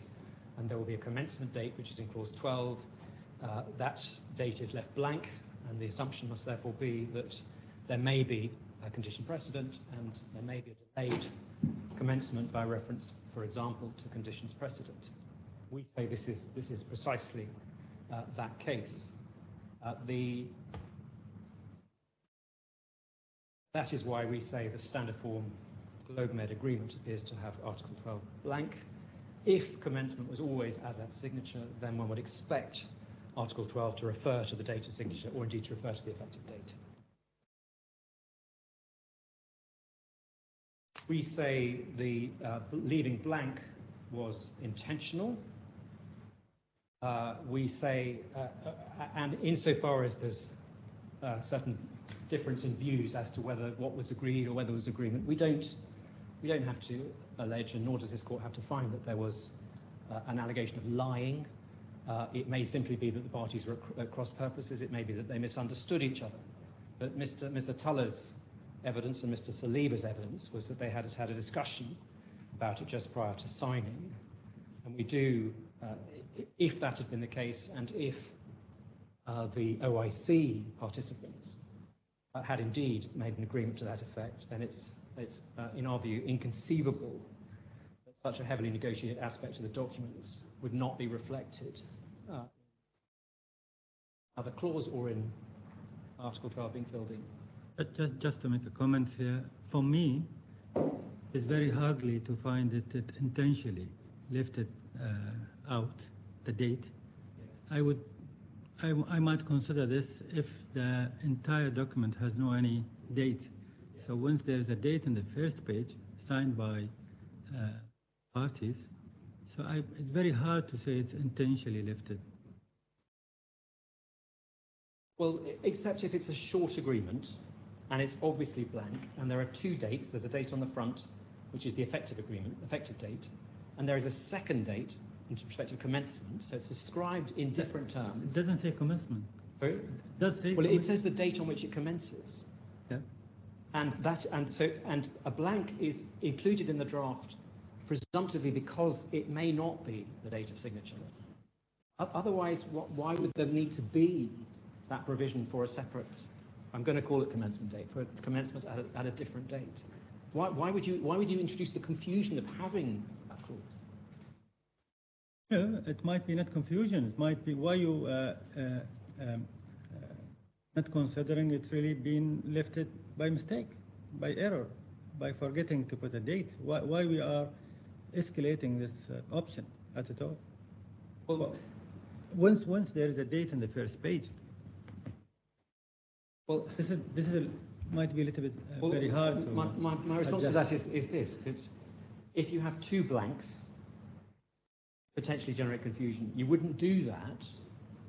and there will be a commencement date, which is in clause 12. That date is left blank, and the assumption must therefore be that there may be a condition precedent and there may be a delayed commencement by reference, for example, to conditions precedent. We say this is precisely that case. That is why we say the standard form GLOBEMED agreement appears to have Article 12 blank. If commencement was always as at signature, then one would expect Article 12 to refer to the date of signature, or indeed to refer to the effective date. We say the leaving blank was intentional. We say, and insofar as there's certain difference in views as to whether what was agreed or whether it was agreement, we don't have to allege, and nor does this court have to find, that there was an allegation of lying. It may simply be that the parties were at cross purposes. It may be that they misunderstood each other. But Mr. Tuller's evidence and Mr. Saliba's evidence was that they had a discussion about it just prior to signing. And we do, if that had been the case, and if the OIC participants had indeed made an agreement to that effect, then it's in our view, inconceivable that such a heavily negotiated aspect of the documents would not be reflected in the clause or in Article 12 being filled in. Just to make a comment here, for me, it's very hardly to find it intentionally lifted out the date. I might consider this if the entire document has no any date. So once there's a date in the first page signed by parties, so it's very hard to say it's intentionally lifted. Well, except if it's a short agreement and it's obviously blank, and there are two dates. There's a date on the front, which is the effective agreement, effective date, and there is a second date in respect of commencement, so it's described in different terms. It doesn't say commencement. Sorry? It does say. Well, it says the date on which it commences. Yeah. And a blank is included in the draft presumptively because it may not be the date of signature. Otherwise, why would there need to be that provision for a separate, I'm going to call it commencement date, for commencement at a different date? Why would you introduce the confusion of having that clause? No, it might be not confusion. It might be why you not considering it really being lifted by mistake, by error, by forgetting to put a date. Why we are escalating this option at all? Well, once there is a date in the first page. Well, this might be a little bit very hard. To my response to that is this: that if you have two blanks, potentially generate confusion. You wouldn't do that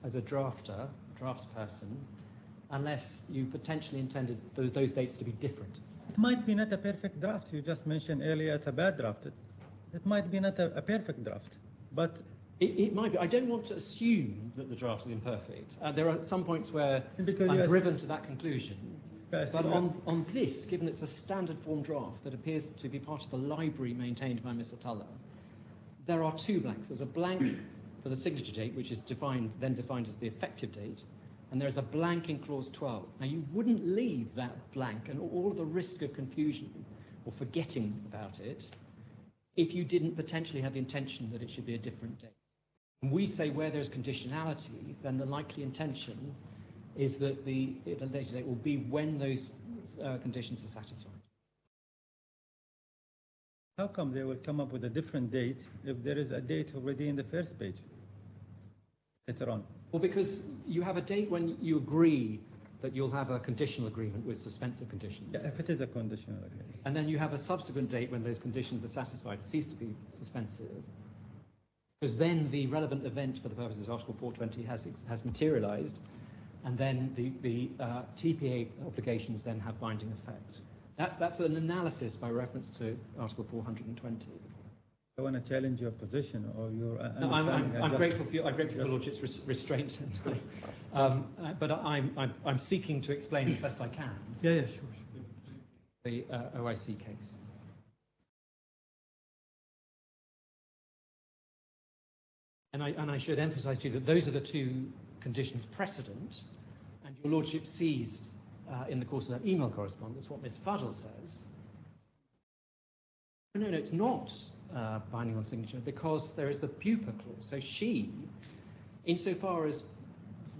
as a draftsperson, unless you potentially intended those dates to be different. It might be not a perfect draft. You just mentioned earlier it's a bad draft. It might be not a perfect draft, but it might be. I don't want to assume that the draft is imperfect. There are some points where I'm driven to that conclusion. But on this, given it's a standard form draft that appears to be part of the library maintained by Mr. Tuller, there are two blanks. There's a blank for the signature date, which is then defined as the effective date, and there's a blank in clause 12. Now, you wouldn't leave that blank and all the risk of confusion or forgetting about it if you didn't potentially have the intention that it should be a different date. And we say where there's conditionality, then the likely intention is that the later date will be when those conditions are satisfied. How come they will come up with a different date if there is a date already in the first page later on? Well, because you have a date when you agree that you'll have a conditional agreement with suspensive conditions. Yeah, if it is a conditional agreement. And then you have a subsequent date when those conditions are satisfied, cease to be suspensive. Because then the relevant event for the purposes of Article 420 has materialised, and then the TPA obligations then have binding effect. That's an analysis by reference to Article 420. I want to challenge your position or your No, understanding. I'm grateful for your Lordship's restraint, but I'm seeking to explain as best I can Yeah, sure. the OIC case. And I should emphasise to you that those are the two conditions precedent, and your Lordship sees in the course of that email correspondence what Ms. Fuddle says. No, it's not binding on signature because there is the pupa clause. So she, insofar as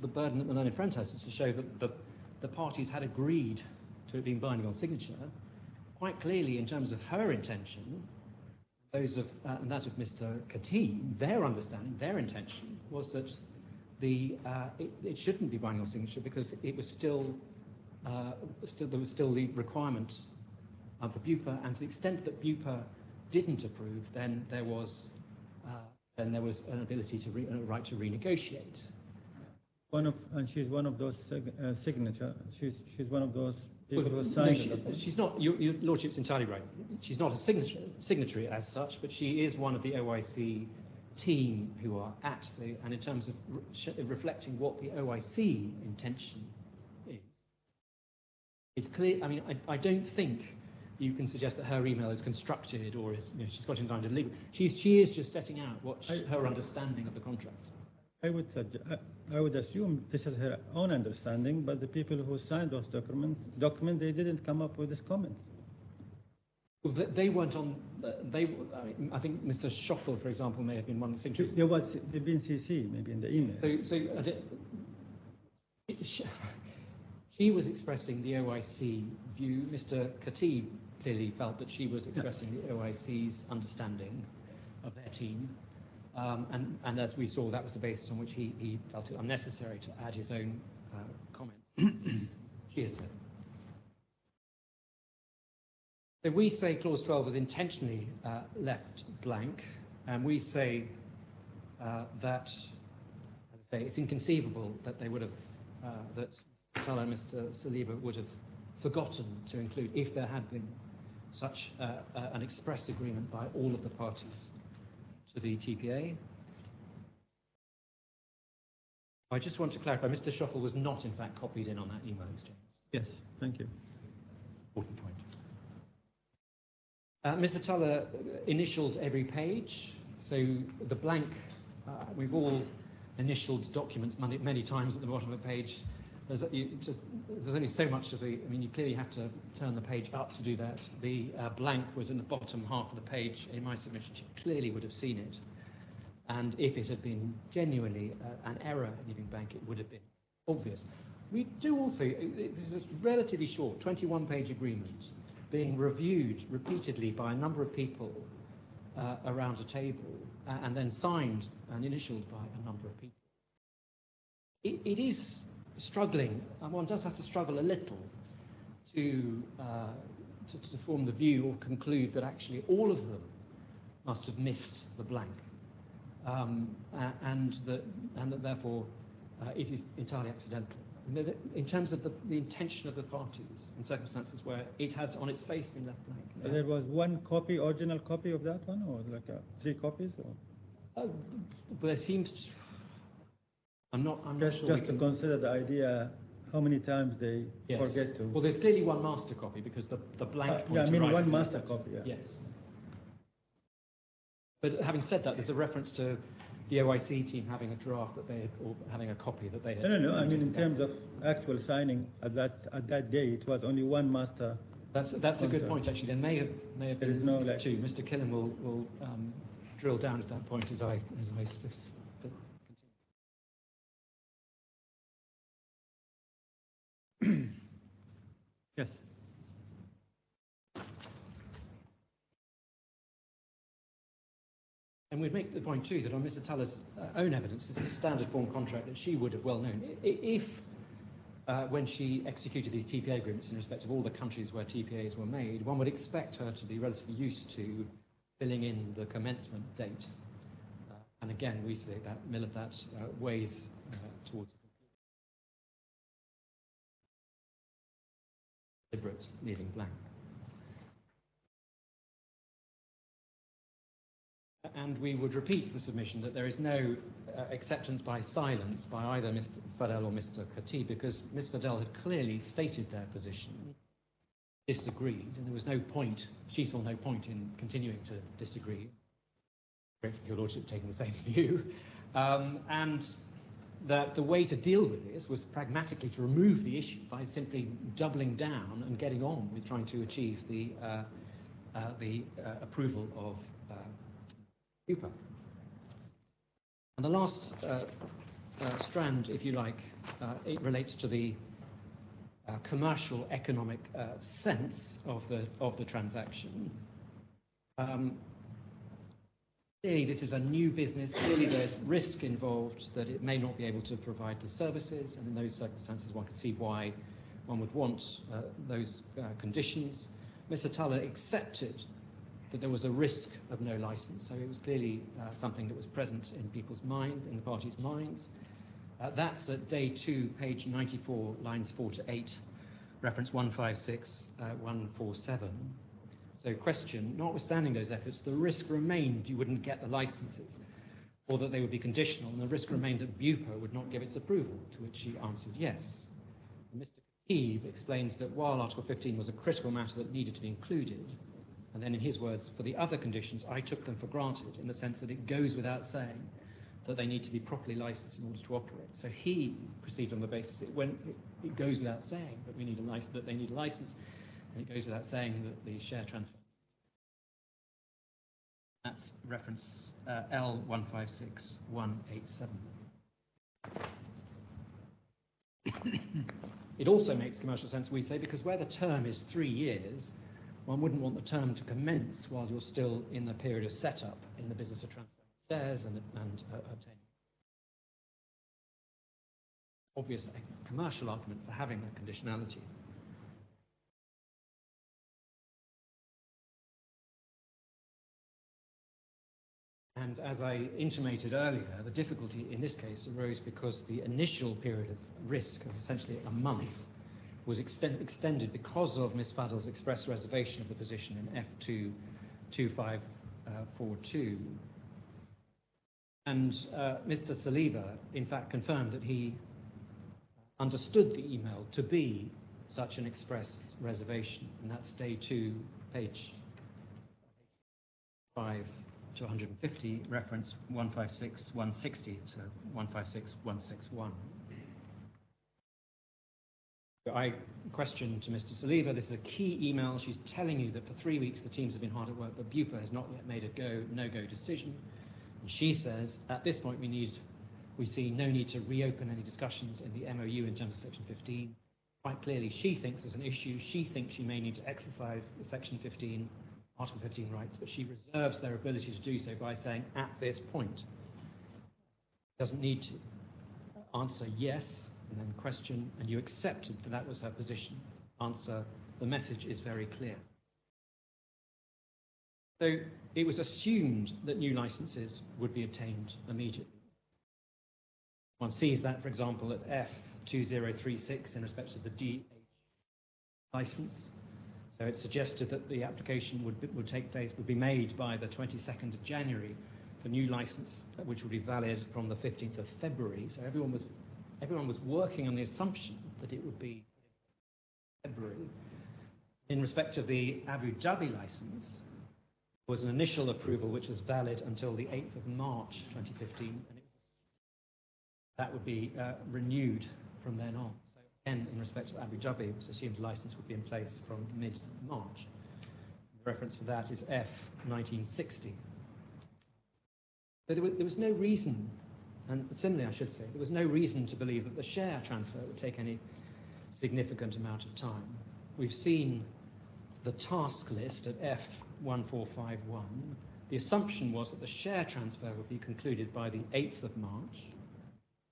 the burden that my learned friend has is to show that the parties had agreed to it being binding on signature, quite clearly in terms of her intention, those of and that of Mr. Khatib, their understanding, their intention was that it shouldn't be binding on signature because it was still there was still the requirement for BUPA, and to the extent that BUPA didn't approve, then there was an ability to a right to renegotiate. And she's one of those signature. She's one of those people who No, signed. she's not. Your Lordship's entirely right. She's not a signatory as such, but she is one of the OIC team who are at the. And in terms of reflecting what the OIC intention is, it's clear. I mean, I don't think you can suggest that her email is constructed or is she's got it under legal. She is just setting out what her understanding of the contract. I would assume this is her own understanding, but the people who signed those documents, they didn't come up with these comments. Well, they weren't on. I think Mr. Schoffel, for example, may have been one of the signatories. They've been CC maybe in the email. She was expressing the OIC view. Mr. Khatib clearly felt that she was expressing the OIC's understanding of their team. And as we saw, that was the basis on which he felt it unnecessary to add his own comments. She has said. So we say Clause 12 was intentionally left blank, and we say that, as I say, it's inconceivable that they would have, that Tala and Mr. Saliba would have forgotten to include, if there had been such an express agreement by all of the parties to the TPA. I just want to clarify, Mr. Schoffel was not in fact copied in on that email exchange. Yes, thank you. Important point. Mr. Tuller initialed every page, so the blank, we've all initialed documents many times at the bottom of a page. There's only so much of the, I mean, you clearly have to turn the page up to do that. The blank was in the bottom half of the page. In my submission, she clearly would have seen it. And if it had been genuinely an error in leaving blank, it would have been obvious. We do also, this is a relatively short 21-page agreement being reviewed repeatedly by a number of people around a table and then signed and initialed by a number of people. It is struggling, and one does have to struggle a little to form the view or conclude that actually all of them must have missed the blank, and that therefore it is entirely accidental. In terms of the intention of the parties in circumstances where it has on its face been left blank. Yeah. There was one copy, original copy of that one, or like 3 copies? Or? There seems to, I'm not sure. Just to consider the idea how many times they forget to. Well, there's clearly one master copy because the blank point. Yeah, I mean arises one master copy. Yeah. Yes. But having said that, there's a reference to the OIC team having a draft that they had, or having a copy that they had. No. I mean, in terms of actual signing at that day, it was only one master. That's a good point. Actually, there may have There is been no, like, 2. Mr. Killen will drill down at that point as I continue. Yes. And we'd make the point too that on Mr. Tuller's own evidence, this is a standard form contract that she would have well known. If when she executed these TPA agreements in respect of all the countries where TPAs were made, one would expect her to be relatively used to filling in the commencement date. And again, we say that that weighs towards deliberate leaving blank. And we would repeat the submission that there is no acceptance by silence by either Mr. Fadel or Mr. Khatib, because Ms. Fadel had clearly stated their position, disagreed, and there was no point, she saw no point in continuing to disagree. Grateful for your lordship taking the same view. And that the way to deal with this was pragmatically to remove the issue by simply doubling down and getting on with trying to achieve the approval of UPA. And the last strand, if you like, it relates to the commercial economic sense of the transaction. Clearly, this is a new business. Clearly, there's risk involved that it may not be able to provide the services, and in those circumstances, one can see why one would want those conditions. Mr. Tulloh accepted that there was a risk of no license, so it was clearly something that was present in people's minds, in the parties' minds. That's at day 2, page 94, lines 4 to 8, reference 156, 147. So question, notwithstanding those efforts, the risk remained you wouldn't get the licenses, or that they would be conditional, and the risk remained that BUPA would not give its approval, to which she answered yes. And Mr. Khatib explains that while Article 15 was a critical matter that needed to be included, and then in his words, for the other conditions, I took them for granted, in the sense that it goes without saying that they need to be properly licensed in order to operate. So he proceeded on the basis that it goes without saying that we need a license, that they need a license, and it goes without saying that the share transfer. That's reference L156187. It also makes commercial sense, we say, because where the term is 3 years, one wouldn't want the term to commence while you're still in the period of setup in the business of transferring shares and obtaining. Obvious commercial argument for having that conditionality. And as I intimated earlier, the difficulty in this case arose because the initial period of risk of essentially a month was extended because of Ms. Fadel's express reservation of the position in F22542. And Mr. Saliba, in fact, confirmed that he understood the email to be such an express reservation, and that's day 2, page 5 to 150, reference 156160 to 156161. I questioned to Mr. Saliba, this is a key email. She's telling you that for 3 weeks the teams have been hard at work, but BUPA has not yet made a no-go decision. And she says, at this point we see no need to reopen any discussions in the MOU in terms of Section 15. Quite clearly, she thinks there's an issue. She thinks she may need to exercise the Section 15, Article 15 rights, but she reserves their ability to do so by saying, at this point. Doesn't need to answer yes, and then question, and you accepted that that was her position. Answer, the message is very clear. So it was assumed that new licenses would be obtained immediately. One sees that, for example, at F2036 in respect to the DH license. So it's suggested that the application would be made by the 22nd of January for new license, which would be valid from the 15th of February. So everyone was working on the assumption that it would be February. In respect of the Abu Dhabi license, there was an initial approval which was valid until the 8th of March 2015, and that would be renewed from then on. So again, in respect of Abu Dhabi, it was assumed the license would be in place from mid-March. The reference for that is F1960. So there was no reason, and similarly I should say, there was no reason to believe that the share transfer would take any significant amount of time. We've seen the task list at F1451. The assumption was that the share transfer would be concluded by the 8th of March.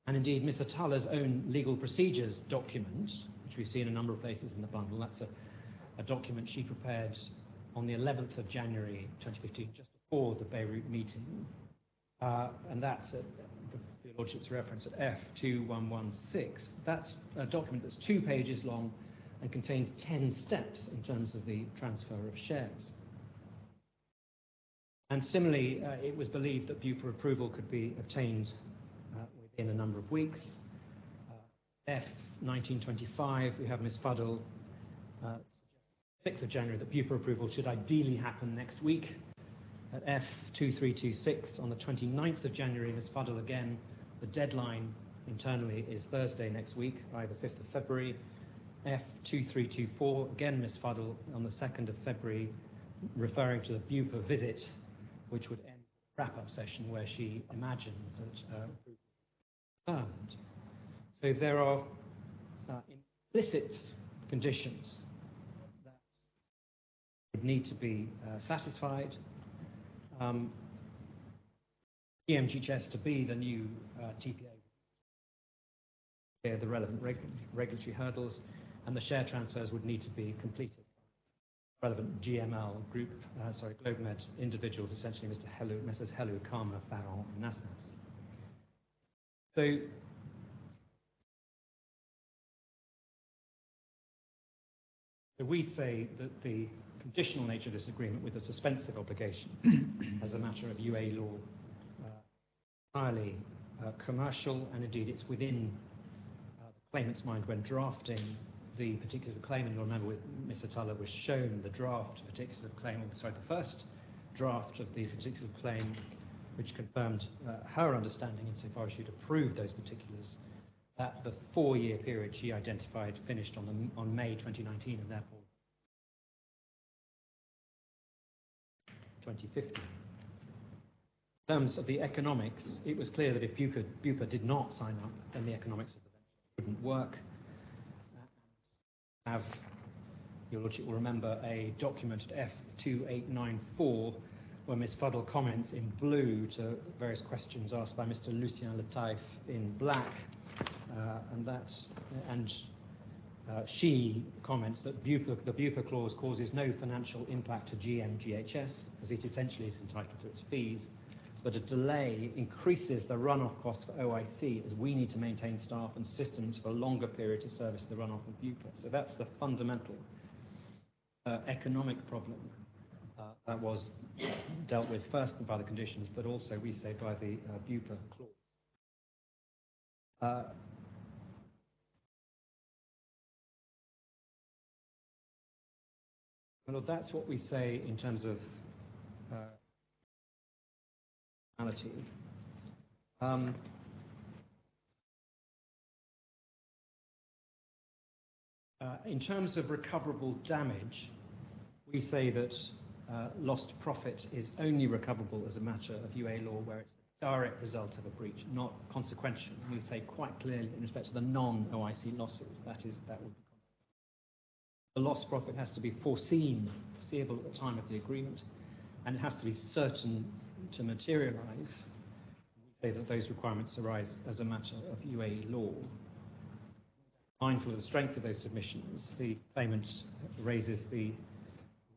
And indeed, Ms. Atala's own legal procedures document, which we see in a number of places in the bundle, that's a document she prepared on the 11th of January 2015, just before the Beirut meeting. And that's the Lordship's reference at F2116. That's a document that's 2 pages long and contains 10 steps in terms of the transfer of shares. And similarly, it was believed that BUPA approval could be obtained within a number of weeks. F1925, we have Ms. Fuddle, 6th of January, that BUPA approval should ideally happen next week. At F2326, on the 29th of January, Ms. Fuddle again, the deadline internally is Thursday next week, either 5th of February. F2324, again Ms. Fuddle, on the 2nd of February, referring to the BUPA visit, which would end the wrap-up session where she imagines that confirmed. So there are implicit conditions that would need to be satisfied. GMGHS to be the new TPA, the relevant regulatory hurdles, and the share transfers would need to be completed. Relevant GML group, GLOBEMED individuals, essentially Messrs. Helu, Karma, Farron, and Nasnas. So we say that the conditional nature of this agreement with a suspensive obligation as a matter of UA law entirely commercial, and indeed it's within the claimant's mind when drafting the particular claim. And you'll remember Ms. Atala was shown the draft particular claim, the first draft of the particular claim, which confirmed her understanding insofar as she'd approved those particulars, that the 4-year period she identified finished on May 2019 and therefore 2050. In terms of the economics, it was clear that if BUPA did not sign up, then the economics of the venture wouldn't work. Your Lordship will remember a document at F2894 where Ms. Fuddle comments in blue to various questions asked by Mr. Lucien Letaif in black, she comments that the BUPA clause causes no financial impact to GMGHS because it essentially is entitled to its fees, but a delay increases the runoff costs for OIC as we need to maintain staff and systems for a longer period to service the runoff of BUPA. So that's the fundamental economic problem that was dealt with first by the conditions, but also, we say, by the BUPA clause. Well, that's what we say in terms of reality. In terms of recoverable damage, we say that lost profit is only recoverable as a matter of UA law where it's the direct result of a breach, not consequential. We say quite clearly in respect to the non-OIC losses, that would be. The lost profit has to be foreseeable at the time of the agreement, and it has to be certain to materialise. We say that those requirements arise as a matter of UA law. Mindful of the strength of those submissions, the claimant raises the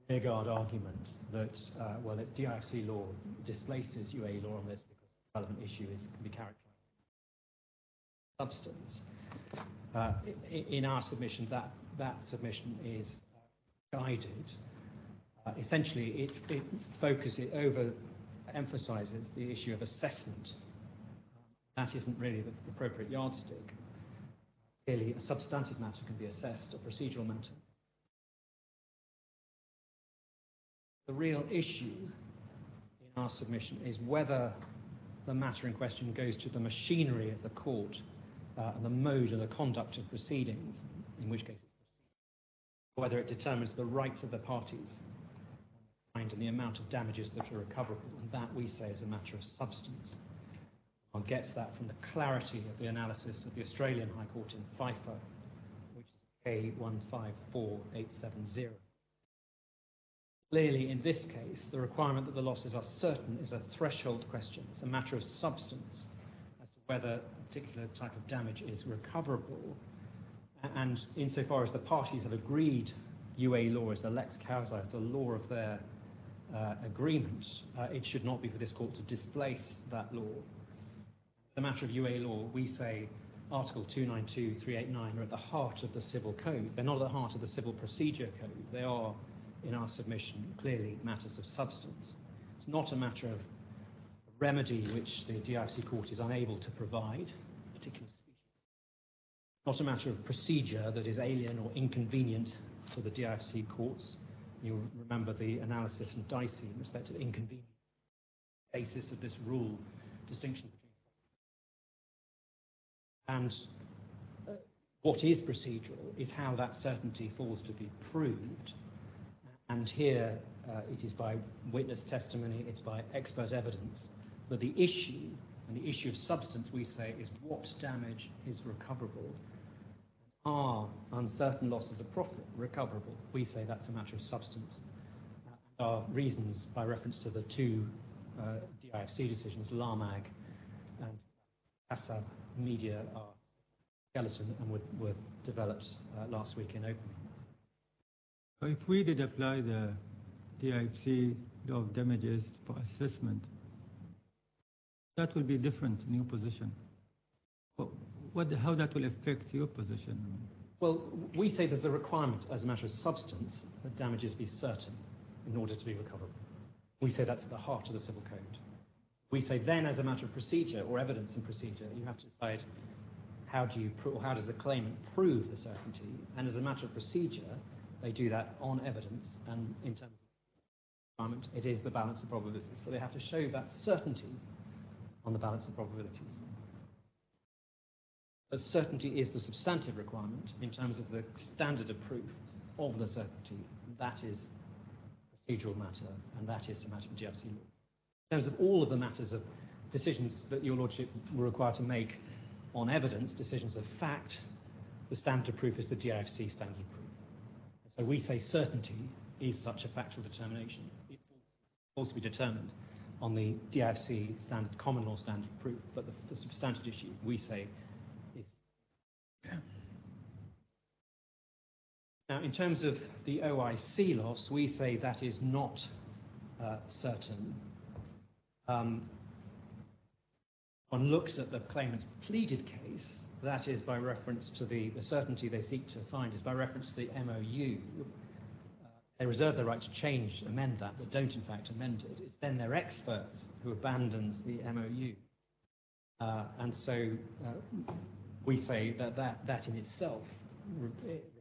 rearguard argument that, DIFC law displaces UA law on this because the relevant issue can be characterised as substance. In our submission, that submission is guided. Essentially, it emphasises the issue of assessment. That isn't really the appropriate yardstick. Clearly, a substantive matter can be assessed, a procedural matter. The real issue in our submission is whether the matter in question goes to the machinery of the court and the mode and the conduct of proceedings, in which case it's proceedings, whether it determines the rights of the parties and the amount of damages that are recoverable, and that we say is a matter of substance. One gets that from the clarity of the analysis of the Australian High Court in FIFA, which is K154870. Clearly, in this case, the requirement that the losses are certain is a threshold question. It's a matter of substance as to whether a particular type of damage is recoverable. And insofar as the parties have agreed UAE law is the lex causa, the law of their agreement, it should not be for this court to displace that law. The matter of UAE law, we say Article 292, 389 are at the heart of the Civil Code. They're not at the heart of the Civil Procedure Code. They are, in our submission, clearly matters of substance. It's not a matter of remedy which the DIFC court is unable to provide, particular species. Not a matter of procedure that is alien or inconvenient for the DIFC courts. You'll remember the analysis from Dicey in respect of inconvenience, basis of this rule, distinction between. And what is procedural is how that certainty falls to be proved. And here it is by witness testimony, it's by expert evidence. But the issue, and the issue of substance, we say, is what damage is recoverable. Are uncertain losses of profit recoverable? We say that's a matter of substance. Our reasons, by reference to the two DIFC decisions, LAMAG and Assab Media, are skeleton and were developed last week in open. If we did apply the DIFC law of damages for assessment, that will be different in your position. How that will affect your position? Well, we say there's a requirement as a matter of substance that damages be certain in order to be recoverable. We say that's at the heart of the Civil Code. We say then, as a matter of procedure or evidence and procedure, you have to decide how does the claimant prove the certainty, and as a matter of procedure, they do that on evidence, and in terms of requirement, it is the balance of probabilities. So they have to show that certainty on the balance of probabilities. But certainty is the substantive requirement in terms of the standard of proof of the certainty. That is a procedural matter, and that is a matter of GFC law. In terms of all of the matters of decisions that your lordship were required to make on evidence, decisions of fact, the standard of proof is the DIFC standard of proof. So we say certainty is such a factual determination. It will also be determined on the DIFC standard, common law standard of proof, but the substantive issue, we say, is... Now, in terms of the OIC loss, we say that is not certain. One looks at the claimant's pleaded case, that is by reference to the certainty they seek to find is by reference to the MOU. They reserve the right to amend that, but don't in fact amend it. It's then their experts who abandons the MOU. And so we say that in itself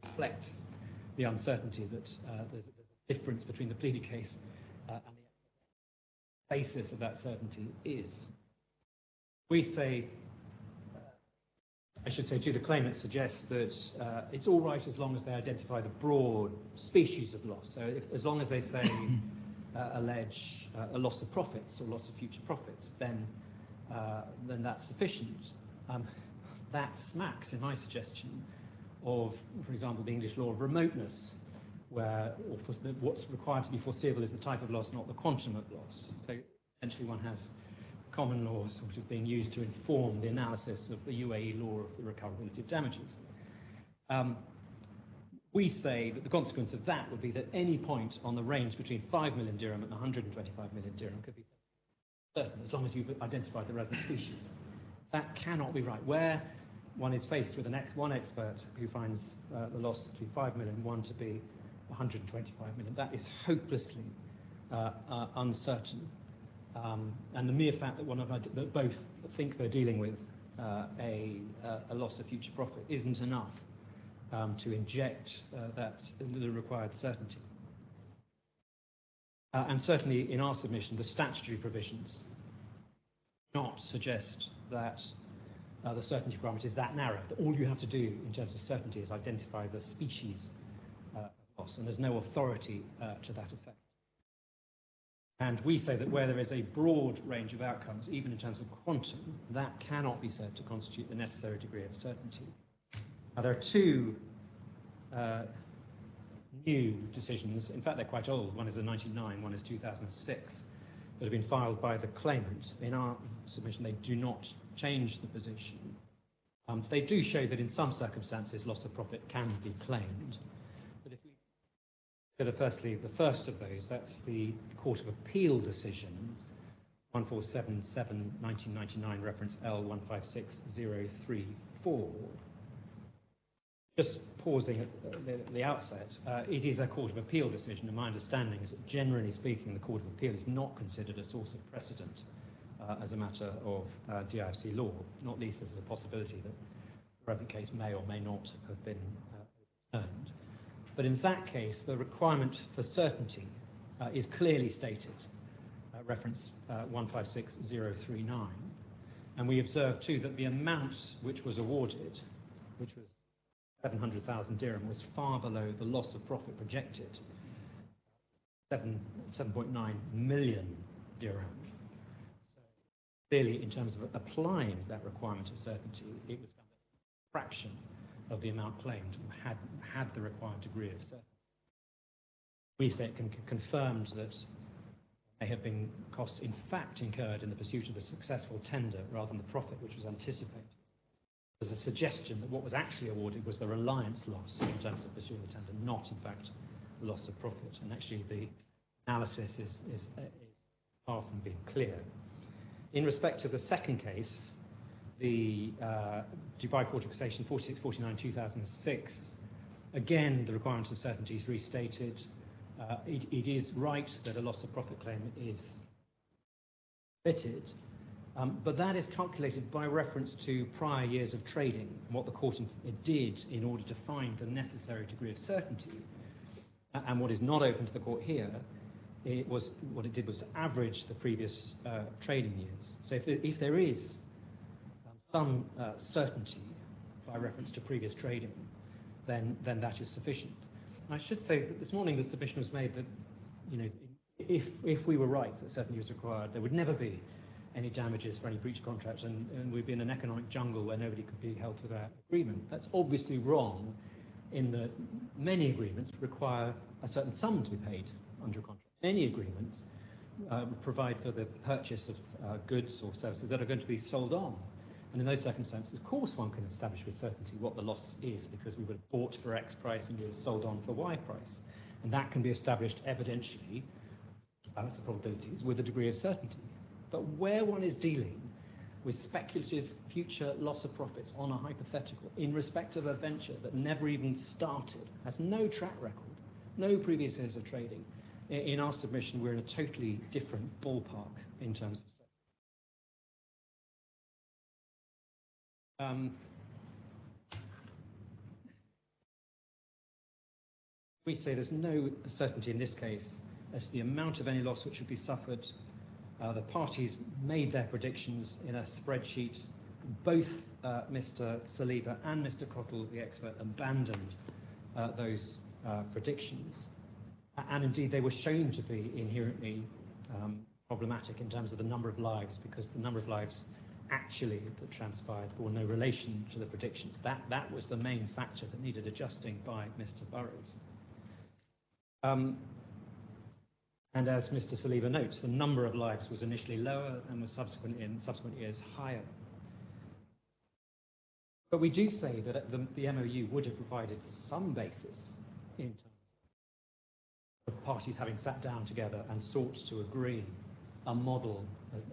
reflects the uncertainty that there's a difference between the pleaded case and the basis of that certainty is. We say, I should say to the claimant, suggests that it's all right as long as they identify the broad species of loss. So as long as they say allege a loss of profits or loss of future profits, then that's sufficient. That smacks, in my suggestion, of, for example, the English law of remoteness, where what's required to be foreseeable is the type of loss, not the quantum of loss. So essentially one has common law sort of being used to inform the analysis of the UAE law of the recoverability of damages. We say that the consequence of that would be that any point on the range between 5 million dirham and 125 million dirham could be certain, as long as you've identified the relevant species. That cannot be right. Where one is faced with one expert who finds the loss to be 5 million, one to be 125 million, that is hopelessly uncertain. And the mere fact that that both think they're dealing with a loss of future profit isn't enough to inject the required certainty. And certainly in our submission, the statutory provisions do not suggest that the certainty requirement is that narrow, that all you have to do in terms of certainty is identify the species of loss, and there's no authority to that effect. And we say that where there is a broad range of outcomes, even in terms of quantum, that cannot be said to constitute the necessary degree of certainty. Now, there are two new decisions. In fact, they're quite old. One is a 1999, one is 2006, that have been filed by the claimant. In our submission, they do not change the position. They do show that in some circumstances loss of profit can be claimed. But if we consider firstly the first of those, that's the Court of Appeal decision, 1477 1999, reference L156034. Just pausing at the outset, it is a Court of Appeal decision, and my understanding is that generally speaking the Court of Appeal is not considered a source of precedent as a matter of DIFC law, not least as a possibility that the relevant case may or may not have been overturned. But in that case, the requirement for certainty is clearly stated, reference 156039. And we observe too that the amount which was awarded, which was 700,000 dirham, was far below the loss of profit projected, 7.9 million dirham. So clearly, in terms of applying that requirement of certainty, it was found that a fraction of the amount claimed had the required degree of certainty. We say it can confirmed that may have been costs in fact incurred in the pursuit of a successful tender rather than the profit which was anticipated. There's a suggestion that what was actually awarded was the reliance loss in terms of pursuing the tender, not in fact the loss of profit. And actually the analysis is far from being clear. In respect to the second case, the Dubai Court of Cassation 4649/2006, again the requirements of certainty is restated. It is right that a loss of profit claim is fitted, but that is calculated by reference to prior years of trading and what the court did in order to find the necessary degree of certainty. And what is not open to the court here, what it did was to average the previous trading years. So if there is some certainty by reference to previous trading, then that is sufficient. I should say that this morning the submission was made that, if we were right that certainty was required, there would never be any damages for any breach of contract, and we'd be in an economic jungle where nobody could be held to their agreement. That's obviously wrong, in that many agreements require a certain sum to be paid under a contract. Many agreements provide for the purchase of goods or services that are going to be sold on. And in those circumstances, of course, one can establish with certainty what the loss is, because we would have bought for X price and we were sold on for Y price. And that can be established evidentially, balance the probabilities, with a degree of certainty. But where one is dealing with speculative future loss of profits on a hypothetical in respect of a venture that never even started, has no track record, no previous years of trading, in our submission, we're in a totally different ballpark in terms of certainty. We say there's no certainty in this case as to the amount of any loss which would be suffered. The parties made their predictions in a spreadsheet. Both Mr. Saliba and Mr. Cottle, the expert, abandoned those predictions. And indeed, they were shown to be inherently problematic in terms of the number of lives, because the number of lives actually that transpired bore no relation to the predictions. That was the main factor that needed adjusting by Mr. Burrows. And as Mr. Saliba notes, the number of lives was initially lower and was in subsequent years higher. But we do say that the MOU would have provided some basis in terms of parties having sat down together and sought to agree a model,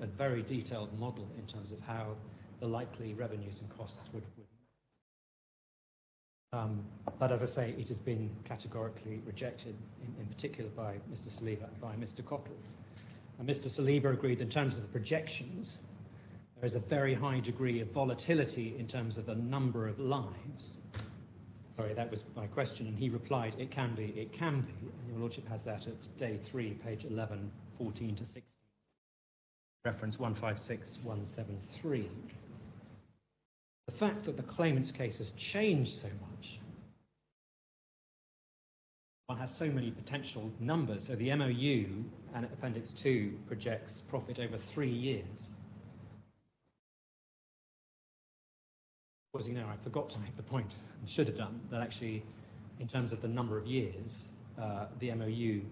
a very detailed model in terms of how the likely revenues and costs would. But as I say, it has been categorically rejected, in particular by Mr. Saliba and by Mr. Cottle. And Mr. Saliba agreed that in terms of the projections, there is a very high degree of volatility in terms of the number of lives. Sorry, that was my question, and he replied, it can be, and your Lordship has that at day 3, page 11, 14 to 16. Reference 156173. The fact that the claimant's case has changed so much, one has so many potential numbers. So the MOU and Appendix 2 projects profit over 3 years. As you know, I forgot to make the point, and should have done, that actually, in terms of the number of years, the MOU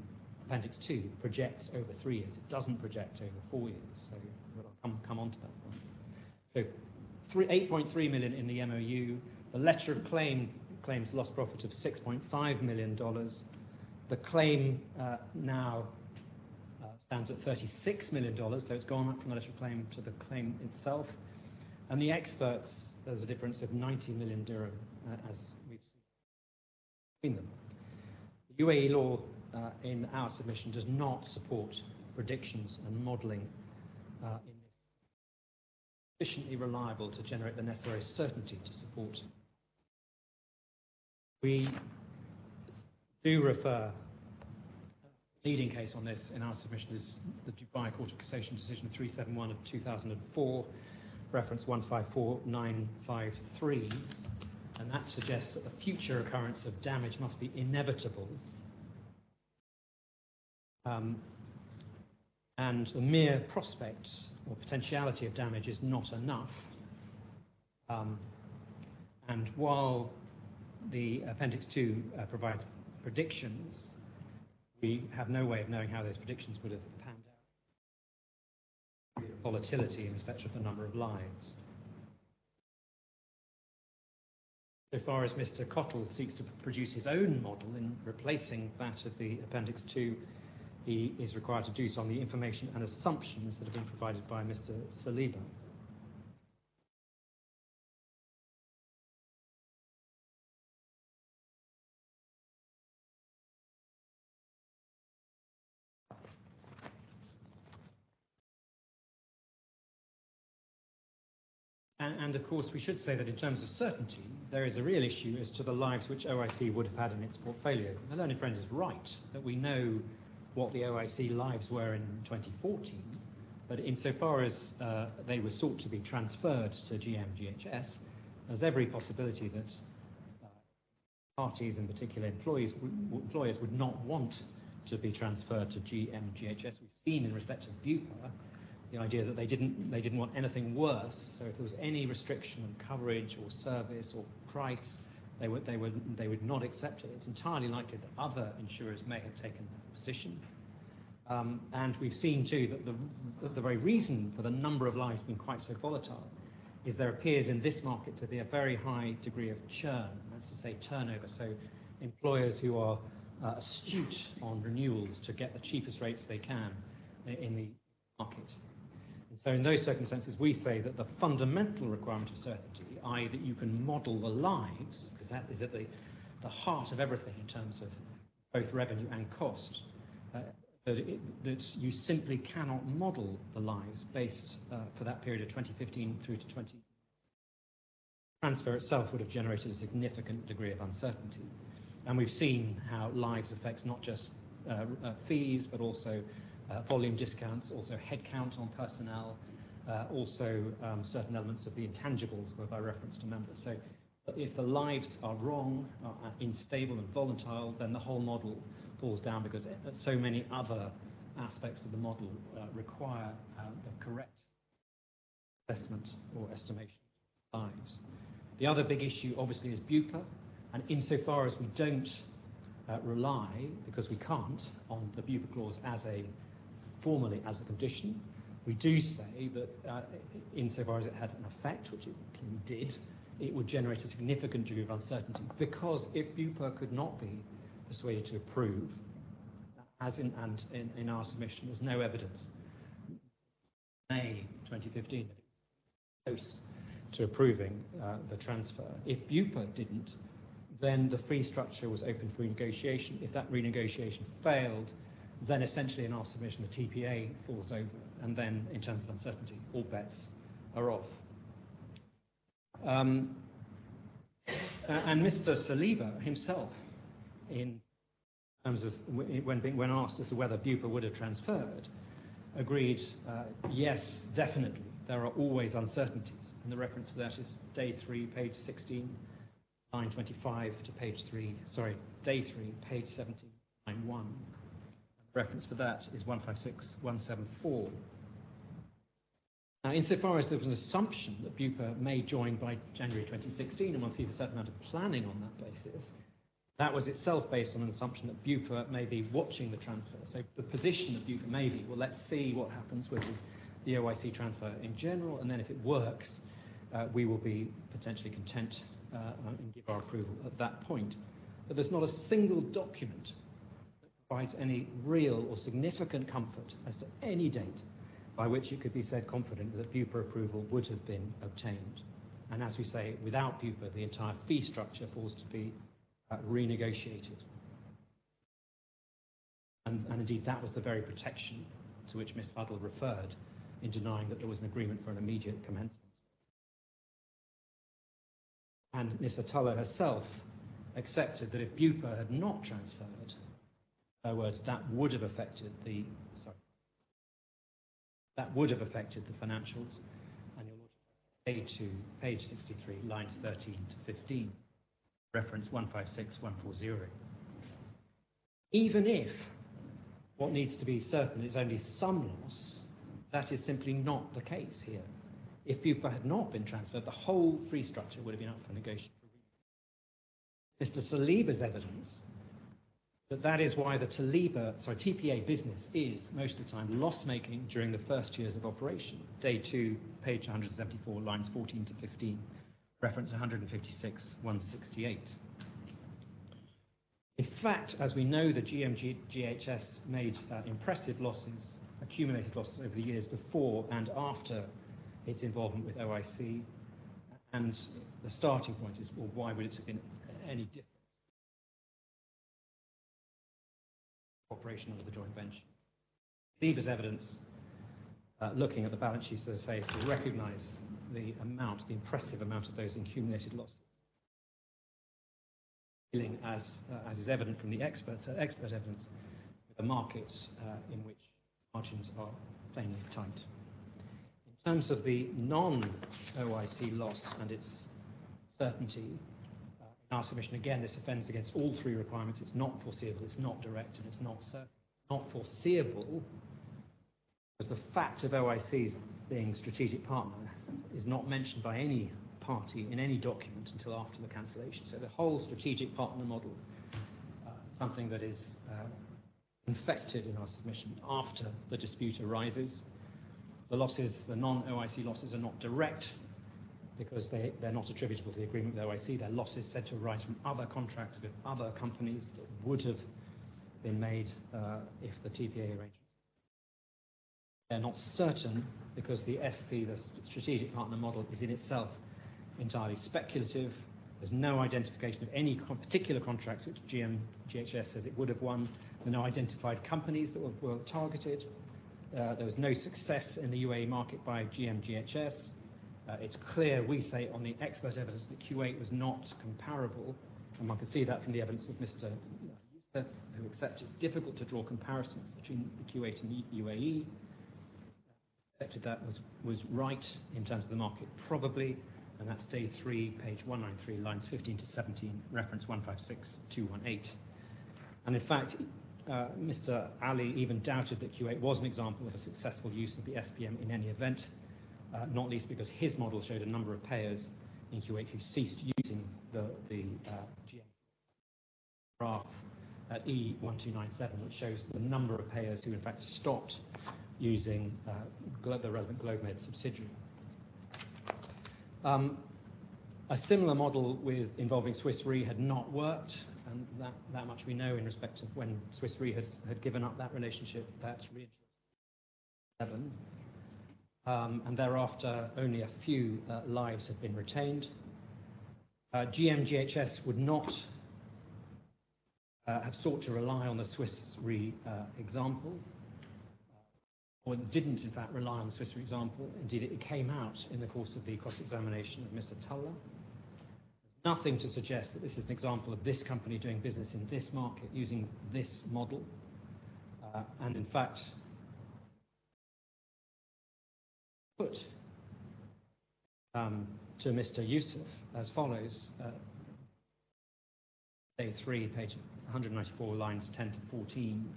Appendix 2 projects over 3 years. It doesn't project over 4 years, so we'll come on to that one. So 8.3 million in the MOU. The letter of claim claims lost profit of $6.5 million. The claim now stands at $36 million, so it's gone up from the letter of claim to the claim itself. And the experts, there's a difference of 90 million dirham, as we've seen between them. The UAE law in our submission does not support predictions and modelling in this sufficiently reliable to generate the necessary certainty to support. We do refer, leading case on this in our submission is the Dubai Court of Cassation decision 371 of 2004, reference 154953, and that suggests that the future occurrence of damage must be inevitable, and the mere prospect or potentiality of damage is not enough. And while the Appendix 2 provides predictions, we have no way of knowing how those predictions would have panned out. Volatility in respect of the number of lives. So far as Mr. Cottle seeks to produce his own model in replacing that of the Appendix 2, he is required to do so on the information and assumptions that have been provided by Mr. Saliba. And of course, we should say that in terms of certainty, there is a real issue as to the lives which OIC would have had in its portfolio. The learned friend is right that we know what the OIC lives were in 2014, but insofar as they were sought to be transferred to GMGHS, there's every possibility that parties, in particular employers, would not want to be transferred to GMGHS. We've seen in respect of BUPA the idea that they didn't want anything worse. So if there was any restriction on coverage or service or price, they would not accept it. It's entirely likely that other insurers may have taken that position. And we've seen too that the very reason for the number of lives being quite so volatile is there appears in this market to be a very high degree of churn, that's to say turnover. So employers who are astute on renewals to get the cheapest rates they can in the market. And so in those circumstances, we say that the fundamental requirement of certainty, i.e. that you can model the lives, because that is at the heart of everything in terms of both revenue and cost, that you simply cannot model the lives based for that period of 2015 through to 20. Transfer itself would have generated a significant degree of uncertainty. And we've seen how lives affects not just fees, but also volume discounts, also headcount on personnel, also certain elements of the intangibles by reference to members. So if the lives are wrong, unstable and volatile, then the whole model falls down because so many other aspects of the model require the correct assessment or estimation of lives. The other big issue obviously is BUPA, and insofar as we don't rely, because we can't, on the BUPA clause formally as a condition, we do say that insofar as it had an effect, which it clearly did, it would generate a significant degree of uncertainty, because if BUPA could not be persuaded to approve, as in our submission, there's no evidence. May 2015, that it was close to approving the transfer. If BUPA didn't, then the fee structure was open for renegotiation. If that renegotiation failed, then essentially in our submission the TPA falls over, and then in terms of uncertainty, all bets are off. And Mr. Saliba himself, in terms of when asked as to whether BUPA would have transferred, agreed, yes, definitely, there are always uncertainties. And the reference for that is day 3, page 16, line 25 to page 3, sorry, day 3, page 17, line 1. The reference for that is 156174. Now, insofar as there was an assumption that BUPA may join by January 2016, and one sees a certain amount of planning on that basis, That was itself based on an assumption that BUPA may be watching the transfer. So the position of BUPA may be, well, let's see what happens with the OIC transfer in general, and then if it works, we will be potentially content and give our approval at that point. But there's not a single document that provides any real or significant comfort as to any date by which it could be said confident that BUPA approval would have been obtained. And as we say, without BUPA, the entire fee structure falls to be renegotiated. And indeed, that was the very protection to which Ms. Fuddle referred in denying that there was an agreement for an immediate commencement. And Ms. Atullah herself accepted that if BUPA had not transferred, in other words, that would have affected the financials. And you'll look to page 63, lines 13 to 15, reference 156140. Even if what needs to be certain is only some loss, that is simply not the case here. If BUPA had not been transferred, the whole fee structure would have been up for negotiation. Mr. Saliba's evidence that is why the TPA business is most of the time loss-making during the first years of operation. Day 2, page 174, lines 14 to 15, reference 156-168. In fact, as we know, the GMGHS made impressive losses, accumulated losses over the years before and after its involvement with OIC, and the starting point is, well, why would it have been any different? Operation under the joint venture. Lieber's evidence, looking at the balance sheets, as I say, is to recognise the impressive amount of those accumulated losses. As is evident from the expert evidence, the market in which margins are plainly tight. In terms of the non-OIC loss and its certainty, in our submission, again, this offends against all three requirements. It's not foreseeable, it's not direct, and it's not certain. Not foreseeable because the fact of OIC's being strategic partner is not mentioned by any party in any document until after the cancellation. So the whole strategic partner model, something that is infected in our submission after the dispute arises. The losses, the non-OIC losses, are not direct because they're not attributable to the agreement with OIC. They're losses said to arise from other contracts with other companies that would have been made if the TPA arrangements. They're not certain because the SP, the strategic partner model, is in itself entirely speculative. There's no identification of any particular contracts which GMGHS says it would have won. There are no identified companies that were targeted. There was no success in the UAE market by GMGHS. It's clear, we say, on the expert evidence that Kuwait was not comparable, and one can see that from the evidence of Mr. Youssef, who accepts it's difficult to draw comparisons between the Kuwait and the UAE. Accepted that was right in terms of the market, probably, and that's day 3, page 193, lines 15 to 17, reference 156218. And in fact, Mr. Ali even doubted that Kuwait was an example of a successful use of the SPM in any event, not least because his model showed a number of payers in Kuwait who ceased using the GM graph at E1297, which shows the number of payers who in fact stopped using the relevant GLOBEMED subsidiary. A similar model involving Swiss Re had not worked, and that much we know in respect of when Swiss Re had given up that relationship, that reinsurance 7, and thereafter only a few lives have been retained. GMGHS would not have sought to rely on the Swiss Re example, or didn't in fact rely on the Swiss Re example. Indeed, it came out in the course of the cross-examination of Mr. Atullah. There's nothing to suggest that this is an example of this company doing business in this market using this model. And in fact, put to Mr. Youssef as follows. Day 3, page 194, lines 10 to 14.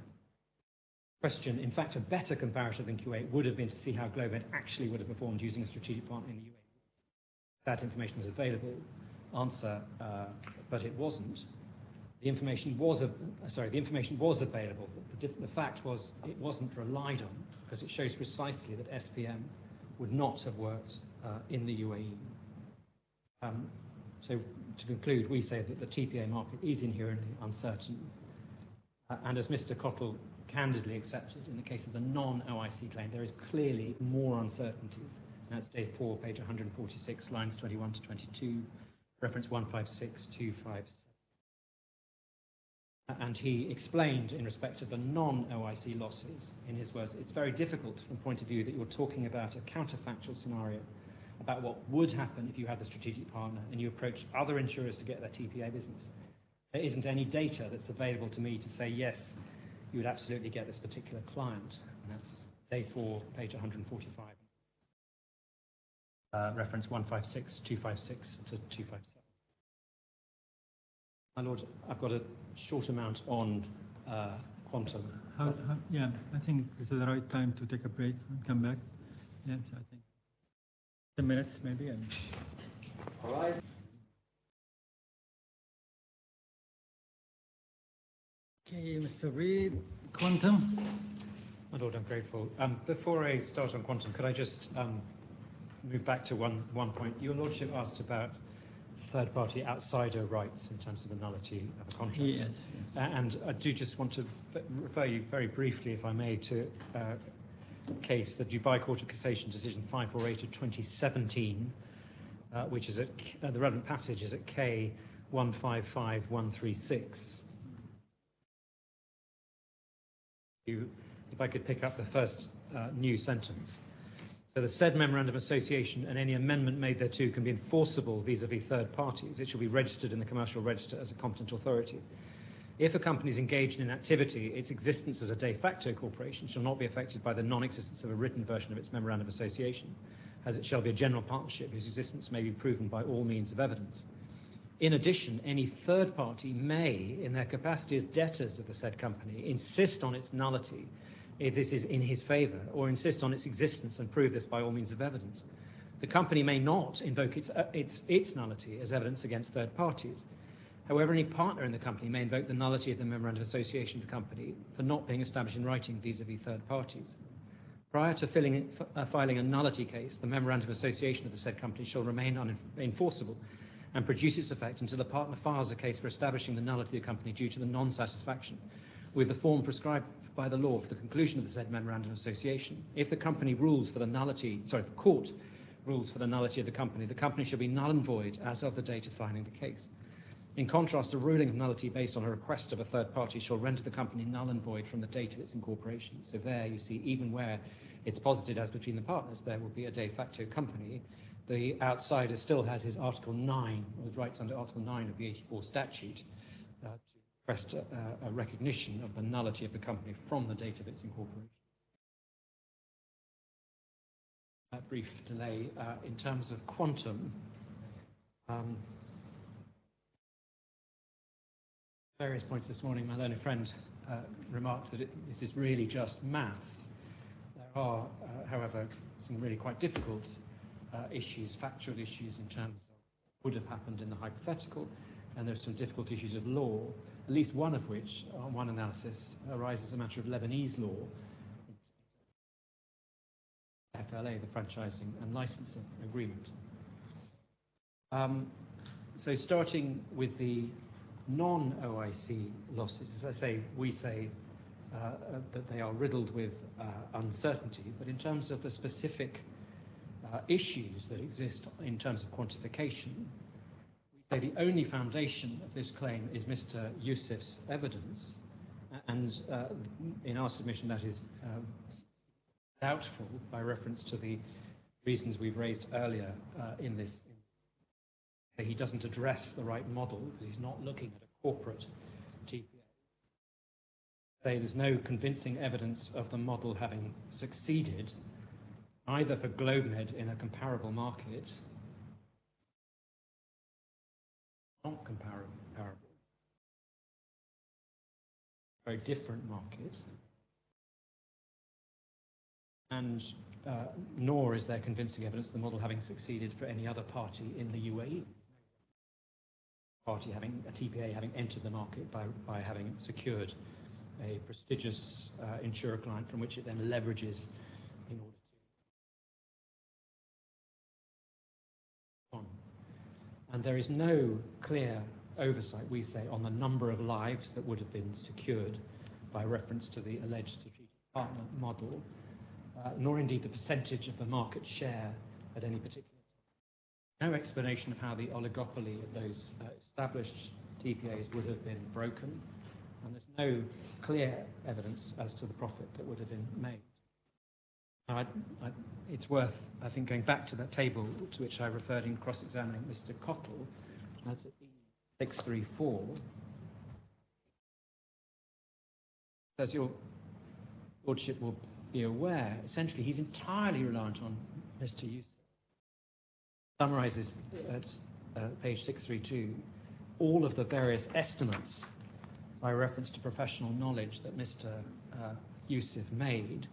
Question, in fact, a better comparator than Kuwait would have been to see how GLOBEMED actually would have performed using a strategic partner in the UAE. That information was available. Answer, but it wasn't. The information was available. The fact was it wasn't relied on because it shows precisely that SPM would not have worked in the UAE. So to conclude, we say that the TPA market is inherently uncertain. And as Mr. Cottle candidly accepted, in the case of the non-OIC claim, there is clearly more uncertainty. And that's day 4, page 146, lines 21 to 22, reference 156257. And he explained in respect of the non-OIC losses, in his words, it's very difficult from the point of view that you're talking about a counterfactual scenario about what would happen if you had the strategic partner and you approach other insurers to get their TPA business. There isn't any data that's available to me to say, yes, you would absolutely get this particular client. And that's day 4, page 145. Reference 156256 to 257. My Lord, I've got a short amount on quantum. Yeah, I think this is the right time to take a break and come back. Yes, I think 10 minutes maybe. And... All right. Okay, Mr. Reid, quantum. My Lord, I'm grateful. Before I start on quantum, could I just move back to one point? Your Lordship asked about third-party outsider rights in terms of the nullity of a contract. Yes. And I do just want to refer you very briefly, if I may, to case, the Dubai Court of Cassation decision 548 of 2017, which is at the relevant passage is at K 155136. If I could pick up the first new sentence. So the said memorandum of association and any amendment made thereto can be enforceable vis-à-vis third parties. It shall be registered in the commercial register as a competent authority. If a company is engaged in activity, its existence as a de facto corporation shall not be affected by the non-existence of a written version of its memorandum of association, as it shall be a general partnership whose existence may be proven by all means of evidence. In addition, any third party may, in their capacity as debtors of the said company, insist on its nullity if this is in his favour, or insist on its existence and prove this by all means of evidence. The company may not invoke its nullity as evidence against third parties. However, any partner in the company may invoke the nullity of the memorandum of association of the company for not being established in writing vis-à-vis third parties. Prior to filing a nullity case, the memorandum of association of the said company shall remain unenforceable and produce its effect until the partner files a case for establishing the nullity of the company due to the non-satisfaction with the form prescribed by the law for the conclusion of the said memorandum of association. If the company rules for the nullity, if the court rules for the nullity of the company shall be null and void as of the date of filing the case. In contrast, a ruling of nullity based on a request of a third party shall render the company null and void from the date of its incorporation. So there you see, even where it's posited as between the partners, there will be a de facto company. The outsider still has his Article 9, or his rights under Article 9 of the 84 statute, to request a recognition of the nullity of the company from the date of its incorporation. A brief delay in terms of quantum. Various points this morning, my learned friend remarked that this is really just maths. There are, however, some really quite difficult issues, factual issues in terms of what would have happened in the hypothetical, and there are some difficult issues of law, at least one of which, on one analysis, arises as a matter of Lebanese law, FLA, the Franchising and Licensing Agreement. So starting with the non-OIC losses, as I say, we say that they are riddled with uncertainty, but in terms of the specific issues that exist in terms of quantification, we say the only foundation of this claim is Mr. Yusuf's evidence, and in our submission that is doubtful by reference to the reasons we've raised earlier in this. He doesn't address the right model because he's not looking at a corporate TPA. There's no convincing evidence of the model having succeeded either for GLOBEMED in a comparable market, not comparable, very different market, and nor is there convincing evidence of the model having succeeded for any other party in the UAE. party having a TPA having entered the market by having secured a prestigious insurer client from which it then leverages in order to. And there is no clear oversight, we say, on the number of lives that would have been secured by reference to the alleged strategic partner model, nor indeed the percentage of the market share at any particular time. No explanation of how the oligopoly of those established TPAs would have been broken, and there's no clear evidence as to the profit that would have been made. Now, it's worth, I think, going back to that table to which I referred in cross-examining Mr. Cottle, that's at 634. As your Lordship will be aware, essentially he's entirely reliant on Mr. Youssef. Summarises at page 632 all of the various estimates by reference to professional knowledge that Mr. Youssef made.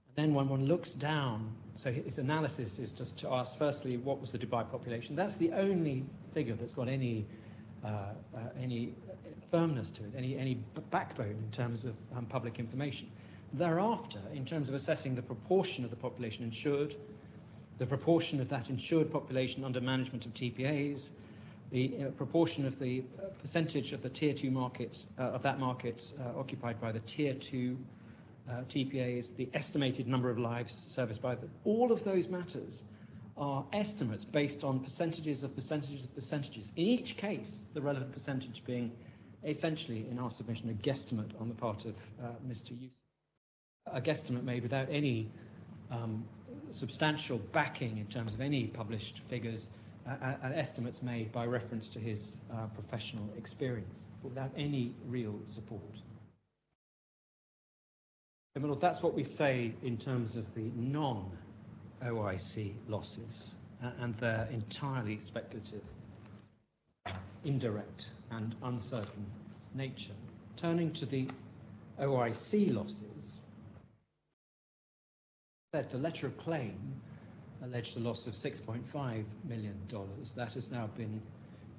And then when one looks down, so his analysis is just to ask, firstly, what was the Dubai population? That's the only figure that's got any firmness to it, any backbone in terms of public information. Thereafter, in terms of assessing the proportion of the population insured, the proportion of that insured population under management of TPAs, the proportion of the percentage of the Tier 2 market, of that market occupied by the Tier 2 TPAs, the estimated number of lives serviced by them, all of those matters are estimates based on percentages of percentages of percentages. In each case, the relevant percentage being essentially, in our submission, a guesstimate on the part of Mr. Youssef. A guesstimate made without any substantial backing in terms of any published figures, and estimates made by reference to his professional experience, without any real support. Well, that's what we say in terms of the non-OIC losses, and they're entirely speculative, indirect, and uncertain nature. Turning to the OIC losses, the letter of claim alleged a loss of $6.5 million. That has now been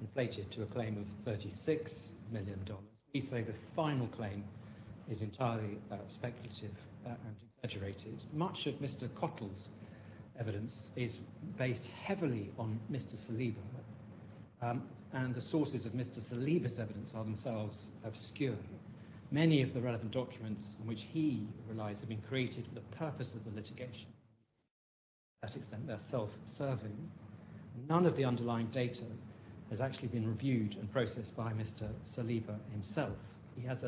inflated to a claim of $36 million. We say the final claim is entirely speculative and exaggerated. Much of Mr. Cottle's evidence is based heavily on Mr. Saliba, and the sources of Mr. Saliba's evidence are themselves obscure. Many of the relevant documents on which he relies have been created for the purpose of the litigation. To that extent, they're self-serving. None of the underlying data has actually been reviewed and processed by Mr. Saliba himself. He has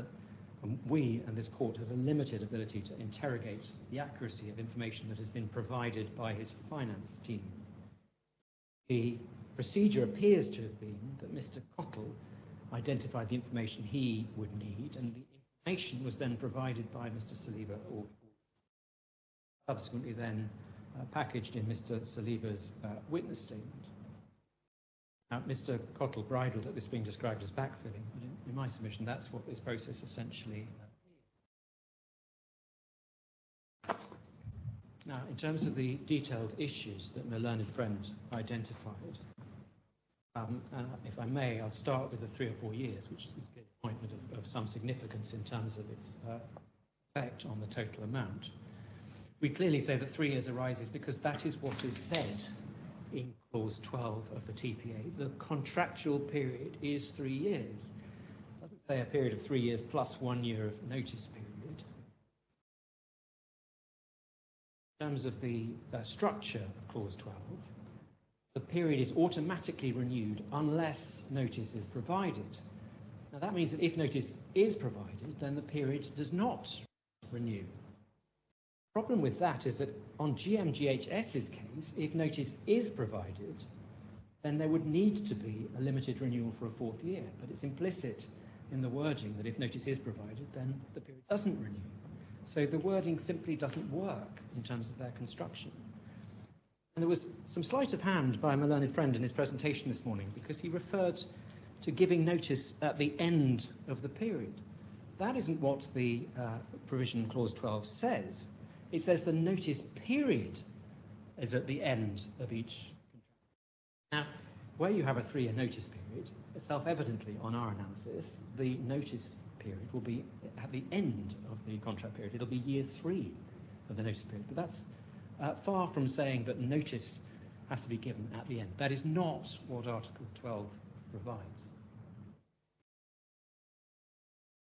we and this court has a limited ability to interrogate the accuracy of information that has been provided by his finance team. The procedure appears to have been that Mr. Cottle identified the information he would need, and the information was then provided by Mr. Saliba, or subsequently then packaged in Mr. Saliba's witness statement. Now, Mr. Cottle bridled at this being described as backfilling, but in my submission, that's what this process essentially is. Now, in terms of the detailed issues that my learned friend identified, and if I may, I'll start with the 3 or 4 years, which is a point of some significance in terms of its effect on the total amount. We clearly say that 3 years arises because that is what is said in clause 12 of the TPA. The contractual period is 3 years. It doesn't say a period of 3 years plus 1 year of notice period. In terms of the structure of clause 12, the period is automatically renewed unless notice is provided. Now that means that if notice is provided, then the period does not renew. The problem with that is that on GMGHS's case, if notice is provided, then there would need to be a limited renewal for a 4th year, but it's implicit in the wording that if notice is provided, then the period doesn't renew. So the wording simply doesn't work in terms of their construction. And there was some sleight of hand by my learned friend in his presentation this morning, because he referred to giving notice at the end of the period. That isn't what the provision in clause 12 says. It says the notice period is at the end of each contract. Now, where you have a 3-year notice period, self-evidently on our analysis, the notice period will be at the end of the contract period. It'll be year 3 of the notice period. But that's far from saying that notice has to be given at the end. That is not what Article 12 provides.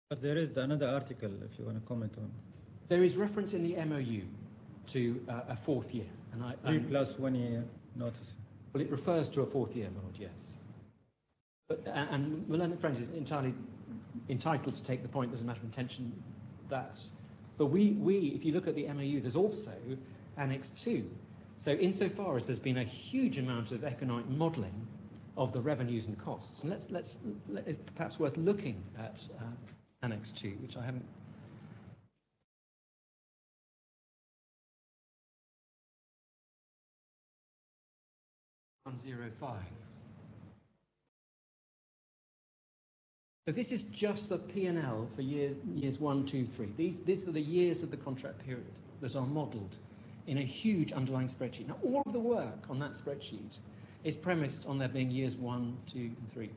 But there is another article, if you want to comment on. There is reference in the MOU to a 4th year. And 3 plus 1 year notice. Well, it refers to a 4th year, my Lord, yes. But, and my learned friends is entirely entitled to take the point, there's a matter of intention that. But we, if you look at the MOU, there's also Annex 2. So insofar as there's been a huge amount of economic modelling of the revenues and costs, and it's perhaps worth looking at Annex 2, which I haven't. 105. So this is just the P&L for years 1, 2, 3. These are the years of the contract period that are modelled in a huge underlying spreadsheet. Now, all of the work on that spreadsheet is premised on there being years 1, 2, and 3.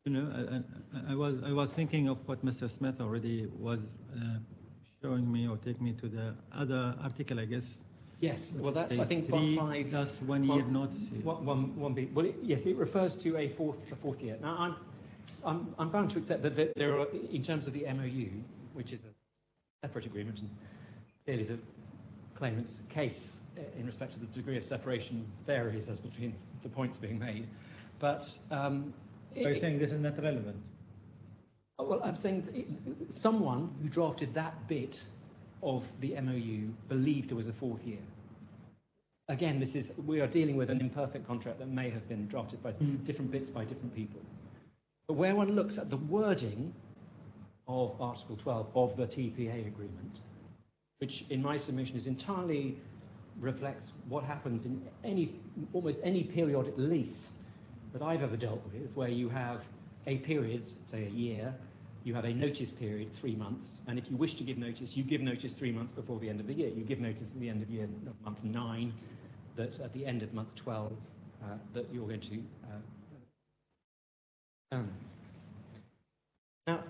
You know, I was thinking of what Mr. Smith already was showing me, or take me to the other article, I guess. Yes, well, that's, I think, 3 plus 1 year notice. One B. Well, yes, it refers to a fourth year. Now, I'm bound to accept that there are, in terms of the MOU, which is a separate agreement, and clearly the claimant's case in respect to the degree of separation varies as between the points being made. But Are you saying this is not relevant? Well, I'm saying someone who drafted that bit of the MOU believed there was a 4th year. Again, we are dealing with an imperfect contract that may have been drafted by different bits by different people. But where one looks at the wording of Article 12 of the TPA agreement, which in my submission is entirely reflects what happens in almost any periodic lease that I've ever dealt with, where you have a period, say a year, you have a notice period, 3 months, and if you wish to give notice, you give notice 3 months before the end of the year. You give notice at the end of month 9, that at the end of month 12, that you're going to now,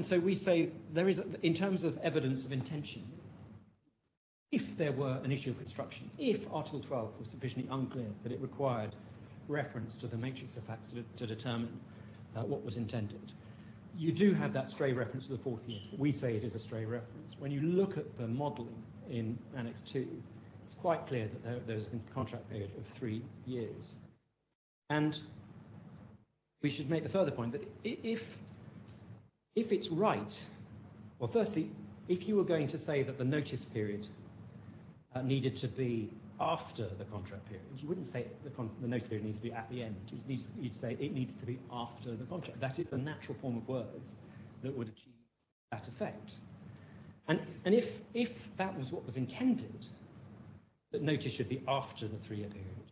so we say there is, in terms of evidence of intention, if there were an issue of construction, if Article 12 was sufficiently unclear that it required reference to the matrix of facts to determine what was intended, you do have that stray reference to the 4th year. We say it is a stray reference. When you look at the modelling in Annex 2, it's quite clear that there's a contract period of 3 years. And we should make the further point that if it's right, well, firstly, if you were going to say that the notice period needed to be after the contract period, you wouldn't say the notice period needs to be at the end. You'd say it needs to be after the contract. That is the natural form of words that would achieve that effect. And if that was what was intended, that notice should be after the 3-year period,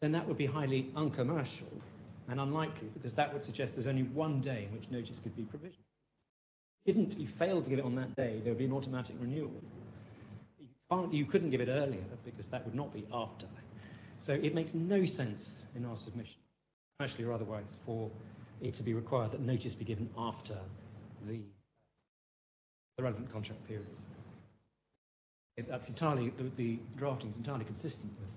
then that would be highly uncommercial and unlikely, because that would suggest there's only 1 day in which notice could be provisioned. If you failed to give it on that day, there would be an automatic renewal. You couldn't give it earlier, because that would not be after. So it makes no sense in our submission, commercially or otherwise, for it to be required that notice be given after the relevant contract period. That's entirely, the drafting is entirely consistent with,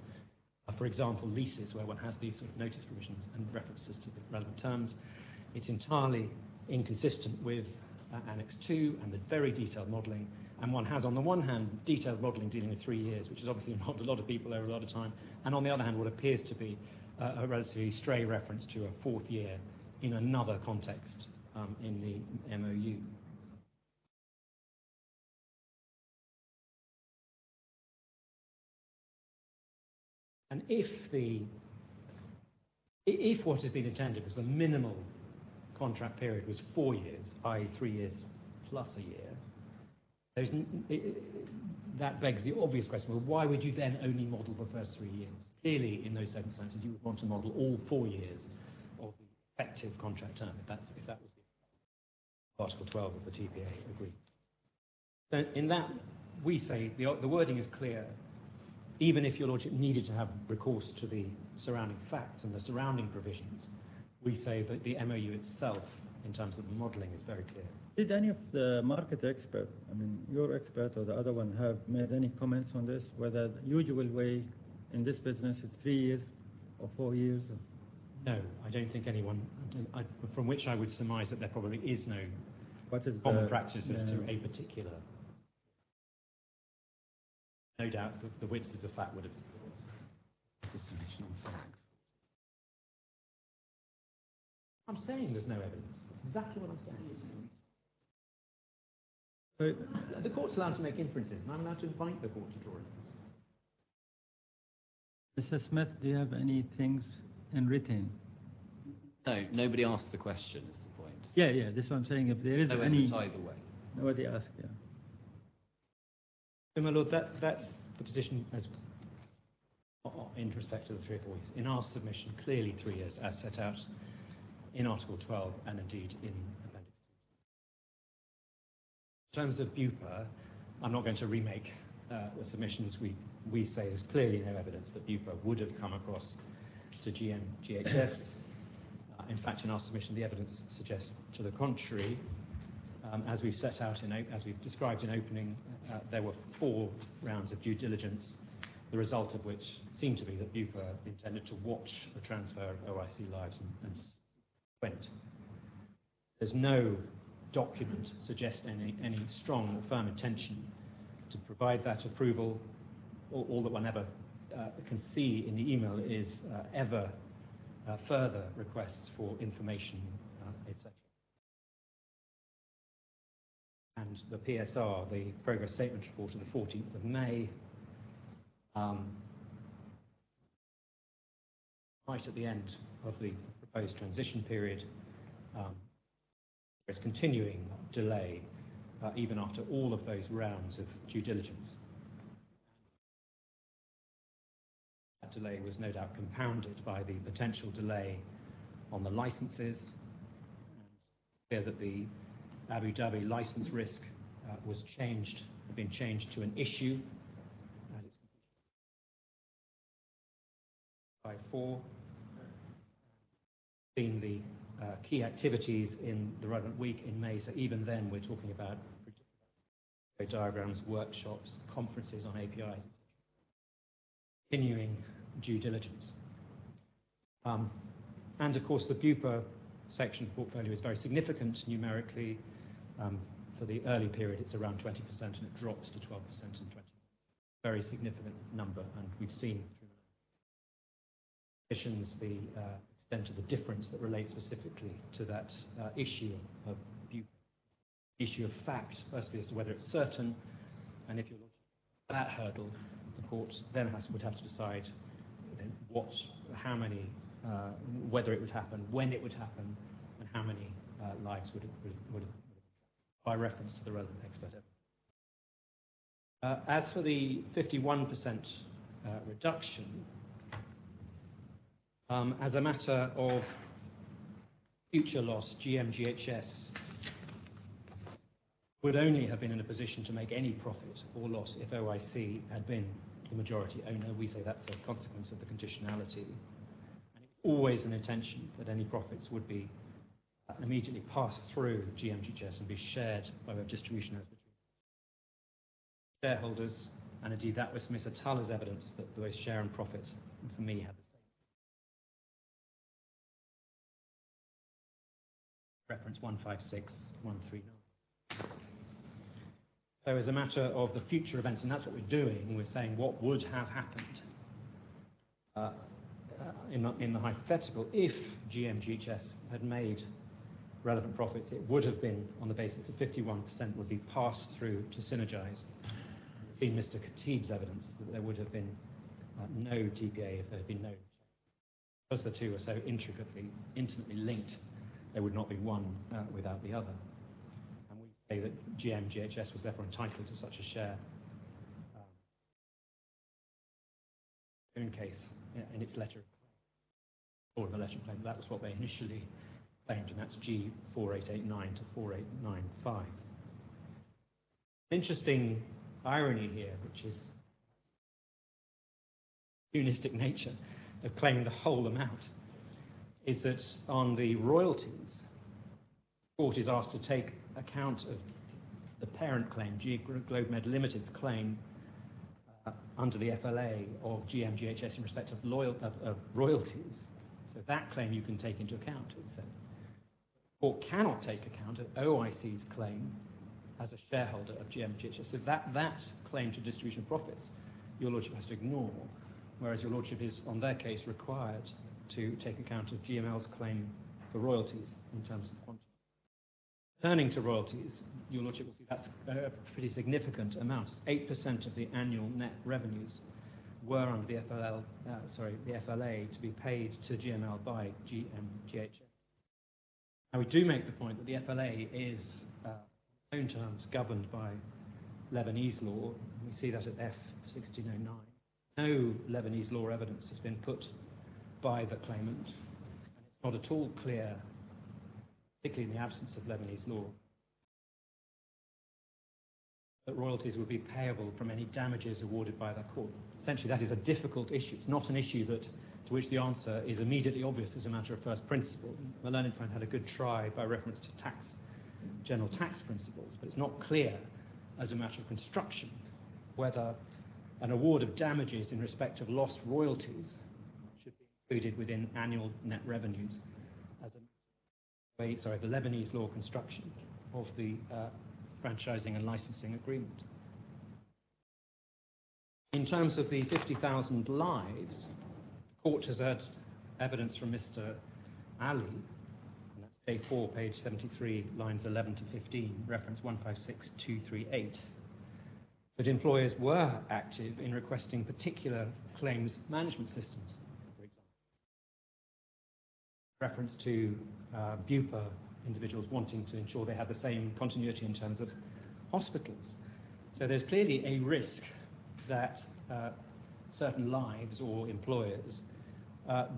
for example, leases, where one has these sort of notice provisions and references to the relevant terms. It's entirely inconsistent with Annex 2 and the very detailed modelling. And one has, on the one hand, detailed modelling dealing with 3 years, which has obviously involved a lot of people over a lot of time, and on the other hand, what appears to be a relatively stray reference to a 4th year in another context in the MOU. And if what has been intended was the minimal contract period was 4 years, i.e. 3 years plus a year, that begs the obvious question, well, why would you then only model the first 3 years? Clearly, in those circumstances, you would want to model all 4 years of the effective contract term, if that was the Article 12 of the TPA agreement. So in that, we say the wording is clear. even if your lordship needed to have recourse to the surrounding facts and the surrounding provisions, we say that the MOU itself, in terms of the modelling, is very clear. Did any of the market expert, I mean, your expert or the other one, have made any comments on this, whether the usual way in this business is 3 years or 4 years? Or? No, I don't think anyone, from which I would surmise that there probably is no What is common practice as to a particular. No doubt the witnesses of fact would have. It's a submission on fact. I'm saying there's no evidence. That's exactly what I'm saying. The court's allowed to make inferences, and I'm allowed to invite the court to draw inferences. Mr. Smith, do you have any things in written? No, nobody asked the question, is the point. Yeah, that's what I'm saying. If there is No any... evidence either way. Nobody asked, yeah. So, my lord, that's the position as in respect to the 3 or 4 years. In our submission, clearly 3 years, as set out in Article 12 and indeed in Appendix 2. In terms of BUPA, I'm not going to remake the submissions. We say there's clearly no evidence that BUPA would have come across to GHS. In fact, in our submission, the evidence suggests to the contrary. As we've set out, as we've described in opening, there were 4 rounds of due diligence, the result of which seemed to be that BUPA intended to watch the transfer of OIC lives and went. There's no document suggesting any strong or firm intention to provide that approval. All that one ever can see in the email is ever further requests for information, etc. And the PSR, the Progress Statement Report of the 14th of May, right at the end of the proposed transition period, there's continuing delay even after all of those rounds of due diligence. That delay was no doubt compounded by the potential delay on the licenses. Clear that the Abu Dhabi license risk was changed, had been changed to an issue as it's by 4. Seen the key activities in the relevant week in May, so even then we're talking about diagrams, workshops, conferences on APIs, etc. Continuing due diligence. And of course the BUPA section of the portfolio is very significant numerically. For the early period it's around 20% and it drops to 12% in 20. Very significant number, and we've seen through conditions the extent of the difference that relates specifically to that issue of BUPA. Issue of fact, firstly, as to whether it's certain, and if you're that hurdle, the court then would have to decide how many, whether it would happen, when it would happen, and how many lives would by reference to the relevant expert evidence. As for the 51% reduction, as a matter of future loss, GMGHS would only have been in a position to make any profit or loss if OIC had been the majority owner. We say that's a consequence of the conditionality. And it's always an intention that any profits would be immediately passed through GMGHS and be shared by way of distribution as between shareholders. And indeed, that was Mr. Taller's evidence that both share and profits, for me, had the same. Reference 156139. So as a matter of the future events, and that's what we're doing, we're saying what would have happened in the hypothetical if GMGHS had made relevant profits. It would have been on the basis that 51% would be passed through to Synergize. Been Mr. Khatib's evidence that there would have been no TPA if there had been no. Because the two are so intimately linked, there would not be one without the other. And we say that GMGHS was therefore entitled to such a share in case in its letter of claim, or the letter of claim. That was what they initially claimed, and that's G4889 to 4895. Interesting irony here, which is opportunistic nature of claiming the whole amount, is that on the royalties, the court is asked to take account of the parent claim, GLOBEMED Limited's claim under the FLA of GMGHS in respect of royalties. So that claim you can take into account, it said. The court cannot take account of OIC's claim as a shareholder of GMGHS. So that claim to distribution of profits, your Lordship has to ignore, whereas your Lordship is, on their case, required to take account of GML's claim for royalties in terms of quantity. Turning to royalties, your Lordship will see that's a pretty significant amount. It's 8% of the annual net revenues were under the the FLA to be paid to GML by GMGHS. Now, we do make the point that the FLA is, in its own terms, governed by Lebanese law. We see that at F1609. No Lebanese law evidence has been put by the claimant, and it's not at all clear, particularly in the absence of Lebanese law, that royalties would be payable from any damages awarded by the court. Essentially, that is a difficult issue. It's not an issue to which the answer is immediately obvious as a matter of first principle. My learned friend had a good try by reference to general tax principles, but it's not clear as a matter of construction whether an award of damages in respect of lost royalties should be included within annual net revenues as the Lebanese law construction of the franchising and licensing agreement. In terms of the 50,000 lives, the court has heard evidence from Mr. Ali, and that's day 4, page 73, lines 11 to 15, reference 156238, that employers were active in requesting particular claims management systems, for example. Reference to BUPA individuals wanting to ensure they had the same continuity in terms of hospitals. So there's clearly a risk that certain lives or employers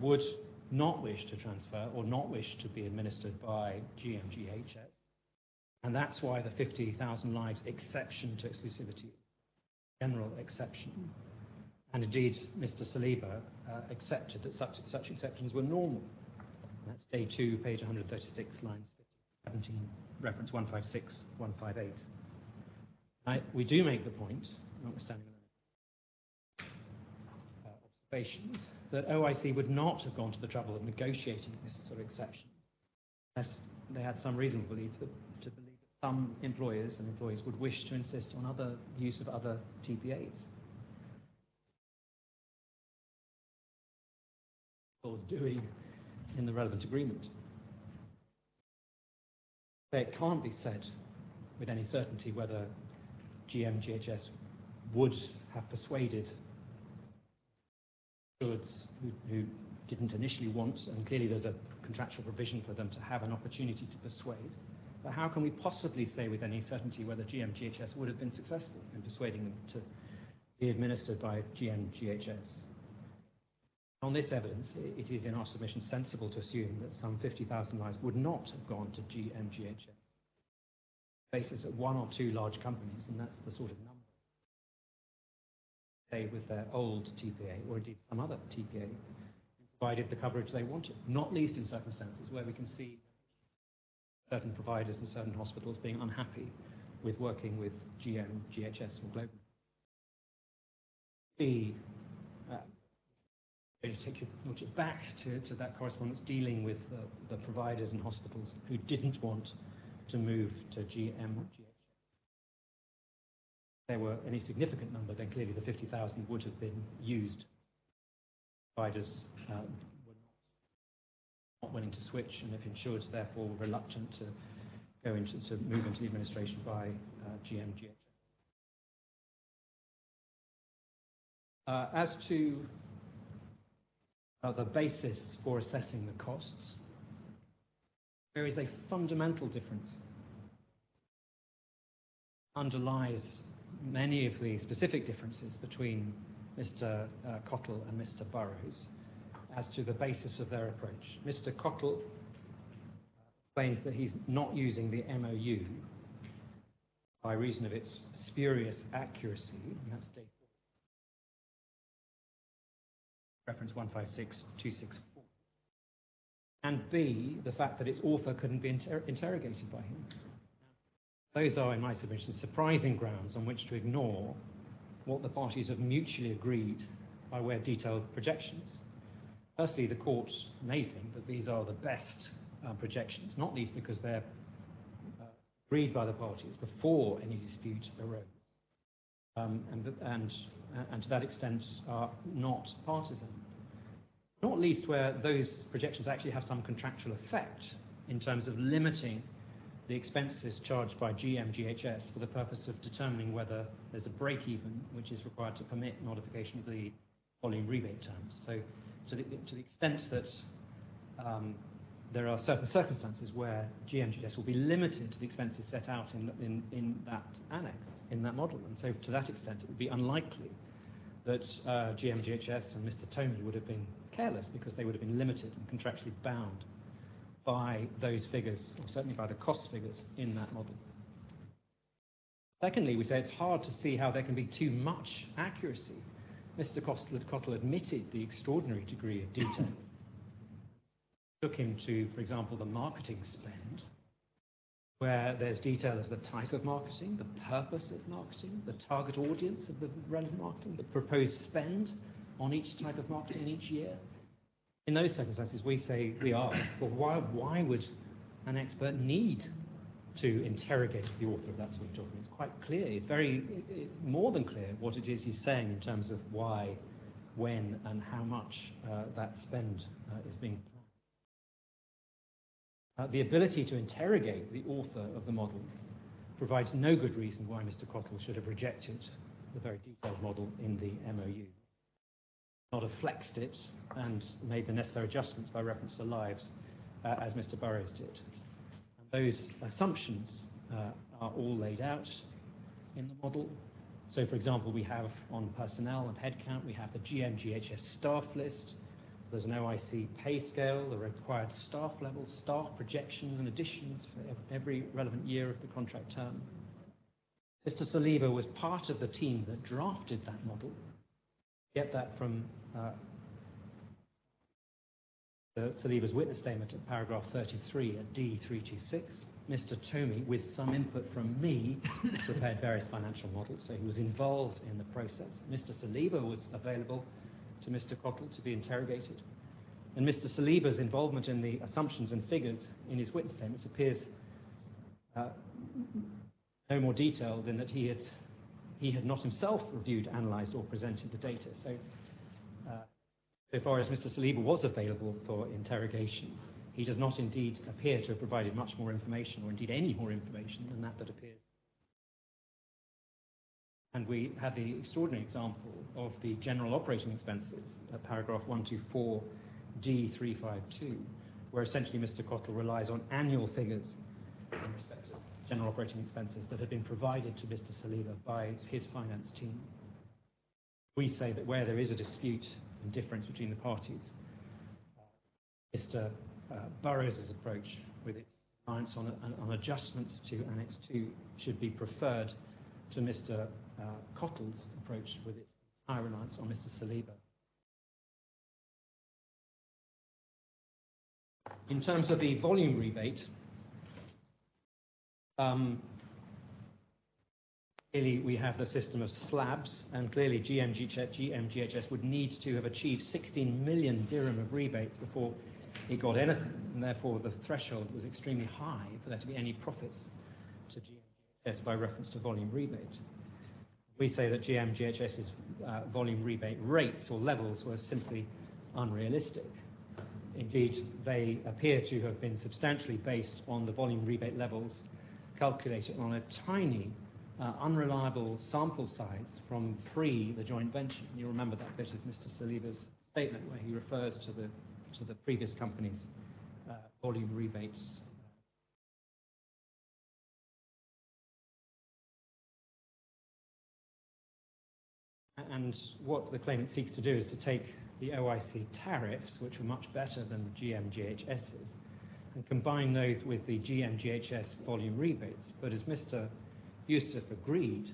would not wish to transfer or not wish to be administered by GMGHS. And that's why the 50,000 lives exception to exclusivity, general exception. And indeed, Mr. Saliba accepted that such exceptions were normal. That's day 2, page 136, lines 17, reference 156158. We do make the point, notwithstanding observations, that OIC would not have gone to the trouble of negotiating this sort of exception unless they had some reason to believe that some employers and employees would wish to insist on other use of other TPAs. Was doing in the relevant agreement. So it can't be said with any certainty whether GMGHS would have persuaded goods who didn't initially want, and clearly there's a contractual provision for them to have an opportunity to persuade. But how can we possibly say with any certainty whether GMGHS would have been successful in persuading them to be administered by GMGHS? On this evidence, it is in our submission sensible to assume that some 50,000 lives would not have gone to GMGHS. Basis at 1 or 2 large companies, and that's the sort of number they with their old TPA, or indeed some other TPA, provided the coverage they wanted, not least in circumstances where we can see certain providers and certain hospitals being unhappy with working with GMGHS or GLOBEMED. Going to take your Lordship back to that correspondence dealing with the providers and hospitals who didn't want to move to GMGHS. If there were any significant number, then clearly the 50,000 would have been used. Providers were not willing to switch, and if insureds therefore were reluctant to move into the administration by GMGHS. As to the basis for assessing the costs, there is a fundamental difference underlies many of the specific differences between Mr. Cottle and Mr. Burrows as to the basis of their approach. Mr. Cottle claims that he's not using the MOU by reason of its spurious accuracy, and that's data. reference 156264. And B, the fact that its author couldn't be interrogated by him. Those are, in my submission, surprising grounds on which to ignore what the parties have mutually agreed by way of detailed projections. Firstly, the court may think that these are the best projections, not least because they're agreed by the parties before any dispute arose, and to that extent are not partisan. Not least where those projections actually have some contractual effect in terms of limiting the expenses charged by GMGHS for the purpose of determining whether there's a break-even which is required to permit modification of the volume rebate terms. So to the extent that there are certain circumstances where GMGHS will be limited to the expenses set out in that annex, in that model. And so to that extent, it would be unlikely that GMGHS and Mr. Tomey would have been careless, because they would have been limited and contractually bound by those figures, or certainly by the cost figures in that model. Secondly, we say it's hard to see how there can be too much accuracy. Mr. Cottle admitted the extraordinary degree of detail. Took him to, for example, the marketing spend, where there's detail as the type of marketing, the purpose of marketing, the target audience of the relevant marketing, the proposed spend on each type of marketing each year. In those circumstances, we ask, well, why would an expert need to interrogate the author of that sort of document? It's quite clear, it's more than clear what it is he's saying in terms of why, when, and how much that spend is being planned. The ability to interrogate the author of the model provides no good reason why Mr. Cottle should have rejected the very detailed model in the MOU, not have flexed it and made the necessary adjustments by reference to lives, as Mr. Burrows did. And those assumptions are all laid out in the model. So, for example, we have on personnel and headcount, we have the GMGHS staff list. There's an OIC pay scale, the required staff levels, staff projections and additions for every relevant year of the contract term. Mr. Saliba was part of the team that drafted that model. Get that from Saliba's witness statement at paragraph 33 at D326. Mr. Tomey, with some input from me, prepared various financial models, so he was involved in the process. Mr. Saliba was available to Mr. Cottle to be interrogated. And Mr. Saliba's involvement in the assumptions and figures in his witness statements appears no more detailed than that he had not himself reviewed, analysed, or presented the data. So, so far as Mr. Saliba was available for interrogation, he does not indeed appear to have provided much more information, or indeed any more information than that appears. And we had the extraordinary example of the general operating expenses at paragraph 124 D352, where essentially Mr. Cottle relies on annual figures in respect of general operating expenses that had been provided to Mr. Saliba by his finance team. We say that where there is a dispute and difference between the parties, Mr. Burrows' approach with its reliance on adjustments to Annex 2 should be preferred to Mr. Cottle's approach with its high reliance on Mr. Saliba. In terms of the volume rebate, clearly we have the system of slabs, and clearly GMGHS would need to have achieved 16 million dirham of rebates before it got anything, and therefore the threshold was extremely high for there to be any profits to GMGHS by reference to volume rebate. We say that GMGHS's volume rebate rates or levels were simply unrealistic. Indeed, they appear to have been substantially based on the volume rebate levels calculated on a tiny, unreliable sample size from the joint venture. You remember that bit of Mr. Saliba's statement where he refers to the previous company's volume rebates. And what the claimant seeks to do is to take the OIC tariffs, which were much better than GMGHS's, and combine those with the GMGHS volume rebates. But as Mr. Yusuf agreed,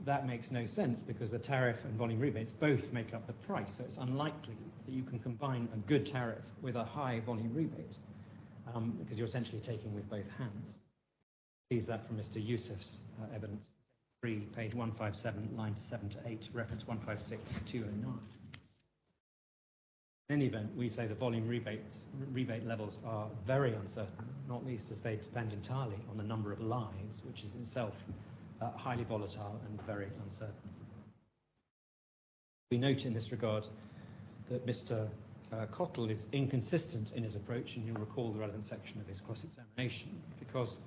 that makes no sense because the tariff and volume rebates both make up the price. So it's unlikely that you can combine a good tariff with a high volume rebate because you're essentially taking with both hands. Sees that from Mr. Yusuf's evidence 3, page 157, lines 7 to 8, reference 156, 209. In any event, we say the volume rebate levels are very uncertain, not least as they depend entirely on the number of lives, which is itself highly volatile and very uncertain. We note in this regard that Mr. Cottle is inconsistent in his approach, and you'll recall the relevant section of his cross-examination, because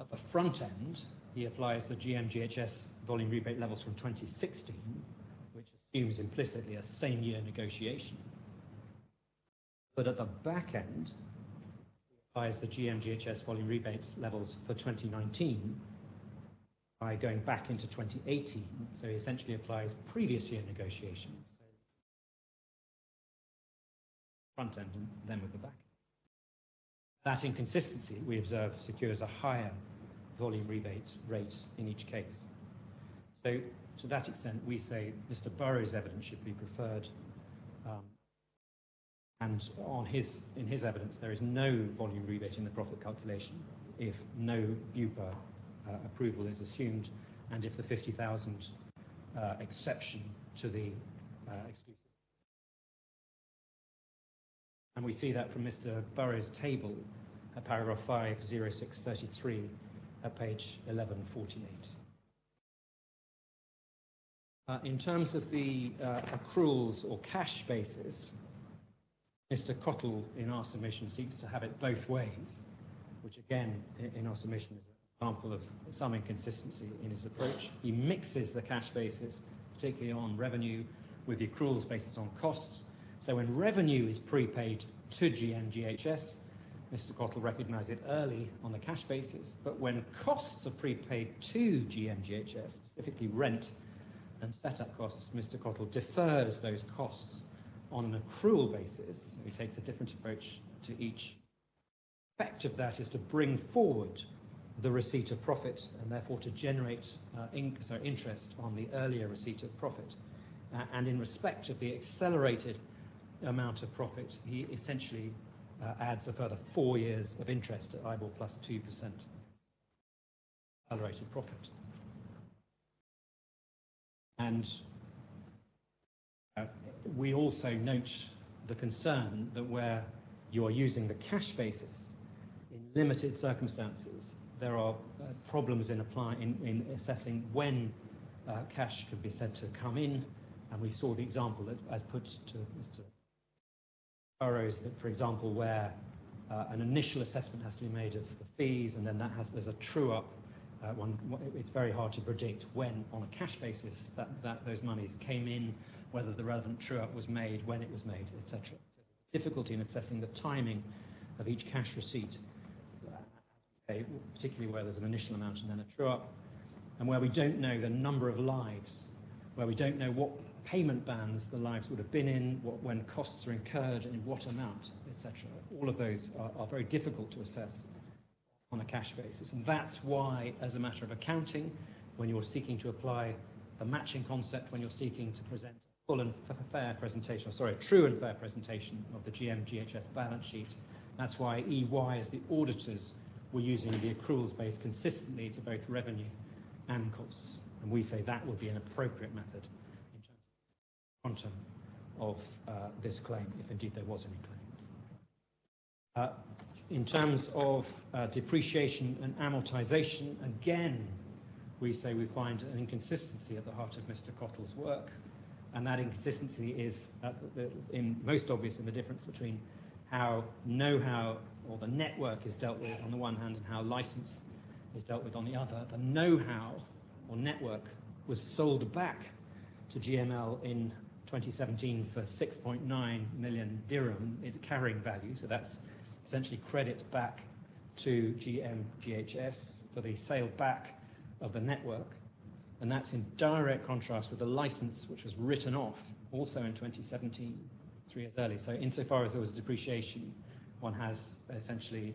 at the front end, he applies the GM-GHS volume rebate levels from 2016, which assumes implicitly a same-year negotiation. But at the back end, he applies the GM-GHS volume rebate levels for 2019 by going back into 2018. So he essentially applies previous year negotiations. So front end and then with the back end. That inconsistency, we observe, secures a higher volume rebate rate in each case. So to that extent, we say Mr. Burrows' evidence should be preferred. And in his evidence, there is no volume rebate in the profit calculation if no BUPA approval is assumed, and if the 50,000 exception to the exclusive. And we see that from Mr. Burrows' table at paragraph 5, 0633 at page 1148. In terms of the accruals or cash basis, Mr. Cottle, in our submission, seeks to have it both ways, which again, in our submission, is an example of some inconsistency in his approach. He mixes the cash basis, particularly on revenue, with the accruals basis on costs. So when revenue is prepaid to GM-GHS, Mr. Cottle recognises it early on the cash basis, but when costs are prepaid to GM-GHS, specifically rent and setup costs, Mr. Cottle defers those costs on an accrual basis. He takes a different approach to each. The effect of that is to bring forward the receipt of profit and therefore to generate interest on the earlier receipt of profit. And in respect of the accelerated amount of profit, he essentially adds a further 4 years of interest at IBOR plus 2% accelerated profit. And we also note the concern that where you are using the cash basis in limited circumstances, there are problems in assessing when cash could be said to come in. And we saw the example as put to Mr. Burrows that, for example, where an initial assessment has to be made of the fees, and then there's a true-up. It's very hard to predict when, on a cash basis, that those monies came in, whether the relevant true-up was made, when it was made, etc. So difficulty in assessing the timing of each cash receipt, particularly where there's an initial amount and then a true-up, and where we don't know the number of lives, where we don't know what payment bands the lives would have been in, when costs are incurred, and in what amount, etc. All of those are very difficult to assess on a cash basis, and that's why, as a matter of accounting, when you're seeking to apply the matching concept, when you're seeking to present a full and fair presentation, a true and fair presentation of the GM-GHS balance sheet, that's why EY, as the auditors, were using the accruals base consistently to both revenue and costs, and we say that would be an appropriate method in terms of quantum of this claim, if indeed there was any claim. In terms of depreciation and amortization, again, we say we find an inconsistency at the heart of Mr. Cottle's work, and that inconsistency is most obvious in the difference between how know-how or the network is dealt with on the one hand and how license is dealt with on the other. The know-how or network was sold back to GML in 2017 for 6.9 million dirham in carrying value, so that's essentially credit back to GM-GHS for the sale back of the network, and that's in direct contrast with the license which was written off also in 2017, 3 years early. So insofar as there was a depreciation, one has essentially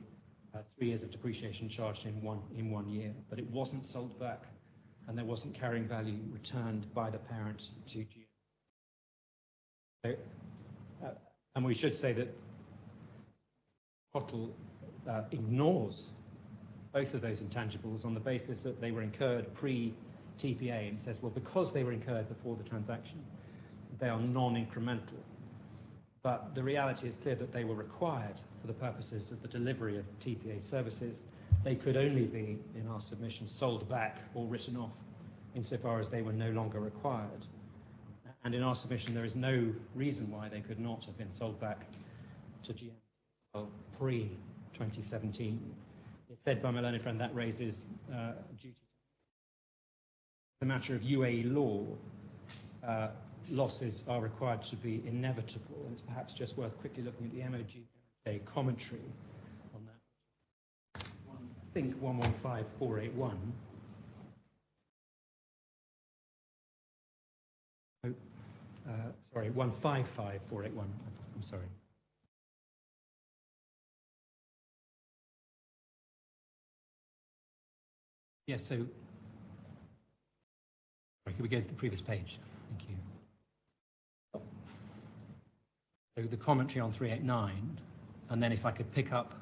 3 years of depreciation charged in one year, but it wasn't sold back and there wasn't carrying value returned by the parent to GM. So, and we should say that Hotel ignores both of those intangibles on the basis that they were incurred pre-TPA, and says, well, because they were incurred before the transaction, they are non-incremental. But the reality is clear that they were required for the purposes of the delivery of TPA services. They could only be, in our submission, sold back or written off insofar as they were no longer required. And in our submission, there is no reason why they could not have been sold back to GM pre-2017. It's said by my learned friend that raises duty. It's a matter of UAE law. Losses are required to be inevitable, and it's perhaps just worth quickly looking at the MOJ commentary on that. I think 115481. Sorry, 155481. I'm sorry. Yes, so could we go to the previous page? Thank you. So the commentary on 389, and then if I could pick up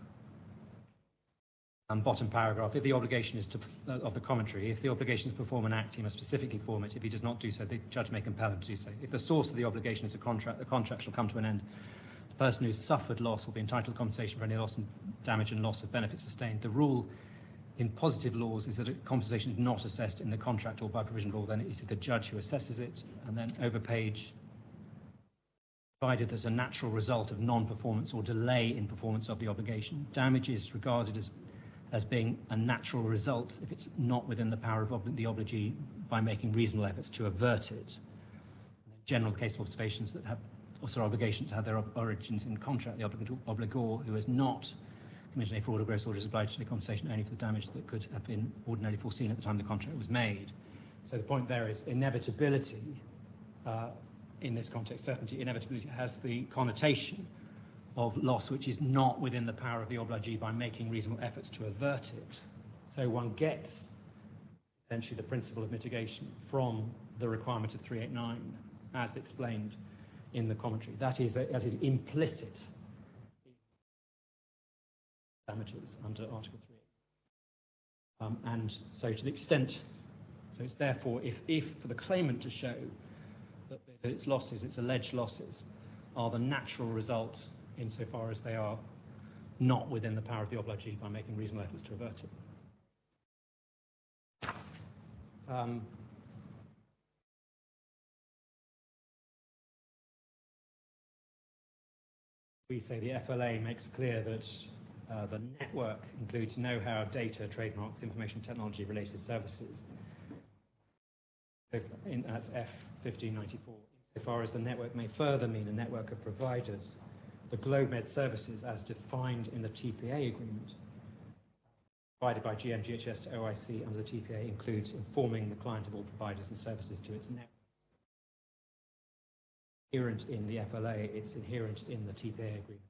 bottom paragraph, if the obligation is to, of the commentary, if the obligation is to perform an act, he must specifically perform it. If he does not do so, the judge may compel him to do so. If the source of the obligation is a contract, the contract shall come to an end. The person who suffered loss will be entitled to compensation for any loss and damage and loss of benefits sustained. The rule in positive laws is that a compensation is not assessed in the contract or by provision of law, then it is the judge who assesses it. And then over page, provided there's a natural result of non-performance or delay in performance of the obligation. Damage is regarded as being a natural result if it's not within the power of the obligee by making reasonable efforts to avert it. In general case of observations that have, also obligations that have their origins in contract, the obligor who has not committed a fraud or gross order is obliged to pay compensation only for the damage that could have been ordinarily foreseen at the time the contract was made. So the point there is inevitability. In this context, certainty, inevitability has the connotation of loss which is not within the power of the obligee by making reasonable efforts to avert it. So one gets essentially the principle of mitigation from the requirement of 389 as explained in the commentary. That is implicit damages under Article 3. And so to the extent, so it's therefore, if for the claimant to show that its losses, its alleged losses, are the natural result insofar as they are not within the power of the obligee by making reasonable efforts to avert it. We say the FLA makes clear that the network includes know-how, data, trademarks, information technology related services. That's F1594. As far as the network may further mean a network of providers, the GLOBEMED services as defined in the TPA agreement provided by GMGHS to OIC under the TPA includes informing the client of all providers and services to its network. Inherent in the FLA, it's inherent in the TPA agreement.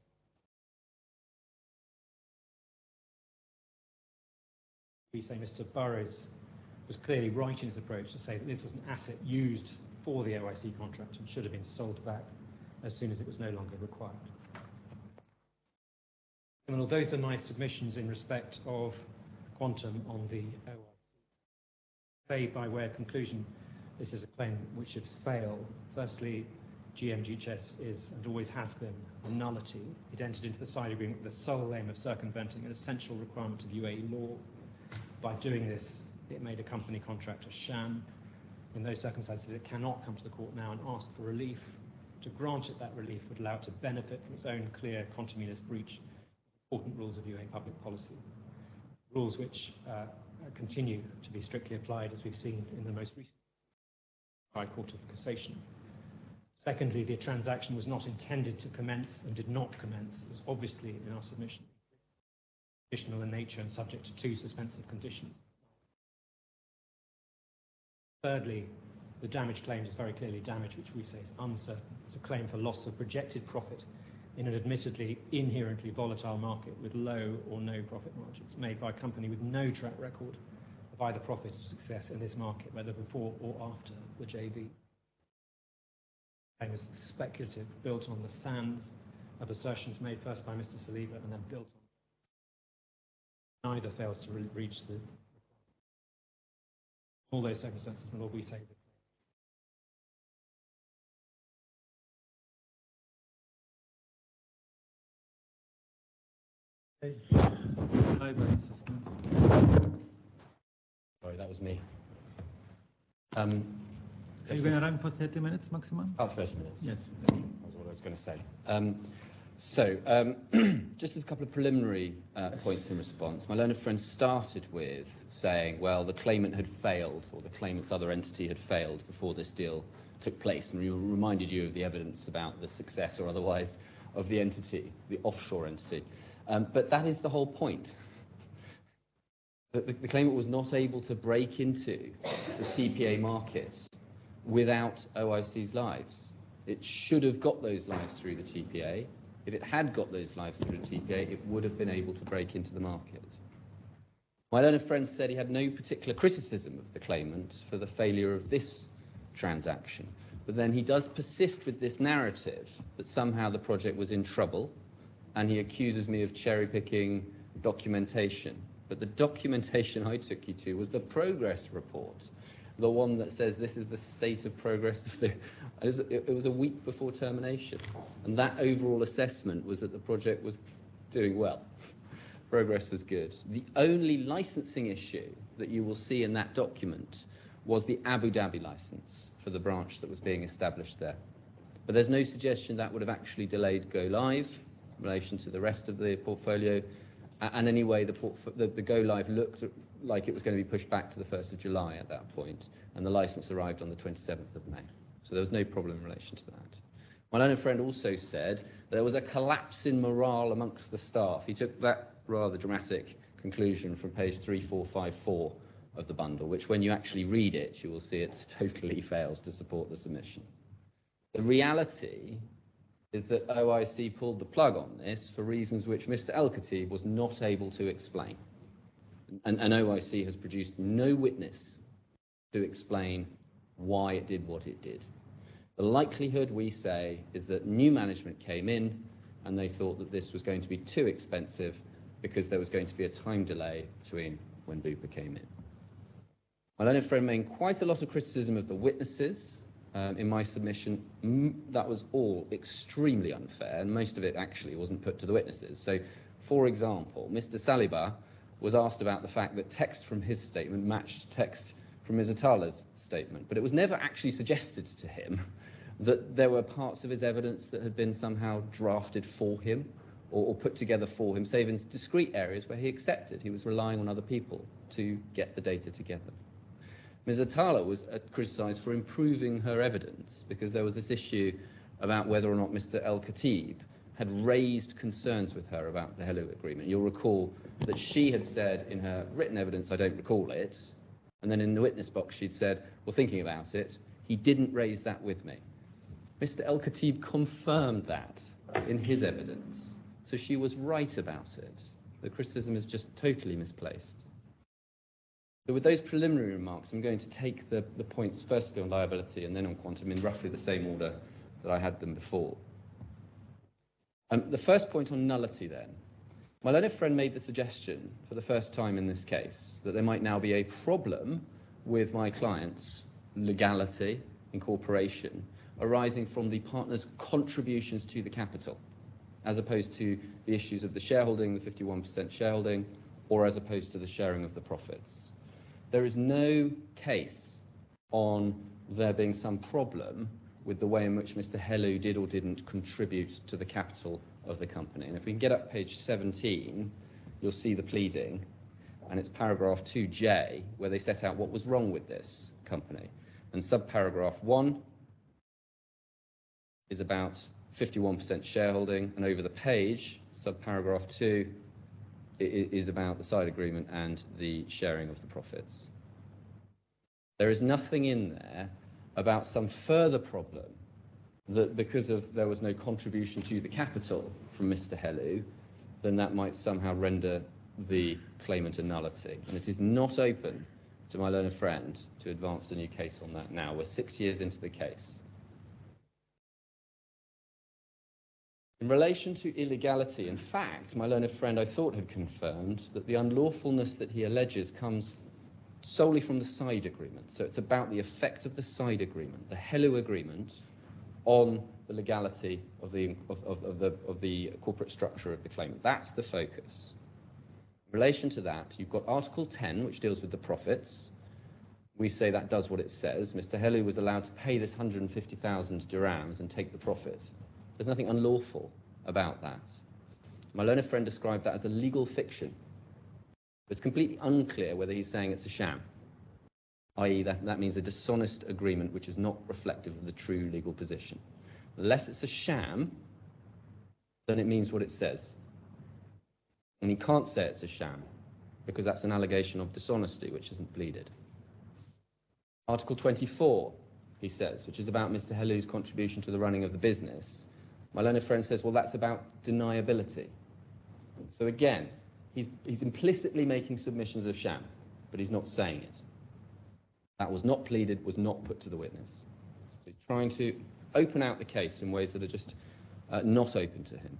We say Mr. Burrows was clearly right in his approach to say that this was an asset used for the OIC contract and should have been sold back as soon as it was no longer required. And well, those are my submissions in respect of quantum on the OIC. Say by way of conclusion, this is a claim which should fail. Firstly, GMGHS is and always has been a nullity. It entered into the side agreement with the sole aim of circumventing an essential requirement of UAE law. By doing this, it made a company contract a sham. In those circumstances, it cannot come to the court now and ask for relief. To grant it that relief would allow it to benefit from its own clear contumacious breach of important rules of UAE public policy, rules which continue to be strictly applied, as we've seen in the most recent High Court of Cassation. Secondly, the transaction was not intended to commence and did not commence. It was obviously, in our submission, conditional in nature and subject to 2 suspensive conditions. Thirdly, the damage claim is very clearly damage which we say is uncertain. It's a claim for loss of projected profit in an admittedly inherently volatile market with low or no profit margins made by a company with no track record of by the profits of success in this market, whether before or after the JV. It was speculative, built on the sands of assertions made first by Mr. Saliba and then built on. Neither fails to reach the. All those circumstances, my Lord, we say. Okay. Sorry, that was me. Are you going to run for 30 minutes maximum? Oh, 30 minutes. Yes. That was what I was going to say. Just as a couple of preliminary points in response, my learned friend started with saying, well, the claimant had failed, or the claimant's other entity had failed before this deal took place, and we reminded you of the evidence about the success or otherwise of the entity, the offshore entity. But that is the whole point. The claimant was not able to break into the TPA market without OIC's lives. It should have got those lives through the TPA. If it had got those lives through the TPA, it would have been able to break into the market. My learned friend said he had no particular criticism of the claimant for the failure of this transaction, but then he does persist with this narrative that somehow the project was in trouble, and he accuses me of cherry-picking documentation. But the documentation I took you to was the progress report, the one that says this is the state of progress of the. It was a week before termination, and that overall assessment was that the project was doing well. Progress was good. The only licensing issue that you will see in that document was the Abu Dhabi license for the branch that was being established there. But there's no suggestion that would have actually delayed go live in relation to the rest of the portfolio. And anyway, the go live looked like it was going to be pushed back to the 1st of July at that point, and the license arrived on the 27th of May. So there was no problem in relation to that. My learned friend also said there was a collapse in morale amongst the staff. He took that rather dramatic conclusion from page 3454 of the bundle, which when you actually read it, you will see it totally fails to support the submission. The reality is that OIC pulled the plug on this for reasons which Mr. L.L.C was not able to explain. And OIC has produced no witness to explain why it did what it did. The likelihood, we say, is that new management came in and they thought that this was going to be too expensive because there was going to be a time delay between when Bupa came in. My learned friend made quite a lot of criticism of the witnesses. In my submission, that was all extremely unfair, and most of it actually wasn't put to the witnesses. So, for example, Mr. Saliba was asked about the fact that text from his statement matched text from Ms. Atala's statement, but it was never actually suggested to him that there were parts of his evidence that had been somehow drafted for him or put together for him, save in discrete areas where he accepted he was relying on other people to get the data together. Ms. Atala was criticised for improving her evidence because there was this issue about whether or not Mr. El-Khatib had raised concerns with her about the Hello agreement. You'll recall that she had said in her written evidence, I don't recall it, and then in the witness box she'd said, well, thinking about it, he didn't raise that with me. Mr. El-Khatib confirmed that in his evidence, so she was right about it. The criticism is just totally misplaced. So with those preliminary remarks, I'm going to take the points firstly on liability and then on quantum in roughly the same order that I had them before. The first point on nullity then. My learned friend made the suggestion for the first time in this case that there might now be a problem with my client's legality, incorporation, arising from the partner's contributions to the capital, as opposed to the issues of the shareholding, the 51% shareholding, or as opposed to the sharing of the profits. There is no case on there being some problem with the way in which Mr. Hello did or didn't contribute to the capital of the company. And if we can get up page 17, you'll see the pleading, and it's paragraph 2J, where they set out what was wrong with this company. And subparagraph 1 is about 51% shareholding, and over the page, subparagraph 2 is about the side agreement and the sharing of the profits. There is nothing in there about some further problem that because there was no contribution to the capital from Mr. Hello, then that might somehow render the claimant a nullity. And it is not open to my learned friend to advance a new case on that now. We're 6 years into the case. In relation to illegality, in fact, my learned friend, I thought, had confirmed that the unlawfulness that he alleges comes solely from the side agreement. So it's about the effect of the side agreement, the HELU agreement, on the legality of the corporate structure of the claimant. That's the focus. In relation to that, you've got Article 10, which deals with the profits. We say that does what it says. Mr. Helu was allowed to pay this 150,000 dirhams and take the profit. There's nothing unlawful about that. My learned friend described that as a legal fiction. It's completely unclear whether he's saying it's a sham, i.e. that means a dishonest agreement which is not reflective of the true legal position. Unless it's a sham, then it means what it says. And he can't say it's a sham, because that's an allegation of dishonesty, which isn't pleaded. Article 24, he says, which is about Mr. Helu's contribution to the running of the business. My learned friend says, well, that's about deniability. So again, he's implicitly making submissions of sham, but he's not saying it. That was not pleaded, was not put to the witness. So he's trying to open out the case in ways that are just not open to him.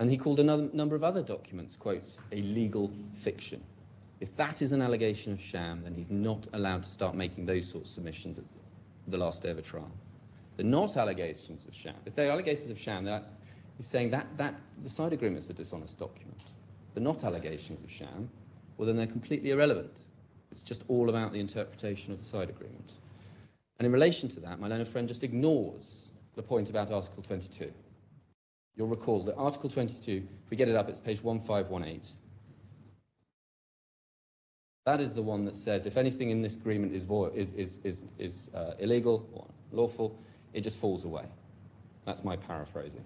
And he called a number of other documents, quotes, a legal fiction. If that is an allegation of sham, then he's not allowed to start making those sorts of submissions at the last day of a trial. They're not allegations of sham. If they're allegations of sham, he's saying that the side agreement's a dishonest document. If they're not allegations of sham, well, then they're completely irrelevant. It's just all about the interpretation of the side agreement. And in relation to that, my learned friend just ignores the point about Article 22. You'll recall that Article 22, if we get it up, it's page 1518. That is the one that says if anything in this agreement is illegal or lawful, it just falls away. That's my paraphrasing.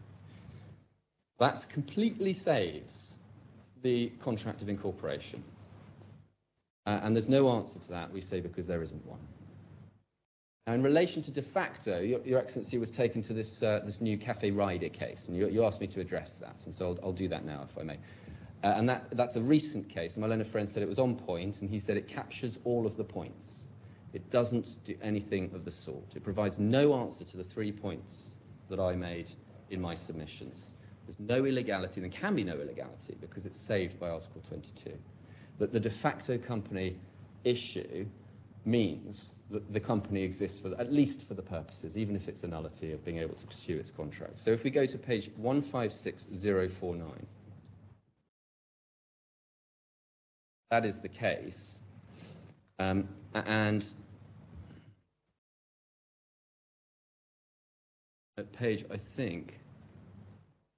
That completely saves the contract of incorporation. And there's no answer to that, we say, because there isn't one. Now, in relation to de facto, Your Excellency was taken to this new Cafe Rider case, and you asked me to address that, and so I'll do that now, if I may. And that's a recent case, and my learned friend said it was on point, and he said it captures all of the points. It doesn't do anything of the sort. It provides no answer to the 3 points that I made in my submissions. There's no illegality, and there can be no illegality, because it's saved by Article 22. But the de facto company issue means that the company exists at least for the purposes, even if it's a nullity, of being able to pursue its contract. So if we go to page 156049, that is the case. And at page, I think,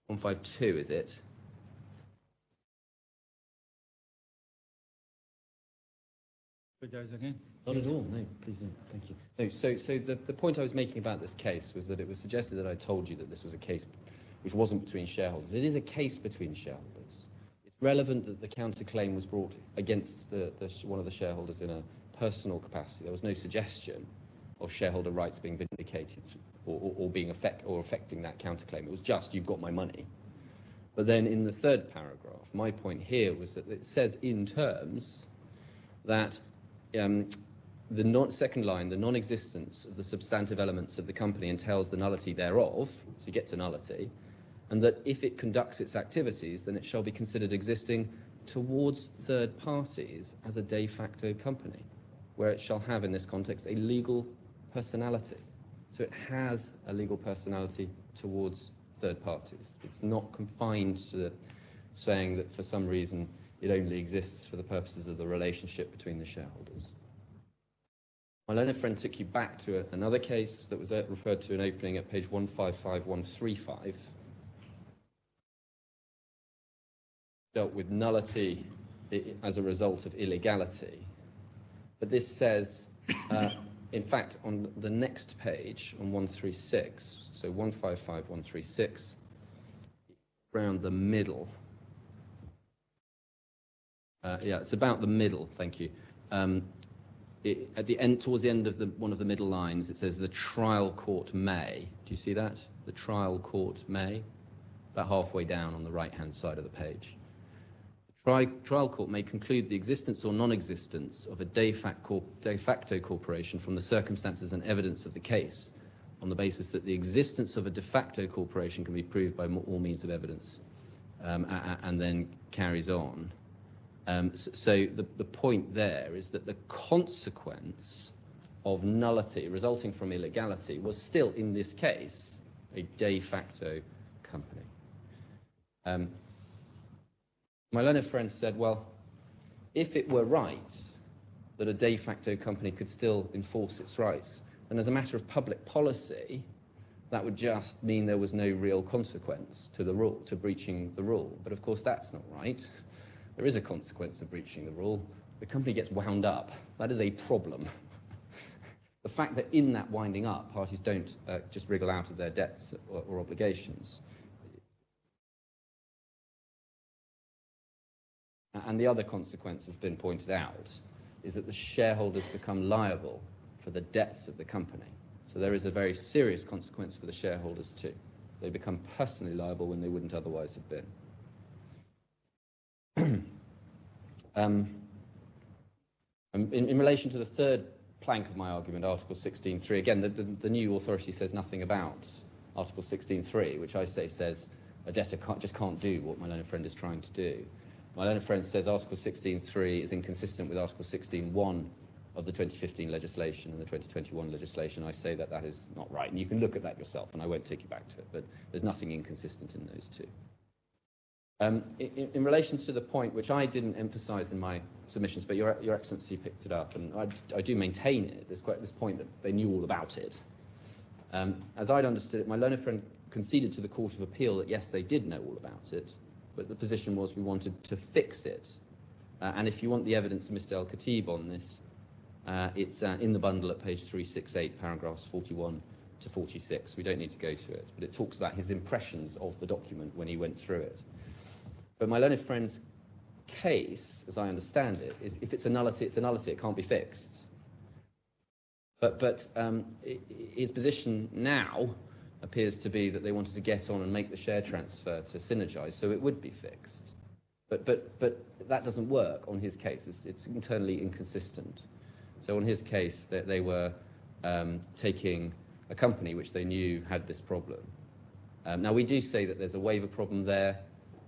152, is it? Apologize again. Not at all, no, please no, thank you. No, so the point I was making about this case was that it was suggested that I told you that this was a case which wasn't between shareholders. It is a case between shareholders. It's relevant that the counterclaim was brought against one of the shareholders in a personal capacity. There was no suggestion of shareholder rights being vindicated or affecting that counterclaim. It was just, you've got my money. But then in the third paragraph, my point here was that it says in terms that the second line, the non-existence of the substantive elements of the company entails the nullity thereof, so you get to nullity, and that if it conducts its activities, then it shall be considered existing towards third parties as a de facto company, where it shall have, in this context, a legal personality. So it has a legal personality towards third parties. It's not confined to saying that for some reason it only exists for the purposes of the relationship between the shareholders. My learned friend took you back to another case that was referred to in opening at page 155135. Dealt with nullity as a result of illegality. But this says, in fact, on the next page, on 136, so 155136, around the middle. Yeah, it's about the middle, thank you. At the end, towards the end of one of the middle lines, it says the trial court may. Do you see that? The trial court may, about halfway down on the right-hand side of the page. The Trial court may conclude the existence or non-existence of a de facto corporation from the circumstances and evidence of the case on the basis that the existence of a de facto corporation can be proved by all means of evidence, and then carries on. So the point there is that the consequence of nullity resulting from illegality was still, in this case, a de facto company. My learned friend said, well, if it were right that a de facto company could still enforce its rights, then as a matter of public policy, that would just mean there was no real consequence to the rule, to breaching the rule. But of course, that's not right. There is a consequence of breaching the rule. The company gets wound up. That is a problem. The fact that in that winding up, parties don't just wriggle out of their debts or obligations. And the other consequence has been pointed out, is that the shareholders become liable for the debts of the company. So there is a very serious consequence for the shareholders too. They become personally liable when they wouldn't otherwise have been. In relation to the third plank of my argument, Article 16.3, again, the new authority says nothing about Article 16.3, which I say says a debtor just can't do what my learned friend is trying to do. My learned friend says Article 16.3 is inconsistent with Article 16.1 of the 2015 legislation and the 2021 legislation. I say that that is not right, and you can look at that yourself, and I won't take you back to it, but there's nothing inconsistent in those two. In relation to the point which I didn't emphasise in my submissions, but Your Excellency picked it up, and I do maintain it. There's quite this point that they knew all about it. As I'd understood it, my learned friend conceded to the Court of Appeal that yes, they did know all about it, but the position was we wanted to fix it. And if you want the evidence of Mr. Al-Khatib on this, it's in the bundle at page 368, paragraphs 41 to 46. We don't need to go to it, but it talks about his impressions of the document when he went through it. But my learned friend's case, as I understand it, is if it's a nullity, it's a nullity. It can't be fixed. But his position now appears to be that they wanted to get on and make the share transfer to synergize, so it would be fixed. But that doesn't work on his case. It's internally inconsistent. So on his case, they were taking a company which they knew had this problem. Now, we do say that there's a waiver problem there,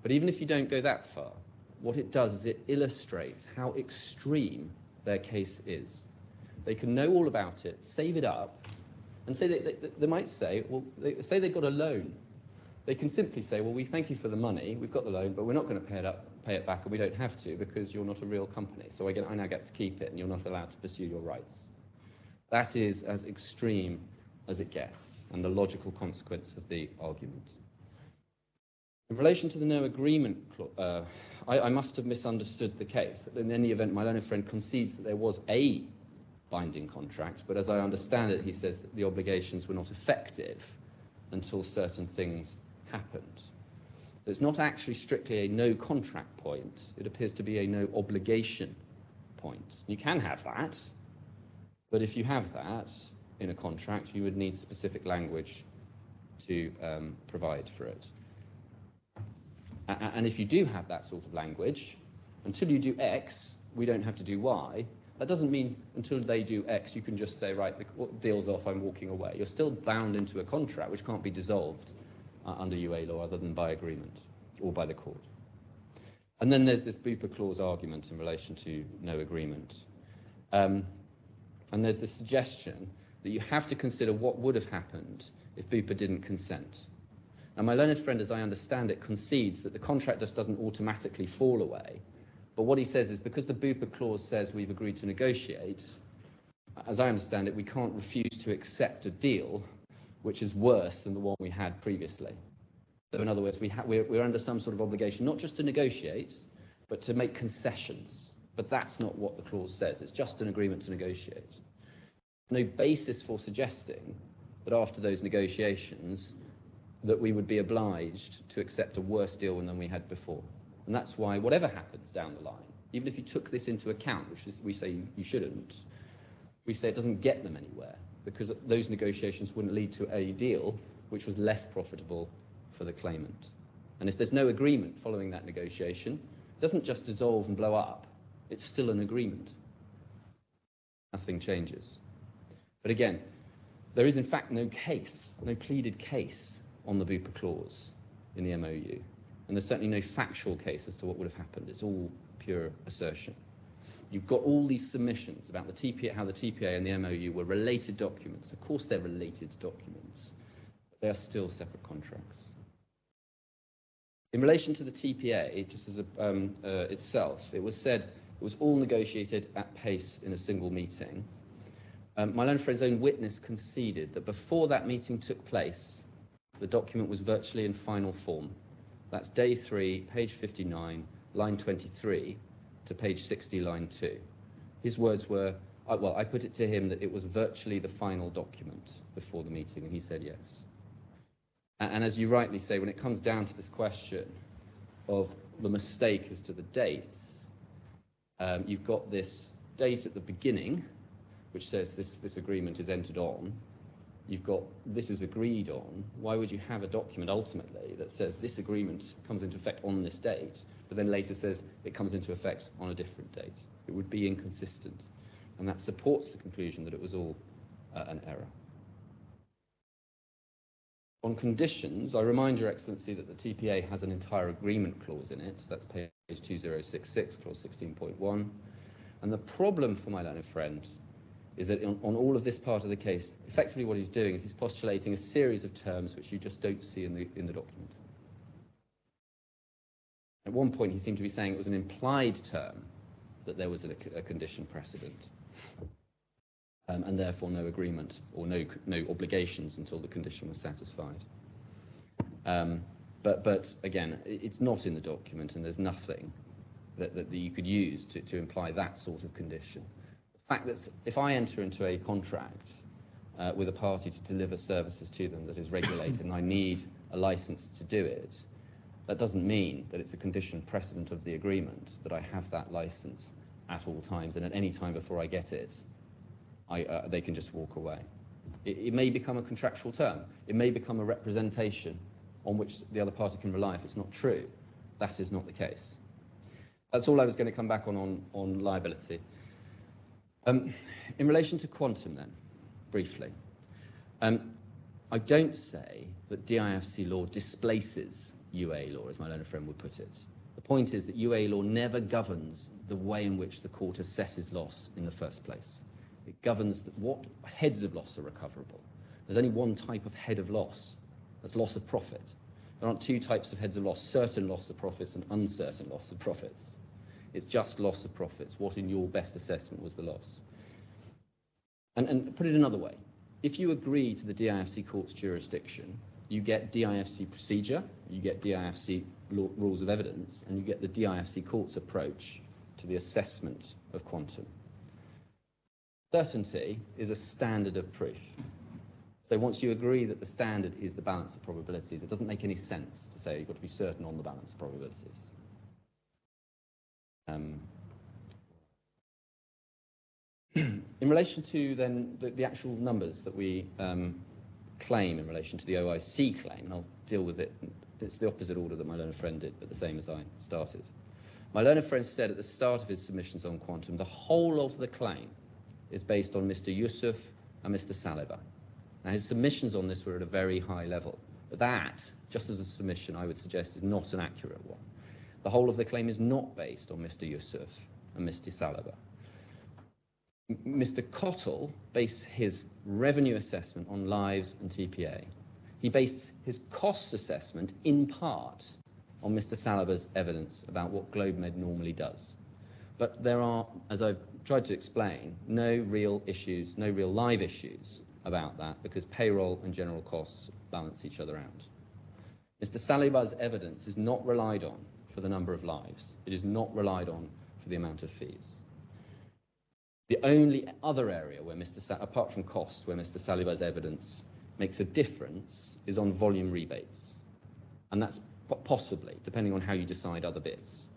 but even if you don't go that far, what it does is it illustrates how extreme their case is. They can know all about it, save it up, and say they might say, well, say they've got a loan. They can simply say, well, we thank you for the money, we've got the loan, but we're not going to pay it back, and we don't have to because you're not a real company. So I now get to keep it, and you're not allowed to pursue your rights. That is as extreme as it gets, and the logical consequence of the argument. In relation to the no agreement clause, I must have misunderstood the case. In any event, my learned friend concedes that there was a binding contract, but as I understand it, he says that the obligations were not effective until certain things happened. It's not actually strictly a no contract point. It appears to be a no obligation point. You can have that, but if you have that in a contract, you would need specific language to provide for it. And if you do have that sort of language, until you do X, we don't have to do Y. That doesn't mean until they do X, you can just say, right, the deal's off, I'm walking away. You're still bound into a contract which can't be dissolved under UA law other than by agreement or by the court. And then there's this Bupa clause argument in relation to no agreement. And there's this suggestion that you have to consider what would have happened if Bupa didn't consent. Now, my learned friend, as I understand it, concedes that the contract just doesn't automatically fall away. But what he says is because the Bupa clause says we've agreed to negotiate, as I understand it, we can't refuse to accept a deal which is worse than the one we had previously. So in other words, we're under some sort of obligation not just to negotiate, but to make concessions. But that's not what the clause says. It's just an agreement to negotiate. No basis for suggesting that after those negotiations that we would be obliged to accept a worse deal than we had before. And that's why whatever happens down the line, even if you took this into account, which is we say you shouldn't, we say it doesn't get them anywhere because those negotiations wouldn't lead to a deal which was less profitable for the claimant. And if there's no agreement following that negotiation, It doesn't just dissolve and blow up. It's still an agreement. Nothing changes. But again, there is in fact no case, no pleaded case on the Bupa clause in the MOU. And there's certainly no factual case as to what would have happened. It's all pure assertion. You've got all these submissions about the TPA, how the TPA and the MOU were related documents. Of course they're related documents, but they are still separate contracts. In relation to the TPA, just as itself, it was said it was all negotiated at pace in a single meeting. My learned friend's own witness conceded that before that meeting took place, the document was virtually in final form. That's day 3, page 59, line 23, to page 60, line 2. His words were, well, I put it to him that it was virtually the final document before the meeting, and he said yes. And as you rightly say, when it comes down to this question of the mistake as to the dates, you've got this date at the beginning, which says this agreement is entered on. You've got this is agreed on. Why would you have a document ultimately that says this agreement comes into effect on this date, but then later says it comes into effect on a different date? It would be inconsistent. And that supports the conclusion that it was all an error. On conditions, I remind Your Excellency that the TPA has an entire agreement clause in it. That's page 2066, clause 16.1. And the problem for my learned friend is that on all of this part of the case, effectively what he's doing is he's postulating a series of terms which you just don't see in the document. At one point, he seemed to be saying it was an implied term that there was a condition precedent, and therefore no agreement or no obligations until the condition was satisfied. But again, it's not in the document, and there's nothing that you could use to imply that sort of condition. The fact that if I enter into a contract with a party to deliver services to them that is regulated and I need a license to do it, that doesn't mean that it's a condition precedent of the agreement that I have that license at all times, and at any time before I get it, they can just walk away. It may become a contractual term. It may become a representation on which the other party can rely if it's not true. That is not the case. That's all I was going to come back on liability. In relation to quantum then, briefly, I don't say that DIFC law displaces UA law, as my learned friend would put it. The point is that UA law never governs the way in which the court assesses loss in the first place. It governs what heads of loss are recoverable. There's only one type of head of loss. That's loss of profit. There aren't two types of heads of loss, certain loss of profits and uncertain loss of profits. It's just loss of profits. What in your best assessment was the loss? And put it another way, if you agree to the DIFC court's jurisdiction, you get DIFC procedure, you get DIFC rules of evidence, and you get the DIFC court's approach to the assessment of quantum. Certainty is a standard of proof. So once you agree that the standard is the balance of probabilities, it doesn't make any sense to say you've got to be certain on the balance of probabilities. In relation to then the actual numbers that we claim in relation to the OIC claim, and I'll deal with it, it's the opposite order that my learned friend did, but the same as I started. My learned friend said at the start of his submissions on quantum, the whole of the claim is based on Mr. Yusuf and Mr. Saliba. Now, his submissions on this were at a very high level, but that, just as a submission, I would suggest is not an accurate one. The whole of the claim is not based on Mr. Yusuf and Mr. Saliba. Mr. Cottle based his revenue assessment on lives and TPA. He based his cost assessment in part on Mr. Saliba's evidence about what GLOBEMED normally does. But there are, as I've tried to explain, no real issues, no real live issues about that, because payroll and general costs balance each other out. Mr. Saliba's evidence is not relied on for the number of lives. It is not relied on for the amount of fees. The only other area where apart from cost, where Mr. Saliba's evidence makes a difference is on volume rebates. And that's possibly, depending on how you decide other bits.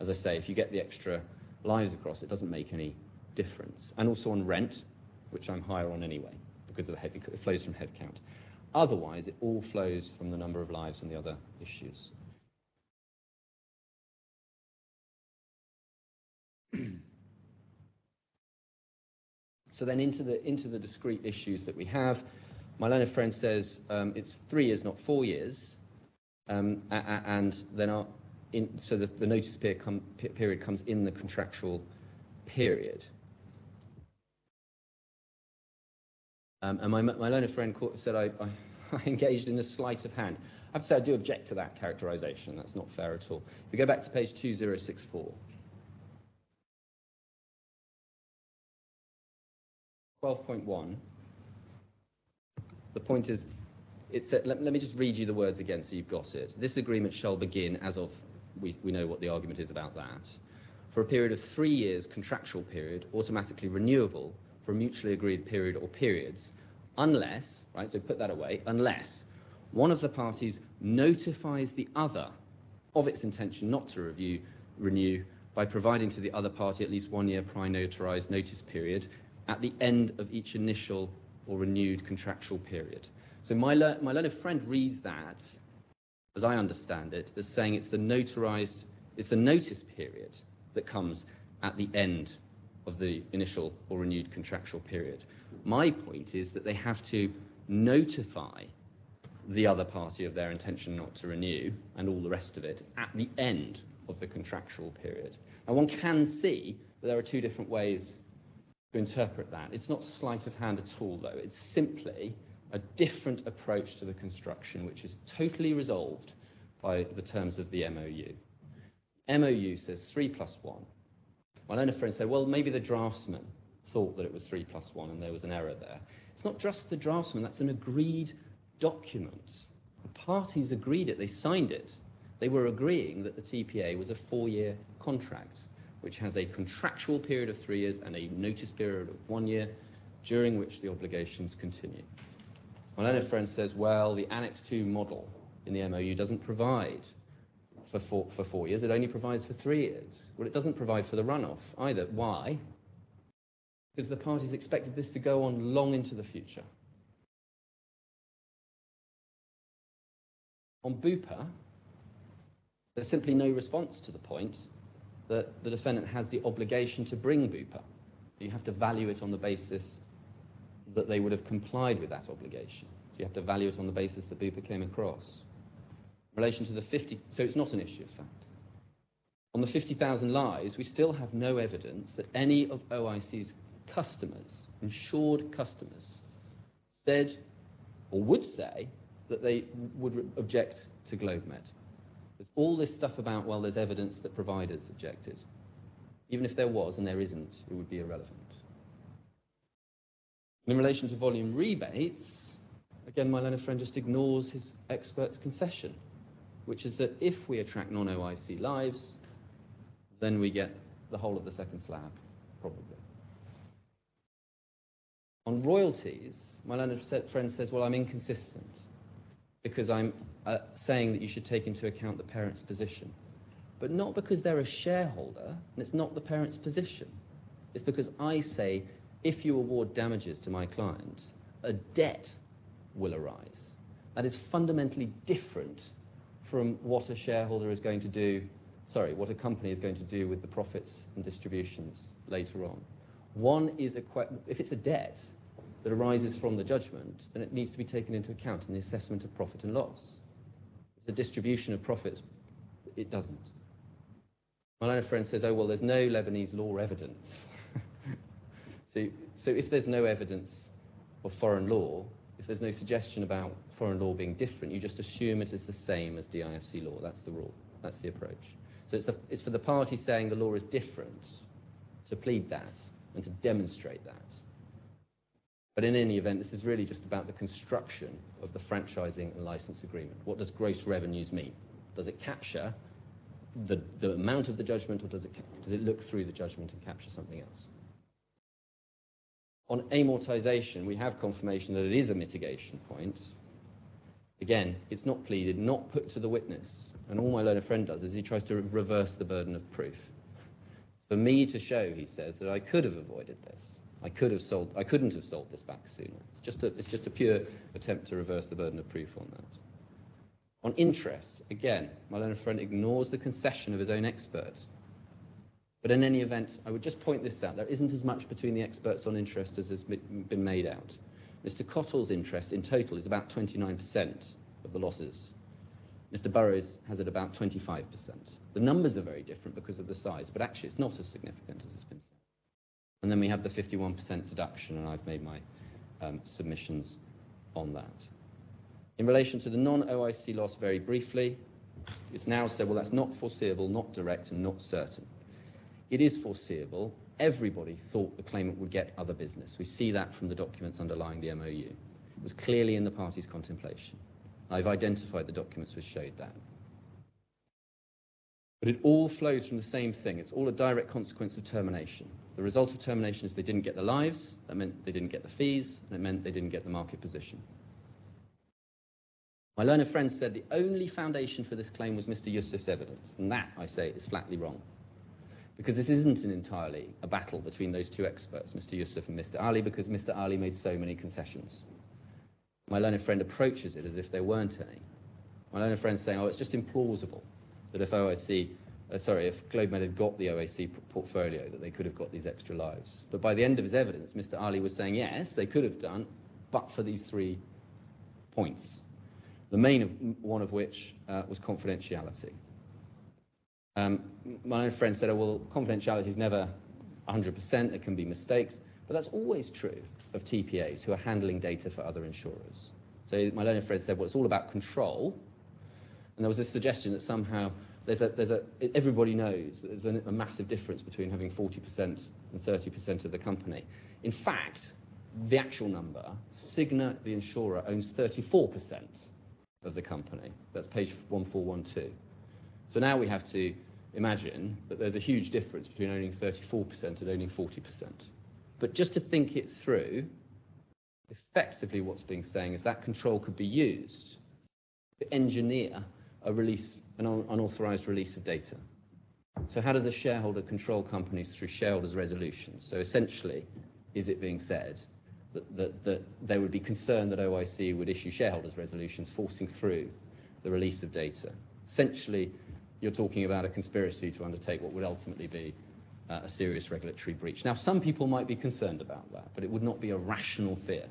As I say, if you get the extra lives across, it doesn't make any difference. And also on rent, which I'm higher on anyway, because of it flows from headcount. Otherwise, it all flows from the number of lives and the other issues. So then into the discrete issues that we have, my learned friend says it's 3 years, not 4 years, and then so that the notice period comes in the contractual period. And my learned friend said I engaged in a sleight of hand. I have to say I do object to that characterization. That's not fair at all. If we go back to page 2064. 12.1, the point is, it said, let me just read you the words again so you've got it. This agreement shall begin as of, we know what the argument is about that, for a period of 3 years contractual period, automatically renewable for a mutually agreed period or periods, unless, right, so put that away, unless one of the parties notifies the other of its intention not to renew by providing to the other party at least 1 year prior notarized notice period at the end of each initial or renewed contractual period. So my learned friend reads that, as I understand it, as saying it's the notice period that comes at the end of the initial or renewed contractual period. My point is that they have to notify the other party of their intention not to renew and all the rest of it at the end of the contractual period. Now one can see that there are two different ways to interpret that. It's not sleight of hand at all, though. It's simply a different approach to the construction, which is totally resolved by the terms of the MOU. MOU says 3 + 1. My learned friend said, well, maybe the draftsman thought that it was 3 + 1 and there was an error there. It's not just the draftsman, that's an agreed document. The parties agreed it, they signed it. They were agreeing that the TPA was a 4-year contract, which has a contractual period of 3 years and a notice period of 1 year, during which the obligations continue. My learned friend says, well, the Annex 2 model in the MOU doesn't provide for 4 years, it only provides for 3 years. Well, it doesn't provide for the runoff either. Why? Because the parties expected this to go on long into the future. On Bupa, there's simply no response to the point that the defendant has the obligation to bring Bupa. You have to value it on the basis that they would have complied with that obligation. So you have to value it on the basis that Bupa came across. In relation to the 50, so it's not an issue of fact. On the 50,000 lives, we still have no evidence that any of OIC's customers, insured customers, said or would say that they would object to GLOBEMED. There's all this stuff about, well, there's evidence that providers objected. Even if there was, and there isn't, it would be irrelevant. In relation to volume rebates, again, my learned friend just ignores his expert's concession, which is that if we attract non-OIC lives, then we get the whole of the second slab, probably. On royalties, my learned friend says, well, I'm inconsistent because I'm saying that you should take into account the parent's position. But not because they're a shareholder, and it's not the parent's position. It's because I say, if you award damages to my client, a debt will arise. That is fundamentally different from what a shareholder is going to do, what a company is going to do with the profits and distributions later on. One is, if it's a debt that arises from the judgment, then it needs to be taken into account in the assessment of profit and loss. If it's a distribution of profits, it doesn't. My learned friend says, oh, well, there's no Lebanese law evidence. So if there's no evidence of foreign law, if there's no suggestion about foreign law being different, you just assume it is the same as DIFC law. That's the rule. That's the approach. So it's for the party saying the law is different to plead that and to demonstrate that. But in any event, this is really just about the construction of the franchising and license agreement. What does gross revenues mean? Does it capture the amount of the judgment, or does it look through the judgment and capture something else? On amortization, we have confirmation that it is a mitigation point. Again, it's not pleaded, not put to the witness. And all my learned friend does is he tries to reverse the burden of proof. For me to show, he says, that I could have avoided this. I couldn't have sold this back sooner. It's just a pure attempt to reverse the burden of proof on that. On interest, again, my learned friend ignores the concession of his own expert. But in any event, I would just point this out. There isn't as much between the experts on interest as has been made out. Mr. Cottle's interest in total is about 29% of the losses. Mr. Burrows has it about 25%. The numbers are very different because of the size, but actually it's not as significant as it's been said. And then we have the 51% deduction, and I've made my submissions on that. In relation to the non-OIC loss, very briefly, it's now said, well, that's not foreseeable, not direct, and not certain. It is foreseeable. Everybody thought the claimant would get other business. We see that from the documents underlying the MOU. It was clearly in the parties' contemplation. I've identified the documents which showed that. But it all flows from the same thing. It's all a direct consequence of termination. The result of termination is they didn't get the lives, that meant they didn't get the fees, and it meant they didn't get the market position. My learned friend said the only foundation for this claim was Mr. Yusuf's evidence, and that, I say, is flatly wrong. Because this isn't entirely a battle between those two experts, Mr. Yusuf and Mr. Ali, because Mr. Ali made so many concessions. My learned friend approaches it as if there weren't any. My learned friend's saying, oh, it's just implausible that if if GlobeMed had got the OAC portfolio, that they could have got these extra lives. But by the end of his evidence, Mr. Ali was saying, yes, they could have done, but for these 3 points. The main one of which was confidentiality. My own friend said, oh, well, confidentiality is never 100%, there can be mistakes, but that's always true of TPAs who are handling data for other insurers. So my learned friend said, well, it's all about control, and there was this suggestion that somehow everybody knows that there's a massive difference between having 40% and 30% of the company. In fact, the actual number, Cigna, the insurer, owns 34% of the company. That's page 1412. So now we have to imagine that there's a huge difference between owning 34% and owning 40%. But just to think it through, effectively what's being saying is that control could be used to engineer an unauthorized release of data. So how does a shareholder control companies through shareholders' resolutions? So essentially, is it being said that there would be concern that OIC would issue shareholders' resolutions forcing through the release of data? Essentially, you're talking about a conspiracy to undertake what would ultimately be a serious regulatory breach. Now, some people might be concerned about that, but it would not be a rational fear.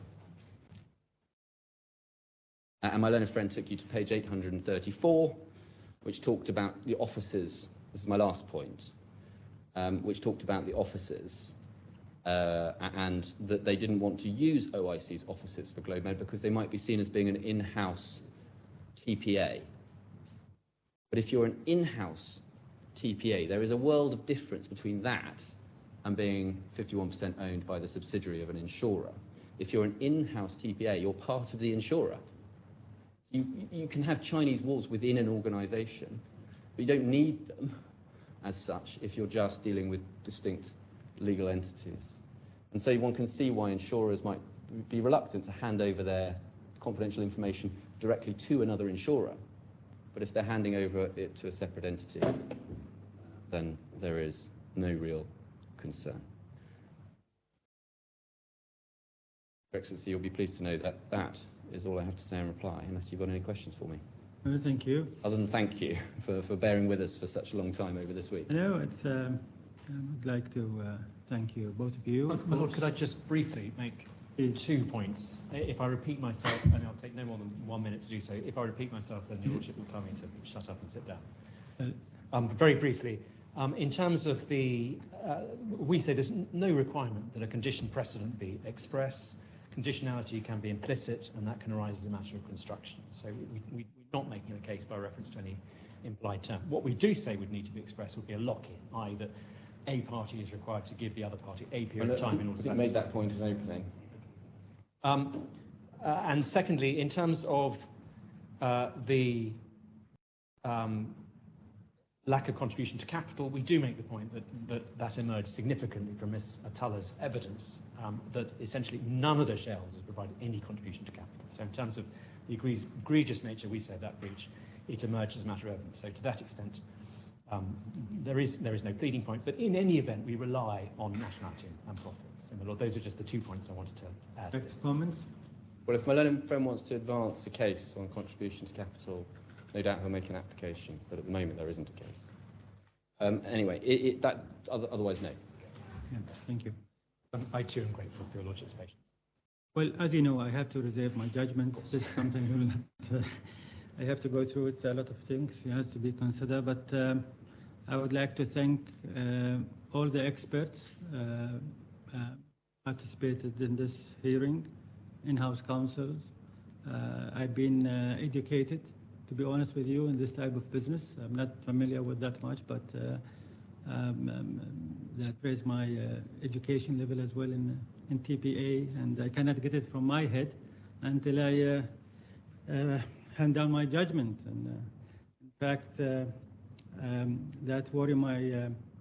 And my learned friend took you to page 834, which talked about the offices. This is my last point, which talked about the offices and that they didn't want to use OIC's offices for GlobeMed because they might be seen as being an in-house TPA. But if you're an in-house TPA, there is a world of difference between that and being 51% owned by the subsidiary of an insurer. If you're an in-house TPA, you're part of the insurer. You can have Chinese walls within an organization, but you don't need them as such if you're just dealing with distinct legal entities. And so one can see why insurers might be reluctant to hand over their confidential information directly to another insurer. But if they're handing over it to a separate entity, then there is no real concern. Your Excellency, you'll be pleased to know that that is all I have to say in reply, unless you've got any questions for me. No, thank you. Other than thank you for bearing with us for such a long time over this week. No, it's, I would like to thank you, both of you. My Lord, could I just briefly make 2 points? If I repeat myself, and I'll take no more than 1 minute to do so, if I repeat myself, then Your Lordship will tell me to shut up and sit down. Very briefly, in terms of the, we say there's no requirement that a condition precedent be express. Conditionality can be implicit, and that can arise as a matter of construction. So we're not making a case by reference to any implied term. What we do say would need to be expressed would be a lock-in, i.e. that a party is required to give the other party a period of time in order to made that point in opening. And secondly, in terms of the lack of contribution to capital, we do make the point that emerged significantly from Ms. Atalla's evidence that essentially none of the shareholders provided any contribution to capital. So in terms of the egregious nature, we say, of that breach, it emerged as a matter of evidence. So to that extent, there is no pleading point, but in any event, we rely on nationality and profits. And my Lord, those are just the 2 points I wanted to add. Comments? Well, if my learned friend wants to advance a case on contribution to capital, no doubt he'll make an application, but at the moment there isn't a case. Anyway, that Otherwise, no. Yeah, thank you. I too am grateful for your Lordship's patience. Well, as you know, I have to reserve my judgment. This is something you will not, I have to go through. It's a lot of things. It has to be considered. But I would like to thank all the experts participated in this hearing, in-house counsels. I've been educated, to be honest with you, in this type of business. I'm not familiar with that much, but that raised my education level as well in TPA, and I cannot get it from my head until I hand down my judgment. And in fact, that worry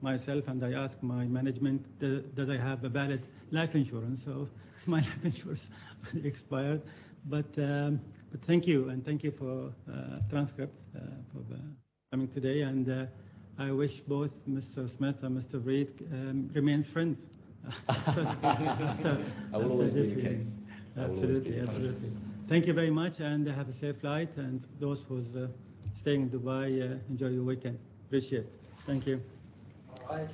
myself, and I ask my management, does I have a valid life insurance? So my life insurance expired. But thank you, and thank you for transcript for coming today. And I wish both Mr. Smith and Mr. Reid remains friends. I will always be the case. Absolutely, absolutely. Thank you very much, and have a safe flight. And those who's staying in Dubai, enjoy your weekend. Appreciate it. Thank you. All right.